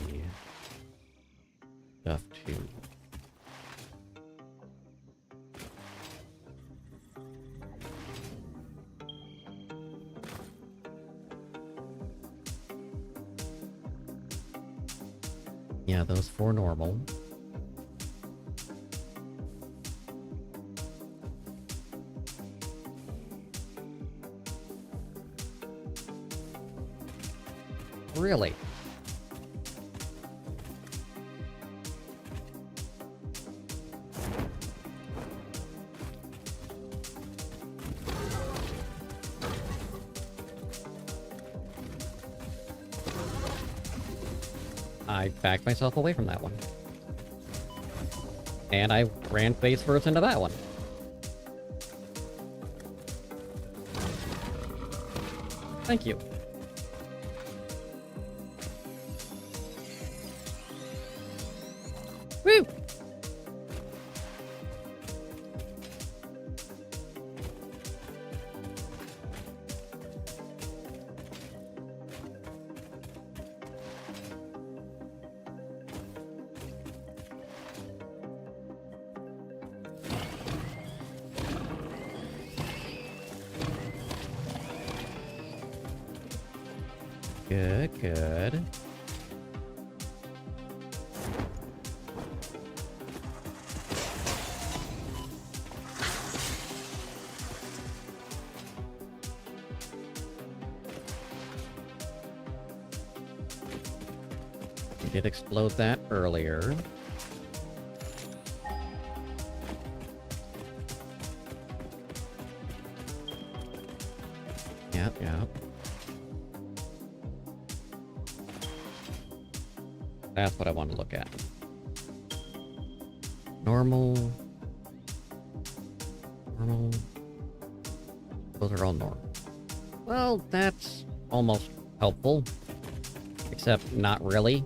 [SPEAKER 1] stuff too. Yeah, those 4 normal. Really? I backed myself away from that one. And I ran face first into that one. Thank you. Woo! Good, good. We did explode that earlier. Yep, yep. That's what I want to look at. Normal. Normal. Those are all normal. Well, that's almost helpful. Except not really.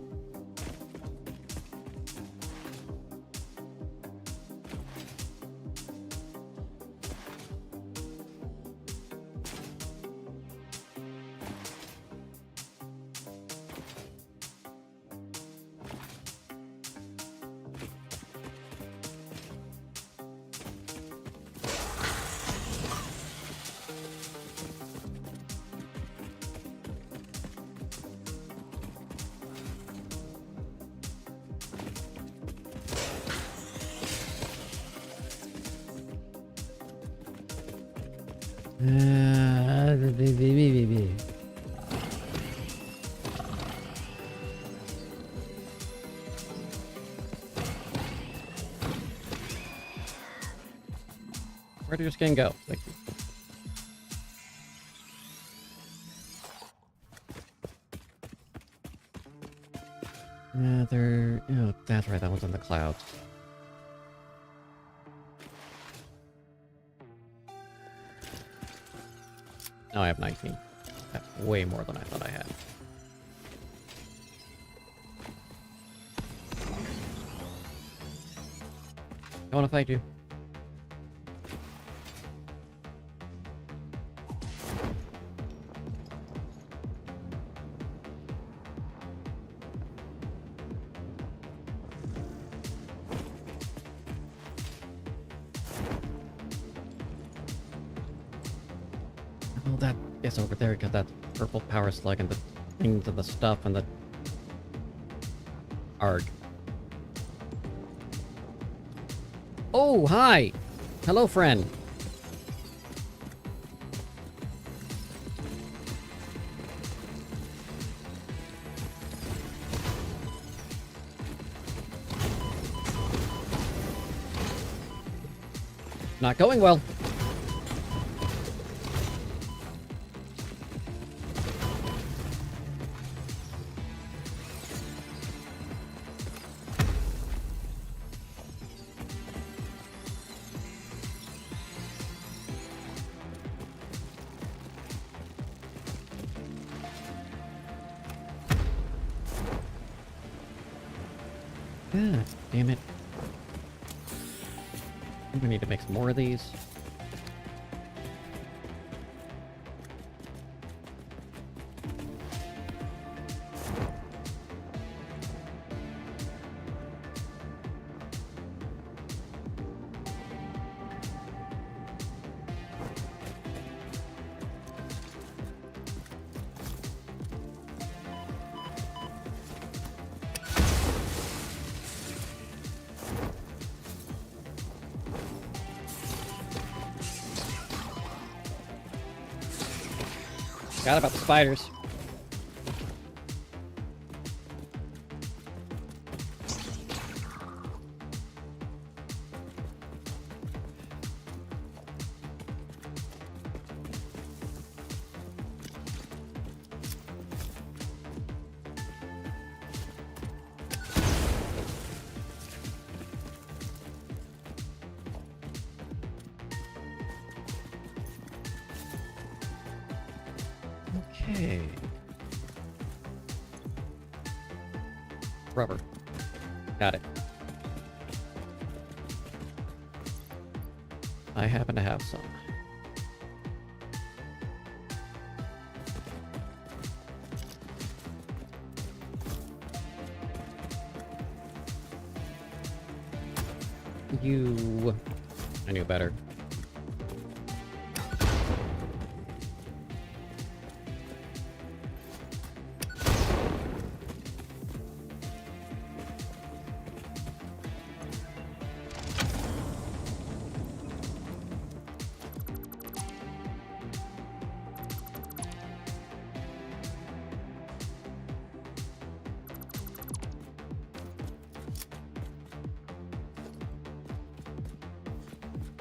[SPEAKER 1] Where did your skin go? Thank you. Oh, that's right, that one's in the clouds. Now I have 19. That's way more than I thought I had. I want to fight you. Oh, that is over there because that's purple power slug and the things and the stuff and the arg. Oh, hi! Hello, friend. Not going well. God damn it. I think we need to make some more of these. Forgot about the spiders. Okay. Rubber. Got it. I happen to have some. You... I knew better.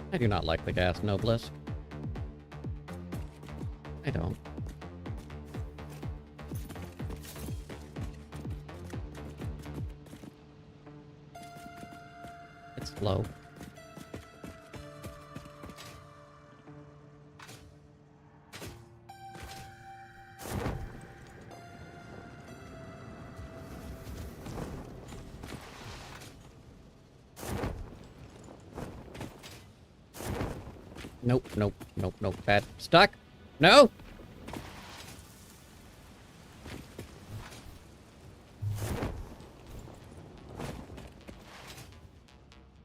[SPEAKER 1] I do not like the gas noblesse. I don't. It's slow. Nope, nope, nope, nope. Bad. Stuck? No!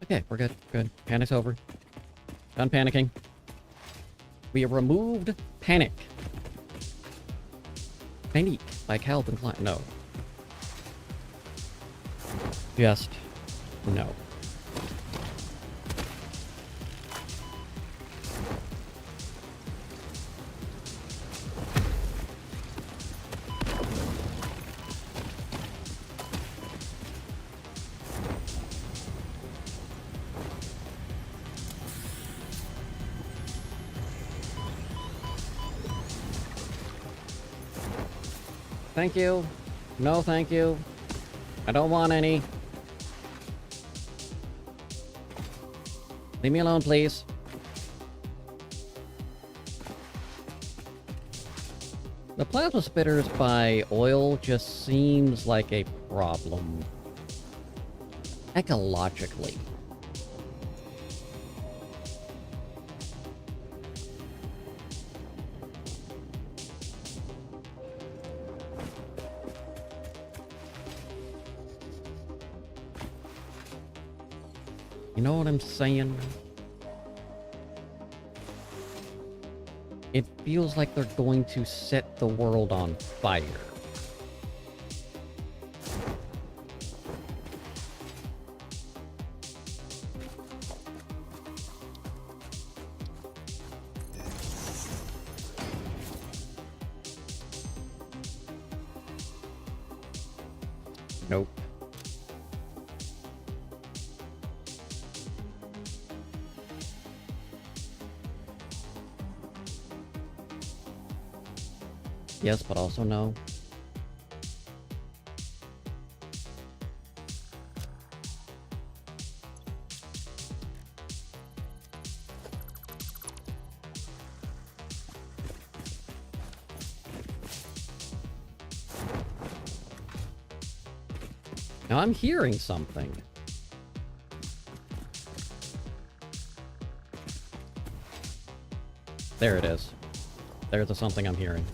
[SPEAKER 1] Okay, we're good. Good. Panic's over. Done panicking. We have removed panic. Panic by Calvin Klein. No. Just no. Thank you. No, thank you. I don't want any. Leave me alone, please. The plasma spitters by oil just seems like a problem. Ecologically. You know what I'm saying? It feels like they're going to set the world on fire. Nope. Yes, but also no. Now I'm hearing something. There it is. There's the something I'm hearing.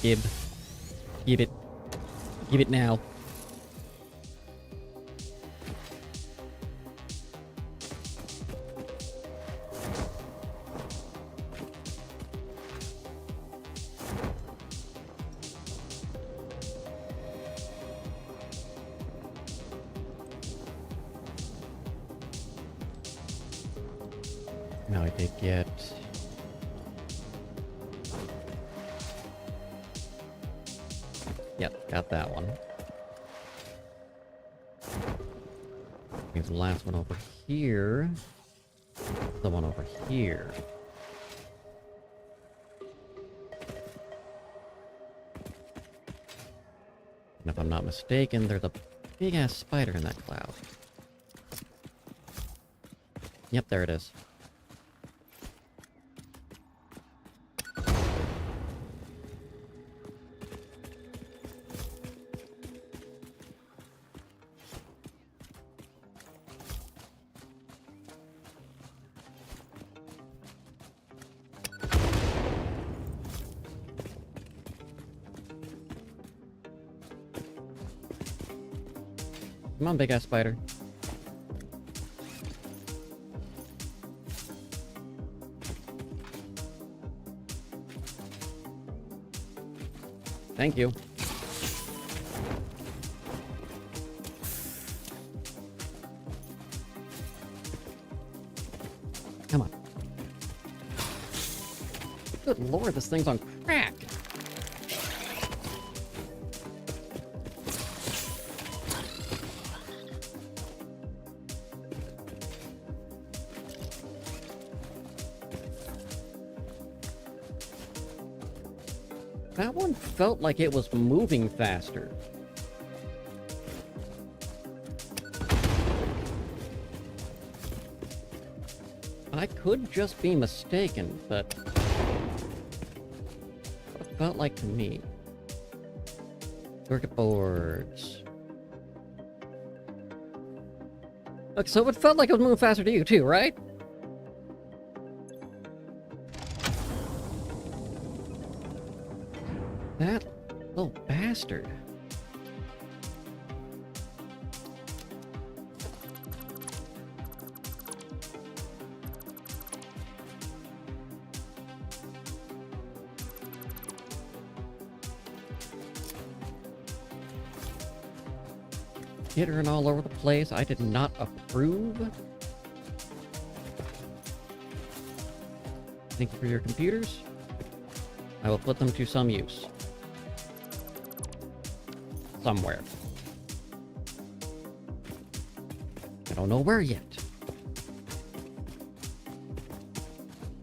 [SPEAKER 1] Give it. Give it now. Now I did get... Yep, got that one. Here's the last one over here. The one over here. And if I'm not mistaken, there's a big-ass spider in that cloud. Yep, there it is. Come on, big-ass spider. Thank you. Come on. Good lord, this thing's on crack. That one felt like it was moving faster. I could just be mistaken, but what it felt like to me. Circuit boards. Look, so it felt like it was moving faster to you too, right? That little bastard. Jittering all over the place. I did not approve. Thank you for your computers. I will put them to some use. somewhere. I don't know where yet.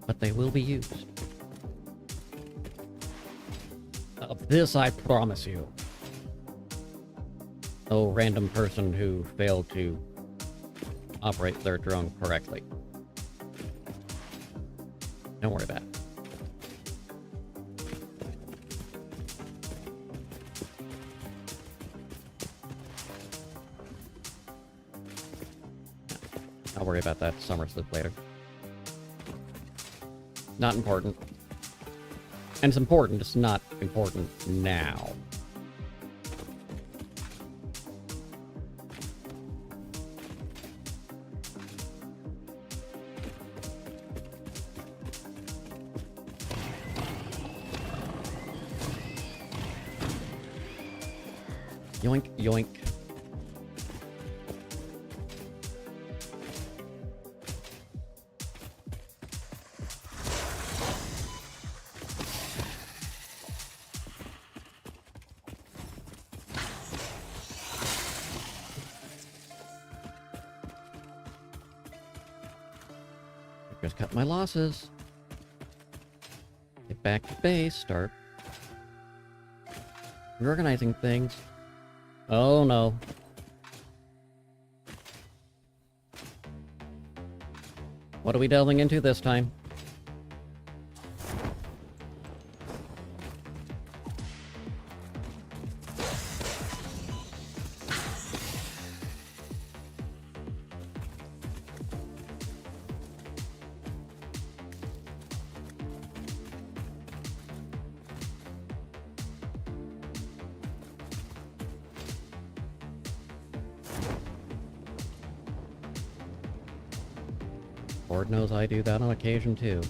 [SPEAKER 1] But they will be used. Of this I promise you. No random person who failed to operate their drone correctly. Don't worry about it. I'll worry about that summer sleep later. Not important. And it's important, it's not important now. Yoink, yoink. Just cut my losses. Get back to base, start reorganizing things. Oh no. What are we delving into this time? Lord knows I do that on occasion too.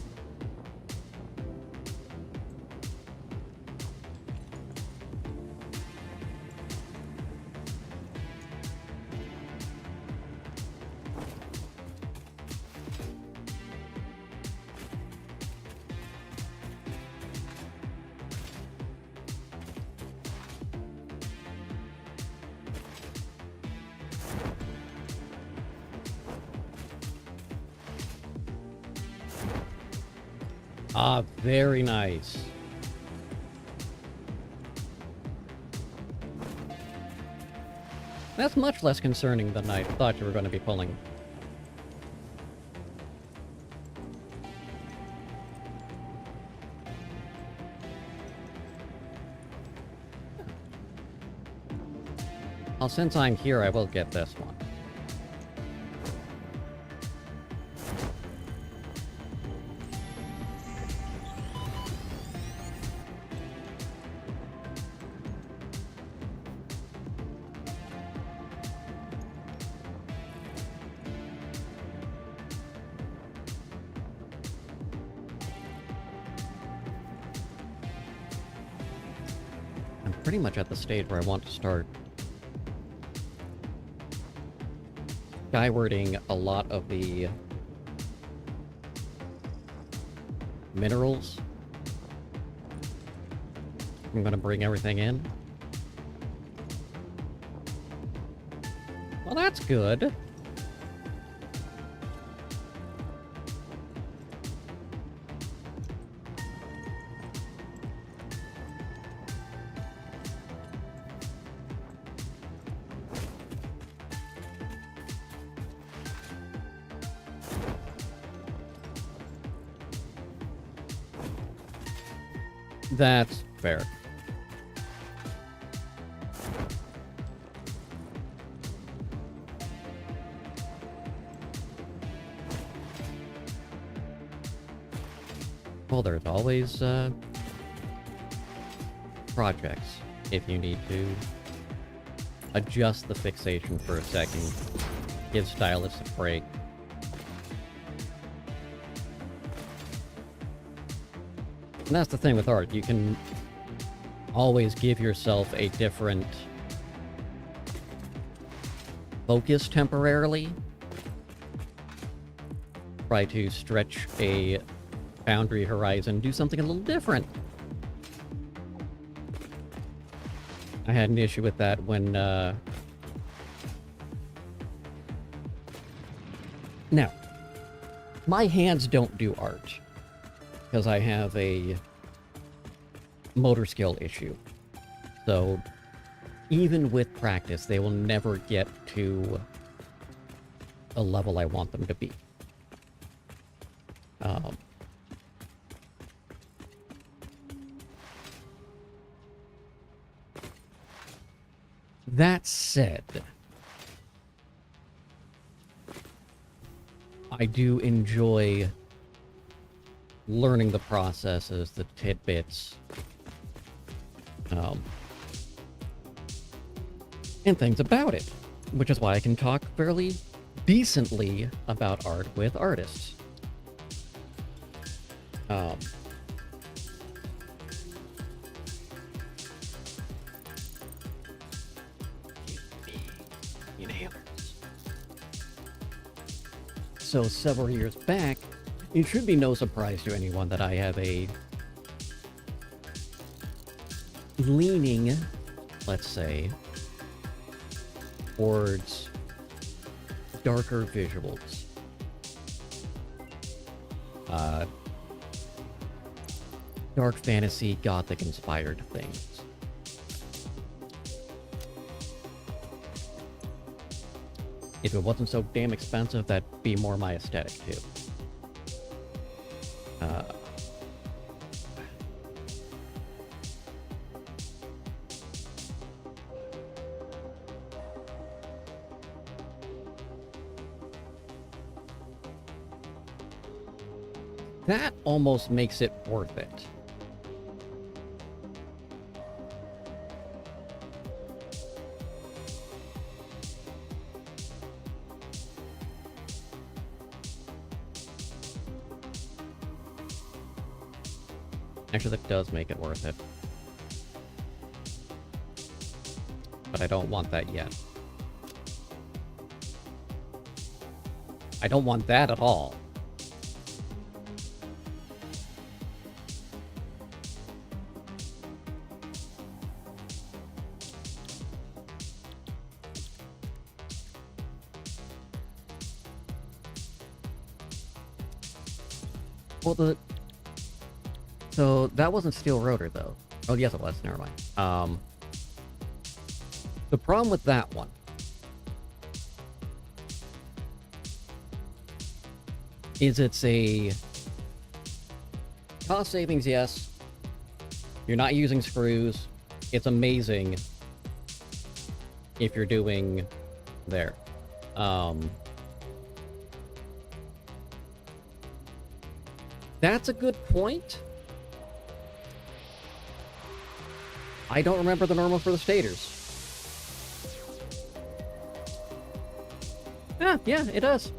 [SPEAKER 1] Ah, very nice. That's much less concerning than I thought you were going to be pulling. Well, since I'm here, I will get this one. I'm pretty much at the stage where I want to start skywarding a lot of the minerals. I'm gonna bring everything in. Well, that's good. That's fair. Well, there's always projects if you need to adjust the fixation for a second, give stylus a break. And that's the thing with art, you can always give yourself a different focus temporarily. Try to stretch a boundary horizon, do something a little different. I had an issue with that when, Now, my hands don't do art, because I have a motor skill issue. So, even with practice, they will never get to a level I want them to be. That said, I do enjoy learning the processes, the tidbits, and things about it, which is why I can talk fairly decently about art with artists. So several years back, it should be no surprise to anyone that I have a leaning, let's say, towards darker visuals. Dark fantasy, gothic inspired things. If it wasn't so damn expensive, that'd be more my aesthetic too. That almost makes it worth it. Actually, that does make it worth it. But I don't want that yet. I don't want that at all. Well, so that wasn't steel rotor though. Oh yes it was, never mind. The problem with that one is it's a cost savings, yes. You're not using screws. It's amazing if you're doing there. That's a good point. I don't remember the normal for the stators. Yeah, it does.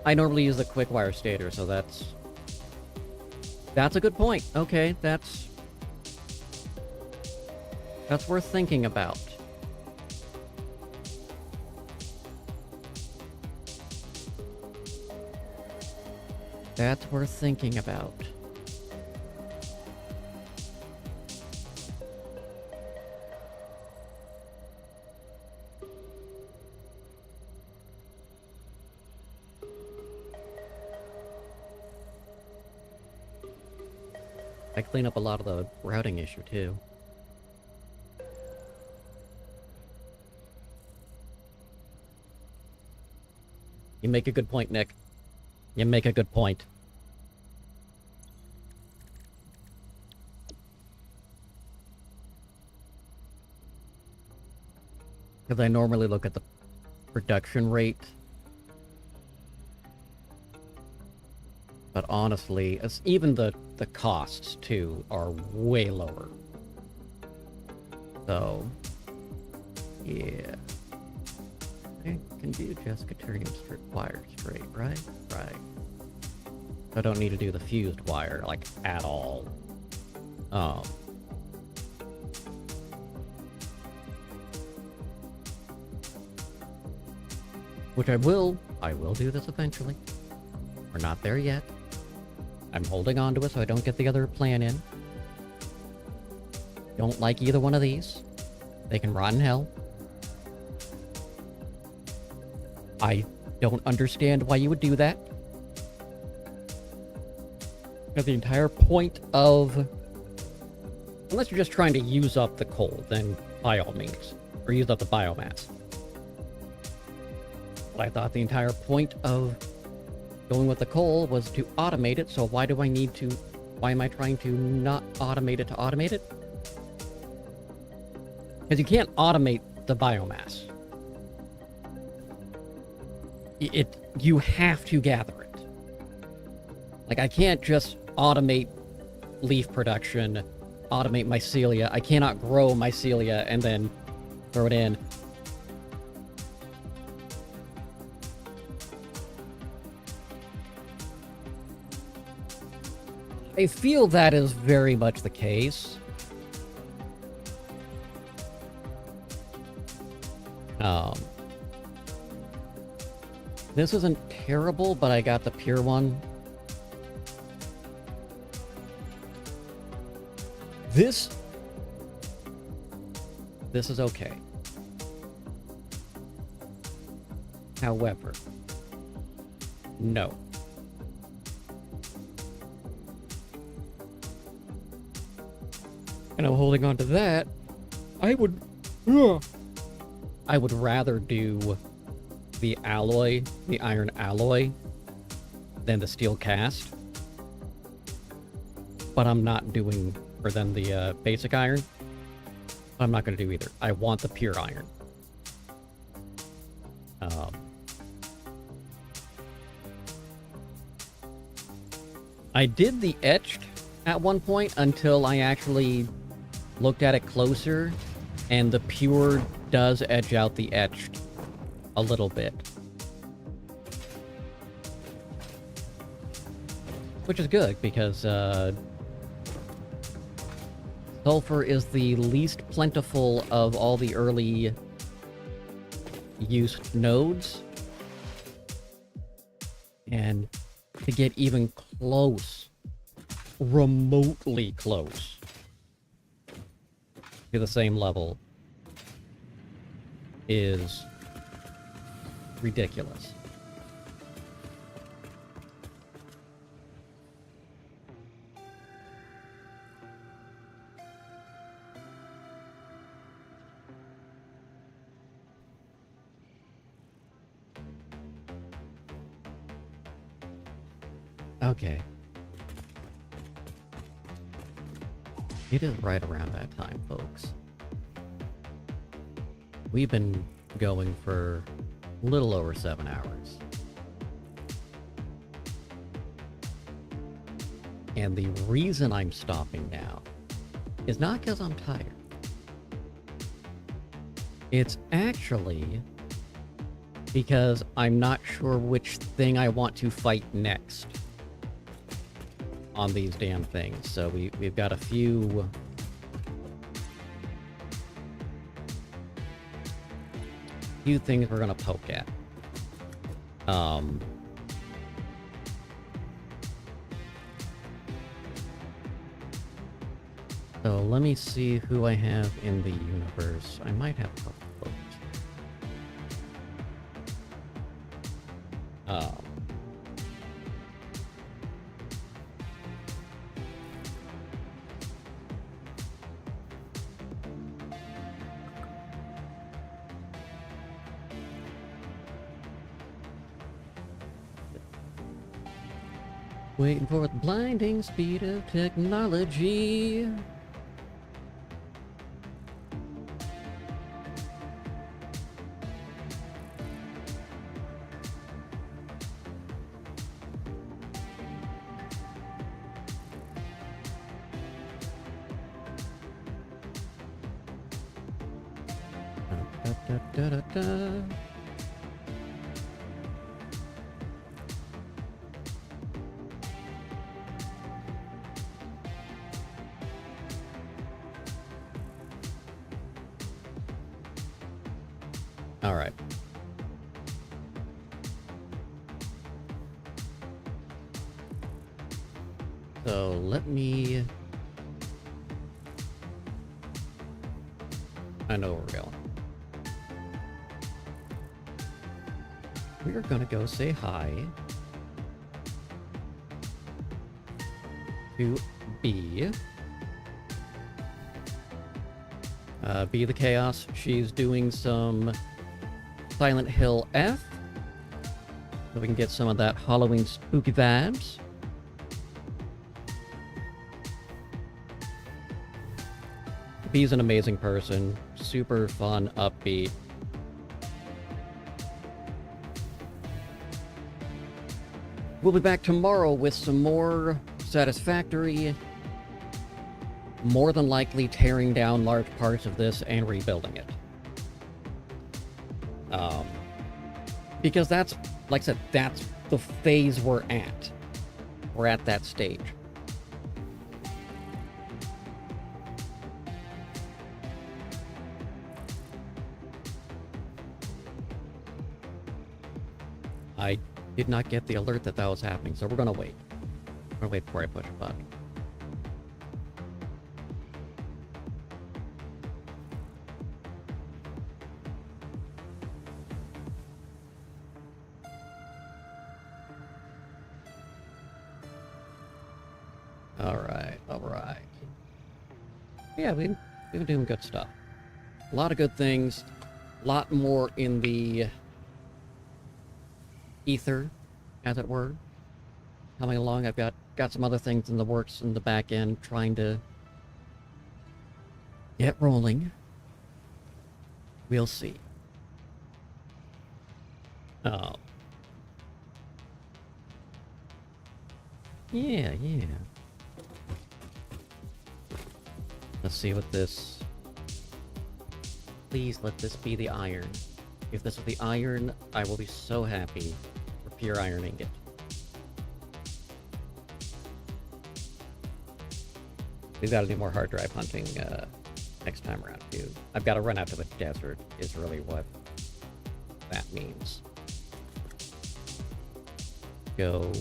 [SPEAKER 1] I normally use the quick wire stator, so that's a good point. Okay, that's worth thinking about. That's worth thinking about. I clean up a lot of the routing issue too. You make a good point, Nick. You make a good point. Because I normally look at the production rate. But honestly, even the costs too are way lower. So, yeah. I can do Jessica Turium strip wire straight, right? Right. I don't need to do the fused wire, like, at all. Which I will do this eventually. We're not there yet. I'm holding on to it so I don't get the other plan in. Don't like either one of these. They can rot in hell. I don't understand why you would do that. Because the entire point of... Unless you're just trying to use up the coal, then by all means. Or use up the biomass. But I thought the entire point of going with the coal was to automate it, so why do I need to... Why am I trying to not automate it to automate it? Because you can't automate the biomass. You have to gather it. Like, I can't just automate leaf production, automate mycelia. I cannot grow mycelia and then throw it in. I feel that is very much the case. This isn't terrible, but I got the pure one. This is okay. However, no. And I'm holding on to that. I would rather do the alloy, the iron alloy, than the steel cast. But I'm not doing, or than the basic iron. I'm not going to do either. I want the pure iron. I did the etched at one point until I actually looked at it closer, and the pure does edge out the etched a little bit. Which is good, because sulfur is the least plentiful of all the early used nodes. And to get even close, remotely close, to the same level is ridiculous. Okay. It is right around that time, folks. We've been going for a little over 7 hours. And the reason I'm stopping now is not because I'm tired. It's actually because I'm not sure which thing I want to fight next on these damn things. So we've got a few things we're gonna poke at. So let me see who I have in the universe. I might have a couple folks. Waiting for the blinding speed of technology. Da, da, da, da, da. All right. So let me I know where we're going. We are gonna go say hi to B. B the Chaos. She's doing some Silent Hill F. So we can get some of that Halloween spooky vibes. B's an amazing person. Super fun, upbeat. We'll be back tomorrow with some more Satisfactory. More than likely tearing down large parts of this and rebuilding it. Because that's, like I said, that's the phase we're at. We're at that stage. I did not get the alert that that was happening, so we're gonna wait. We're gonna wait before I push a button. Alright. Yeah, we've been doing good stuff. A lot of good things. A lot more in the ether, as it were. Coming along, I've got some other things in the works in the back end, trying to get rolling. We'll see. Oh. Yeah. Let's see what this... Please let this be the iron. If this is the iron, I will be so happy for pure iron ingot. We've got to do more hard drive hunting next time around, too. I've got to run out to the desert, is really what that means. Go